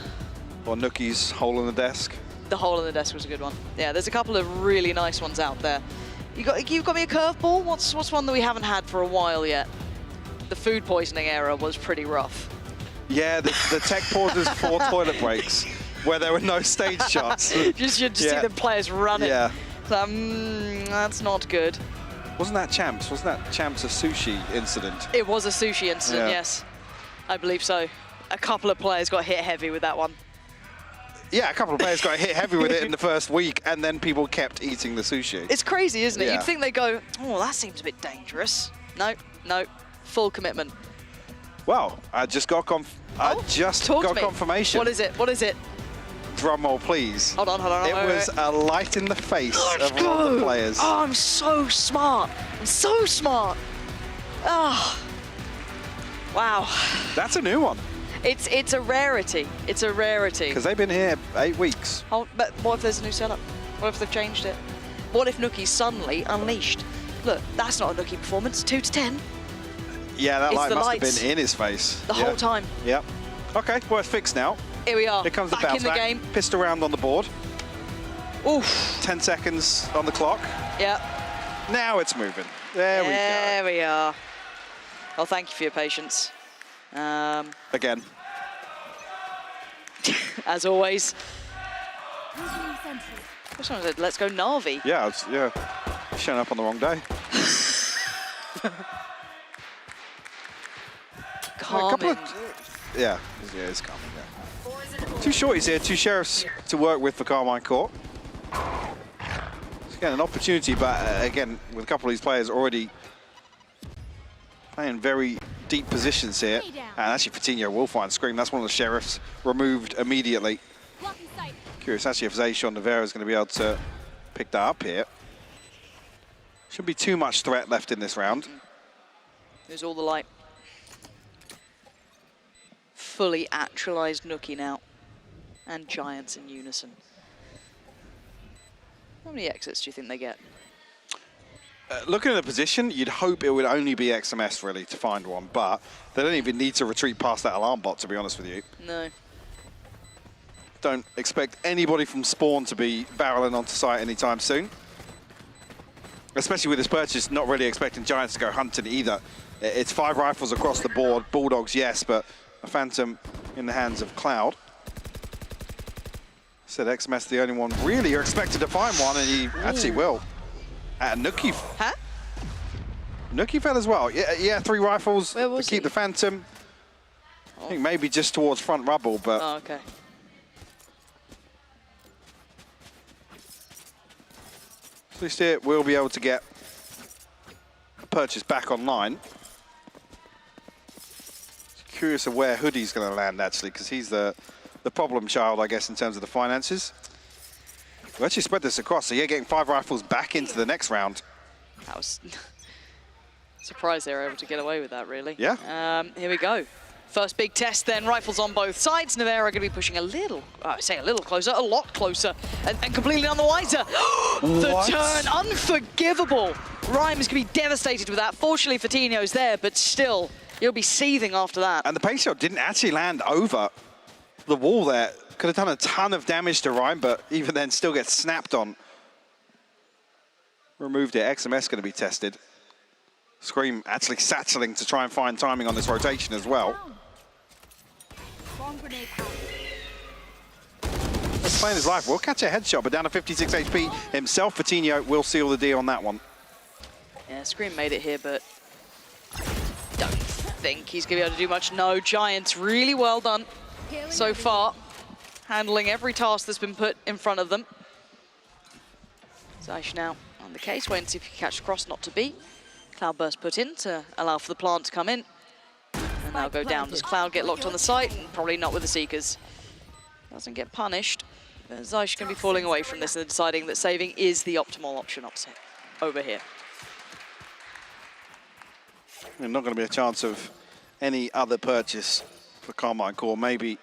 Or Nookie's hole in the desk. The hole in the desk was a good one. Yeah, there's a couple of really nice ones out there. You've got me a curveball? What's one that we haven't had for a while yet? The food poisoning era was pretty rough. Yeah, the tech pauses for toilet breaks, where there were no stage shots. You just see the players running. Yeah. So, that's not good. Wasn't that Champs? Wasn't that Champs a sushi incident? It was a sushi incident, Yeah. yes. I believe so. A couple of players got hit heavy with that one. Yeah, a couple of players got hit heavy with it in the first week, and then people kept eating the sushi. It's crazy, isn't it? Yeah. You'd think they go, oh, that seems a bit dangerous. No, no, full commitment. Well, I just got confirmation. What is it? What is it? Drum roll, please. Hold on, hold on. It was a light in the face of one of the players. Oh, I'm so smart. I'm so smart. Oh. Wow. That's a new one. It's a rarity. It's a rarity. Because they've been here 8 weeks. Oh, but what if there's a new setup? What if they've changed it? What if Nookie's suddenly unleashed? Look, that's not a Nookie performance. 2 to 10. Yeah, that It's light the must lights. have been in his face. The whole time. Yep. Okay, well, it's fixed now. Here we are. Here comes the back bounce in the back. game. Pissed around on the board. Oof. 10 seconds on the clock. Yep. Now it's moving. There we go. There we are. Well, thank you for your patience. Again. As always. Someone said, let's go Na'Vi. Yeah, yeah. Showing up on the wrong day. Calming. Yeah, it's calming. Yeah. 2 shorties here, 2 sheriffs to work with for Carmine Court. It's again an opportunity, but again, with a couple of these players already playing very deep positions here. And actually, Fatinho will find Scream. That's one of the sheriffs removed immediately. Curious actually if Zayshawn Navarro is going to be able to pick that up here. Shouldn't be too much threat left in this round. There's all the light. Fully actualized Nookie now. And Giants in unison. How many exits do you think they get? Looking at the position, you'd hope it would only be XMS really to find one, but they don't even need to retreat past that alarm bot, to be honest with you. No. Don't expect anybody from Spawn to be barreling onto site anytime soon. Especially with this purchase, not really expecting Giants to go hunting either. It's 5 rifles across the board. Bulldogs, yes, but a Phantom in the hands of Cloud. Said XMS the only one really you're expected to find one, and he actually will. Nookie. Huh? Nookie fell as well. Yeah, 3 rifles Where was to keep he? the Phantom. I think maybe just towards front rubble, but Oh, okay. at least here we'll be able to get a purchase back online. Curious of where Hoodie's going to land actually, because he's the problem child, I guess, in terms of the finances. We'll actually spread this across, so you're getting 5 rifles back into the next round. That was surprised they were able to get away with that, really. Yeah. Here we go. First big test then, rifles on both sides. Navarro going to be pushing a little, I say a little closer, a lot closer, and completely none the wiser. The What? turn, unforgivable. Rhyme is going to be devastated with that. Fortunately, Fatinho's there, but still, you'll be seething after that. And the pace shot didn't actually land over the wall there. Could have done a ton of damage to Rhyme, but even then still gets snapped on. Removed it. XMS going to be tested. Scream actually satcheling to try and find timing on this rotation as well. playing his life. Will catch a headshot, but down to 56 HP himself. Fatinho will seal the deal on that one. Yeah, Scream made it here, but don't think he's going to be able to do much. No, Giants, really well done so far, handling every task that's been put in front of them. Zaish now on the case, waiting to see if he can catch the cross, not to be. Cloudburst put in to allow for the plant to come in. And now go down. Does Cloud get locked on the site? Probably not with the Seekers. Doesn't get punished. But Zaish can be falling away from this and deciding that saving is the optimal option opposite over here. There's not going to be a chance of any other purchase for Carmine Core. Maybe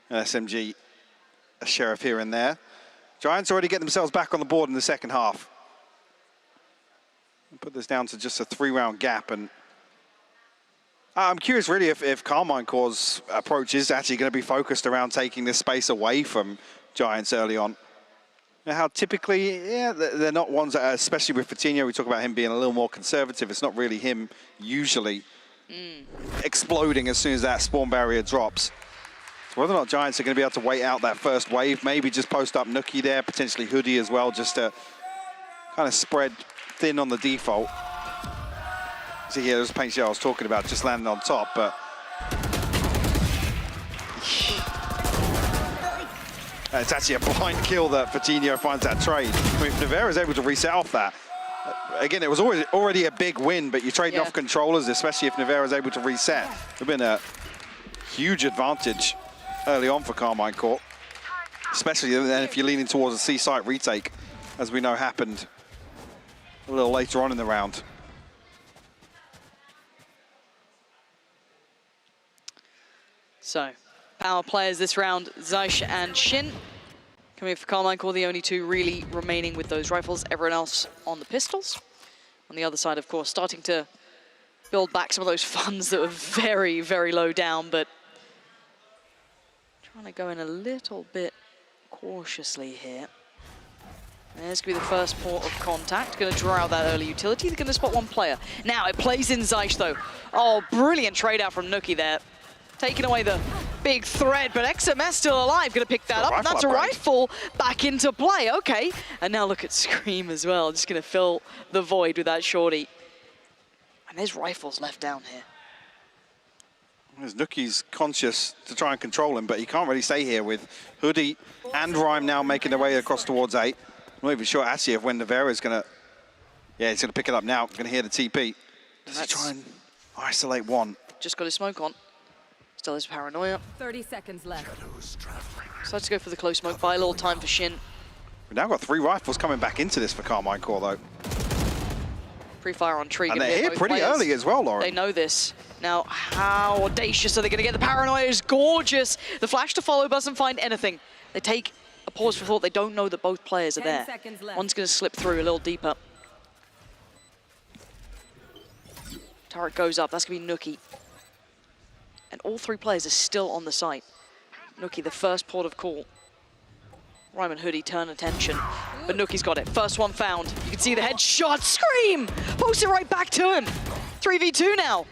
an SMG, a Sheriff here and there. Giants already get themselves back on the board in the second half. Put this down to just a 3-round gap, and I'm curious really if Carmine Core's approach is actually going to be focused around taking this space away from Giants early on. How typically, yeah, they're not ones that, especially with Fatinho, we talk about him being a little more conservative. It's not really him usually exploding as soon as that spawn barrier drops. So whether or not Giants are going to be able to wait out that first wave, maybe just post up Nuki there, potentially Hoodie as well, just to kind of spread thin on the default. See here, there's paint shell I was talking about, just landing on top, but it's actually a blind kill that Fatinho finds that trade. I mean, if Nevera is able to reset off that, again, it was already a big win, but you're trading off controllers, especially if Nevera is able to reset. It would have been a huge advantage early on for Carmine Core, especially then if you're leaning towards a C-site retake, as we know happened a little later on in the round. So, power players this round, Zaish and Shin. Coming for Carmine Core, the only two really remaining with those rifles. Everyone else on the pistols. On the other side, of course, starting to build back some of those funds that were very, very low down, but trying to go in a little bit cautiously here. There's going to be the first port of contact. Going to draw out that early utility. They're going to spot one player. Now, it plays in Zaish, though. Oh, brilliant trade out from Nuki there. Taking away the big thread, but XMS still alive. Going to pick that up, and that's a rifle back into play. Okay, and now look at Scream as well. Just going to fill the void with that shorty. And there's rifles left down here. As Nuki's conscious to try and control him, but he can't really stay here with Hoodie and Rhyme now making their way across towards 8. I'm not even sure actually if when Nevera is going to, yeah, he's going to pick it up now. Going to hear the TP. Does he try and isolate one? Just got his smoke on. Still his paranoia. 30 seconds left. Decides to go for the close smoke. Buy a little time for Shin. We've now got 3 rifles coming back into this for Carmine Core though. Pre-fire on Tree. And they're here pretty early as well, Lauren. They know this. Now, how audacious are they going to get? The paranoia is gorgeous. The flash to follow doesn't find anything. They take a pause for thought. They don't know that both players are there. One's going to slip through a little deeper. Turret goes up. That's going to be Nuki. And all 3 players are still on the site. Nuki, the first port of call. Rhyme and Hoodie turn attention, but Nuki's got it. First one found. You can see the headshot. Scream! Post it right back to him. 3v2 now.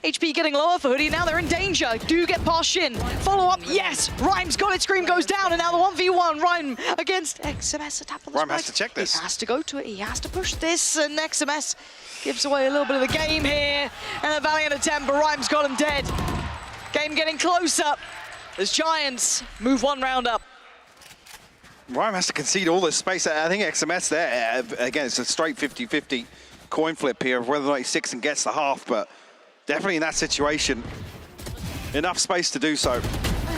HP getting lower for Hoodie. Now they're in danger. Do get past Shin. Follow up. Yes! Rhyme's got it. Scream goes down, and now the 1v1. Rhyme against XMS. A tap on the Rhyme has to check this. He has to go to it. He has to push this, and XMS gives away a little bit of the game here. And a valiant attempt, but Rhyme's got him dead. Game getting closer as Giants move 1 round up. Rhyme has to concede all this space. I think XMS there, again, it's a straight 50-50 coin flip here of whether or not he sticks and gets the half, but definitely in that situation, enough space to do so.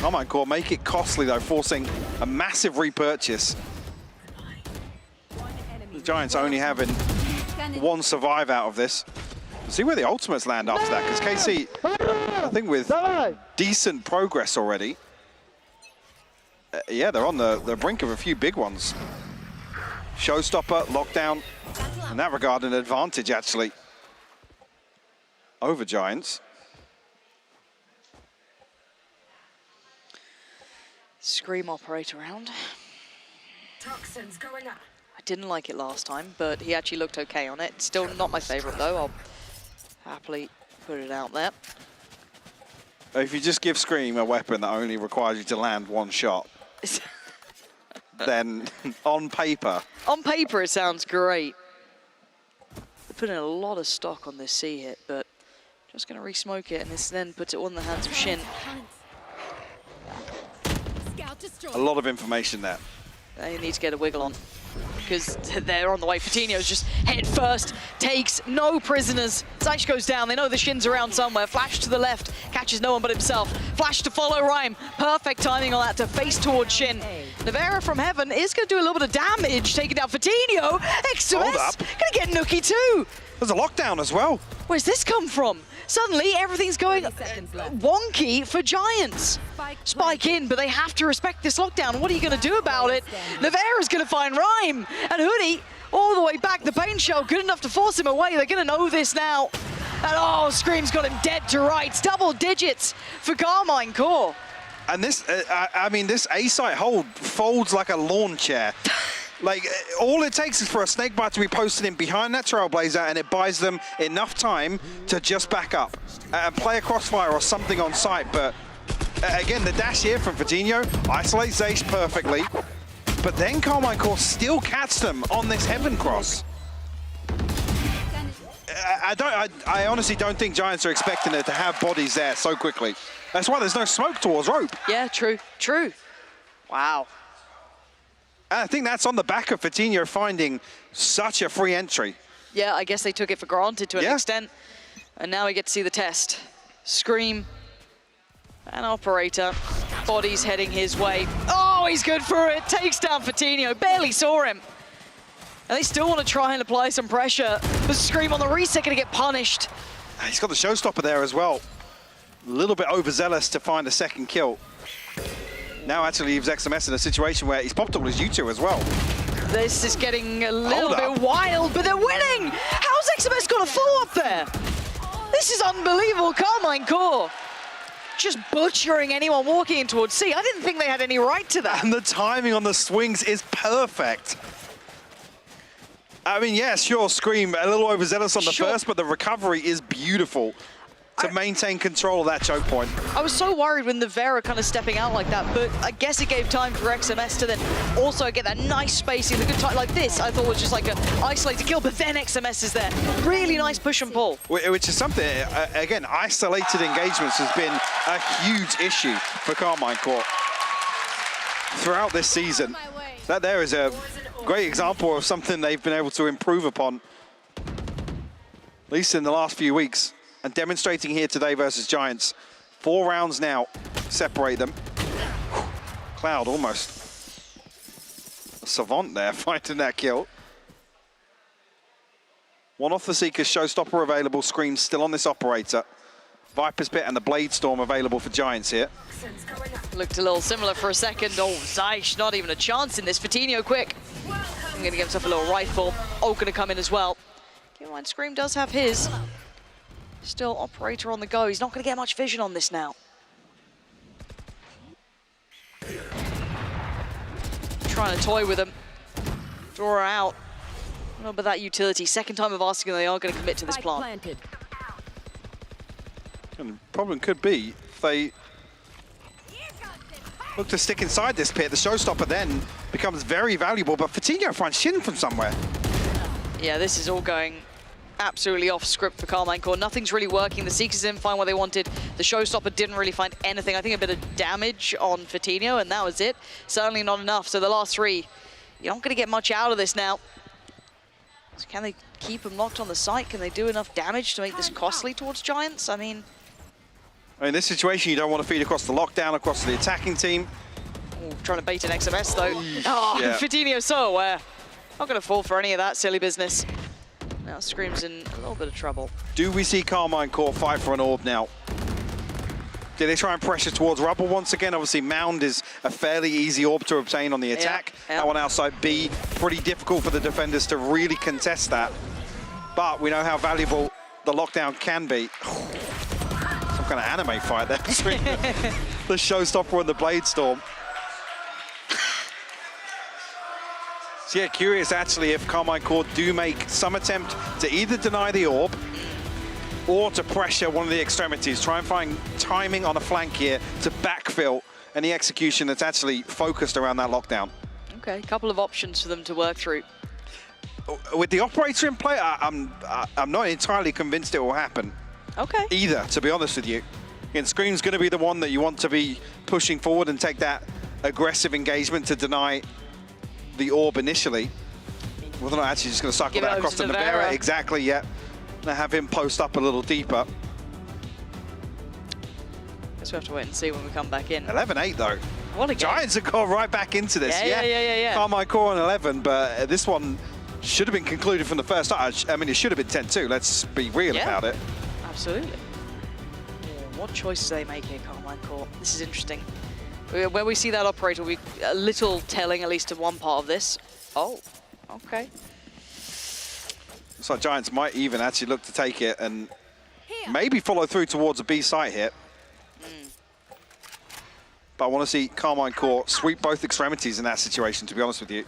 Carmine Core make it costly though, forcing a massive repurchase. The Giants only having 1 survive out of this. We'll see where the ultimates land after that, because KC, I think with decent progress already, yeah, they're on the brink of a few big ones. Showstopper, lockdown, in that regard, an advantage actually over Giants. Scream operate around. Toxins going up. I didn't like it last time, but he actually looked okay on it. Still not my favorite though. I'll happily put it out there. If you just give Scream a weapon that only requires you to land 1 shot, then on paper. On paper, it sounds great. They're putting a lot of stock on this C hit, but just going to re-smoke it, and this then puts it all in the hands of Shin. A lot of information there. They need to get a wiggle on, because they're on the way. Fatino's just head first, takes no prisoners. Zaish goes down, they know the Shin's around somewhere. Flash to the left, catches no one but himself. Flash to follow Rhyme, perfect timing on that to face towards Shin. Nevera from heaven is going to do a little bit of damage, taking down Fatino. XMS going to get Nuki too. There's a lockdown as well. Where's this come from? Suddenly, everything's going wonky for Giants. Spike in, but they have to respect this lockdown. What are you going to do about it? Nevera's going to find Rhyme, and Hoodie all the way back. The Pain Shell good enough to force him away. They're going to know this now. And oh, Scream's got him dead to rights. Double digits for Carmine Core. And this, I mean, this A-site hold folds like a lawn chair. Like, all it takes is for a Snakebite to be posted in behind that Trailblazer, and it buys them enough time to just back up and play a crossfire or something on site. But again, the dash here from Fatino isolates Zaish perfectly, but then Carmine Core still catch them on this Heaven Cross. I honestly don't think Giants are expecting it to have bodies there so quickly. That's why there's no smoke towards Rope. Yeah, true. Wow. And I think that's on the back of Fatino finding such a free entry. Yeah, I guess they took it for granted to an extent. And now we get to see the test. Scream, an Operator, bodies heading his way. Oh, he's good for it, takes down Fatino, barely saw him. And they still want to try and apply some pressure, but Scream on the reset gonna get punished. He's got the showstopper there as well. A little bit overzealous to find a second kill. Now actually leaves XMS in a situation where he's popped all his U2 as well. This is getting a little bit wild, but they're winning! How's XMS got a follow-up there? This is unbelievable, Carmine Core. Just butchering anyone walking in towards C. I didn't think they had any right to that. And the timing on the swings is perfect. I mean, yeah, sure, Scream a little overzealous on the first, but the recovery is beautiful to maintain control of that choke point. I was so worried when Nevera kind of stepping out like that, but I guess it gave time for XMS to then also get that nice spacing, the good time like this. I thought was just like an isolated kill, but then XMS is there. Really nice push and pull. Which is something, again, isolated engagements has been a huge issue for Carmine Core throughout this season. That there is a great example of something they've been able to improve upon, at least in the last few weeks. And demonstrating here today versus Giants. 4 rounds now separate them. Cloud almost a savant there fighting that kill. One off the Seeker's showstopper available. Scream still on this Operator. Viper's Pit and the Blade Storm available for Giants here. Looked a little similar for a second. Oh, Zaish, not even a chance in this. Fatino quick. I'm going to give himself a little rifle. Oh, going to come in as well. Keep in mind, Scream does have his. Still Operator on the go. He's not going to get much vision on this now. Trying to toy with him. Draw her out. No, but that utility. Second time of asking them, they are going to commit to this plant. And the problem could be if they look to stick inside this pit, the showstopper then becomes very valuable, but Fatino finds Shin from somewhere. Yeah, this is all going absolutely off script for Carmine Core. Nothing's really working. The Seekers didn't find what they wanted. The showstopper didn't really find anything. I think a bit of damage on Fatino, and that was it. Certainly not enough. So the last 3, you're not going to get much out of this now. So can they keep them locked on the site? Can they do enough damage to make this costly towards Giants? I mean, in this situation, you don't want to feed across the lockdown, across the attacking team. Ooh, trying to bait an XMS though. Oh, yeah. Fatino so aware. Not going to fall for any of that silly business. Now Scream's in a little bit of trouble. Do we see Carmine Core fight for an orb now? Do they try and pressure towards Rubble once again? Obviously, Mound is a fairly easy orb to obtain on the attack. That one outside B, pretty difficult for the defenders to really contest that. But we know how valuable the lockdown can be. Some kind of anime fight there between the showstopper and the Blade Storm. So yeah, curious actually if Carmine Core do make some attempt to either deny the orb or to pressure one of the extremities, try and find timing on a flank here to backfill any execution that's actually focused around that lockdown. Okay, a couple of options for them to work through. With the operator in play, I'm not entirely convinced it will happen. Okay. Either, to be honest with you. Again, Scream's going to be the one that you want to be pushing forward and take that aggressive engagement to deny the orb initially. Well, they're not actually just going to cycle that across to Navera. Exactly, yeah. Now have him post up a little deeper. Guess we have to wait and see when we come back in. 11-8 though. What a game. Giants have gone right back into this. Yeah. Carmine Core on 11, but this one should have been concluded from the first start. I mean, it should have been 10-2. Let's be real about it. Absolutely. Yeah, what choices they make here, Carmine Core? This is interesting. Where we see that operator, we a little telling, at least of one part of this. Oh, okay. Looks like Giants might even actually look to take it and maybe follow through towards a B site here. But I want to see Carmine Core sweep both extremities in that situation, to be honest with you.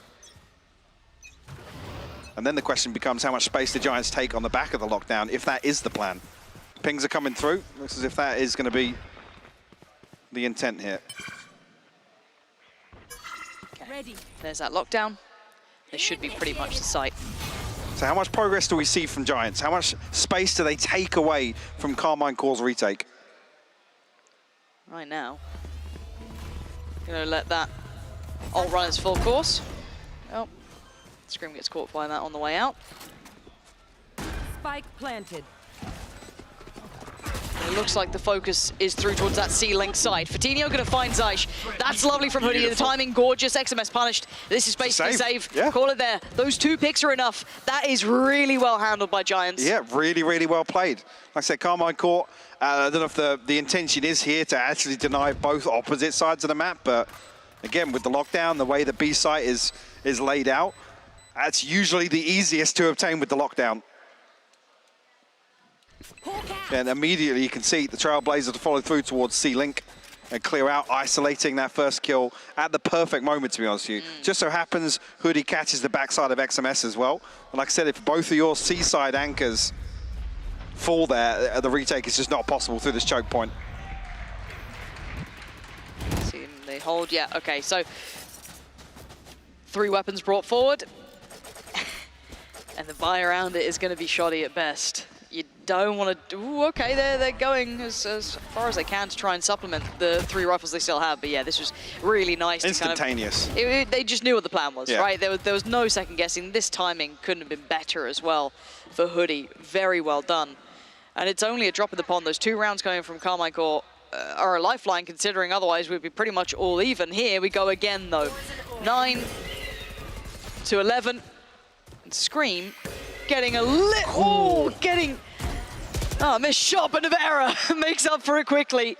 And then the question becomes how much space the Giants take on the back of the lockdown, if that is the plan. Pings are coming through. Looks as if that is going to be the intent here. Ready. There's that lockdown. This should be pretty much the site. So how much progress do we see from Giants? How much space do they take away from Carmine Core's retake? Right now. Gonna let that ult run its full course. Oh, Scream gets caught by that on the way out. Spike planted. It looks like the focus is through towards that C-Link side. Fatinho gonna find Zyche. That's lovely from Hoodie. The timing gorgeous. XMS punished. This is basically save. Yeah. Call it there. Those 2 picks are enough. That is really well handled by Giants. Yeah, really, really well played. Like I said, Carmine Core, I don't know if the intention is here to actually deny both opposite sides of the map, but again, with the lockdown, the way the B site is laid out, that's usually the easiest to obtain with the lockdown. And immediately you can see the Trailblazer to follow through towards C-Link and clear out, isolating that first kill at the perfect moment, to be honest with you. Just so happens Hoodie catches the backside of XMS as well. And like I said, if both of your C-side anchors fall there, the retake is just not possible through this choke point. See, they hold, yeah, okay, so 3 weapons brought forward. And the buy around it is going to be shoddy at best. You don't want to... Ooh, okay, they're going as far as they can to try and supplement the 3 rifles they still have. But yeah, this was really nice. Instantaneous. To kind of, they just knew what the plan was, yeah. Right? There was no second guessing. This timing couldn't have been better as well for Hoodie. Very well done. And it's only a drop in the pond. Those 2 rounds coming from Carmine Core are a lifeline, considering otherwise we'd be pretty much all even. Here we go again, though. 9 to 11. And Scream getting a little... missed shot, but Navera makes up for it quickly.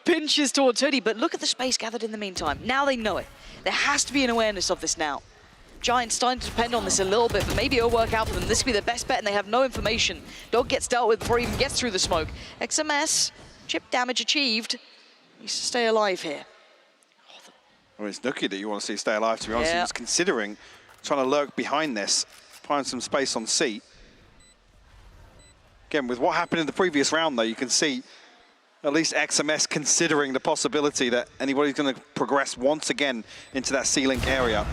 Pinches towards Hoodie, but look at the space gathered in the meantime. Now they know it. There has to be an awareness of this now. Giants starting to depend on this a little bit, but maybe it'll work out for them. This could be their best bet, and they have no information. Dog gets dealt with before he even gets through the smoke. XMS, chip damage achieved. Needs to stay alive here. I mean, it's Nuki that you want to see stay alive, to be honest. He was considering trying to lurk behind this, find some space on C. Again, with what happened in the previous round, though, you can see at least XMS considering the possibility that anybody's going to progress once again into that C-Link area.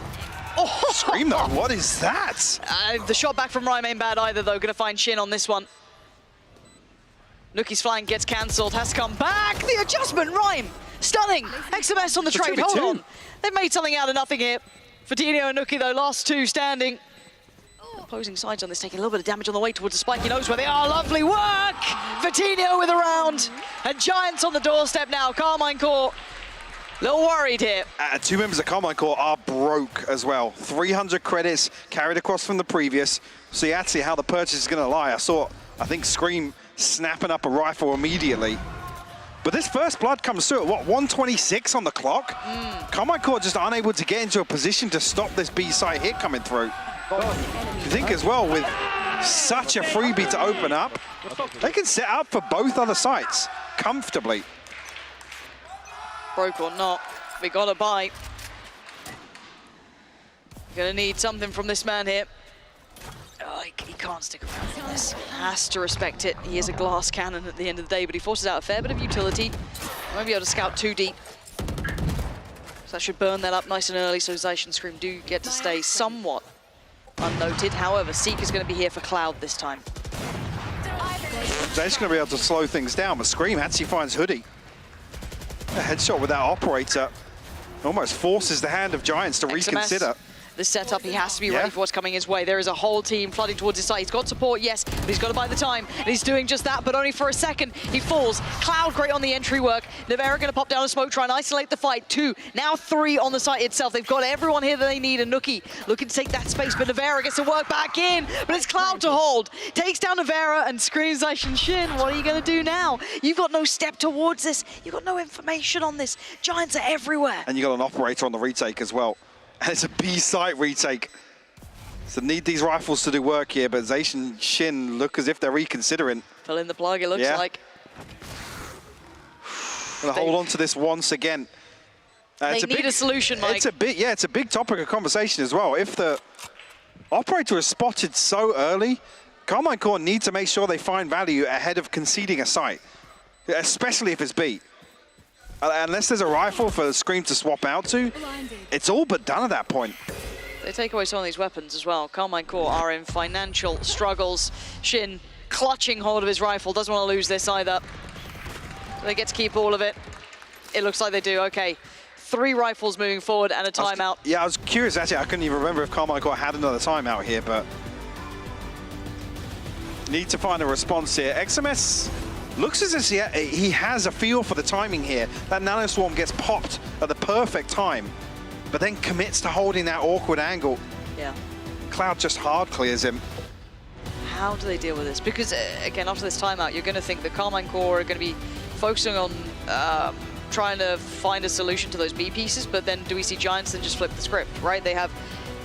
Oh, Scream, though, what is that? The shot back from Rhyme ain't bad either, though. Going to find Shin on this one. Nuki's flank gets cancelled, has to come back. The adjustment, Rhyme, stunning. XMS on the trade, hold on. They've made something out of nothing here. Fatinho and Nuki, though, last 2 standing. Opposing sides on this, taking a little bit of damage on the way towards the spike. He knows where they are. Lovely work! Fatinho with a round. And Giants on the doorstep now. Carmine Core, a little worried here. 2 members of Carmine Core are broke as well. 300 credits carried across from the previous. See actually how the purchase is going to lie. I think Scream snapping up a rifle immediately. But this first blood comes through at, what, 126 on the clock? Carmine Core just unable to get into a position to stop this B-side hit coming through. You think as well, with such a freebie to open up, they can set up for both other sites comfortably. Broke or not, we got a buy. Gonna need something from this man here. Oh, he can't stick around for this. Has to respect it. He is a glass cannon at the end of the day, but he forces out a fair bit of utility. Won't be able to scout too deep. So That should burn that up nice and early, so Zeiss and Scream do get to stay somewhat unnoted. However, Seek is going to be here for Cloud this time. Zeiss going to be able to slow things down, but Scream actually finds Hoodie. A headshot with that operator almost forces the hand of Giants to reconsider. The setup, he has to be ready for what's coming his way. There is a whole team flooding towards his side. He's got support, yes, but he's got to buy the time. And he's doing just that, but only for a second. He falls. Cloud great on the entry work. Nevera going to pop down a smoke, try and isolate the fight. 2, now 3 on the site itself. They've got everyone here that they need. And Nuki looking to take that space, but Nevera gets to work back in. But it's Cloud to hold. Takes down Nevera and screams Zeiss and Shin. What are you going to do now? You've got no step towards this. You've got no information on this. Giants are everywhere. And you got an operator on the retake as well. And it's a B site retake. So need these rifles to do work here, but Zeiss and Shin look as if they're reconsidering. Fill in the plug, it looks like. Gonna hold on to this once again. They need a solution, Mike. It's a big topic of conversation as well. If the operator is spotted so early, Carmine Core need to make sure they find value ahead of conceding a site, especially if it's B. Unless there's a rifle for Scream to swap out to, it's all but done at that point. They take away some of these weapons as well. Carmine Core are in financial struggles. Shin clutching hold of his rifle, doesn't want to lose this either. They get to keep all of it. It looks like they do, okay. 3 rifles moving forward and a timeout. I was curious, actually, I couldn't even remember if Carmine Core had another timeout here, but need to find a response here. XMS looks as if he has a feel for the timing here. That Nanoswarm gets popped at the perfect time, but then commits to holding that awkward angle. Yeah. Cloud just hard clears him. How do they deal with this? Because, again, after this timeout, you're going to think the Carmine Core are going to be focusing on trying to find a solution to those B pieces, but then do we see Giants then just flip the script, right? They have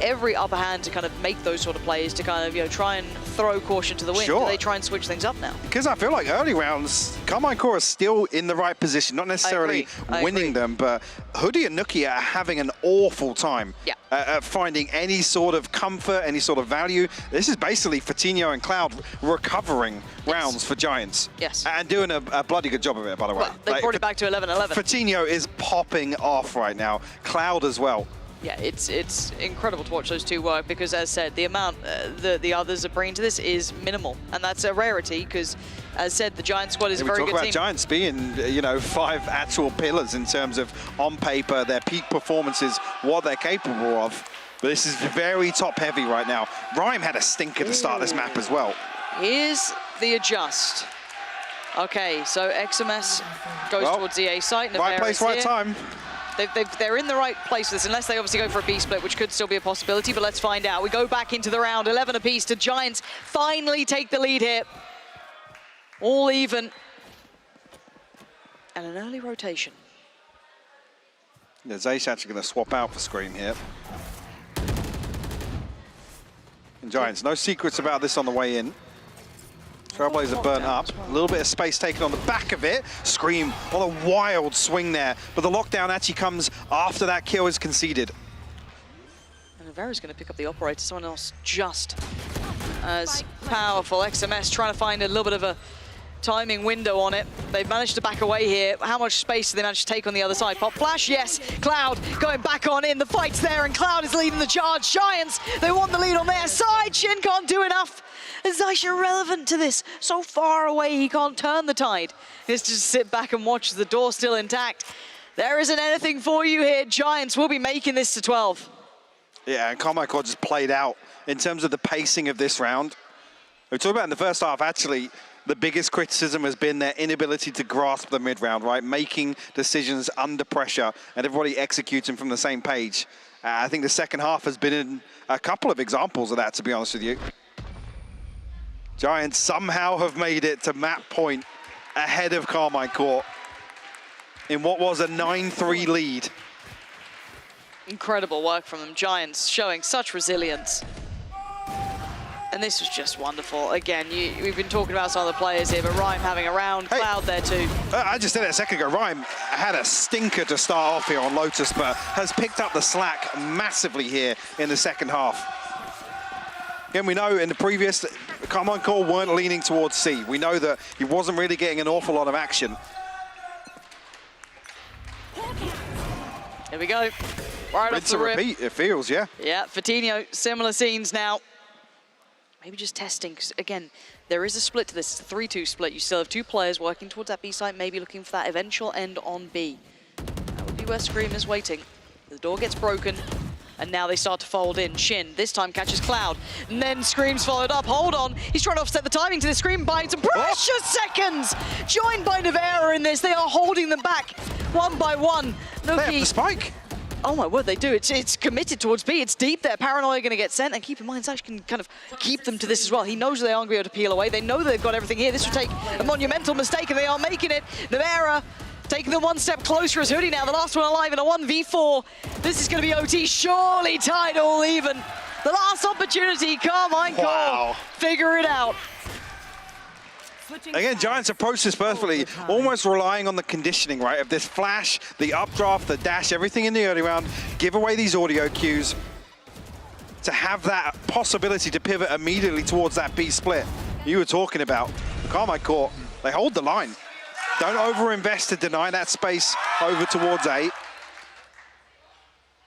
every upper hand to kind of make those sort of plays, to kind of, you know, try and throw caution to the wind. Sure. Do they try and switch things up now? Because I feel like early rounds, Carmine Core is still in the right position, not necessarily winning them, but Hoodie and Nuki are having an awful time at finding any sort of comfort, any sort of value. This is basically Fatinho and Cloud recovering rounds for Giants. Yes. And doing a bloody good job of it, by the way. Well, they brought it back to 11-11. Fatinho is popping off right now. Cloud as well. Yeah, it's incredible to watch those two work because, as said, the amount the others are bringing to this is minimal, and that's a rarity because, as said, the Giant squad is a very good team. We talk about Giants being, you know, 5 actual pillars in terms of, on paper, their peak performances, what they're capable of. But this is very top-heavy right now. Rhyme had a stinker to start this map as well. Here's the adjust. Okay, so XMS goes towards the A site. Right place, right time. They're in the right place for this, unless they obviously go for a B split, which could still be a possibility, but let's find out. We go back into the round, 11 apiece to Giants finally take the lead here. All even. And an early rotation. Yeah, Zeiss actually going to swap out for Scream here. And Giants, no secrets about this on the way in. Trailblazer burnt up, a little bit of space taken on the back of it. Scream on a wild swing there, but the lockdown actually comes after that kill is conceded. And Nevera's going to pick up the operator, someone else just as powerful. XMS trying to find a little bit of a timing window on it. They've managed to back away here. How much space do they manage to take on the other side? Pop flash, yes. Cloud going back on in. The fight's there, and Cloud is leading the charge. Giants, they want the lead on their side. Shin can't do enough. Zeiss irrelevant to this. So far away, he can't turn the tide. He has to just sit back and watch the door still intact. There isn't anything for you here. Giants will be making this to 12. Yeah, and Carmine Core just played out in terms of the pacing of this round. We talked about in the first half, actually, the biggest criticism has been their inability to grasp the mid-round, right? Making decisions under pressure and everybody executing from the same page. I think the second half has been in a couple of examples of that, to be honest with you. Giants somehow have made it to map point ahead of Carmine Core in what was a 9-3 lead. Incredible work from them. Giants showing such resilience. And this was just wonderful. Again, we've been talking about some of the players here, but Rhyme having a round, Cloud there too. I just said it a second ago, Rhyme had a stinker to start off here on Lotus, but has picked up the slack massively here in the second half. Again, we know in the previous, Carmine Core weren't leaning towards C. We know that he wasn't really getting an awful lot of action. Here we go. Right off Rinse the and rip. repeat, it feels, yeah. Yeah, Fatinho, similar scenes now. Maybe just testing, because again, there is a split to this. It's a 3-2 split. You still have 2 players working towards that B site, maybe looking for that eventual end on B. That would be where Scream is waiting. The door gets broken, and now they start to fold in. Shin this time catches Cloud, and then Scream's followed up. Hold on, he's trying to offset the timing to the Scream, buying some precious seconds. Joined by Nevera in this, they are holding them back one by one. They have the spike. Oh my word, they do. It's committed towards B. It's deep there. Paranoia going to get sent. And keep in mind, Zash can kind of keep them to this as well. He knows they aren't going to be able to peel away. They know they've got everything here. This would take a monumental mistake, and they are making it. Nevera taking them one step closer as Hoodie now, the last one alive in a 1v4. This is going to be OT, surely tied all even. The last opportunity, Carmine Core, figure it out. Again, Giants approach this perfectly, almost relying on the conditioning, right, of this flash, the updraft, the dash, everything in the early round, give away these audio cues to have that possibility to pivot immediately towards that B split you were talking about. Carmine Core, they hold the line. Don't overinvest to deny that space over towards A.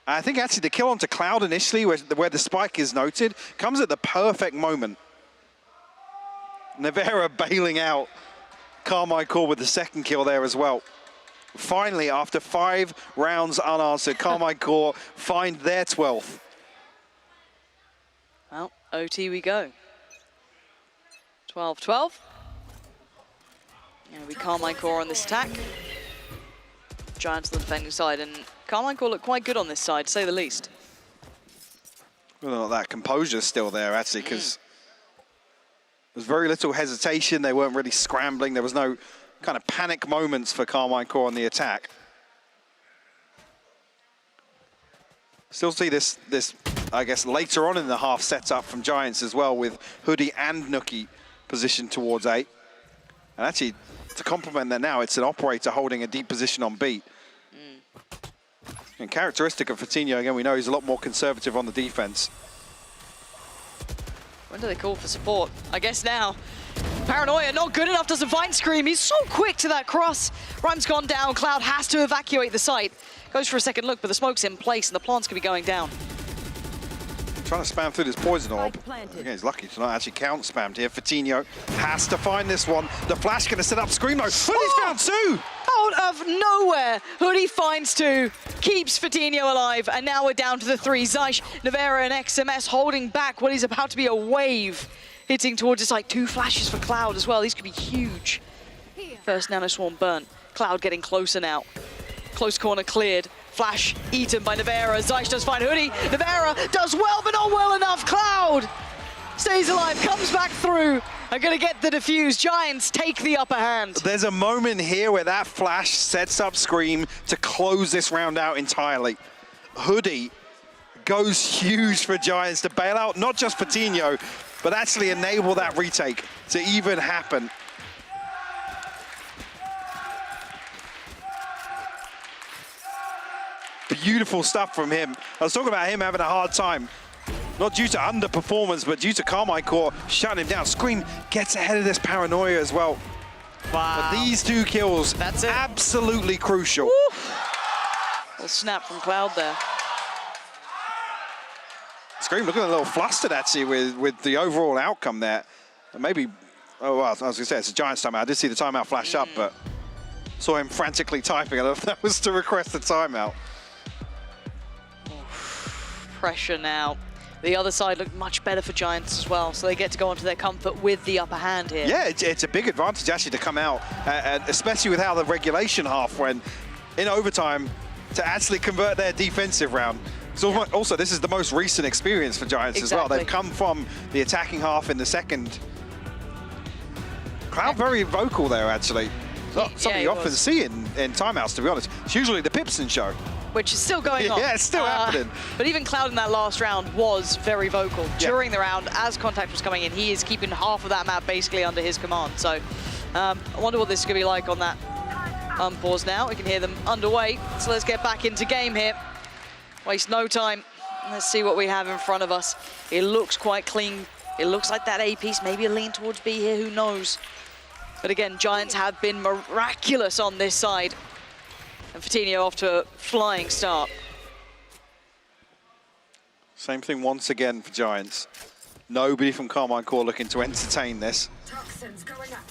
I think actually the kill onto Cloud initially, where the spike is noted, comes at the perfect moment. Nevera bailing out Carmine Core with the second kill there as well. Finally, after 5 rounds unanswered, Carmine Core find their 12th. Well, OT we go. 12-12. Yeah, we Carmine Core on this attack. Giants on the defending side, and Carmine Core look quite good on this side, to say the least. Well, that composure's still there, actually, because there's very little hesitation. They weren't really scrambling. There was no kind of panic moments for Carmine Core on the attack. Still see this, I guess, later on in the half setup from Giants as well, with Hoodie and Nuki positioned towards A. And actually, to complement that now, it's an operator holding a deep position on B. And characteristic of Fatinho, again, we know he's a lot more conservative on the defense. When do they call for support? I guess now. Paranoia not good enough, doesn't find Scream. He's so quick to that cross. Rhyme's gone down. Cloud has to evacuate the site. Goes for a second look, but the smoke's in place and the plants could be going down. Trying to spam through this poison orb. Again, he's lucky to not actually count spammed here. Fatinho has to find this one. The flash going to set up Scream mode. Hoodie's found 2! Out of nowhere, Hoodie finds 2, keeps Fatinho alive, and now we're down to the 3. Zysh, Nevera, and XMS holding back what is about to be a wave hitting towards us. Like 2 flashes for Cloud as well. These could be huge. First Nanoswarm burnt. Cloud getting closer now. Close corner cleared. Flash eaten by Nevera. Zysh does find Hoodie. Nevera does well, but not well enough. Cloud stays alive, comes back through. Are going to get the defuse. Giants take the upper hand. There's a moment here where that flash sets up Scream to close this round out entirely. Hoodie goes huge for Giants to bail out, not just Fatinho, but actually enable that retake to even happen. Beautiful stuff from him. I was talking about him having a hard time. Not due to underperformance, but due to Carmine Core shutting him down. Scream gets ahead of this Paranoia as well. Wow. But these 2 kills, that's it. Absolutely crucial. Little snap from Cloud there. Scream looking a little flustered, actually, with the overall outcome there. And maybe, oh, well, I was going to say, it's a Giants timeout. I did see the timeout flash up, but saw him frantically typing. I don't know if that was to request the timeout. Pressure now. The other side looked much better for Giants as well, so they get to go onto their comfort with the upper hand here. Yeah, it's a big advantage actually to come out, especially with how the regulation half went in overtime, to actually convert their defensive round. So also, this is the most recent experience for Giants as well. They've come from the attacking half in the second. Cloud very vocal there, actually. Something you often see in timeouts, to be honest. It's usually the Pipson show. Which is still going on. Yeah, it's still happening. But even Cloud in that last round was very vocal during the round as contact was coming in. He is keeping half of that map basically under his command. So I wonder what this is going to be like on that unpause now. We can hear them underway. So let's get back into game here. Waste no time. Let's see what we have in front of us. It looks quite clean. It looks like that A piece, maybe a lean towards B here, who knows. But again, Giants have been miraculous on this side. And Fatinho off to a flying start. Same thing once again for Giants. Nobody from Carmine Core looking to entertain this. Toxins going up.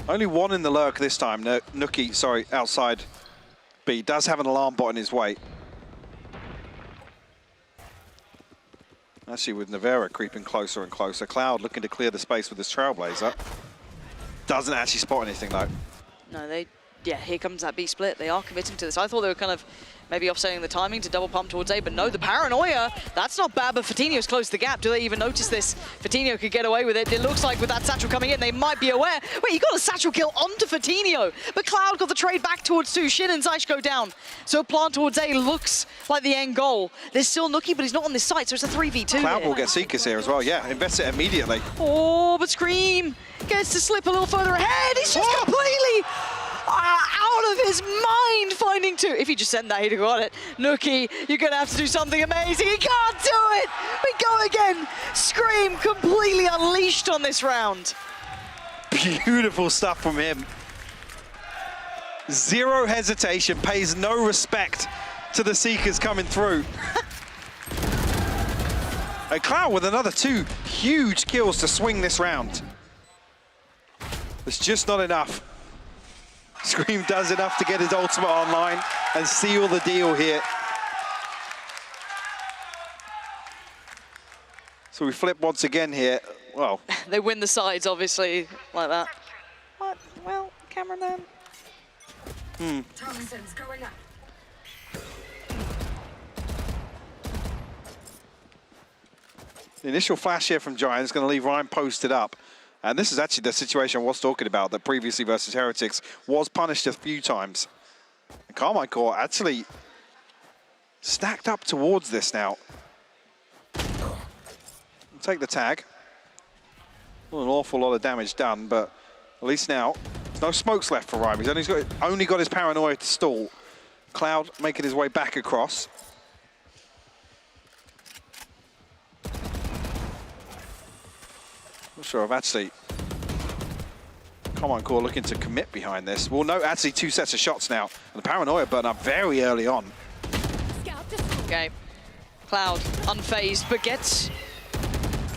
Only one in the lurk this time. Nuki, sorry, outside B. Does have an alarm bot in his way. Actually, with Navera creeping closer and closer. Cloud looking to clear the space with his Trailblazer. Doesn't actually spot anything, though. No, yeah, here comes that B split. They are committing to this. I thought they were kind of maybe offsetting the timing to double pump towards A, but no, the paranoia, that's not bad, but Fatinho's closed the gap. Do they even notice this? Fatinho could get away with it. It looks like with that satchel coming in, they might be aware. Wait, he got a satchel kill onto Fatinho, but Cloud got the trade back towards 2. Shin and Zyche go down. So plant towards A looks like the end goal. There's still Nuki, but he's not on this site, so it's a 3v2 Cloud here. will get Seekers here as well. Yeah, invest it immediately. Oh, but Scream gets to slip a little further ahead. He's just completely out of his mind finding 2. If he just sent that, he'd have got it. Nuki, you're going to have to do something amazing. He can't do it. We go again. Scream completely unleashed on this round. Beautiful stuff from him. Zero hesitation, pays no respect to the Seekers coming through. And Cloud with another 2 huge kills to swing this round. It's just not enough. Scream does enough to get his ultimate online and seal the deal here. So we flip once again here. Well, they win the sides, obviously, like that. What? Well, cameraman. Toxins going up. The initial flash here from Giant is going to leave Ryan posted up. And this is actually the situation I was talking about that previously versus Heretics was punished a few times. And Carmine Core actually stacked up towards this now. We'll take the tag. Not an awful lot of damage done, but at least now there's no smokes left for Ryan. He's only got his paranoia to stall. Cloud making his way back across. Not sure if actually Carmine Core looking to commit behind this. Well, no, actually 2 sets of shots now. And the paranoia burn up very early on. Okay. Cloud unfazed, but gets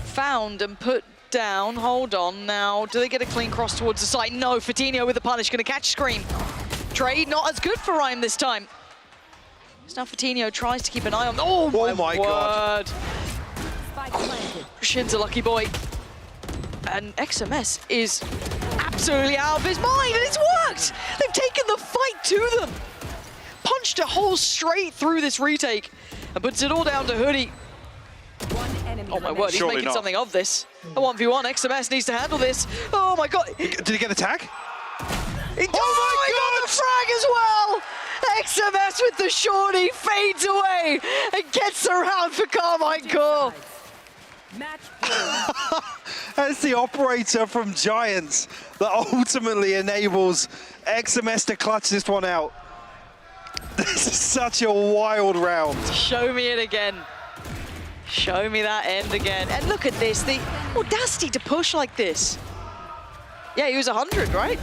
found and put down. Hold on now. Do they get a clean cross towards the site? No, Fatinho with the punish, going to catch Scream. Trade not as good for Ryan this time. So now Fatinho tries to keep an eye on. Oh my God. Shin's a lucky boy. And XMS is absolutely out of his mind, and it's worked! They've taken the fight to them. Punched a hole straight through this retake and puts it all down to Hoodie. Oh my word, he's Surely making not. something of this. A 1v1, XMS needs to handle this. Oh my god. Did he get the tag? He got the frag as well! XMS with the shorty fades away and gets around for Carmine Core. That's the operator from Giants that ultimately enables XMS to clutch this one out. This is such a wild round. Show me it again. Show me that end again. And look at this, the audacity to push like this. Yeah, he was 100, right?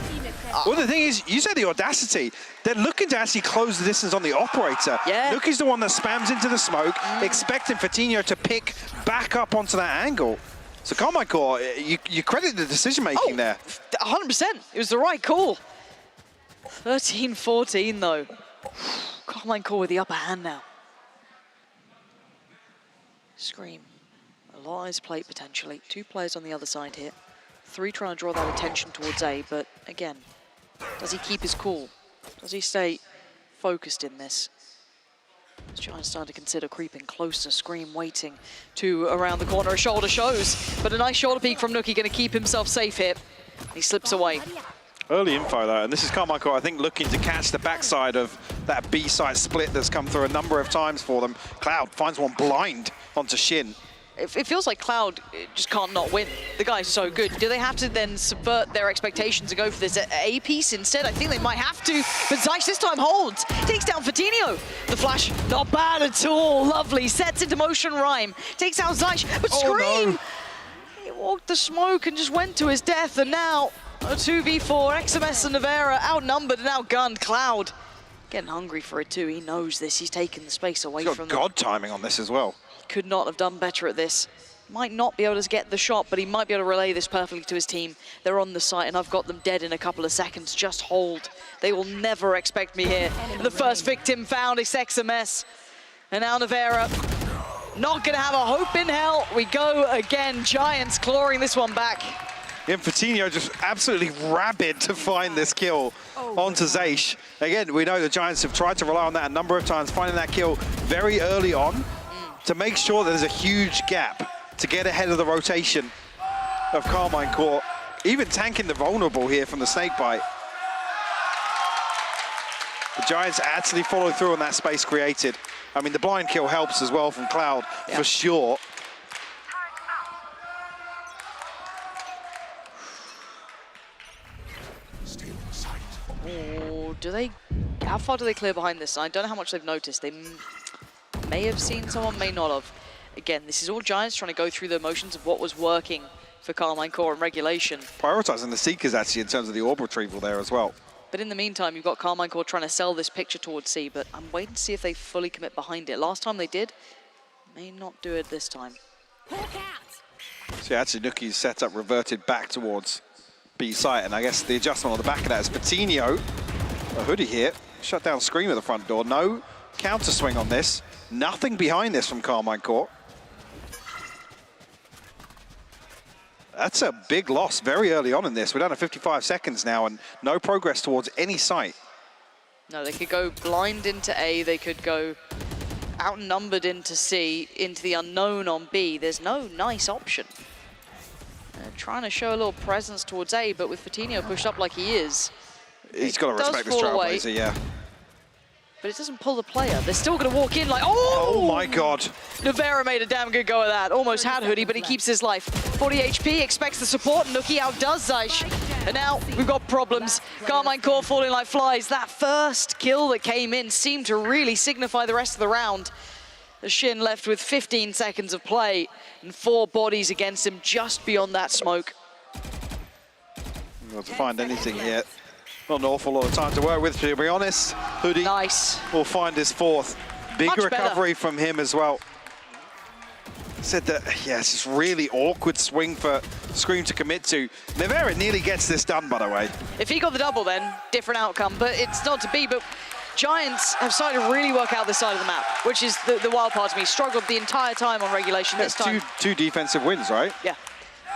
Well, the thing is, you said the audacity. They're looking to actually close the distance on the operator. Yeah. Nuki's the one that spams into the smoke, expecting Fatinho to pick back up onto that angle. So Carmine Core, you credit the decision-making there. 100%. It was the right call. 13-14, though. Carmine Core with the upper hand now. Scream. A lot on his plate, potentially. 2 players on the other side here. 3 trying to draw that attention towards A, but again, does he keep his cool? Does he stay focused in this? Giants starting to consider creeping closer. Scream waiting to around the corner. A shoulder shows, but a nice shoulder peek from Nuki, going to keep himself safe here. He slips away. Early info though, and this is Carmine Core, I think, looking to catch the backside of that B-side split that's come through a number of times for them. Cloud finds one blind onto Shin. It feels like Cloud just can't not win. The guy's so good. Do they have to then subvert their expectations and go for this A piece instead? I think they might have to, but Zyche this time holds. Takes down Fatinho. The flash, not bad at all. Lovely. Sets into motion Rhyme. Takes out Zyche, but Scream! No. He walked the smoke and just went to his death, and now a 2v4. XMS and Navera outnumbered and outgunned. Cloud Getting hungry for it too. He knows this. He's taken the space away He's from got God timing on this as well. Could not have done better at this. Might not be able to get the shot, but he might be able to relay this perfectly to his team. They're on the site, and I've got them dead in a couple of seconds. Just hold. They will never expect me here. The first victim found is XMS. And now Nevera, not going to have a hope in hell. We go again. Giants clawing this one back. And Fatinho just absolutely rabid to find this kill onto Zeish. Again, we know the Giants have tried to rely on that a number of times, finding that kill very early on to make sure that there's a huge gap to get ahead of the rotation of Carmine Corp. Even tanking the vulnerable here from the snakebite. The Giants actually follow through on that space created. I mean, the blind kill helps as well from Cloud, for sure. Oh, how far do they clear behind this? I don't know how much they've noticed. They may have seen someone, may not have. Again, this is all Giants trying to go through the motions of what was working for Carmine Core and regulation. Prioritizing the Seekers actually in terms of the orb retrieval there as well. But in the meantime, you've got Carmine Core trying to sell this picture towards C, but I'm waiting to see if they fully commit behind it. Last time they did, may not do it this time. So actually Nuki's setup reverted back towards B site, and I guess the adjustment on the back of that is Fatinho, a hoodie here, shut down Scream at the front door. No counter swing on this. Nothing behind this from Carmine Corp. That's a big loss very early on in this. We're down to 55 seconds now and no progress towards any site. No, they could go blind into A, they could go outnumbered into C, into the unknown on B. There's no nice option. They're trying to show a little presence towards A, but with Fatinho pushed up like he is, he's got to respect this Trailblazer, yeah. But it doesn't pull the player. They're still going to walk in like, oh! Oh my God. Nevera made a damn good go at that. Almost had Hoodie, but he keeps his life. 40 HP, expects the support. Nuki outdoes Zeish. And now we've got problems. Carmine Core falling like flies. That first kill that came in seemed to really signify the rest of the round. The Shin left with 15 seconds of play and 4 bodies against him just beyond that smoke. Not to find anything yet. Not an awful lot of time to work with, to be honest. Hoodie will find his 4th. Big recovery from him as well. Said that, yeah, it's just really awkward swing for Scream to commit to. Nevera nearly gets this done, by the way. If he got the double then, different outcome, but it's not to be. But Giants have started to really work out this side of the map, which is the wild part to me. Struggled the entire time on regulation this time. Two defensive wins, right? Yeah,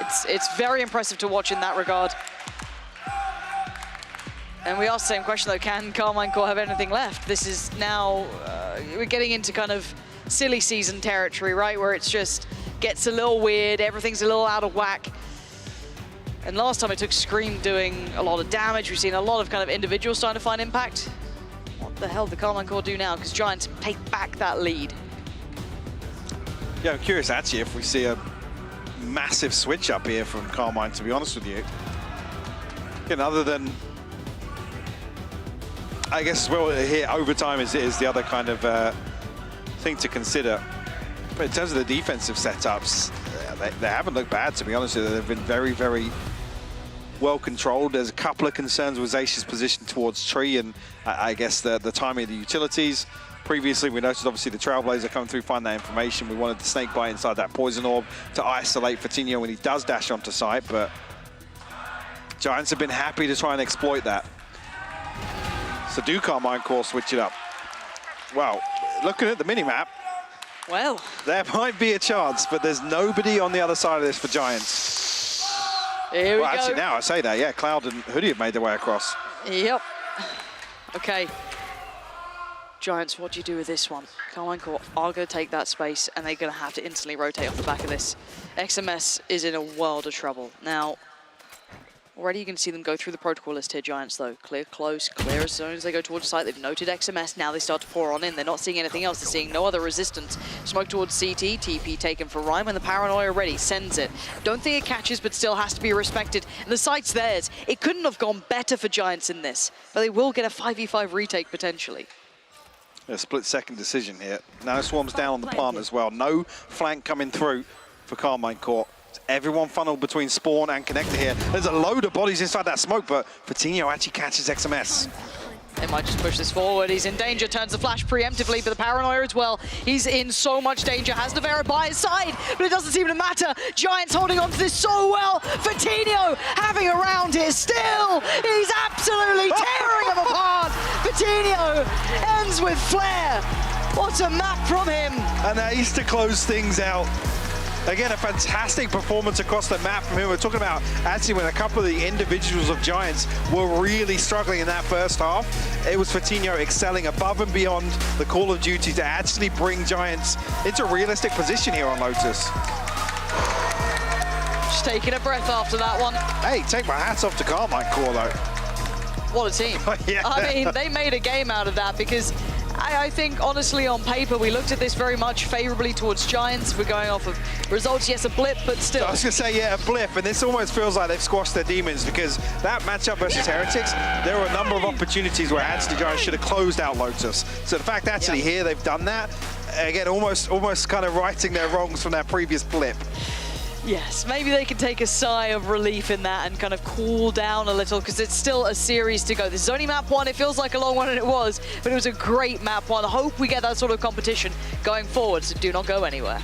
it's very impressive to watch in that regard. And we asked the same question though, can Carmine Core have anything left? This is now, we're getting into kind of silly season territory, right? Where it's just gets a little weird, everything's a little out of whack. And last time it took Scream doing a lot of damage. We've seen a lot of kind of individuals starting to find impact. What the hell did Carmine Core do now? Because Giants take back that lead. Yeah, I'm curious actually if we see a massive switch up here from Carmine, to be honest with you. Again, other than, I guess, well, here overtime is the other kind of thing to consider. But in terms of the defensive setups, they haven't looked bad, to be honest with you. They've been very, very well controlled. There's a couple of concerns with Zeish's position towards Tree and I guess the timing of the utilities. Previously, we noticed obviously the Trailblazer coming through, find that information. We wanted the Snakebite inside that Poison Orb to isolate Fatinho when he does dash onto site, but Giants have been happy to try and exploit that. So do Carmine Core switch it up? Well, looking at the mini-map, well, there might be a chance, but there's nobody on the other side of this for Giants. Here we go. Actually, now I say that, yeah, Cloud and Hoodie have made their way across. Yep. Okay. Giants, what do you do with this one? Carmine Core are going to take that space, and they're going to have to instantly rotate off the back of this. XMS is in a world of trouble. Now, already you can see them go through the protocol list here, Giants, though. Clear close, clear as soon as they go towards the site. They've noted XMS. Now they start to pour on in. They're not seeing anything else. They're seeing no other resistance. Smoke towards CT. TP taken for Rhyme, and the Paranoia ready. Sends it. Don't think it catches, but still has to be respected. And the site's theirs. It couldn't have gone better for Giants in this, but they will get a 5v5 retake potentially. A split-second decision here. Now Swarm's down on the plant as well. No flank coming through for Carmine Core. Everyone funneled between Spawn and Connector here. There's a load of bodies inside that smoke, but Fatinho actually catches XMS. They might just push this forward. He's in danger, turns the flash preemptively, but the paranoia as well. He's in so much danger, has Navarra by his side, but it doesn't seem to matter. Giants holding on to this so well. Fatinho having a round here still. He's absolutely tearing them apart. Fatinho ends with flair. What a map from him. And that is to close things out. Again, a fantastic performance across the map from him. We're talking about actually when a couple of the individuals of Giants were really struggling in that first half. It was Fatinho excelling above and beyond the Call of Duty to actually bring Giants into a realistic position here on Lotus. Just taking a breath after that one. Hey, take my hats off to Carmine Core though. What a team. Yeah. I mean, they made a game out of that because I think, honestly, on paper, we looked at this very much favorably towards Giants. We're going off of results. Yes, a blip, but still. I was going to say, yeah, a blip, and this almost feels like they've squashed their demons because that matchup versus Heretics, there were a number of opportunities where actually Giants should have closed out Lotus. So the fact actually here they've done that, again, almost kind of righting their wrongs from that previous blip. Yes, maybe they can take a sigh of relief in that and kind of cool down a little because it's still a series to go. This is only map one. It feels like a long one, and it was, but it was a great map one. I hope we get that sort of competition going forward, so do not go anywhere.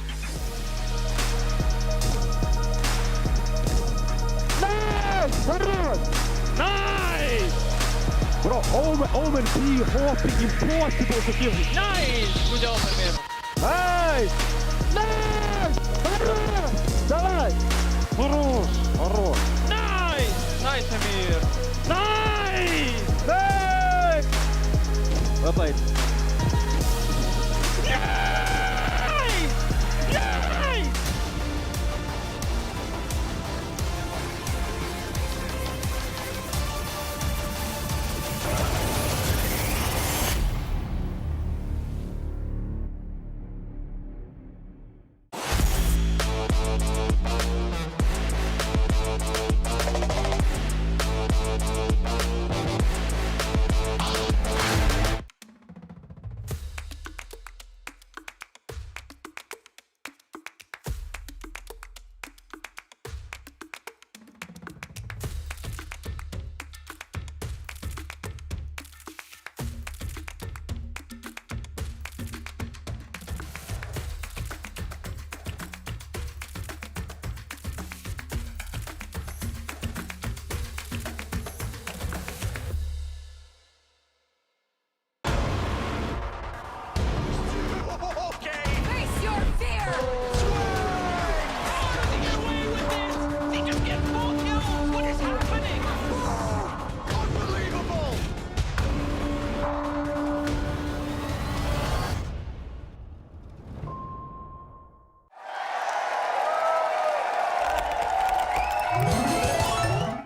Nice! Bro, Omen P hopping impossible to kill him. Nice! Good job, Amir. Nice! Nice! Давай! Хорош! Хорош! Nice! Nice, Amir! Nice! Nice! Well played. Nice! Nice!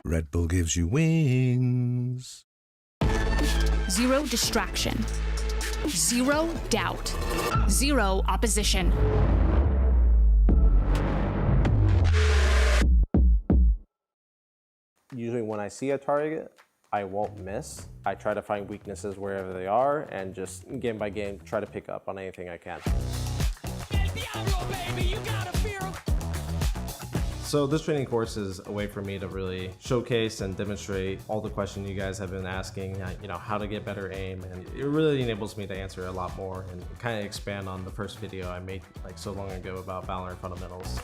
Red Bull gives you wings. Zero distraction. Zero doubt. Zero opposition. Usually when I see a target, I won't miss. I try to find weaknesses wherever they are and just game by game try to pick up on anything I can. So this training course is a way for me to really showcase and demonstrate all the questions you guys have been asking, how to get better aim, and it really enables me to answer a lot more and kind of expand on the first video I made like so long ago about Valorant fundamentals.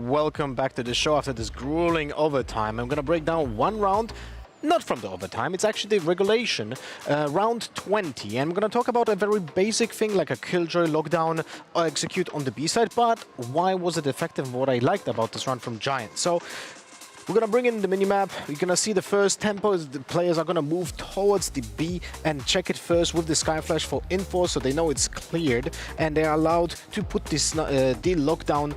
welcome back to the show after this grueling overtime. I'm gonna break down one round, not from the overtime, it's actually the regulation, round 20. And I'm gonna talk about a very basic thing like a Killjoy lockdown execute on the B side, but why was it effective, what I liked about this run from Giant. So we're gonna bring in the minimap. We're gonna see the first tempo. The players are gonna move towards the B and check it first with the Skyflash for info, so they know it's cleared, and they are allowed to put this the lockdown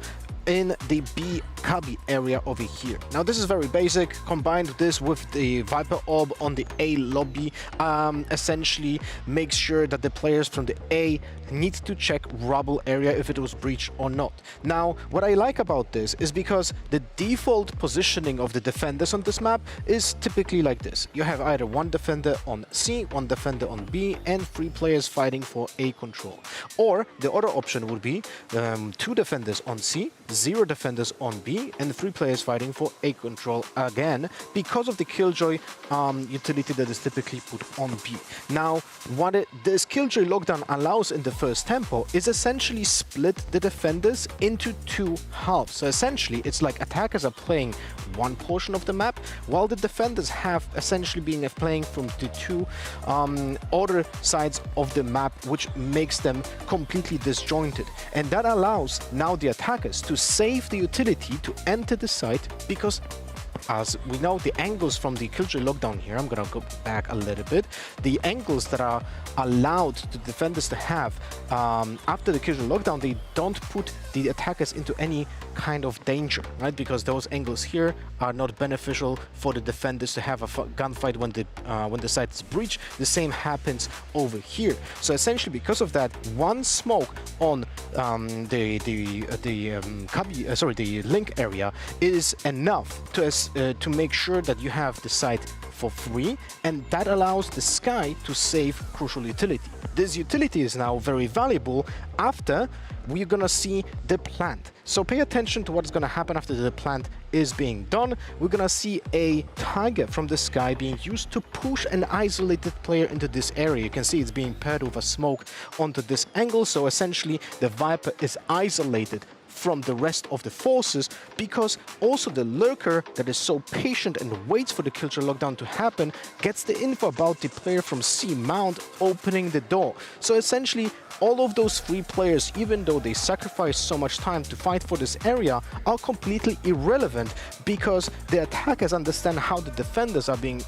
in the B cubby area over here. Now this is very basic. Combined this with the Viper Orb on the A lobby, essentially makes sure that the players from the A need to check rubble area if it was breached or not. Now what I like about this is because the default positioning of the defenders on this map is typically like this. You have either one defender on C, one defender on B, and 3 players fighting for A control. Or the other option would be 2 defenders on C, 0 defenders on B, and 3 players fighting for A control again, because of the Killjoy utility that is typically put on B. Now, what this Killjoy lockdown allows in the first tempo is essentially split the defenders into 2 halves. So essentially, it's like attackers are playing one portion of the map, while the defenders have essentially been playing from the 2 other sides of the map, which makes them completely disjointed. And that allows now the attackers to save the utility to enter the site, because as we know, the angles from the Killjoy lockdown here, I'm gonna go back a little bit, the angles that are allowed the defenders to have after the Killjoy lockdown, they don't put the attackers into any kind of danger, right? Because those angles here are not beneficial for the defenders to have a gunfight when the site is breached. The same happens over here. So essentially, because of that, one smoke on the link area is enough to make sure that you have the site for free, and that allows the Sky to save crucial utility. This utility is now very valuable after we're gonna see the plant. So pay attention to what's gonna happen after the plant is being done. We're gonna see a Tiger from the Sky being used to push an isolated player into this area. You can see it's being paired with a smoke onto this angle, so essentially the Viper is isolated from the rest of the forces, because also the lurker that is so patient and waits for the Killjoy lockdown to happen gets the info about the player from C mount opening the door. So essentially all of those 3 players, even though they sacrifice so much time to fight for this area, are completely irrelevant, because the attackers understand how the defenders are being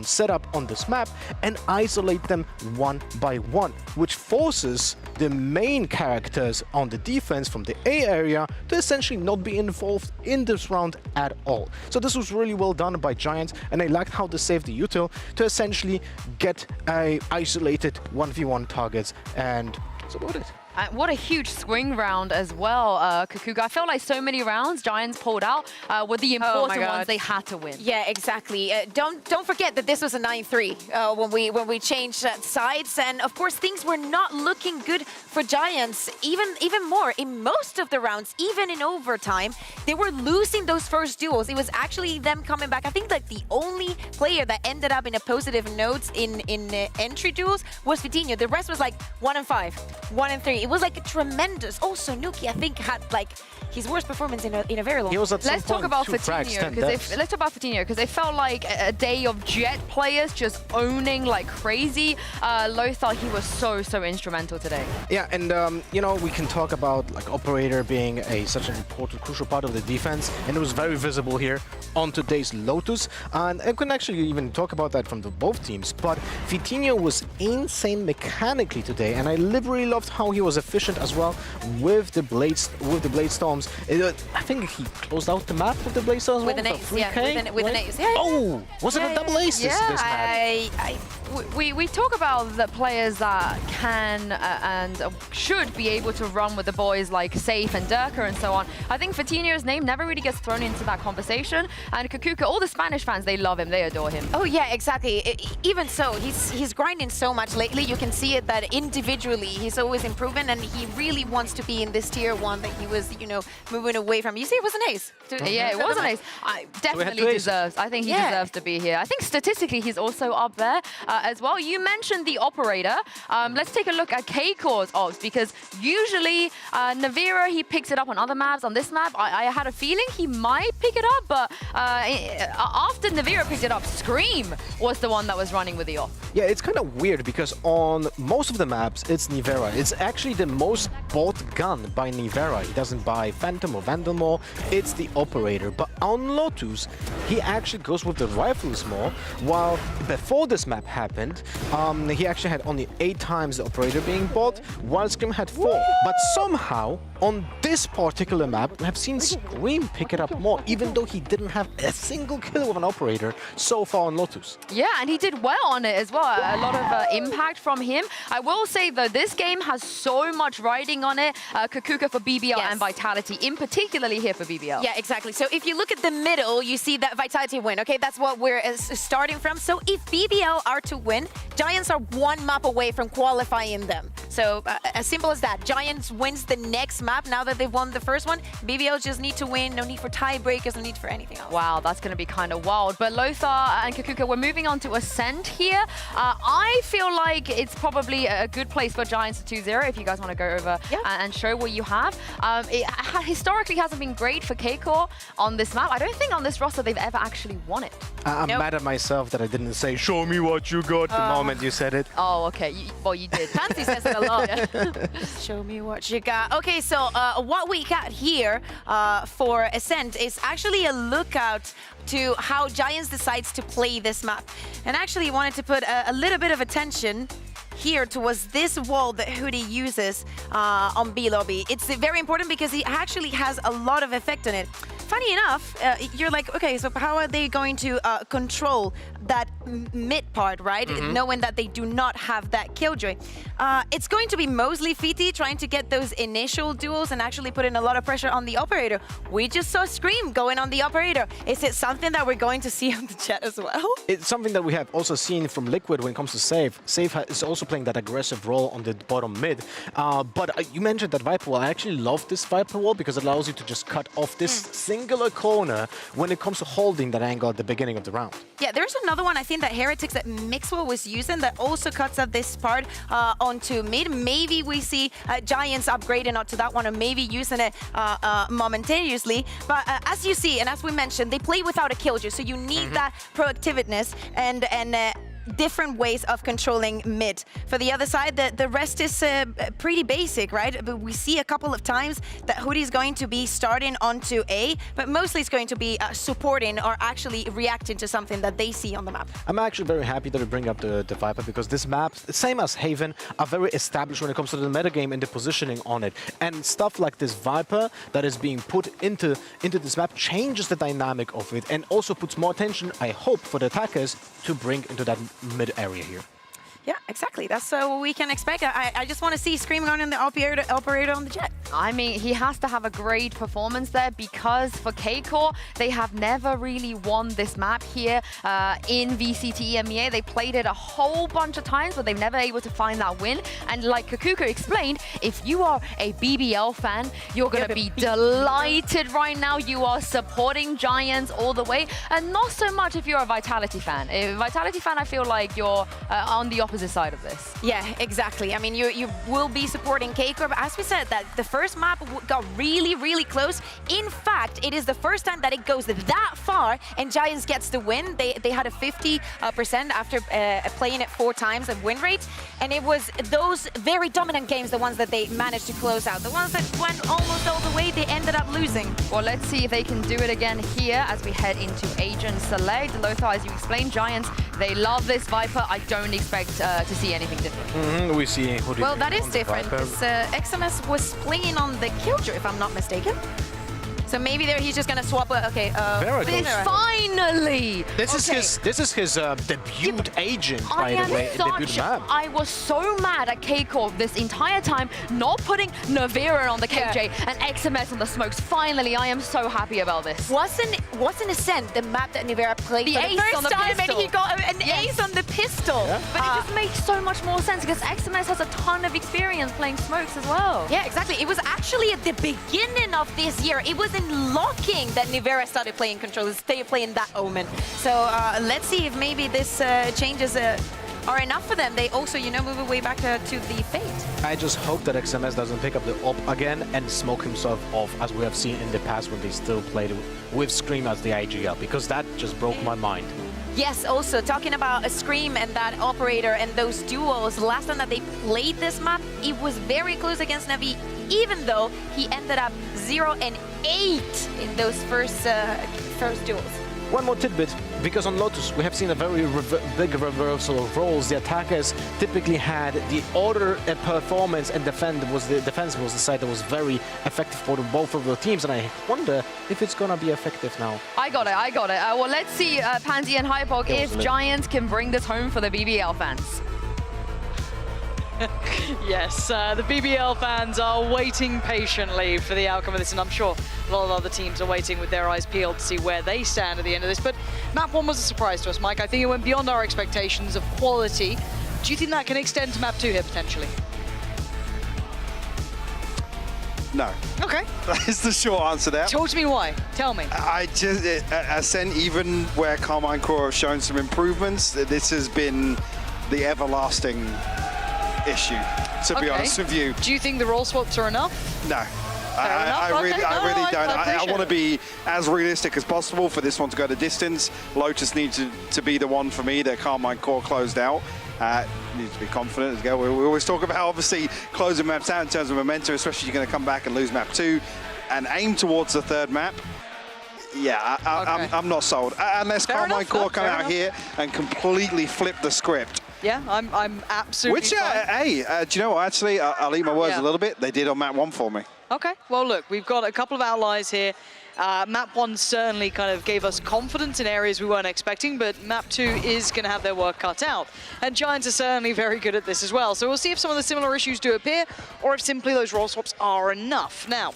set up on this map and isolate them one by one, which forces the main characters on the defense from the A area to essentially not be involved in this round at all. So this was really well done by Giants, and I liked how they saved the util to essentially get a isolated 1v1 targets, and that's about it. What a huge swing round as well, Kakuga. I felt like so many rounds Giants pulled out were the important ones they had to win. Yeah, exactly. Don't forget that this was a 9-3 when we changed sides, and of course things were not looking good for Giants. Even more in most of the rounds, even in overtime, they were losing those first duels. It was actually them coming back. I think like the only player that ended up in a positive notes in entry duels was Vitinho. The rest was like 1-5, 1-3. It was like a tremendous. Also, Nuki, I think, had like his worst performance in a very long time. Let's talk about Vitinho, because it felt like a day of Jet players just owning like crazy. Lothar, he was so instrumental today. Yeah, and you know, we can talk about like Operator being such an important, crucial part of the defense, and it was very visible here on today's Lotus. And I can actually even talk about that from both teams. But Vitinho was insane mechanically today, and I literally loved how he was efficient as well with the Blade Storms. I think he closed out the map with the Blade Storms. With an ace, yeah. With an ace, yeah. Oh, was it a double ace this map? We talk about the players that can and should be able to run with the boys like Safe and Durka and so on. I think Vitinho's name never really gets thrown into that conversation. And Kakuka, all the Spanish fans, they love him, they adore him. Oh yeah, exactly. Even so, he's grinding so much lately. You can see it that individually he's always improving, and he really wants to be in this tier 1 that he was, you know, moving away from. You see, it was an ace. Yeah, it was an ace. Definitely deserves. I think he deserves to be here. I think statistically he's also up there. as well. You mentioned the operator. Let's take a look at K-Core's odds, because usually Navira, he picks it up on other maps. On this map, I had a feeling he might pick it up, but after Navira picked it up, Scream was the one that was running with the off. Yeah, it's kind of weird because on most of the maps, it's Nivera. It's actually the most bought gun by Nivera. He doesn't buy Phantom or Vandal more. It's the operator. But on Lotus, he actually goes with the rifles more. While before this map happened, he actually had only 8 times the operator being bought, while Scream had 4. But somehow, on this particular map, we have seen Scream pick it up more, even though he didn't have a single kill with an operator so far on Lotus. Yeah, and he did well on it as well. A lot of impact from him. I will say, though, this game has so much riding on it. Kakuka for BBL and Vitality, in particularly here for BBL. Yeah, exactly. So if you look at the middle, you see that Vitality win. Okay, that's what we're starting from. So if BBL are to win, Giants are 1 map away from qualifying them. So as simple as that. Giants wins the next map now that they've won the first one. BBL just need to win. No need for tiebreakers, no need for anything else. Wow, that's going to be kind of wild. But Lothar and Kakuka, we're moving on to Ascent here. I feel like it's probably a good place for Giants to 2-0 if you guys want to go over and show what you have. It historically hasn't been great for K-Core on this map. I don't think on this roster they've ever actually won it. I'm mad at myself that I didn't say, show me what you got the moment you said it. Oh, okay. Well, you did. Fancy says it a lot. Show me what you got. Okay, so what we got here for Ascent is actually a lookout to how Giants decides to play this map. And actually wanted to put a little bit of attention here towards this wall that Hoodie uses on B lobby. It's very important because he actually has a lot of effect on it. Funny enough, you're like, okay, so how are they going to control that mid part, right? Knowing that they do not have that Killjoy. It's going to be mostly Fiti trying to get those initial duels and actually putting a lot of pressure on the operator. We just saw Scream going on the operator. Is it something that we're going to see on the chat as well? It's something that we have also seen from Liquid when it comes to Save. Save is also playing that aggressive role on the bottom mid. But you mentioned that Viper Wall. I actually love this Viper Wall because it allows you to just cut off this singular corner when it comes to holding that angle at the beginning of the round. Yeah, there's another one I think that Heretics that Mixwell was using that also cuts up this part onto mid. Maybe we see Giants upgrading onto that one or maybe using it momentaneously. But as you see, and as we mentioned, they play without a Killjoy, so you need that proactiveness and different ways of controlling mid. For the other side, the rest is pretty basic, right? But we see a couple of times that Hoodie is going to be starting onto A, but mostly it's going to be supporting or actually reacting to something that they see on the map. I'm actually very happy that we bring up the Viper because this map, same as Haven, are very established when it comes to the metagame and the positioning on it. And stuff like this Viper that is being put into this map changes the dynamic of it and also puts more attention, I hope, for the attackers to bring into that mid area here. Yeah, exactly. That's what we can expect. I just want to see Scream on in the operator on the Jet. I mean, he has to have a great performance there because for K-Core, they have never really won this map here in VCT EMEA. They played it a whole bunch of times, but they've never able to find that win. And like Kakuka explained, if you are a BBL fan, you're going to be delighted right now. You are supporting Giants all the way. And not so much if you're a Vitality fan. A Vitality fan, I feel like you're on the opposite side of this. Yeah, exactly. I mean, you will be supporting K-Core, but as we said, that the first map got really, really close. In fact, it is the first time that it goes that far and Giants gets the win. They had a 50% after playing it 4 times of win rate, and it was those very dominant games, the ones that they managed to close out. The ones that went almost all the way, they ended up losing. Well, let's see if they can do it again here as we head into Agent Select. Lothar, as you explained, Giants, they love this Viper. I don't expect to see anything different. We see Hoodie. Well, that is different because XMS was playing on the Killjoy, if I'm not mistaken. So maybe there he's just gonna swap. Okay. Finally. This is his debut agent, by the way. Debut map. I was so mad at K-Core this entire time, not putting Navira on the KJ and XMS on the smokes. Finally, I am so happy about this. Wasn't Ascent the map that Navira played the for ace the first on the time pistol. and he got an ace on the pistol? Yeah. But it just makes so much more sense because XMS has a ton of experience playing smokes as well. Yeah, exactly. It was actually at the beginning of this year. It was in locking that Nivera started playing controllers, started playing that Omen. So let's see if maybe this changes are enough for them. They also, you know, move away back to the Fate. I just hope that XMS doesn't pick up the op again and smoke himself off, as we have seen in the past when they still played with Scream as the IGL, because that just broke my mind. Yes, also talking about a Scream and that operator and those duels, last time that they played this map, it was very close against Navi, even though he ended up 0 and 8 in those first duels. One more tidbit, because on Lotus we have seen a very big reversal of roles. The attackers typically had the order performance, and defense was the side that was very effective for both of the teams, and I wonder if it's gonna be effective now. I got it. Well, let's see, Pansy and Hypog, if Giants can bring this home for the BBL fans. Yes, the BBL fans are waiting patiently for the outcome of this, and I'm sure a lot of other teams are waiting with their eyes peeled to see where they stand at the end of this. But map 1 was a surprise to us, Mike. I think it went beyond our expectations of quality. Do you think that can extend to map 2 here potentially? No. Okay. That is the short answer there. Talk to me why. Tell me. I just, Ascent, even where Carmine Core have shown some improvements, this has been the everlasting issue, to be honest with you. Do you think the role swaps are enough? No. I really don't. I want to be as realistic as possible for this one to go the distance. Lotus needs to be the one for me that Carmine Core closed out. Needs to be confident as well. We always talk about obviously closing maps out in terms of momentum, especially if you're going to come back and lose map 2 and aim towards the 3rd map. Yeah, I'm not sold. Unless Carmine Core come out here and completely flip the script. Yeah, I'm absolutely fine. Hey, do you know what? Actually, I'll eat my words a little bit. They did on map 1 for me. Okay, well, look, we've got a couple of outliers here. Map 1 certainly kind of gave us confidence in areas we weren't expecting, but map 2 is going to have their work cut out. And Giants are certainly very good at this as well. So we'll see if some of the similar issues do appear, or if simply those role swaps are enough. Now,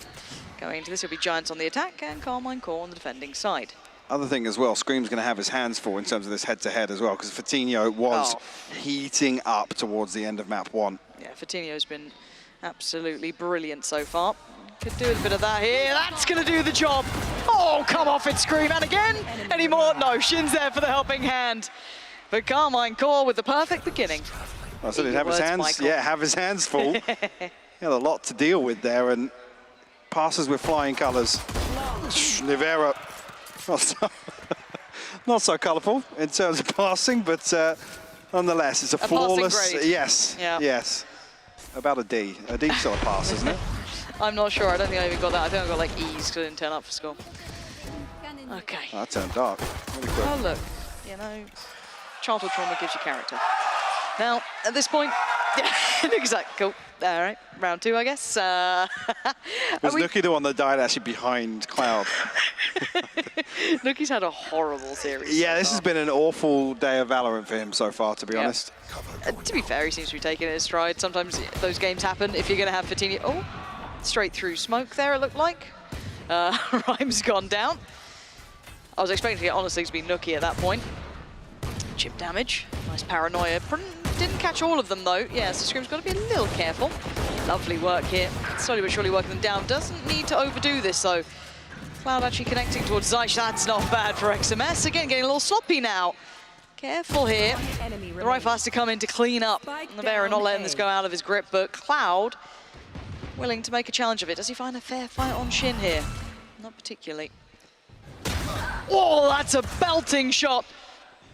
going into this, it'll be Giants on the attack and Carmine Core on the defending side. Other thing as well, Scream's going to have his hands full in terms of this head-to-head as well, because Fatinho was heating up towards the end of map 1. Yeah, Fatinho's been absolutely brilliant so far. Could do a bit of that here. That's going to do the job. Oh, come off it, Scream. And again, any more? No, Shin's there for the helping hand. But Carmine Core with the perfect beginning. I said he'd have his hands, have his hands full. He had a lot to deal with there, and passes with flying colours. Nivera. Not so colourful in terms of passing, but nonetheless, it's a flawless. Yes, yes. About a D. A D sort of pass, isn't it? I'm not sure. I don't think I even got that. I think I got like E's because I didn't turn up for school. Okay. Oh, that turned dark. Really quick. Oh, look. You know, childhood trauma gives you character. Now, at this point, exactly. Cool. All right, round 2, I guess. Was Nuki the one that died actually behind Cloud? Nuki's had a horrible series. Yeah, this has been an awful day of Valorant for him so far, to be honest. To be fair, he seems to be taking it in stride. Sometimes those games happen. If you're going to have Fatinho... Oh, straight through smoke there, it looked like. Rhyme's gone down. I was expecting it, honestly, to be Nuki at that point. Chip damage. Nice paranoia. Didn't catch all of them, though. Yeah, so Scream's got to be a little careful. Lovely work here. Slowly but surely working them down. Doesn't need to overdo this, though. Cloud actually connecting towards Zyche. That's not bad for XMS. Again, getting a little sloppy now. Careful here. The rifle has to come in to clean up. Nivera not letting this go out of his grip, but Cloud willing to make a challenge of it. Does he find a fair fight on Shin here? Not particularly. Oh, that's a belting shot.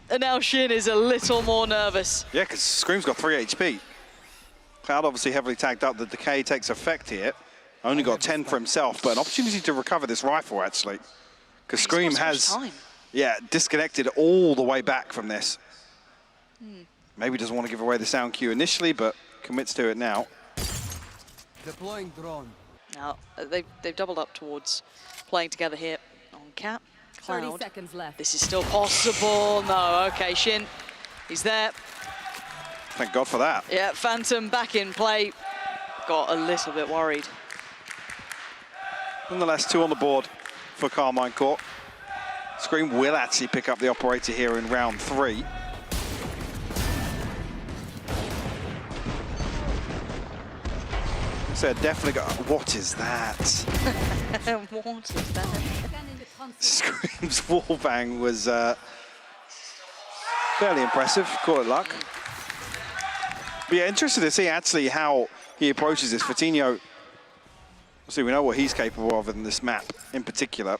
And now Shin is a little more nervous. Yeah, because Scream's got 3 HP. Cloud obviously heavily tagged up. The decay takes effect here. Only got 10 for himself, but an opportunity to recover this rifle, actually. Because Scream has, disconnected all the way back from this. Maybe doesn't want to give away the sound cue initially, but commits to it now. Deploying drone. Now, they've doubled up towards playing together here on Cap. Cloud. 30 seconds left. This is still possible. No, okay, Shin, he's there. Thank God for that. Yeah, Phantom back in play. Got a little bit worried. Nonetheless, 2 on the board for Carmine Core. Scream will actually pick up the operator here in round 3. So definitely got. What is that? What is that? Scream's wallbang was fairly impressive. Call it luck. But yeah, interested to see actually how he approaches this. Fatinho, see, we know what he's capable of in this map in particular.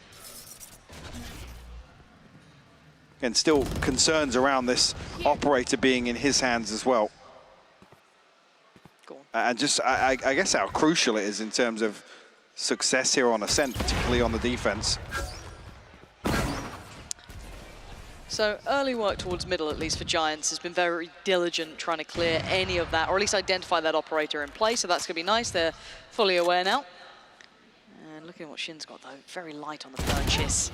And still concerns around this operator being in his hands as well. And just, I guess how crucial it is in terms of success here on Ascent, particularly on the defense. So early work towards middle, at least for Giants, has been very diligent trying to clear any of that, or at least identify that operator in play. So that's going to be nice. They're fully aware now. And looking at what Shin's got, though, very light on the purchase.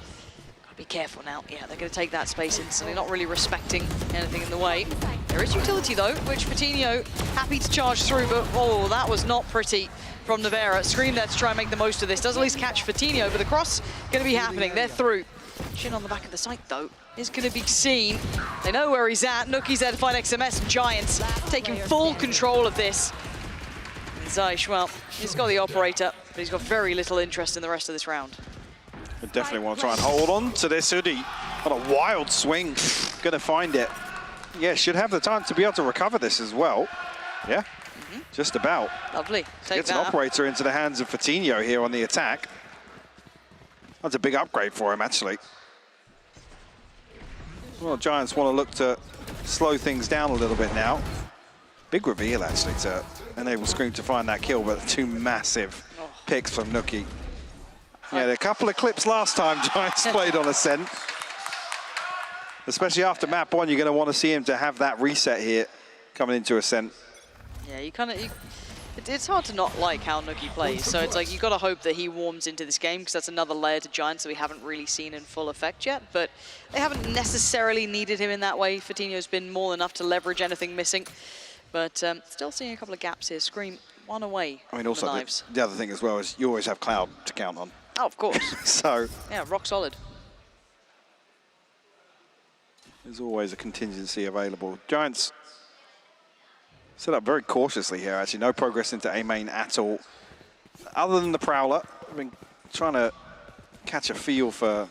Got to be careful now. Yeah, they're going to take that space instantly, not really respecting anything in the way. There is utility, though, which Fatinho happy to charge through, but oh, that was not pretty from Nevera. Scream there to try and make the most of this. Does at least catch Fatinho, but the cross going to be happening. They're through. Shin on the back of the site, though, is going to be seen. They know where he's at. Nuki's there to find XMS, and Giants taking full control of this. And Zeish, well, he's got the operator, but he's got very little interest in the rest of this round. I definitely want to try and hold on to this hoodie. On a wild swing, gonna find it. Yeah, should have the time to be able to recover this as well. Yeah, just about. Lovely, take Gets that. an operator into the hands of Fatinho here on the attack. That's a big upgrade for him, actually. Well, Giants want to look to slow things down a little bit now. Big reveal, actually, to enable Scream to find that kill, but two massive picks from Nuki. Yeah, there are a couple of clips last time Giants played on Ascent. Especially after map 1, you're going to want to see him to have that reset here coming into Ascent. Yeah, you kind of... It's hard to not like how Nuki plays, so it's like you got to hope that he warms into this game, because that's another layer to Giants that we haven't really seen in full effect yet, but they haven't necessarily needed him in that way. Fatinho's been more than enough to leverage anything missing, but still seeing a couple of gaps here. Scream one away. I mean, also the other thing as well is you always have Cloud to count on. Oh, of course. So yeah, rock solid. There's always a contingency available. Giants set up very cautiously here, actually. No progress into A main at all. Other than the Prowler, I've been trying to catch a feel for,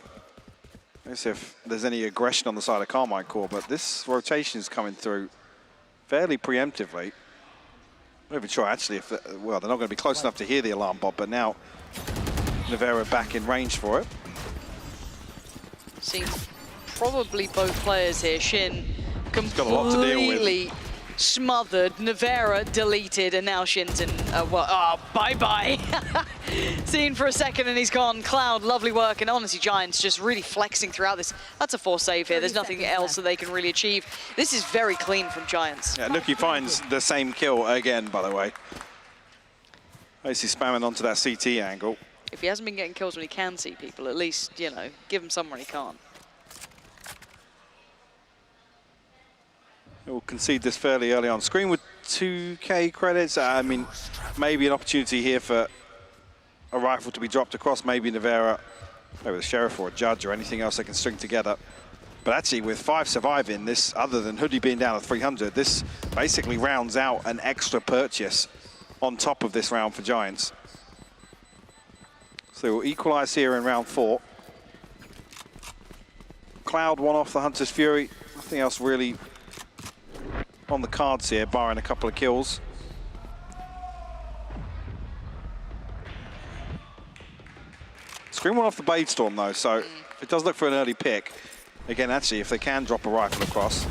let's see if there's any aggression on the side of Carmine Core, but this rotation is coming through fairly preemptively. I'm not even sure, actually, if, well, they're not going to be close enough to hear the alarm bot, but now Nevera back in range for it. Seeing probably both players here. Shin got a lot to deal with. completely smothered, Nevera deleted, and now Shin's in, oh, bye-bye. Seen for a second and he's gone. Cloud, lovely work, and honestly, Giants just really flexing throughout this. That's a force save here. There's nothing else that they can really achieve. This is very clean from Giants. Yeah, Nuki finds the same kill again, by the way. Basically spamming onto that CT angle. If he hasn't been getting kills when he can see people, at least, you know, give him somewhere he can't. We'll concede this fairly early on. Screen with 2K credits. I mean, maybe an opportunity here for a rifle to be dropped across. Maybe Nevera, maybe the Sheriff or a Judge or anything else they can string together. But actually, with 5 surviving, this, other than Hoodie being down at 300, this basically rounds out an extra purchase on top of this round for Giants. So we'll equalize here in round 4. Cloud one off the Hunter's Fury. Nothing else really on the cards here, barring a couple of kills. Scream one off the Blade Storm though, so it does look for an early pick. Again, actually, if they can drop a rifle across.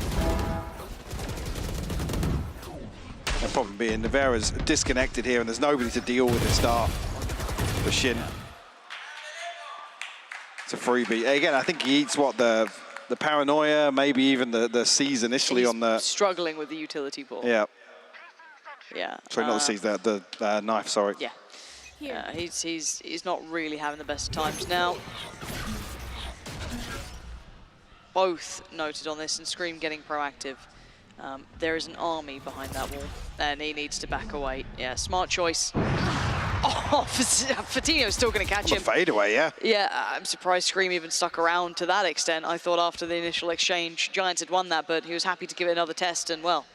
The problem being Nevera's disconnected here and there's nobody to deal with this start for Shin. It's a freebie. Again, I think he eats what, the paranoia, maybe even the seize initially on the... struggling with the utility ball. Yeah. Yeah. Sorry, not the seize, the knife, sorry. Yeah. Yeah, he's not really having the best of times now. Both noted on this, and Scream getting proactive. There is an army behind that wall, and he needs to back away. Yeah, smart choice. Oh, Fatinho's still going to catch him. Fade away, yeah. Yeah, I'm surprised Scream even stuck around to that extent. I thought after the initial exchange, Giants had won that, but he was happy to give it another test and, well,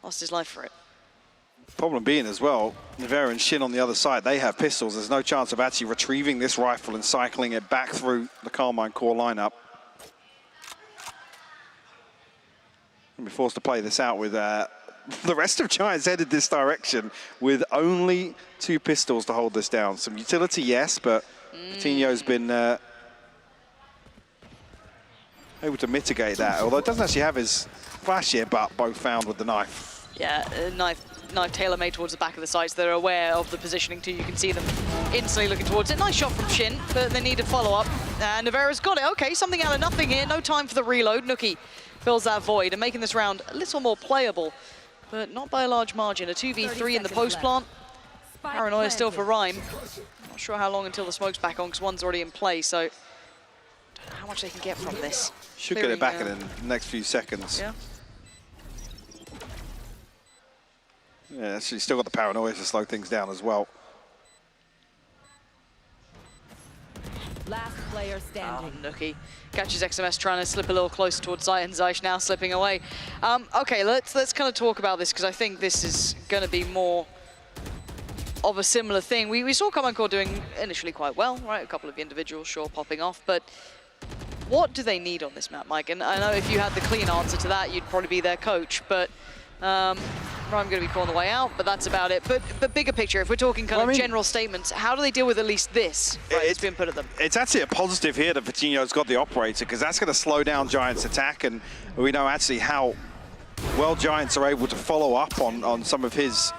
lost his life for it. Problem being as well, Nevera and Shin on the other side, they have pistols. There's no chance of actually retrieving this rifle and cycling it back through the Carmine Core lineup. And be forced to play this out with the rest of Giants headed this direction with only 2 pistols to hold this down. Some utility, yes, but Patino's been able to mitigate that. Although it doesn't actually have his flash here, but both found with the knife. Yeah, knife tailor-made towards the back of the sights. They're aware of the positioning too. You can see them instantly looking towards it. Nice shot from Shin, but they need to follow up. And Navera's got it. Okay, something out of nothing here. No time for the reload. Nuki fills that void and making this round a little more playable, but not by a large margin. A 2v3 in the post plant. Paranoia still for Rhyme. Not sure how long until the smoke's back on because one's already in play, so don't know how much they can get from this. Should get it back in the next few seconds. Yeah. Yeah, actually still got the Paranoia to slow things down as well. Last player standing. Nuki catches XMS trying to slip a little closer towards Zayt, and Zayt now slipping away. Okay, let's kind of talk about this because I think this is going to be more of a similar thing. We saw Command Core doing initially quite well, right? A couple of individuals, sure, popping off, but what do they need on this map, Mike? And I know if you had the clean answer to that, you'd probably be their coach, but I'm going to be calling the way out, but that's about it. But bigger picture, if we're talking kind of general statements, how do they deal with at least this? Right, it's been put at them. It's actually a positive here that Patino's got the operator, because that's going to slow down Giants' attack, and we know actually how well Giants are able to follow up on some of his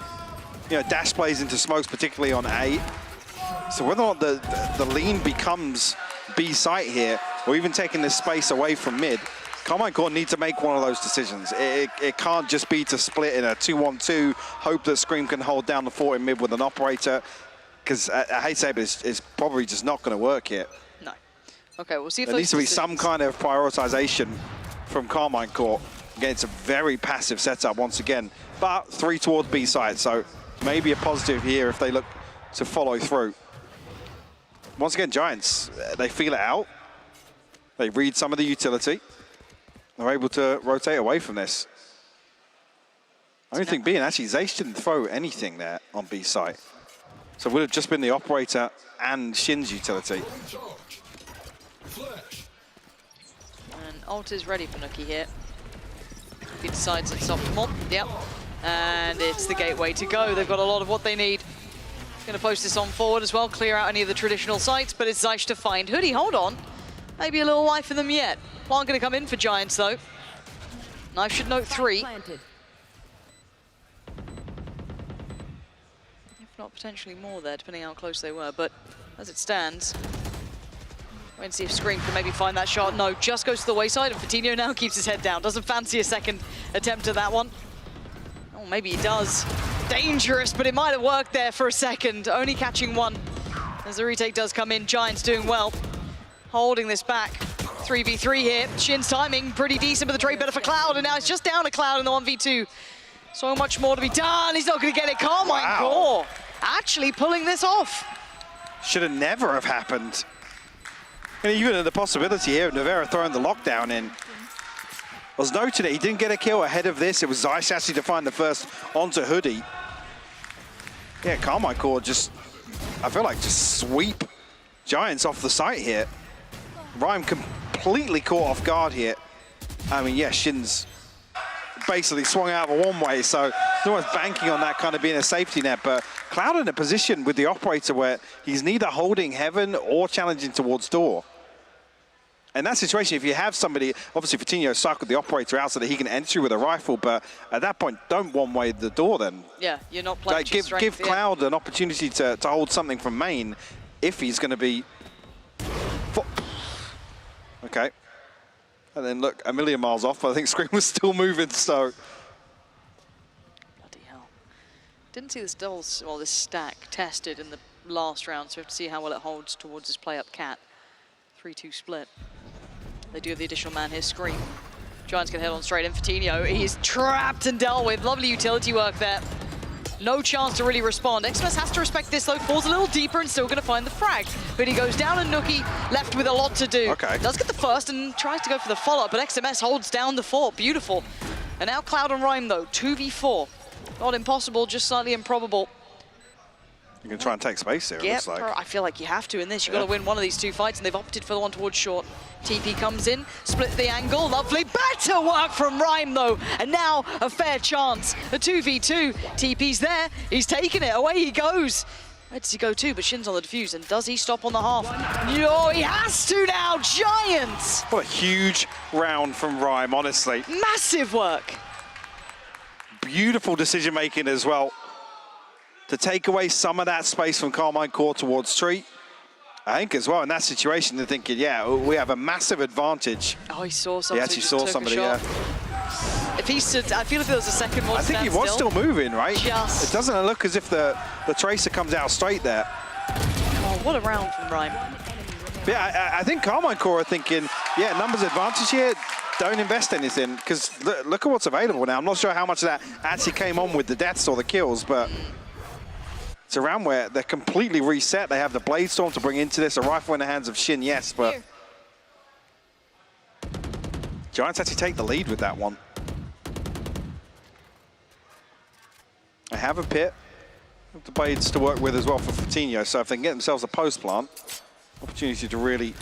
dash plays into smokes, particularly on A. So whether or not the lean becomes B site here, or even taking this space away from mid, Carmine Core need to make one of those decisions. It can't just be to split in a 2-1-2, hope that Scream can hold down the fort in mid with an operator, because I hate to say it, but it's probably just not going to work here. No. Okay, we'll see if there needs to be some kind of prioritization from Carmine Core. Again, it's a very passive setup once again, but 3 towards B side, so maybe a positive here if they look to follow through. Once again, Giants, they feel it out. They read some of the utility. They're able to rotate away from this. Only thing being, actually, Zayt didn't throw anything there on B site. So it would have just been the operator and Shin's utility. And ult is ready for Nuki here. He decides it's optimal. Yep. And it's the gateway to go. They've got a lot of what they need. Going to post this on forward as well, clear out any of the traditional sites, but it's Zayt to find. Hoodie, hold on. Maybe a little life in them yet. Plant going to come in for Giants, though. Knife should note 3. If not, potentially more there, depending how close they were. But as it stands, wait and see if Scream can maybe find that shot. No, just goes to the wayside, and Patino now keeps his head down. Doesn't fancy a second attempt at that one. Oh, maybe he does. Dangerous, but it might have worked there for a second. Only catching 1 as the retake does come in. Giants doing well. Holding this back. 3v3 here. Shin's timing pretty decent, but the trade better for Cloud, and now it's just down to Cloud in the 1v2. So much more to be done. He's not going to get it. Carmine Core actually pulling this off. Should have never have happened. And even the possibility here of Navera throwing the lockdown in. I was noted that he didn't get a kill ahead of this. It was Zayt actually to find the first onto Hoodie. Yeah, Carmine Core just, I feel like just sweep Giants off the site here. Rhyme completely caught off guard here. I mean, yeah, Shin's basically swung out of a one-way, so he's almost banking on that kind of being a safety net. But Cloud in a position with the operator where he's neither holding heaven or challenging towards door. In that situation, if you have somebody, obviously Patino stuck with the operator out so that he can enter with a rifle, but at that point, don't one-way the door then. Yeah, you're not playing give Cloud an opportunity to hold something from main if he's going to be... Okay. And then look, a million miles off, but I think Scream was still moving, so... Bloody hell. Didn't see this stack tested in the last round, so we have to see how well it holds towards this play-up Cat. 3-2 split. They do have the additional man here, Scream. Giants can head on straight in. Patino, he's trapped and dealt with. Lovely utility work there. No chance to really respond. XMS has to respect this though, falls a little deeper and still gonna find the frag. But he goes down and Nuki left with a lot to do. Okay. Does get the first and tries to go for the follow-up, but XMS holds down the fort, beautiful. And now Cloud and Rhyme though, 2v4. Not impossible, just slightly improbable. You can try and take space here, it looks like. I feel like you have to in this. You've got to win one of these two fights, and they've opted for the one towards short. TP comes in, split the angle, lovely. Better work from Rhyme, though. And now a fair chance. A 2v2. TP's there. He's taking it. Away he goes. Where does he go to? But Shin's on the defuse, and does he stop on the half? No, he has to now. Giants! What a huge round from Rhyme, honestly. Massive work. Beautiful decision-making as well. To take away some of that space from Karmine Core towards Street. I think as well in that situation, they're thinking, yeah, we have a massive advantage. Oh, he saw somebody. He actually saw somebody, yeah. If he stood, I feel if there was a second one. I think he was still moving, right? Just. It doesn't look as if the Tracer comes out straight there. Oh, what a round from Rhyme. Yeah, I think Karmine Core are thinking, yeah, numbers advantage here. Don't invest anything, because look at what's available now. I'm not sure how much of that actually came on with the deaths or the kills, but it's a round where they're completely reset. They have the Blade Storm to bring into this. A rifle in the hands of Shin, yes, but Giants actually take the lead with that one. They have a pit. The Blades to work with as well for Fatinho, so if they can get themselves a post plant, opportunity to really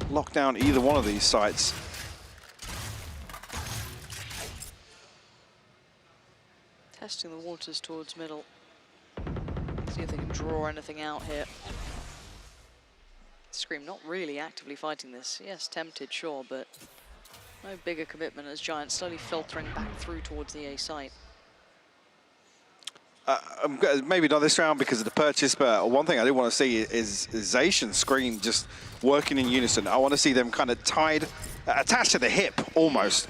lock down either one of these sites. Testing the waters towards middle. See if they can draw anything out here. Scream not really actively fighting this. Yes, tempted, sure, but no bigger commitment as Giants slowly filtering back through towards the A site. Maybe not this round because of the purchase, but one thing I do want to see is Zaysh and Scream just working in unison. I want to see them kind of tied, attached to the hip almost.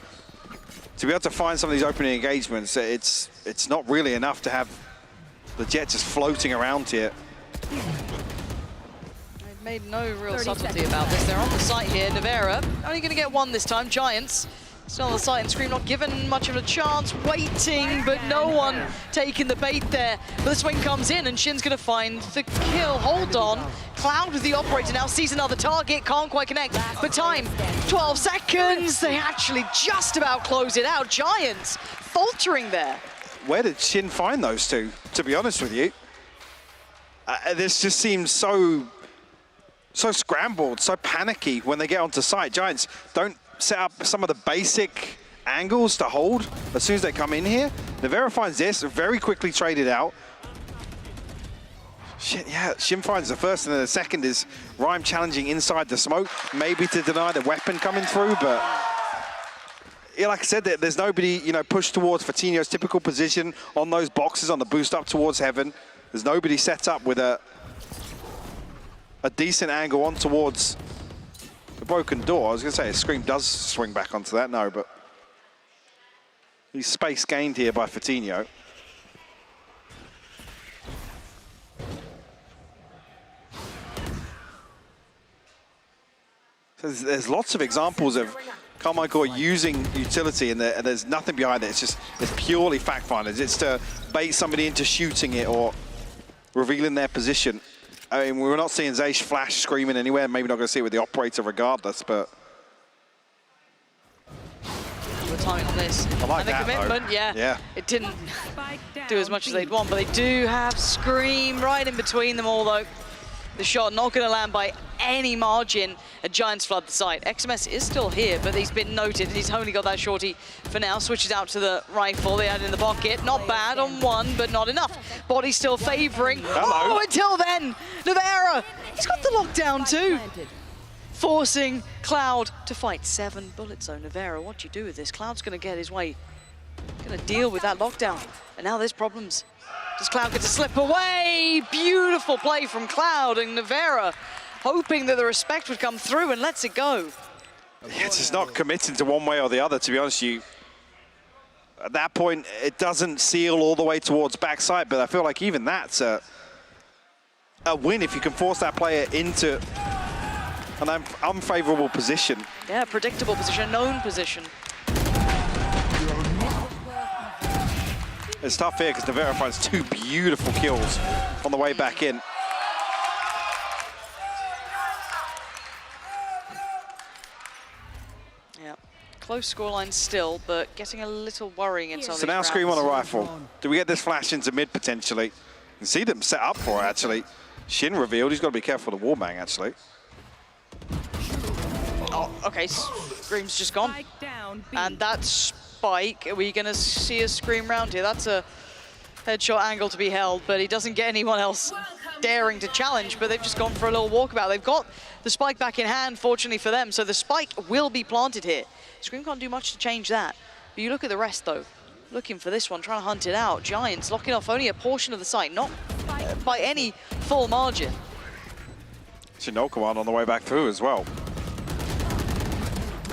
To be able to find some of these opening engagements, it's not really enough to have the Jet just floating around here. They've made no real subtlety about this. They're on the site here. Nevera only going to get one this time. Giants still on the site, and Scream not given much of a chance, waiting, but no one taking the bait there. But the swing comes in, and Shin's going to find the kill. Hold on. Cloud with the operator now sees another target, can't quite connect, but time, 12 seconds. They actually just about close it out. Giants faltering there. Where did Shin find those two, to be honest with you? This just seems so scrambled, so panicky when they get onto site. Giants don't set up some of the basic angles to hold as soon as they come in here. Nevera finds this, very quickly traded out. Shit, yeah, Shin finds the first, and then the second is Rhyme challenging inside the smoke, maybe to deny the weapon coming through, but yeah, like I said, there's nobody, you know, pushed towards Fatinho's typical position on those boxes on the boost up towards Heaven. There's nobody set up with a decent angle on towards the broken door. I was going to say, Scream does swing back onto that, no, but he's space gained here by Fatinho. So there's lots of examples of Karmine Core using utility, and there's nothing behind it. It's purely fact finders. It's to bait somebody into shooting it or revealing their position. I mean, we're not seeing Zaysh flash screaming anywhere. Maybe not going to see it with the operator regardless, but The timing on this. I like and the that, commitment, though. yeah. It didn't do as much as they'd want, but they do have Scream right in between them all, though. The shot not going to land by any margin. And Giants flood the site. XMS is still here, but he's been noted. He's only got that shorty for now. Switches out to the rifle. They had it in the pocket. Not bad on one, but not enough. Body still favoring. Oh, until then, Nevera. He's got the lockdown too. Forcing Cloud to fight 7 bullets. So Nevera, what do you do with this? Cloud's going to get his way. Going to deal with that lockdown. And now there's problems. Does Cloud get to slip away? Beautiful play from Cloud, and Nevera hoping that the respect would come through and lets it go. Yeah, it's just not committing to one way or the other, to be honest with you. At that point, it doesn't seal all the way towards backside, but I feel like even that's a win if you can force that player into an unfavorable position. Yeah, predictable position, known position. It's tough here because Nevera finds 2 beautiful kills on the way back in. Yeah, Close scoreline still, but getting a little worrying in some of So these now Scream on a rounds. rifle. Do we get this flash into mid potentially? You can see them set up for it actually. Shin revealed, he's got to be careful of the wallbang actually. Oh, okay, Scream's just gone. And that spike, are we gonna see a Scream round here? That's a headshot angle to be held, but he doesn't get anyone else daring to challenge, but they've just gone for a little walkabout. They've got the spike back in hand, fortunately for them, so the spike will be planted here. Scream can't do much to change that. But you look at the rest though, looking for this one, trying to hunt it out. Giants locking off only a portion of the site, not by any full margin. Shinokawan on the way back through as well.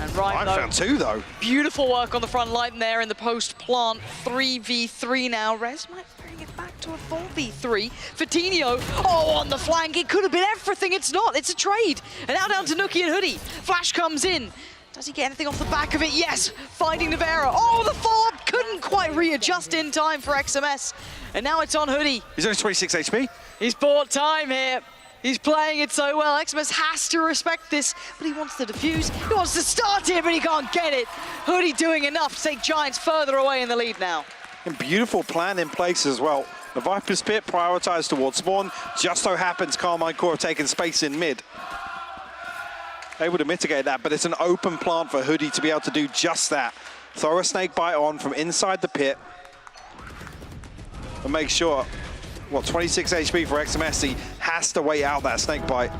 And Rhyme, though, found two though. beautiful work on the front line there in the post plant. 3v3 now. Rez might bring it back to a 4v3. Fatinho, oh, on the flank. It could have been everything. It's not. It's a trade. And now down to Nuki and Hoodie. Flash comes in. Does he get anything off the back of it? Yes, finding Navera. Oh, the follow-up couldn't quite readjust in time for XMS. And now it's on Hoodie. He's only 26 HP. He's bought time here. He's playing it so well. XMS has to respect this, but he wants to defuse. He wants to start here, but he can't get it. Hoodie doing enough to take Giants further away in the lead now. And beautiful plan in place as well. The Viper's Pit prioritized towards spawn. Just so happens Carmine Core have taken space in mid. Able to mitigate that, but it's an open plant for Hoodie to be able to do just that. Throw a snake bite on from inside the pit. And make sure, what, 26 HP for XMS. He has to wait out that snake bite.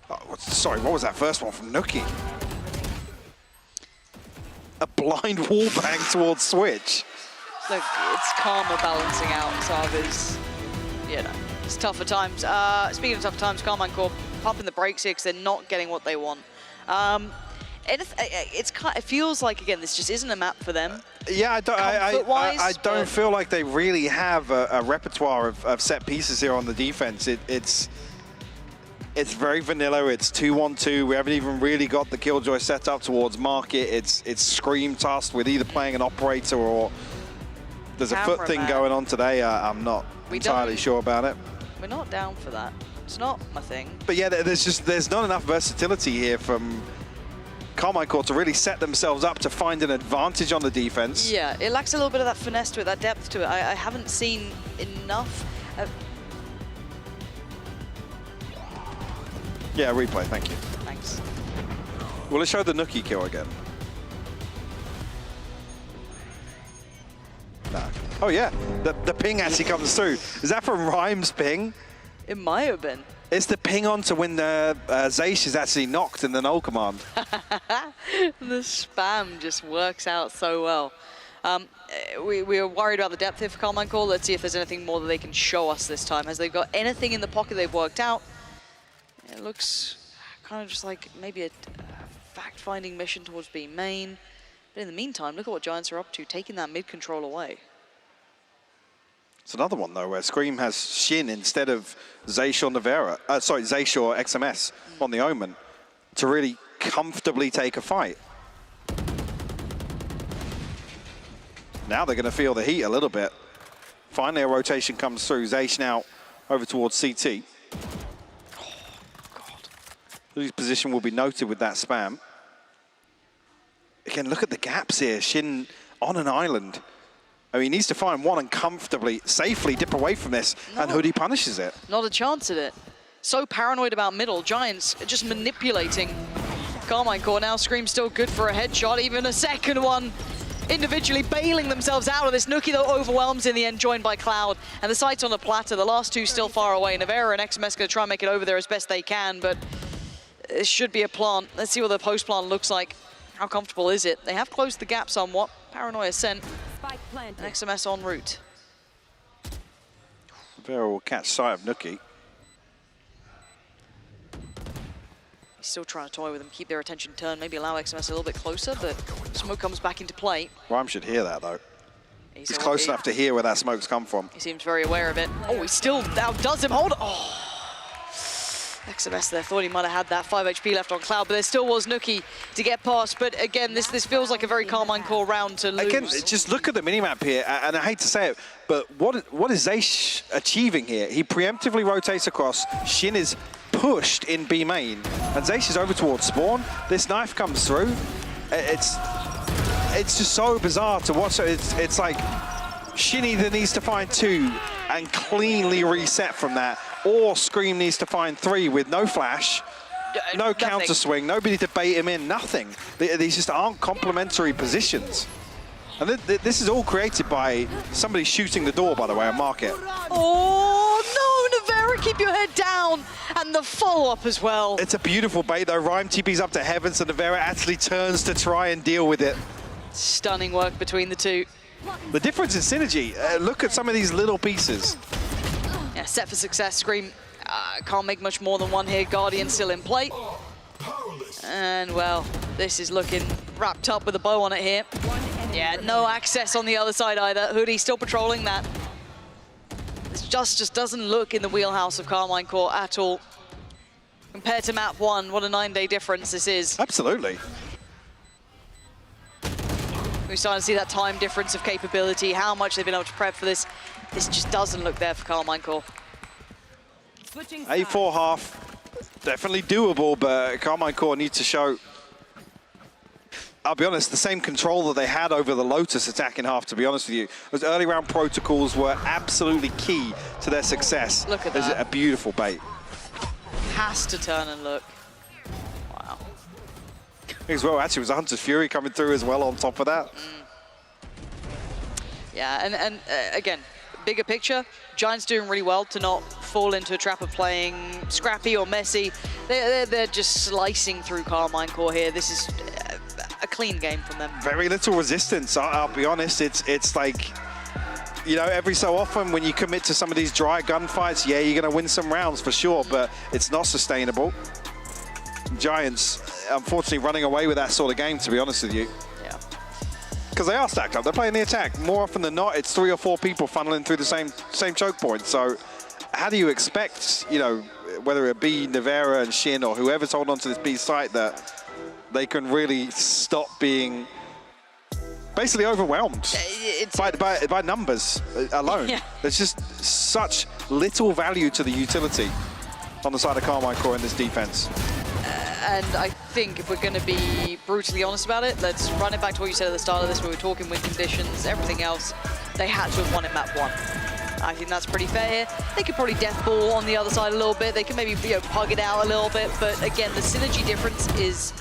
Oh, sorry, what was that first one from Nuki? A blind wallbang towards Switch. Look, it's Karma balancing out Sava's, you know, it's tougher times. Speaking of tougher times, Carmine Corp pumping the brakes here because they're not getting what they want. It feels like, again, this just isn't a map for them. Yeah, I don't feel like they really have a repertoire of set pieces here on the defense. It's very vanilla. It's 2-1-2. We haven't even really got the Killjoy set up towards market. It's Scream tasked with either playing an operator or there's a foot thing going on today. I'm not entirely sure about it. We're not down for that. It's not my thing. But yeah, there's not enough versatility here from Carmine Core to really set themselves up to find an advantage on the defense. Yeah, it lacks a little bit of that finesse to it, that depth to it. I haven't seen enough. Yeah, replay, thank you. Thanks. Will it show the Nuki kill again? No. Oh yeah, the ping actually comes through. Is that from Rhyme's ping? It might have been. It's the ping on to when Zaysh is actually knocked in the null command. The spam just works out so well. We were worried about the depth here for Carmine Core. Let's see if there's anything more that they can show us this time. Has they got anything in the pocket they've worked out? It looks kind of just like maybe a fact-finding mission towards B main. But in the meantime, look at what Giants are up to, taking that mid-control away. It's another one, though, where Scream has Shin instead of Zaysh or Navera. Zaysh or XMS on the Omen to really comfortably take a fight. Now they're going to feel the heat a little bit. Finally, a rotation comes through. Zaysh now over towards CT. Oh, God. Whose position will be noted with that spam. Again, look at the gaps here. Shin on an island. I mean, he needs to find one and comfortably, safely dip away from this, and Hoodie punishes it. Not a chance at it. So paranoid about middle. Giants just manipulating Carmine Core. Now Scream still good for a headshot, even a second one. Individually bailing themselves out of this. Nuki, though, overwhelms in the end, joined by Cloud. And the site's on a platter. The last two still far away. Navera and XMS going to try and make it over there as best they can, but it should be a plant. Let's see what the post plant looks like. How comfortable is it? They have closed the gap somewhat. Paranoia sent. And XMS en route. Navera will catch sight of Nuki. He's still trying to toy with them, keep their attention turned, maybe allow XMS a little bit closer, but smoke comes back into play. Rhyme should hear that, though. He's close enough to hear where that smoke's come from. He seems very aware of it. Oh, he still outdoes him. Hold on. Oh. XMS there thought he might have had that 5 HP left on Cloud, but there still was Nuki to get past. But again, this feels like a very Carmine Core round to lose. Again, just look at the minimap here, and I hate to say it, but what is Zaysh achieving here? He preemptively rotates across. Shin is pushed in B main, and Zaysh is over towards spawn. This knife comes through. It's it's just so bizarre to watch. It's like Shin either needs to find 2 and cleanly reset from that, or Scream needs to find 3 with no flash, no counter swing, nobody to bait him in, nothing. These just aren't complementary positions. And this is all created by somebody shooting the door, by the way, on Market. Oh, no, Navera, keep your head down. And the follow-up as well. It's a beautiful bait, though. Rhyme TP's up to heaven, so Navera actually turns to try and deal with it. Stunning work between the two. The difference in synergy, look at some of these little pieces. Yeah, set for success. Scream can't make much more than one here. Guardian still in play. And, well, this is looking wrapped up with a bow on it here. Yeah, no access on the other side either. Hoodie still patrolling that. This just doesn't look in the wheelhouse of Karmine Corp at all. Compared to map 1, what a 9-day difference this is. Absolutely. We're starting to see that time difference of capability, how much they've been able to prep for this. This just doesn't look there for Karmine Corp. A4 half, definitely doable, but Karmine Corp needs to show, I'll be honest, the same control that they had over the Lotus attack in half, to be honest with you. Those early round protocols were absolutely key to their success. Look at that. It's a beautiful bait. Has to turn and look. Wow. As well, actually, it was a Hunter's Fury coming through as well on top of that. Yeah, and again, bigger picture, Giants doing really well to not fall into a trap of playing scrappy or messy. They're just slicing through Karmine Corp here. This is a clean game from them. Very little resistance, I'll be honest. It's like, you know, every so often when you commit to some of these dry gunfights, yeah, you're going to win some rounds for sure, but it's not sustainable. Giants, unfortunately, running away with that sort of game, to be honest with you. Yeah. Because they are stacked up. They're playing the attack. More often than not, it's 3 or 4 people funneling through the same choke point. So how do you expect, you know, whether it be Navera and Shin or whoever's holding on to this B site, that they can really stop being basically overwhelmed by numbers alone? Yeah. There's just such little value to the utility on the side of Karmine Corp in this defense. And I think if we're going to be brutally honest about it, let's run it back to what you said at the start of this, where we were talking win conditions, everything else. They had to have won in map 1. I think that's pretty fair here. They could probably death ball on the other side a little bit. They could maybe, you know, pug it out a little bit. But again, the synergy difference is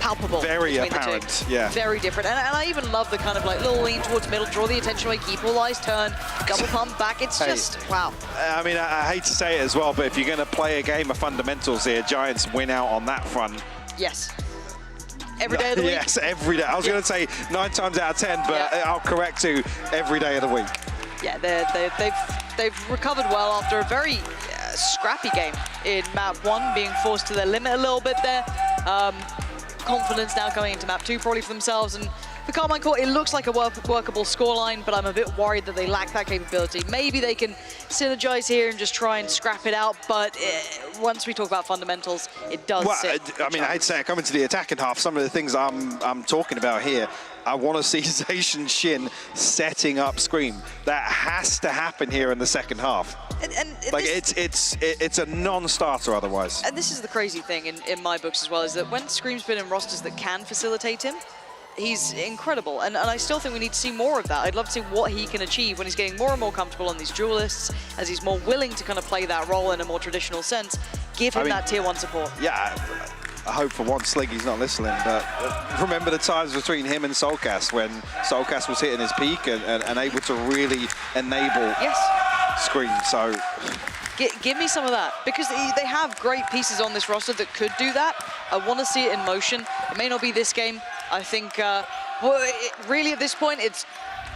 palpable. Very between apparent, the two. yeah. Very different. And I even love the kind of like little lean towards middle, draw the attention away, keep all eyes turned, double pump back. It's just, wow. I mean, I hate to say it as well, but if you're going to play a game of fundamentals here, Giants win out on that front. Yes. Every day of the week? Yes, every day. I was going to say 9 times out of 10, but I'll correct to every day of the week. Yeah, they've recovered well after a very scrappy game in map 1, being forced to their limit a little bit there. Confidence now coming into map 2 probably for themselves, and for Karmine Corp, it looks like a workable scoreline, but I'm a bit worried that they lack that capability. Maybe they can synergize here and just try and scrap it out, but once we talk about fundamentals, it does sit. I mean, I hate to say it, coming to the attacking half, some of the things I'm talking about here, I want to see Zacian Shin setting up Scream. That has to happen here in the second half. And like it's a non-starter otherwise. And this is the crazy thing in my books as well, is that when Scream's been in rosters that can facilitate him, he's incredible. And I still think we need to see more of that. I'd love to see what he can achieve when he's getting more and more comfortable on these duelists, as he's more willing to kind of play that role in a more traditional sense. Give him that tier 1 support. Yeah, I hope for once Sliggy's not listening, but remember the times between him and Soulcast when Soulcast was hitting his peak and able to really enable Scream. So give me some of that, because they have great pieces on this roster that could do that. I want to see it in motion. It may not be this game. I think really at this point it's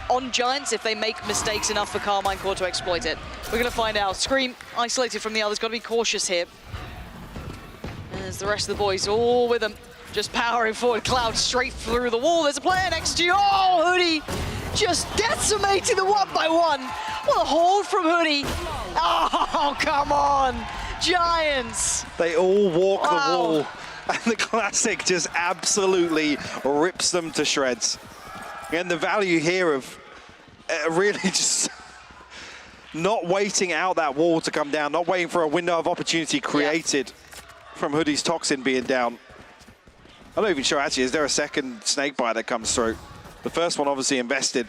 on Giants if they make mistakes enough for Karmine Corp to exploit it. We're going to find out. Scream isolated from the others, got to be cautious here. There's the rest of the boys all with them, just powering forward. Cloud straight through the wall. There's a player next to you. Oh, Hoodie just decimating the 1-by-1. What a hold from Hoodie. Oh, come on. Giants. They all walk the wall, and the Classic just absolutely rips them to shreds. And the value here of really just not waiting out that wall to come down, not waiting for a window of opportunity created from Hoodie's Toxin being down. I'm not even sure, actually, is there a second snakebite that comes through? The first one obviously invested.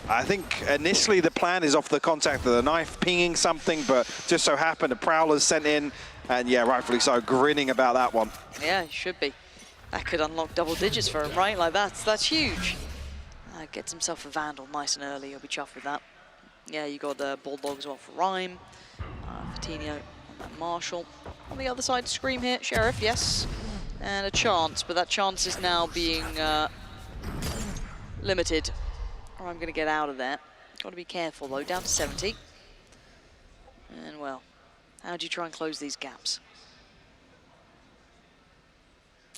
I think initially the plan is off the contact of the knife, pinging something, but just so happened the Prowler's sent in, and yeah, rightfully so, grinning about that one. Yeah, it should be. That could unlock double digits for him, right? Like that's huge. Gets himself a Vandal nice and early. He'll be chuffed with that. Yeah, you got the Bulldog as well for Rhyme. Fatinho on that Marshall. On the other side, Scream here. Sheriff, yes. And a chance, but that chance is now being limited. Or I'm going to get out of there. Got to be careful though. Down to 70. And well, how do you try and close these gaps?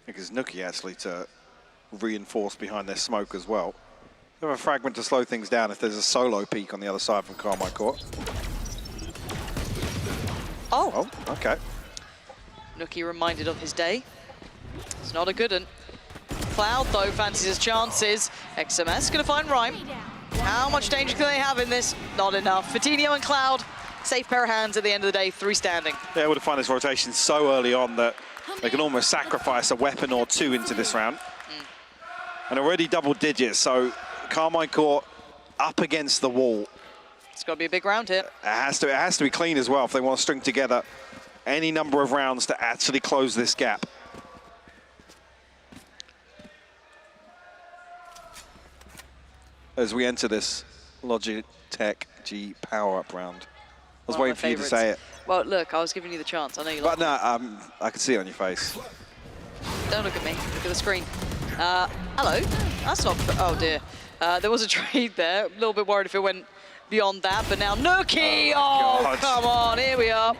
Because Nuki actually to reinforce behind their smoke as well. They have a fragment to slow things down if there's a solo peak on the other side from Carmine Court. Oh, okay. Nuki reminded of his day. It's not a good one. Cloud, though, fancies his chances. XMS gonna find Rhyme. How much danger can they have in this? Not enough. Fatinho and Cloud, safe pair of hands at the end of the day, 3 standing. They're able to find this rotation so early on that they can almost sacrifice a weapon or 2 into this round. And already double digits, so Carmine Court up against the wall. It's got to be a big round here. It has to be clean as well if they want to string together any number of rounds to actually close this gap. As we enter this Logitech G power-up round. I was waiting for you to say it. Well, look, I was giving you the chance. I know you like it. But no, I can see it on your face. Don't look at me. Look at the screen. Hello. That's not... Oh, dear. There was a trade there. A little bit worried if it went beyond that, but now Nuki! Oh, come on. Here we are.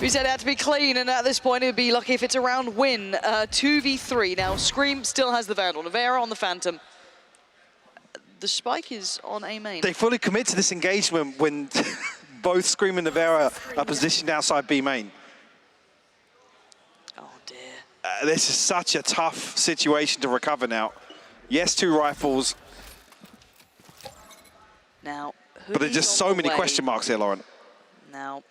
We said it had to be clean, and at this point, it would be lucky if it's a round win. 2v3. Now, Scream still has the Vandal. Nevera on the Phantom. The spike is on A main. They fully commit to this engagement when both Scream and Nevera are positioned outside B main. Oh, dear. This is such a tough situation to recover now. Yes, 2 rifles. Now, but there's just so many question marks here, Lauren. Now,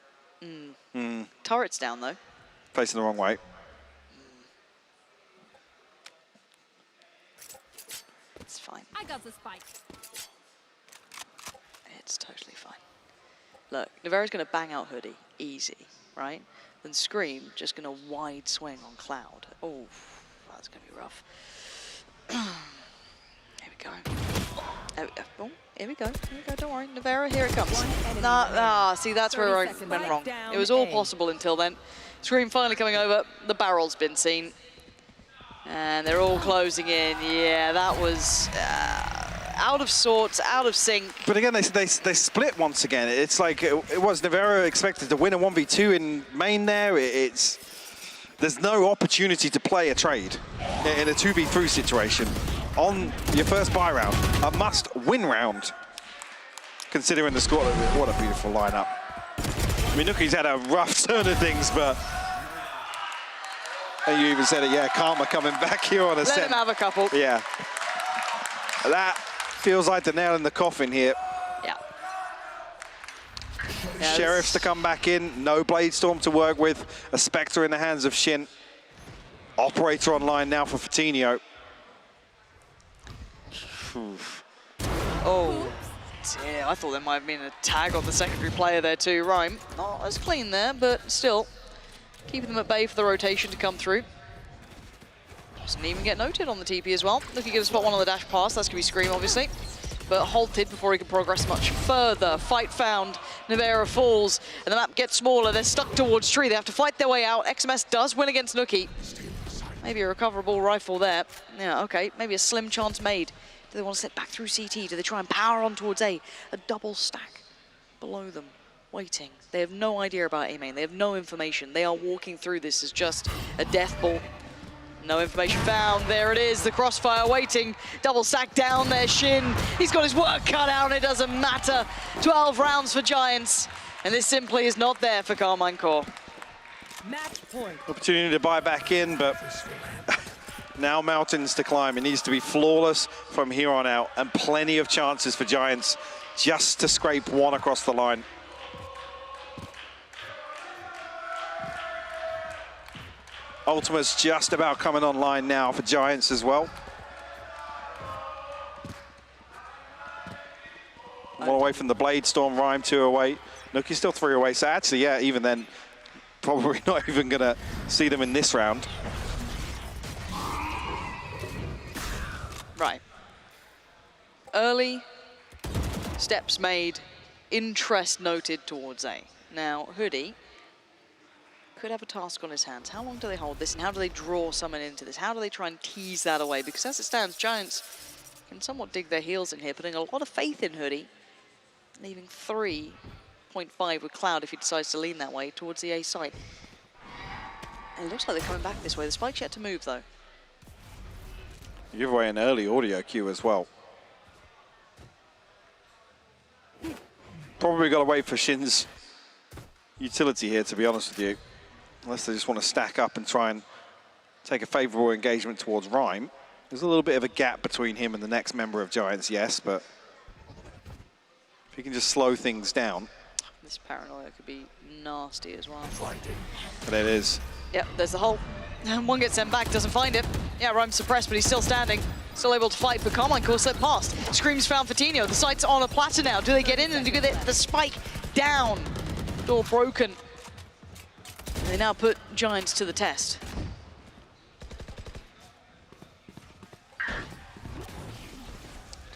turret's down, though. Facing the wrong way. It's fine. I got the spike. It's totally fine. Look, Nevera's going to bang out Hoodie. Easy, right? Then Scream just going to wide swing on Cloud. Oh, that's going to be rough. Here we go. Oh, here we go. Here we go. Don't worry. Nevera, here it comes. See, that's where I went wrong. It was all possible until then. Scream finally coming over. The barrel's been seen. And they're all closing in. Yeah, that was out of sorts, out of sync. But again, they split once again. It's like it was Nevera expected to win a 1v2 in main there. There's no opportunity to play a trade in a 2v3 situation on your first buy round. A must-win round, considering the score. What a beautiful lineup. I mean, Nuki's had a rough turn of things, but... And you even said it, yeah, Karma coming back here on a set. Let him have a couple. Yeah. That feels like the nail in the coffin here. Yeah. Sheriffs to come back in, no Blade Storm to work with, a Spectre in the hands of Shin. Operator online now for Fatinho. Oh, dear, I thought there might have been a tag on the secondary player there too. Rhyme, not as clean there, but still. Keeping them at bay for the rotation to come through. Doesn't even get noted on the TP as well. Looking to spot one on the dash pass. That's going to be Scream, obviously. But halted before he can progress much further. Fight found. Nevera falls, and the map gets smaller. They're stuck towards tree. They have to fight their way out. XMS does win against Nuki. Maybe a recoverable rifle there. Yeah, okay. Maybe a slim chance made. Do they want to set back through CT? Do they try and power on towards A? A double stack below them. Waiting. They have no idea about A main. They have no information. They are walking through this as just a death ball. No information found. There it is. The crossfire waiting. Double sack down there. Shin. He's got his work cut out. It doesn't matter. 12 rounds for Giants. And this simply is not there for Carmine Core. Match point. Opportunity to buy back in, but now mountains to climb. It needs to be flawless from here on out. And plenty of chances for Giants just to scrape one across the line. Ultimate's just about coming online now for Giants as well. One away from the Blade Storm, Rhyme 2 away. Nukkye's still 3 away, so actually, yeah, even then, probably not even gonna see them in this round. Right. Early steps made, interest noted towards A. Now, Hoodie could have a task on his hands. How long do they hold this, and how do they draw someone into this? How do they try and tease that away? Because as it stands, Giants can somewhat dig their heels in here, putting a lot of faith in Hoodie, leaving 3.5 with Cloud if he decides to lean that way towards the A side. And it looks like they're coming back this way. The spike's yet to move, though. Give away an early audio cue as well. Probably got to wait for Shin's utility here, to be honest with you. Unless they just want to stack up and try and take a favorable engagement towards Rhyme. There's a little bit of a gap between him and the next member of Giants, yes, but if he can just slow things down. This paranoia could be nasty as well. But it is. Yep, there's the hole. And one gets sent back, doesn't find it. Yeah, Rhyme's suppressed, but he's still standing. Still able to fight, but Carmichael slipped past. Scream's found Fatinho. The site's on a platter now. Do they get in and do the spike down? Door broken. They now put Giants to the test.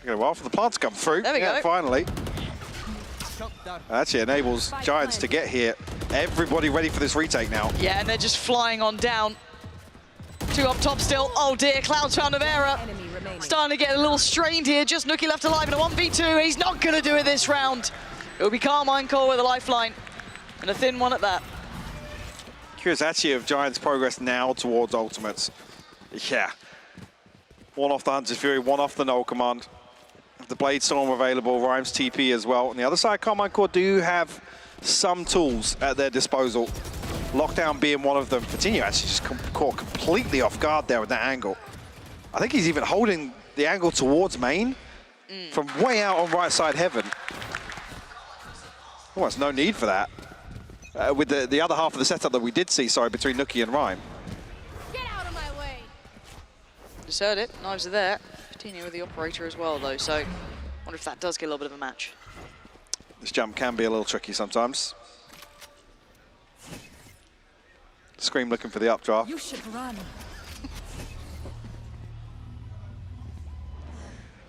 Took a while for the plant to come through. There we go. Finally. Actually enables Giants to get here. Everybody ready for this retake now. Yeah, and they're just flying on down. 2 up top still. Oh dear, Cloud's found Navera. Starting to get a little strained here. Just Nukkye left alive in a 1v2. He's not going to do it this round. It'll be Carmichael with a lifeline. And a thin one at that. Curious actually of Giants' progress now towards Ultimates. Yeah. One off the Hunter's Fury, one off the Null Command. The Blade Storm available, Rhyme's TP as well. On the other side, Carmichael do have some tools at their disposal. Lockdown being one of them. Fatinho actually just caught completely off guard there with that angle. I think he's even holding the angle towards main from way out on right side heaven. Almost no need for that. With the other half of the setup that we did see, sorry, between Nukkye and Rhyme. Get out of my way. Just heard it, knives are there. Fatinho with the operator as well though, so I wonder if that does get a little bit of a match. This jump can be a little tricky sometimes. Scream looking for the updraft. You should run.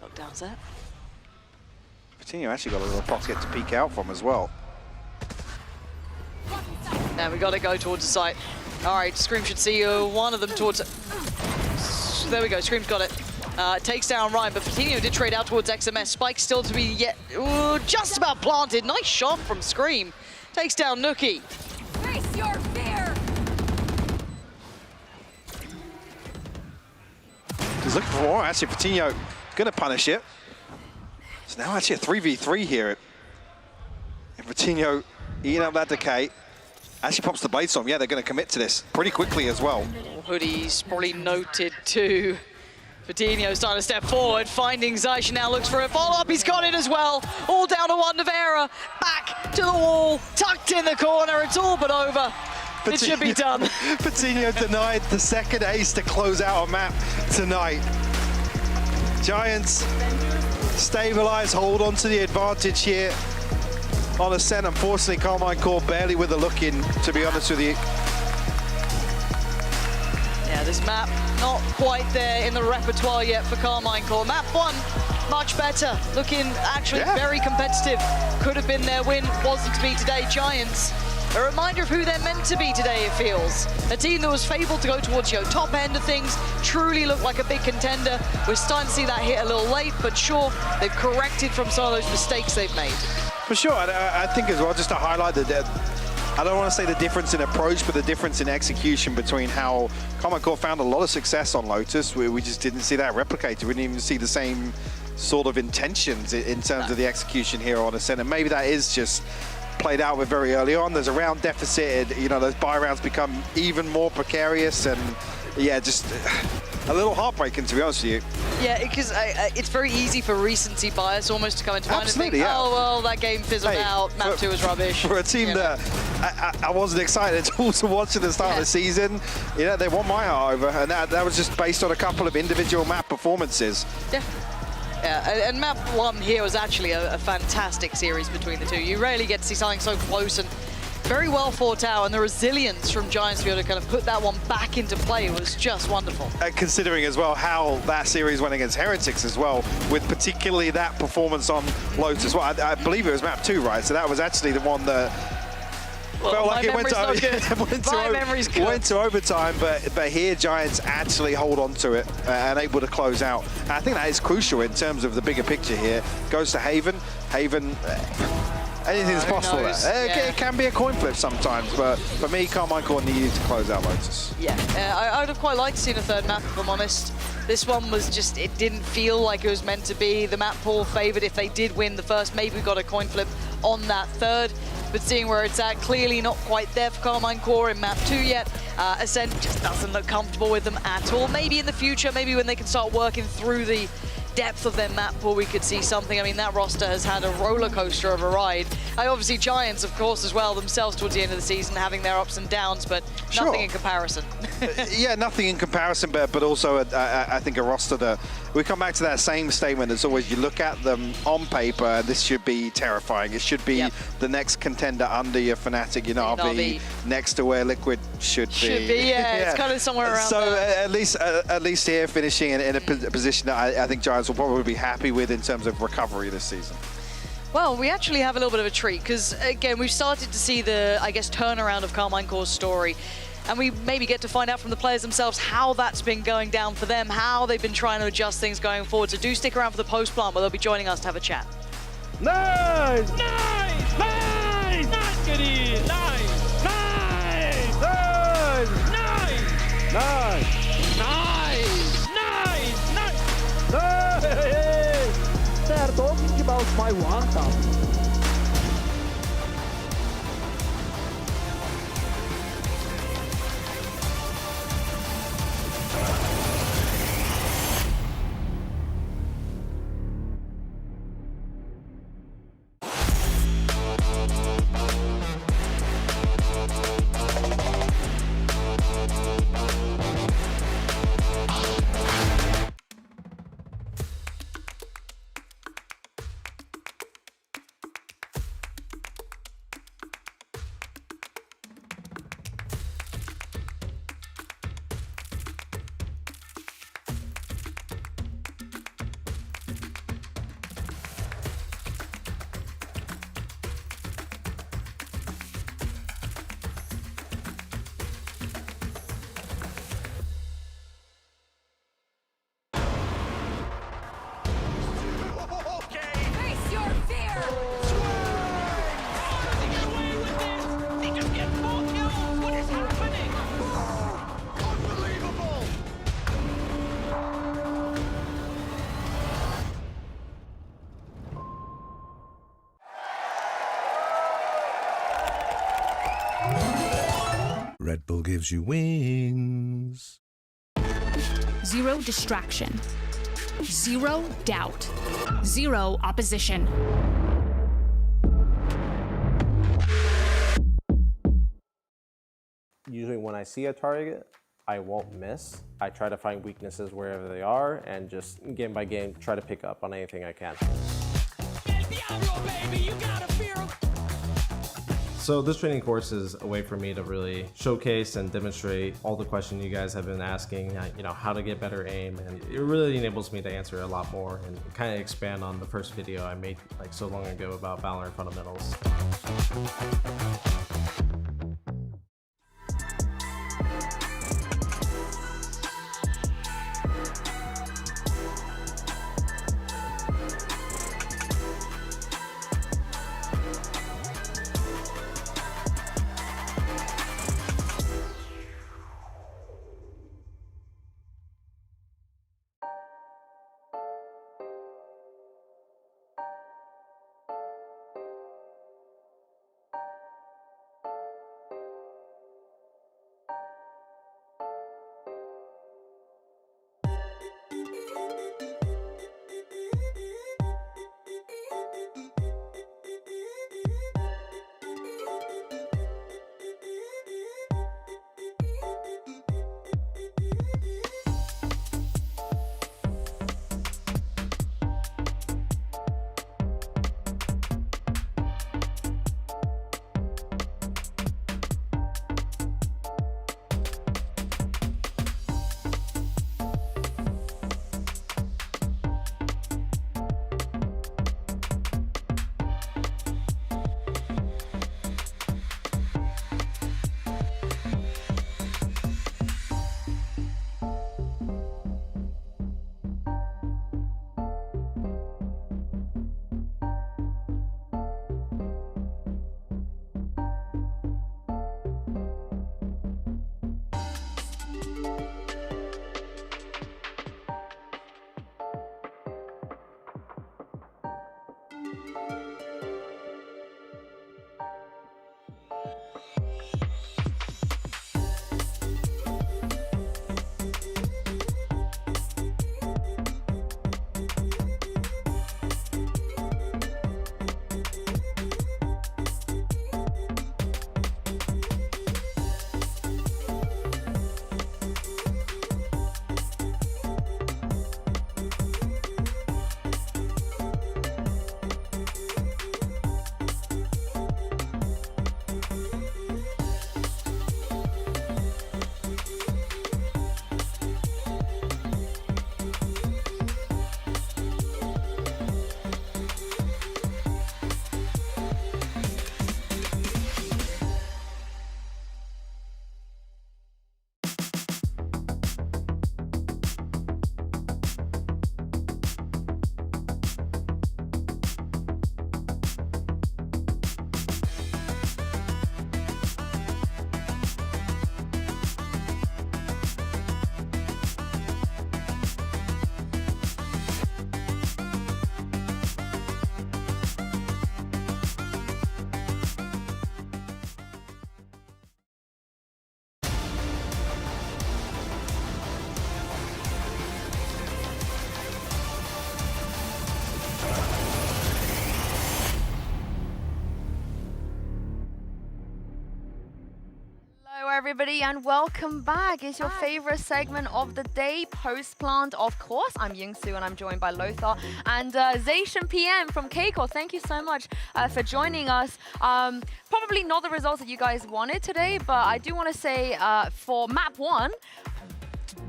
Lockdown's there. Fatinho actually got a little pocket to peek out from as well. Now we got to go towards the site. All right, Scream should see one of them towards it. There we go, Scream's got it. Takes down Rhyme, but Fatinho did trade out towards XMS. Spike still to be yet just about planted. Nice shot from Scream. Takes down Nukkye. Face your fear. He's looking for more. Actually, Fatinho gonna punish it. It's now actually a 3v3 here. And Fatinho eating up that decay. Actually pops the Blade Storm. Yeah, they're gonna commit to this pretty quickly as well. Hoodie's probably noted too. Fatinho starting to step forward, finding Zysha now looks for a follow-up. He's got it as well. All down to one Navera. Back to the wall, tucked in the corner. It's all but over. It should be done. Fatinho denied the second ace to close out a map tonight. Giants stabilize, hold on to the advantage here on Ascent. Unfortunately, Carmichael barely with a look in, to be honest with you. Yeah, this map not quite there in the repertoire yet for Carmichael. Map 1, much better. Looking actually very competitive. Could have been their win, wasn't to be today. Giants, a reminder of who they're meant to be today, it feels. A team that was fabled to go towards top end of things, truly looked like a big contender. We're starting to see that hit a little late, but sure, they've corrected from some of those mistakes they've made. For sure, I think as well, just to highlight that I don't want to say the difference in approach, but the difference in execution between how Carmichael found a lot of success on Lotus. We just didn't see that replicated. We didn't even see the same sort of intentions in terms of the execution here on Ascent. And maybe that is just played out with very early on. There's a round deficit, you know, those buy rounds become even more precarious, and yeah, just a little heartbreaking, to be honest with you. Yeah, because it's very easy for recency bias almost to come into mind and think, Absolutely, yeah. oh, well, that game fizzled out, map 2 was rubbish. For a team that I wasn't excited at all to watch at the start of the season, you know, they won my heart over, and that was just based on a couple of individual map performances. Yeah. Yeah, and map 1 here was actually a fantastic series between the two. You rarely get to see something so close and very well fought out, and the resilience from Giants to be able to kind of put that one back into play was just wonderful. Considering as well how that series went against Heretics as well, with particularly that performance on Lotus as well. I believe it was map 2, right? So that was actually the one that felt like it went to overtime, but here Giants actually hold on to it and able to close out. And I think that is crucial in terms of the bigger picture here. Goes to Haven. Anything's possible there. It can be a coin flip sometimes, but for me, Carmichael needed to close out Lotus. Yeah, I would have quite liked to see a third map, if I'm honest. This one was just, it didn't feel like it was meant to be. The map pool favoured if they did win the first, maybe we got a coin flip on that third. But seeing where it's at, clearly not quite there for Carmine Core in map 2 yet. Ascent just doesn't look comfortable with them at all. Maybe in the future, maybe when they can start working through the depth of their map pool, we could see something. I mean, that roster has had a roller coaster of a ride. Obviously, Giants, of course, as well, themselves towards the end of the season, having their ups and downs, but nothing in comparison. Yeah, nothing in comparison, but also I think a roster that we come back to that same statement as always. You look at them on paper, this should be terrifying. It should be the next contender under your Fnatic, you know, RV, next to where Liquid should be. Should be, yeah. It's kind of somewhere around so there. at least here, finishing in a position that I think Giants will probably be happy with in terms of recovery this season. Well, we actually have a little bit of a treat because, again, we've started to see the, I guess, turnaround of Carmine Core's story. And we maybe get to find out from the players themselves how that's been going down for them, how they've been trying to adjust things going forward. So do stick around for the post-plant where they'll be joining us to have a chat. Nice! Nice! Nice! Nice, Kitty! Nice! Nice! Nice! Nice! Nice! Nice! Nice! Nice! Nice! They're talking about my one tap. Red Bull gives you wings. Zero distraction. Zero doubt. Zero opposition. Usually when I see a target, I won't miss. I try to find weaknesses wherever they are and just game by game try to pick up on anything I can. So this training course is a way for me to really showcase and demonstrate all the questions you guys have been asking, you know, how to get better aim, and it really enables me to answer a lot more and kind of expand on the first video I made like so long ago about Valorant fundamentals. everybody, and welcome back. It's your favorite segment of the day, post-plant, of course. I'm Yingsu, and I'm joined by Lothar and Zacian PM from KCOR. Thank you so much for joining us. Probably not the results that you guys wanted today, but I do want to say for map 1,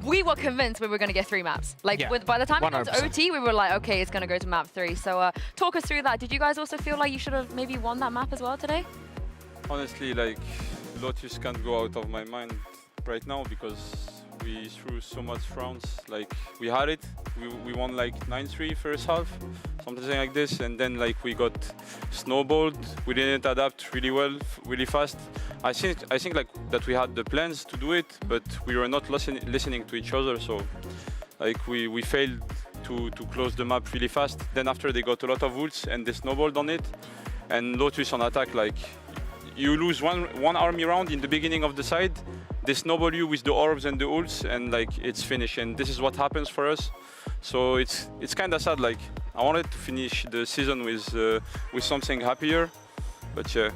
we were convinced we were going to get 3 maps. Like, by the time it got to OT, we were like, okay, it's going to go to map 3. So talk us through that. Did you guys also feel like you should have maybe won that map as well today? Honestly, like, Lotus can't go out of my mind right now because we threw so much rounds. Like, we had it. We won like 9-3 first half, something like this, and then like we got snowballed. We didn't adapt really well, really fast. I think like that we had the plans to do it, but we were not listening to each other. So like we failed to close the map really fast. Then after they got a lot of ults and they snowballed on it, and Lotus on attack, like, you lose one army round in the beginning of the side, they snowball you with the orbs and the ults, and like it's finished. And this is what happens for us. So it's kind of sad. Like, I wanted to finish the season with something happier, but yeah.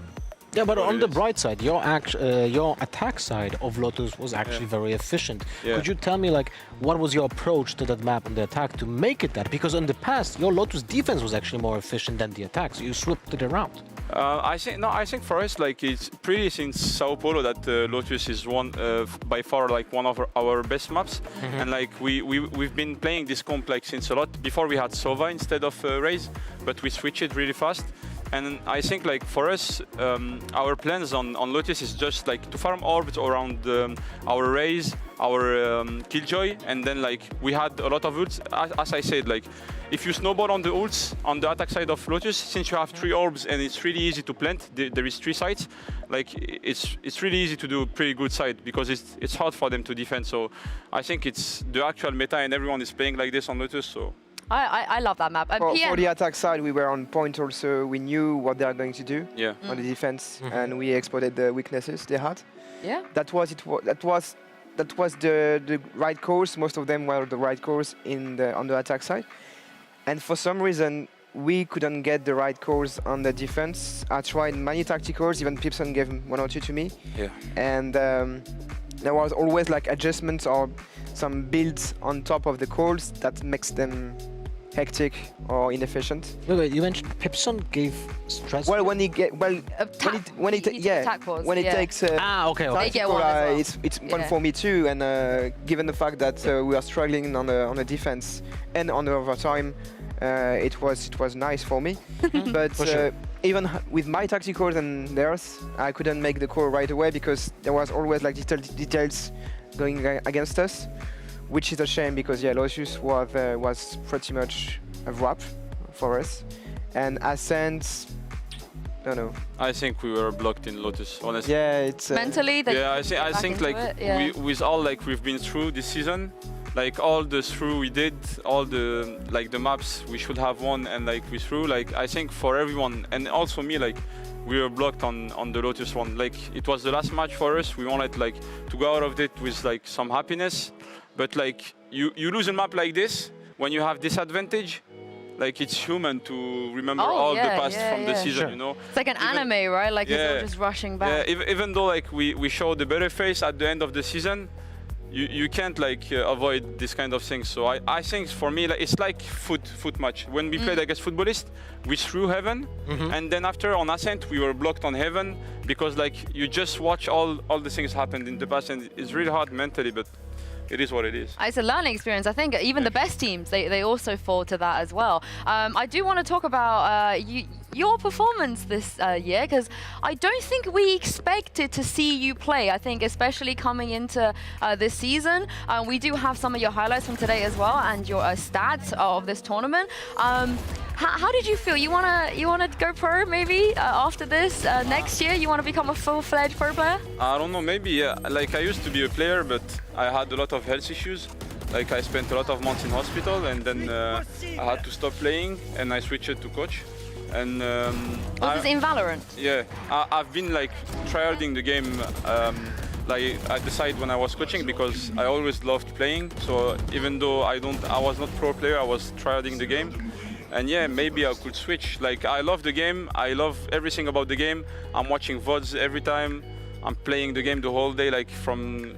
Yeah, but on the bright side, your attack side of Lotus was actually very efficient. Yeah. Could you tell me, like, what was your approach to that map on the attack to make it that? Because in the past, your Lotus defense was actually more efficient than the attack, so you swapped it around. I think for us, like, it's pretty since Sao Paulo that Lotus is by far like one of our best maps, and like we've been playing this comp like since a lot. Before we had Sova instead of Raze, but we switched it really fast. And I think like for us, our plans on Lotus is just like to farm orbs around our Raze, our Killjoy, and then like we had a lot of ults. As I said, like, if you snowball on the ults on the attack side of Lotus, since you have 3 orbs and it's really easy to plant, there is 3 sites, like it's really easy to do a pretty good side because it's hard for them to defend. So I think it's the actual meta and everyone is playing like this on Lotus. So I love that map. For the attack side, we were on point also. We knew what they are going to do on the defense, and we exploited the weaknesses they had. Yeah. That was the right course. Most of them were the right course on the attack side. And for some reason, we couldn't get the right course on the defense. I tried many tacticals, even Pipson gave 1 or 2 to me. Yeah. And there was always like adjustments or some builds on top of the calls that makes them hectic or inefficient. Wait, you mentioned Pipson gave stress. Well, when he takes tactical, it's one for me too. And given the fact that we are struggling on the defense and on the overtime, it was nice for me. But even with my tacticals and theirs, I couldn't make the call right away because there was always like details going against us, which is a shame because Lotus was pretty much a wrap for us, and Ascent, I don't know. I think we were blocked in Lotus, honestly. Yeah, it's mentally. I think like with all like we've been through this season, like all the through we did, all the like the maps we should have won, and like we threw, like I think for everyone and also me, like we were blocked on the Lotus one. Like it was the last match for us. We wanted like to go out of it with like some happiness, but like you lose a map like this when you have disadvantage. Like it's human to remember all the past from the season, you know. It's like an anime, right? Like it's all just rushing back. Yeah, even though like we showed the better face at the end of the season, you can't like avoid this kind of things. So I think for me, like, it's like foot match. When we played against Futbolist, we threw Heaven, and then after on Ascent we were blocked on Heaven because like you just watch all the things happened in the past, and it's really hard mentally, but it is what it is. It's a learning experience. I think even the best teams, they also fall to that as well. I do want to talk about your performance this year, because I don't think we expected to see you play. I think especially coming into this season, we do have some of your highlights from today as well, and your stats of this tournament. How did you feel? You wanna go pro maybe after this next year? You want to become a full-fledged pro player? I don't know. Maybe yeah. Like I used to be a player, but I had a lot of health issues. Like I spent a lot of months in hospital, and then I had to stop playing, and I switched to coach. And was this in Valorant? Yeah, I've been like tryharding the game. Like at the side when I was coaching, because I always loved playing. So even though I was not pro player, I was tryharding the game. And yeah, maybe I could switch. Like I love the game. I love everything about the game. I'm watching VODs every time. I'm playing the game the whole day, like from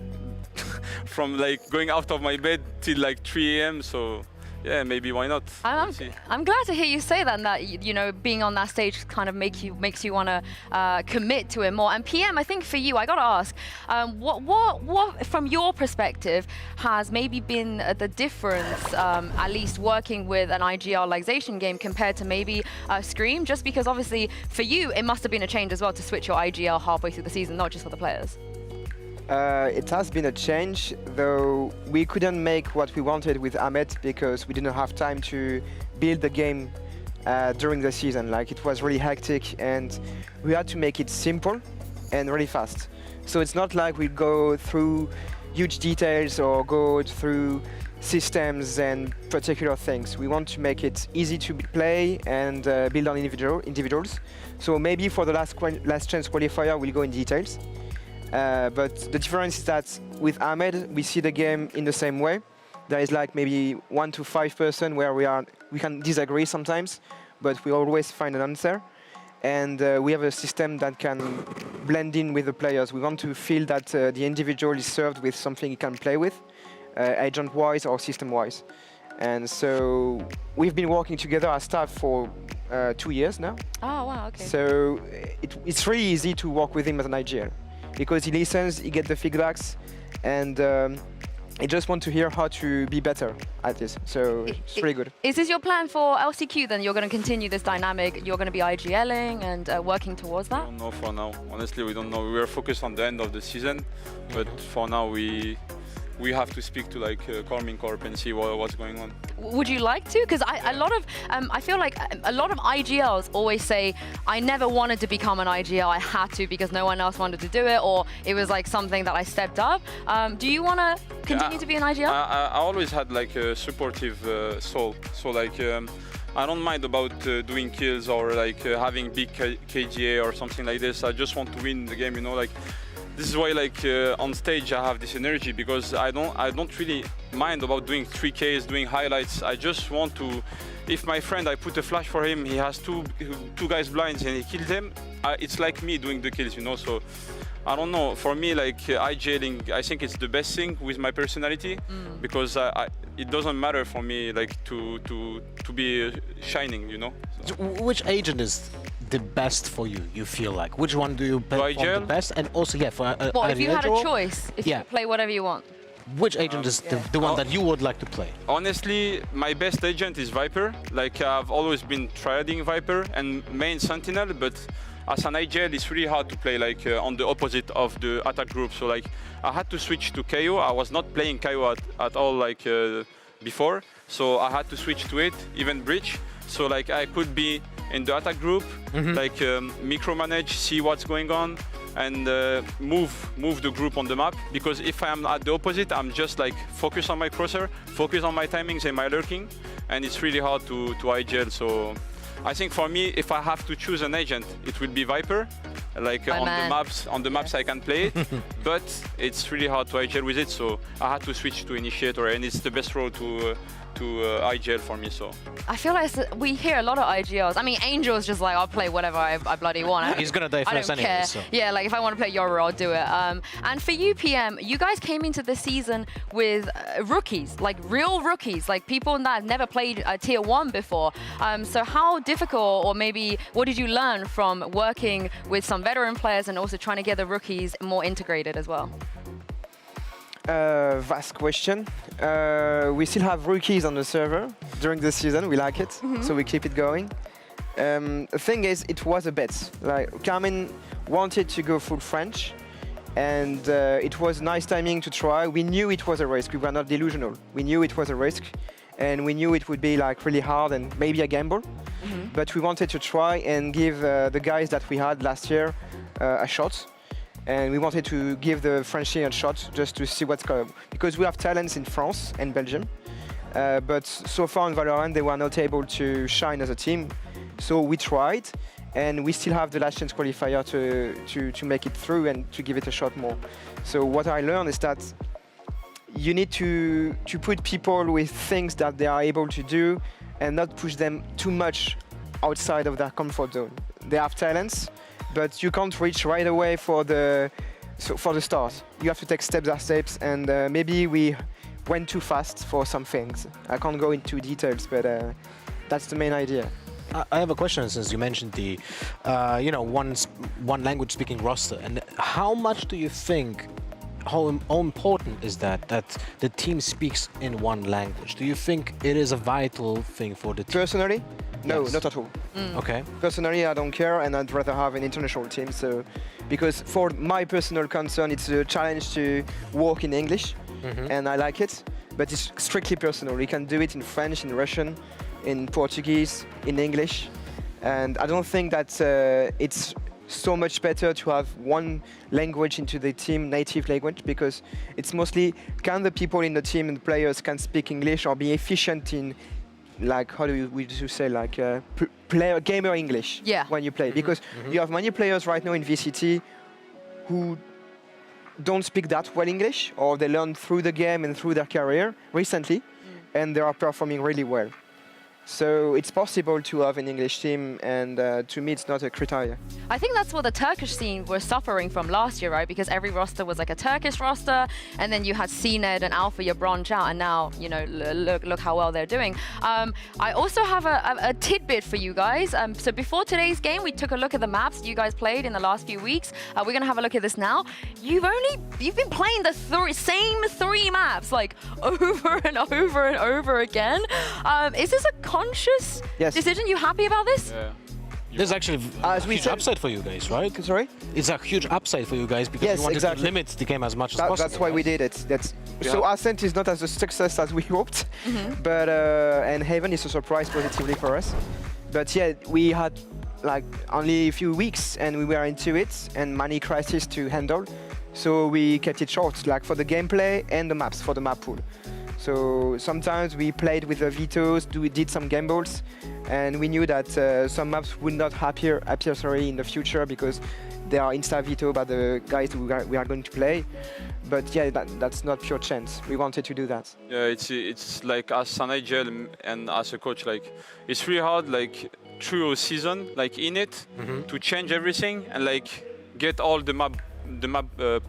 like going out of my bed till like 3 a.m. So yeah, maybe why not? I'm glad to hear you say that. And that, you know, being on that stage kind of makes you want to commit to it more. And PM, I think for you, I got to ask, what from your perspective has maybe been the difference, at least working with an IGL-ization game compared to maybe Scream? Just because obviously for you, it must have been a change as well to switch your IGL halfway through the season, not just for the players. It has been a change, though we couldn't make what we wanted with Ahmed because we didn't have time to build the game during the season. Like, it was really hectic and we had to make it simple and really fast. So it's not like we go through huge details or go through systems and particular things. We want to make it easy to play and build on individuals. So maybe for the last chance qualifier, we'll go in details. But the difference is that with Ahmed, we see the game in the same way. There is like maybe 1 to 5% where we can disagree sometimes, but we always find an answer. And we have a system that can blend in with the players. We want to feel that the individual is served with something he can play with, agent-wise or system-wise. And so we've been working together as staff for 2 years now. Oh, wow, okay. So it's really easy to work with him as an IGL. Because he listens, he gets the feedbacks, and he just wants to hear how to be better at this. So it's really good. Is this your plan for LCQ then? You're going to continue this dynamic, you're going to be IGLing and working towards that? I don't know for now. Honestly, we don't know. We were focused on the end of the season, but for now we have to speak to like Karmine Corp and see what's going on. Would you like to? Because I feel like a lot of IGLs always say, I never wanted to become an IGL, I had to because no one else wanted to do it, or it was like something that I stepped up. Do you want to continue to be an IGL? I always had like a supportive soul. So like I don't mind about doing kills or like having big KGA or something like this. I just want to win the game, you know, like. This is why, like, on stage I have this energy because I don't really mind about doing 3Ks, doing highlights. I just want to, if my friend, I put a flash for him, he has two guys blinds and he killed them, it's like me doing the kills, you know, so I don't know. For me, like, IGLing, I think it's the best thing with my personality because it doesn't matter for me, like, to be shining, you know. So. Which agent is the best for you, you feel like? Which one do you play the best? And also, yeah, for well, if you had a choice, if you could play whatever you want. Which agent is the one that you would like to play? Honestly, my best agent is Viper. Like, I've always been trying Viper and main Sentinel, but as an IGL, it's really hard to play like on the opposite of the attack group. So like, I had to switch to KO. I was not playing KO at all like before, so I had to switch to it, even Breach. So like, I could be in the attack group, like micromanage, see what's going on, and move the group on the map. Because if I'm at the opposite, I'm just like focus on my crosshair, focus on my timings and my lurking, and it's really hard to IGL. So I think for me, if I have to choose an agent, it will be Viper. Like on the maps I can play it, but it's really hard to IGL with it. So I had to switch to Initiator, and it's the best role to IGL for me. So I feel like we hear a lot of IGLs. I mean, Angel's just like, I'll play whatever I bloody want. He's gonna die first anyway. So. Yeah, like if I want to play Yoru, I'll do it. And for you, PM, you guys came into the season with rookies, like real rookies, like people that have never played Tier 1 before. So how difficult, or maybe what did you learn from working with some veteran players and also trying to get the rookies more integrated as well? Vast question. We still have rookies on the server during the season. We like it, so we keep it going. The thing is, it was a bet. Like, Karmine wanted to go full French, and it was nice timing to try. We knew it was a risk. We were not delusional. We knew it was a risk, and we knew it would be like really hard and maybe a gamble. But we wanted to try and give the guys that we had last year a shot. And we wanted to give the French team a shot just to see what's going on. Because we have talents in France and Belgium, but so far in Valorant they were not able to shine as a team. So we tried, and we still have the last chance qualifier to make it through and to give it a shot more. So what I learned is that you need to put people with things that they are able to do and not push them too much outside of their comfort zone. They have talents, but you can't reach right away for the So for the start, you have to take steps by steps, and maybe we went too fast for some things. I can't go into details, but that's the main idea. I have a question since you mentioned the, one language speaking roster, and how much do you think, how important is that the team speaks in one language? Do you think it is a vital thing for the team? Personally, no, Yes. not at all. Okay. Personally, I don't care, and I'd rather have an international team. So, because for my personal concern, it's a challenge to work in English, and I like it. But it's strictly personal. You can do it in French, in Russian, in Portuguese, in English, and I don't think that it's so much better to have one language into the team, native language, because it's mostly can the people in the team and the players can speak English or be efficient in, like, how do we say, like player gamer English when you play, because you have many players right now in VCT who don't speak that well English, or they learn through the game and through their career recently, and they are performing really well. So it's possible to have an English team, and to me it's not a criteria. I think that's what the Turkish scene were suffering from last year, right? Because every roster was like a Turkish roster, and then you had CNED and Alpha, you branch out, and now, you know, look how well they're doing. I also have a tidbit for you guys. So before today's game, we took a look at the maps you guys played in the last few weeks. We're gonna have a look at this now. You've been playing the same three maps like over and over and over again. Is this a conscious decision? You happy about this? Yeah. There's actually a huge upside for you guys, right? Sorry? It's a huge upside for you guys because you wanted to limit the game as much as possible. That's why we did it. So Ascent is not as a success as we hoped, but and Haven is a surprise positively for us. But yeah, we had like only a few weeks and we were into it, and many crises to handle. So we kept it short, like for the gameplay and the maps, for the map pool. So sometimes we played with the vetoes, we did some gambles, and we knew that some maps would not appear in the future because they are insta-veto by the guys we are going to play. But yeah, that's not pure chance. We wanted to do that. Yeah, it's like as San Nigel and as a coach, like it's really hard, like through a season, like in it, to change everything and like get all the map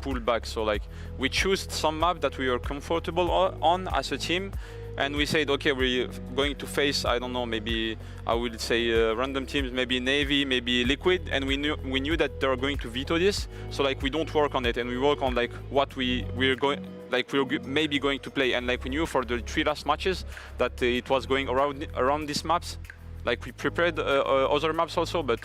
pool back. So like we chose some map that we were comfortable on as a team, and we said, okay, we're going to face, I don't know, maybe I would say random teams, maybe Navy, maybe Liquid, and we knew that they were going to veto this. So like we don't work on it, and we work on like what we're maybe going to play, and like we knew for the 3 last matches that it was going around these maps. Like we prepared other maps also, but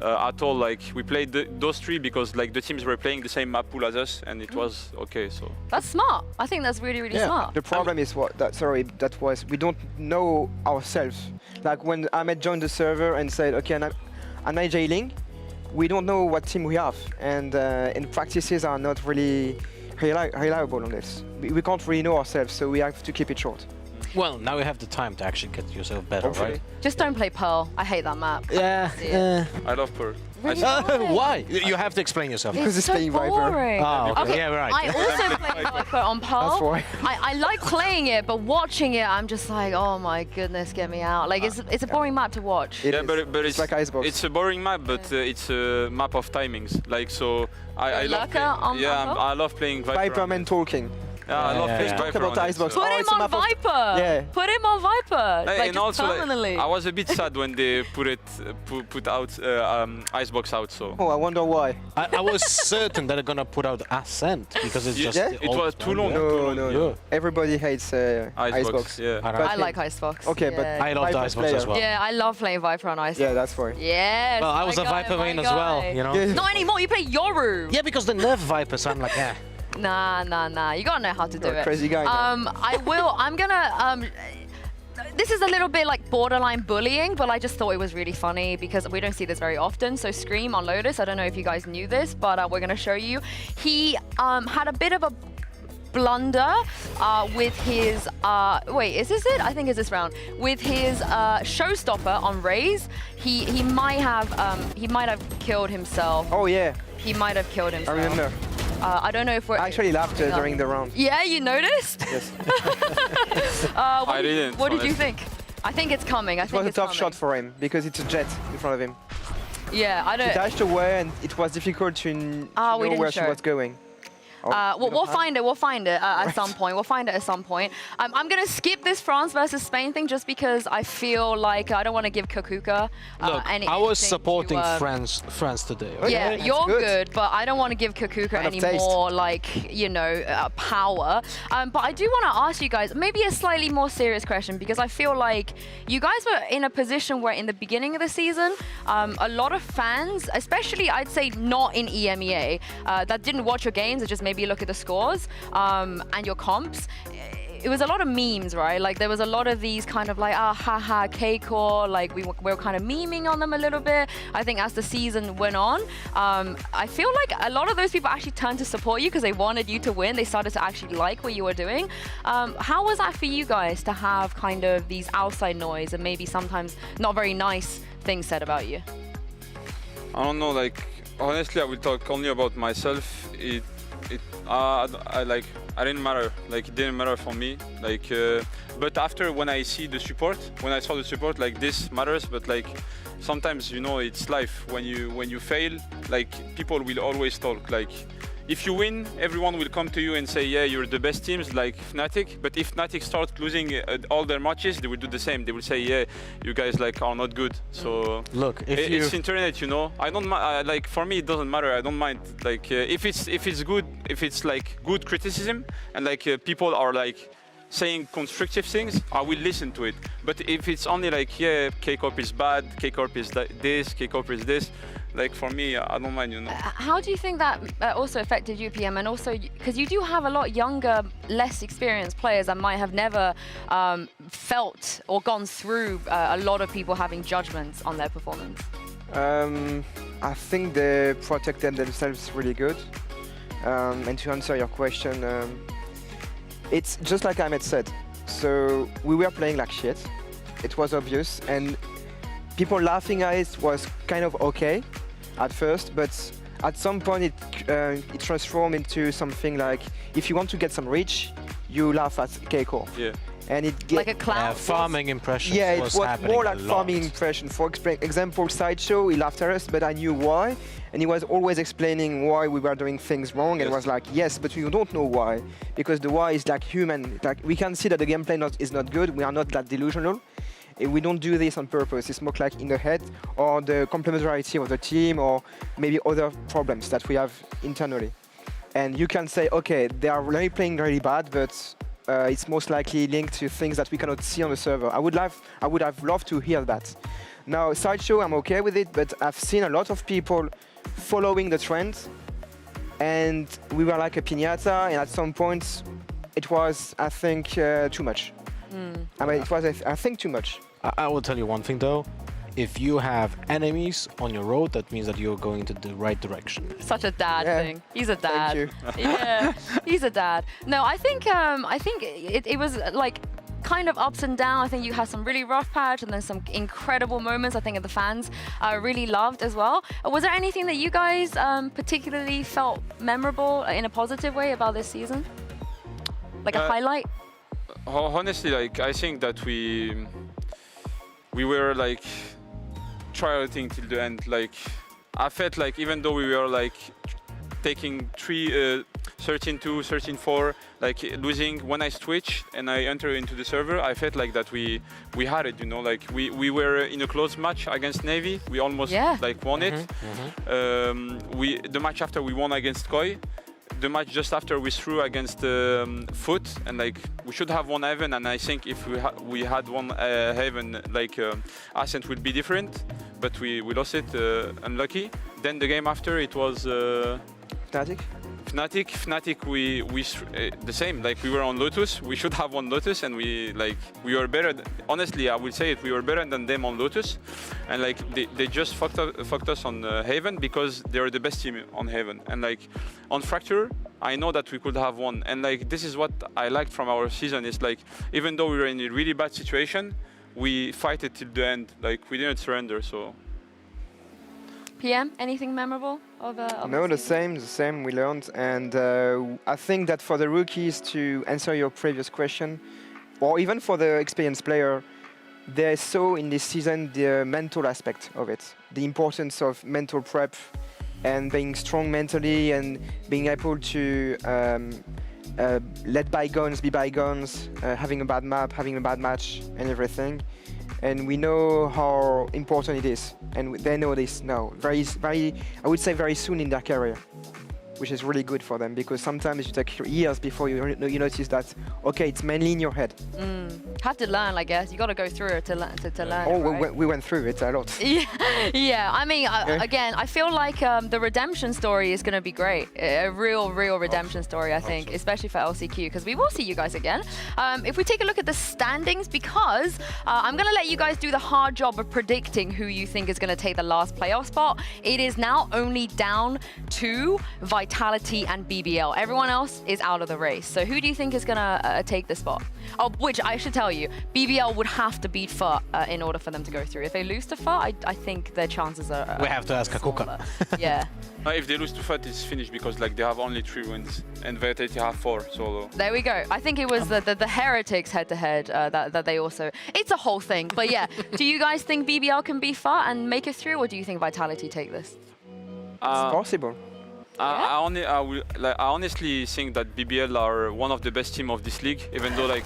at all, like we played those 3 because like the teams were playing the same map pool as us, and it was okay. So that's smart. I think that's really smart. The problem is that was we don't know ourselves. Like when Ahmed joined the server and said, okay, I'm jailing, we don't know what team we have, and practices are not really reliable on this. We can't really know ourselves, so we have to keep it short. Well, now you have the time to actually get yourself better, right? Just don't play Pearl. I hate that map. Yeah. I love Pearl. Really? Why? You have to explain yourself. Because it's playing boring. Viper. Okay, yeah, right. I also play Viper on Pearl. That's why. I like playing it, but watching it, I'm just like, oh my goodness, get me out. Like it's a boring map to watch. But it's like Icebox. It's a boring map, but it's a map of timings. Like so, I love. I love playing Viper. Viperman talking. Yeah, I love playing Viper. Talk about Icebox. Put him on Viper. Yeah. Put him on Viper. Like and also, permanently. I was a bit sad when they put out Icebox out. So. Oh, I wonder why. I was certain that they're gonna put out Ascent because it's just. It was too long. No. Everybody hates Icebox. Yeah. I like Icebox. Okay, but I love the Icebox as well. Yeah, I love playing Viper on Icebox. Yeah, that's why. Yes. Well, I was a Viper main as well, you know. Not anymore. You play Yoru. Yeah, because they nerf Viper, so I'm like, yeah. Nah. You gotta know how to do it. Crazy guy. I'm gonna. This is a little bit like borderline bullying, but I just thought it was really funny because we don't see this very often. So Scream on Lotus, I don't know if you guys knew this, but we're gonna show you. He had a bit of a blunder with his wait, is this it? I think it's this round. With his showstopper on Raze, he might have killed himself. Oh yeah. He might have killed himself. I remember. I don't know if we're... I actually laughed during the round. Yeah, you noticed? Yes. I didn't. What did you think? I think it's coming. It was a tough shot for him because it's a jet in front of him. Yeah, I don't. She dashed away, and it was difficult to know where she was going. We'll find it. We'll find it at some point. We'll find it at some point. I'm going to skip this France versus Spain thing just because I feel like I don't want to give Kakuka any. I was supporting France today. Okay? Yeah, you're good, but I don't want to give Kakuka any more, like, you know, power. But I do want to ask you guys maybe a slightly more serious question because I feel like you guys were in a position where in the beginning of the season, a lot of fans, especially I'd say not in EMEA, that didn't watch your games or just maybe look at the scores and your comps, it was a lot of memes, right? Like there was a lot of these kind of like, haha, K-Core, like we were kind of memeing on them a little bit. I think as the season went on, I feel like a lot of those people actually turned to support you because they wanted you to win. They started to actually like what you were doing. How was that for you guys to have kind of these outside noise and maybe sometimes not very nice things said about you? I don't know, like, honestly, I will talk only about myself. I didn't matter, like it didn't matter for me, like but after when I saw the support, like this matters, but like sometimes, you know, it's life. When you fail, like people will always talk. Like if you win, everyone will come to you and say, yeah, you're the best teams, like Fnatic. But if Fnatic start losing all their matches, they will do the same. They will say, yeah, you guys like are not good. So look, it's internet, you know. I don't like, for me it doesn't matter. I don't mind. Like if it's good, if it's like good criticism and like people are like saying constructive things, I will listen to it. But if it's only like, yeah, K-Corp is bad, K-Corp is this, K-Corp is this, like for me, I don't mind, you know. How do you think that also affected you, PM? And also, because you do have a lot younger, less experienced players that might have never felt or gone through a lot of people having judgments on their performance. I think they protected themselves really good. And to answer your question, it's just like Ahmed said. So we were playing like shit. It was obvious, and people laughing at it was kind of okay at first, but at some point it transformed into something like, if you want to get some reach, you laugh at K-Core. Yeah. And it like a clown. Farming impression. Yeah, it was more like farming impression. For example, Sideshow, he laughed at us, but I knew why. And he was always explaining why we were doing things wrong. And was like, yes, but you don't know why. Because the why is like human. Like we can see that the gameplay is not good. We are not that delusional. We don't do this on purpose. It's more like in the head or the complementarity of the team or maybe other problems that we have internally. And you can say, okay, they are really playing really bad, but it's most likely linked to things that we cannot see on the server. I would have loved to hear that. Now, Sideshow, I'm okay with it, but I've seen a lot of people following the trend, and we were like a piñata, and at some point, it was, I think, too much. I mean, it was, I think, too much. I will tell you one thing, though. If you have enemies on your road, that means that you're going to the right direction. Such a dad thing. He's a dad. Thank you. Yeah, he's a dad. No, I think it was like kind of ups and downs. I think you had some really rough patch and then some incredible moments. I think the fans really loved as well. Was there anything that you guys particularly felt memorable in a positive way about this season? Like a highlight? Honestly, like I think that we were like trying till the end. Like I felt like even though we were like taking 13-2, 13-4, like losing, when I switched and I entered into the server, I felt like that we had it, you know, like we were in a close match against Navy. We almost like won it. The match after we won against Koi. The match just after we threw against Foot, and like we should have won Heaven, and I think if we had won Heaven, like Ascent would be different, but we lost it, unlucky. Then the game after it was Fnatic, we the same. Like we were on Lotus, we should have won Lotus, and we were better. Honestly, I will say it. We were better than them on Lotus, and like they just fucked us on Haven because they are the best team on Haven. And like on Fracture, I know that we could have won. And like this is what I liked from our season. Is like even though we were in a really bad situation, we fight it till the end. Like we didn't surrender. So. PM, anything memorable of No, the same we learned, and I think that for the rookies, to answer your previous question, or even for the experienced player, they saw in this season the mental aspect of it, the importance of mental prep and being strong mentally and being able to let bygones be bygones, having a bad map, having a bad match and everything. And we know how important it is, and they know this now. Very, I would say very soon in their career, which is really good for them, because sometimes you take years before you notice that, okay, it's mainly in your head. Have to learn, I guess. You got to go through it to learn. Oh, right? we went through it a lot. Yeah. I mean, again, I feel like the redemption story is going to be great. A real redemption story, I think, especially for LCQ, because we will see you guys again. If we take a look at the standings, because I'm going to let you guys do the hard job of predicting who you think is going to take the last playoff spot. It is now only down to Vitality and BBL. Everyone else is out of the race. So who do you think is going to take the spot? Oh, which I should tell you, BBL would have to beat FUT in order for them to go through. If they lose to FUT, I think their chances are we have to ask Kakuka. Yeah. If they lose to FUT, it's finished, because like they have only 3 wins and Vitality have 4. So there we go. I think it was the Heretics head-to-head that they also. It's a whole thing. But yeah, do you guys think BBL can beat FUT and make it through, or do you think Vitality take this? It's possible. I honestly think that BBL are one of the best team of this league, even though like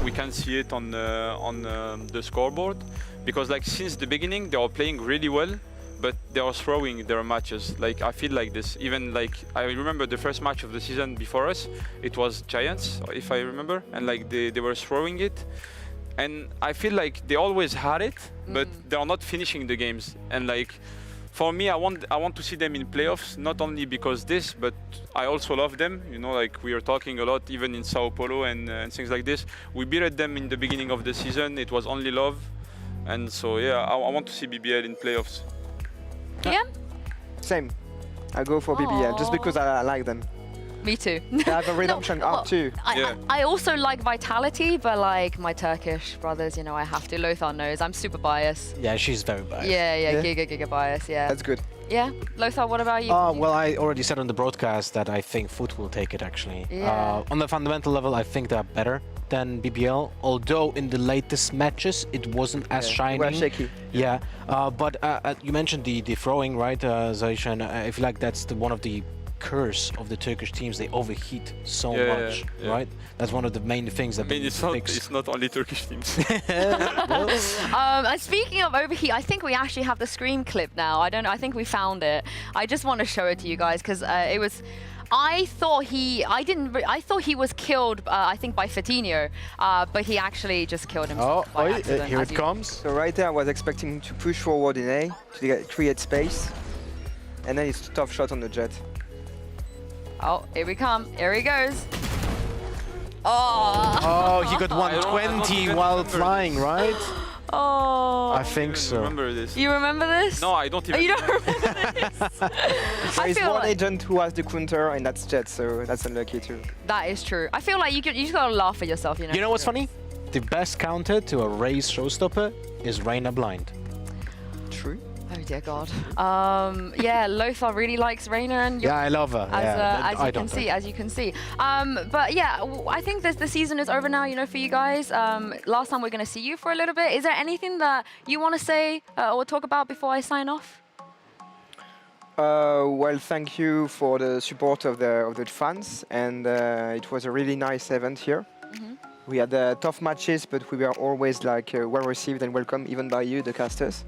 we can see it on the scoreboard, because like since the beginning they are playing really well, but they are throwing their matches. Like I feel like this. Even like I remember the first match of the season before us, it was Giants, if I remember, and like they were throwing it, and I feel like they always had it, but they are not finishing the games. And like, for me, I want to see them in playoffs, not only because this, but I also love them. You know, like we are talking a lot, even in Sao Paulo and things like this. We beat them in the beginning of the season. It was only love, and so yeah, I want to see BBL in playoffs. Yeah. Same. I go for BBL just because I like them. Me too. They have a redemption arc too. I also like Vitality, but like my Turkish brothers, you know, I have to. Lothar knows I'm super biased. Yeah, she's very biased. Yeah. Giga biased. Yeah. That's good. Yeah. Lothar, what about you? Well, I already said on the broadcast that I think FUT will take it, actually. Yeah. On the fundamental level, I think they're better than BBL, although in the latest matches it wasn't as shining. They were shaky. Yeah, but you mentioned the throwing, right, Zaishan? I feel like that's one of the curse of the Turkish teams. They overheat so much, right? That's one of the main things that it's not only Turkish teams. And speaking of overheat, I think we actually have the Scream clip now. I think we found it. I just want to show it to you guys because it was. I thought he was killed, I think, by Fatinho, but he actually just killed himself by accident. Here it comes. So right there, I was expecting to push forward in A to create space, and then it's a tough shot on the Jet. Oh, here we come. Here he goes. Oh, he got 120 while flying, right? Oh. I think so. Remember this? You remember this? No, I don't even. Oh, you don't remember this? There is one agent who has the counter, and that's Jet, so that's unlucky too. That is true. I feel like you just gotta laugh at yourself, you know. You know what's funny? The best counter to a Raze showstopper is Reyna blind. True. Oh dear God. Yeah, Lothar really likes Reyna, and yeah, I love her. As you can see. But yeah, I think the season is over now. You know, for you guys. Last time we're gonna see you for a little bit. Is there anything that you want to say or talk about before I sign off? Well, thank you for the support of the fans, and it was a really nice event here. We had tough matches, but we were always like well received and welcome, even by you, the casters.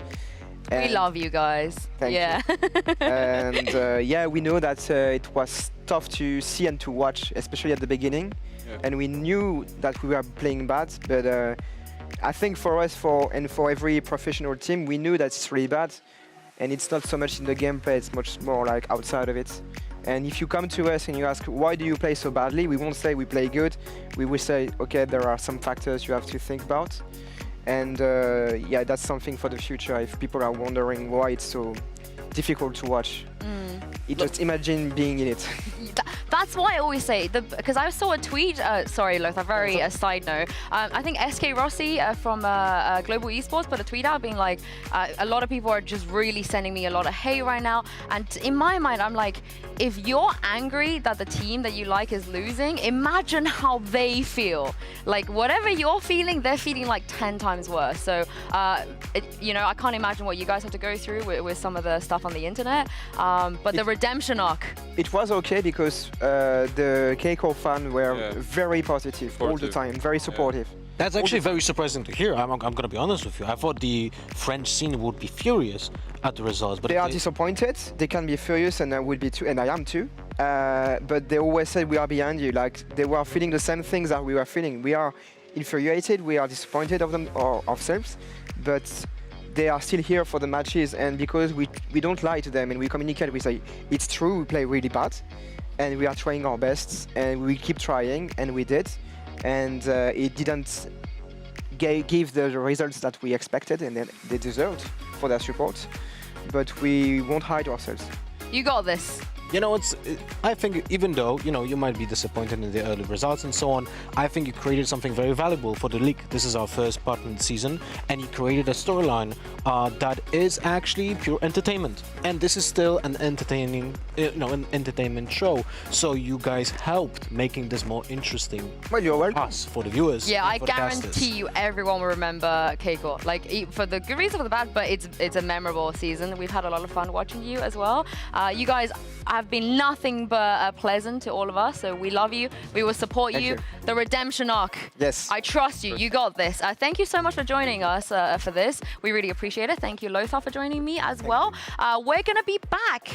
We love you guys. Thank you. And yeah, we know that it was tough to see and to watch, especially at the beginning. Yeah. And we knew that we were playing bad, but I think for us, for every professional team, we knew that it's really bad. And it's not so much in the gameplay, it's much more like outside of it. And if you come to us and you ask, why do you play so badly? We won't say we play good. We will say, okay, there are some factors you have to think about. And yeah, that's something for the future if people are wondering why it's so difficult to watch. Just imagine being in it. That's why I always say, because I saw a tweet, sorry Lothar, very side note. I think SK Rossi from Global Esports put a tweet out being like, a lot of people are just really sending me a lot of hate right now. And in my mind, I'm like, if you're angry that the team that you like is losing, imagine how they feel. Like whatever you're feeling, they're feeling like 10 times worse. So, you know, I can't imagine what you guys have to go through with some of the stuff on the internet. But the redemption arc. It was okay because the Keiko fans were very positive all the time, very supportive. That's actually very surprising to hear. I'm going to be honest with you. I thought the French scene would be furious at the results, but they are disappointed. They can be furious, and I would be too, and I am too. But they always said we are behind you. Like they were feeling the same things that we were feeling. We are infuriated. We are disappointed of them or ourselves, but they are still here for the matches. And because we don't lie to them and we communicate, we say it's true. We play really bad, and we are trying our best, and we keep trying, and we did. And it didn't give the results that we expected and then they deserved for their support. But we won't hide ourselves. You got this. You know, I think even though, you know, you might be disappointed in the early results and so on, I think you created something very valuable for the league. This is our first part in the season, and you created a storyline that is actually pure entertainment. And this is still an entertaining, an entertainment show. So you guys helped making this more interesting us, for the viewers. Yeah, I guarantee you everyone will remember Keiko. Like, for the good reason, for the bad, but it's a memorable season. We've had a lot of fun watching you as well. You guys have been nothing but pleasant to all of us, so we love you. We will support you. The redemption arc. Yes. I trust you. You got this. Thank you so much for joining us for this. We really appreciate it. Thank you, Lothar, for joining me as well. We're going to be back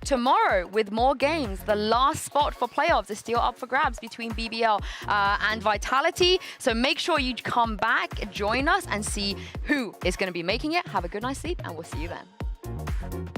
tomorrow with more games. The last spot for playoffs is still up for grabs between BBL and Vitality. So make sure you come back, join us, and see who is going to be making it. Have a good night's sleep, and we'll see you then.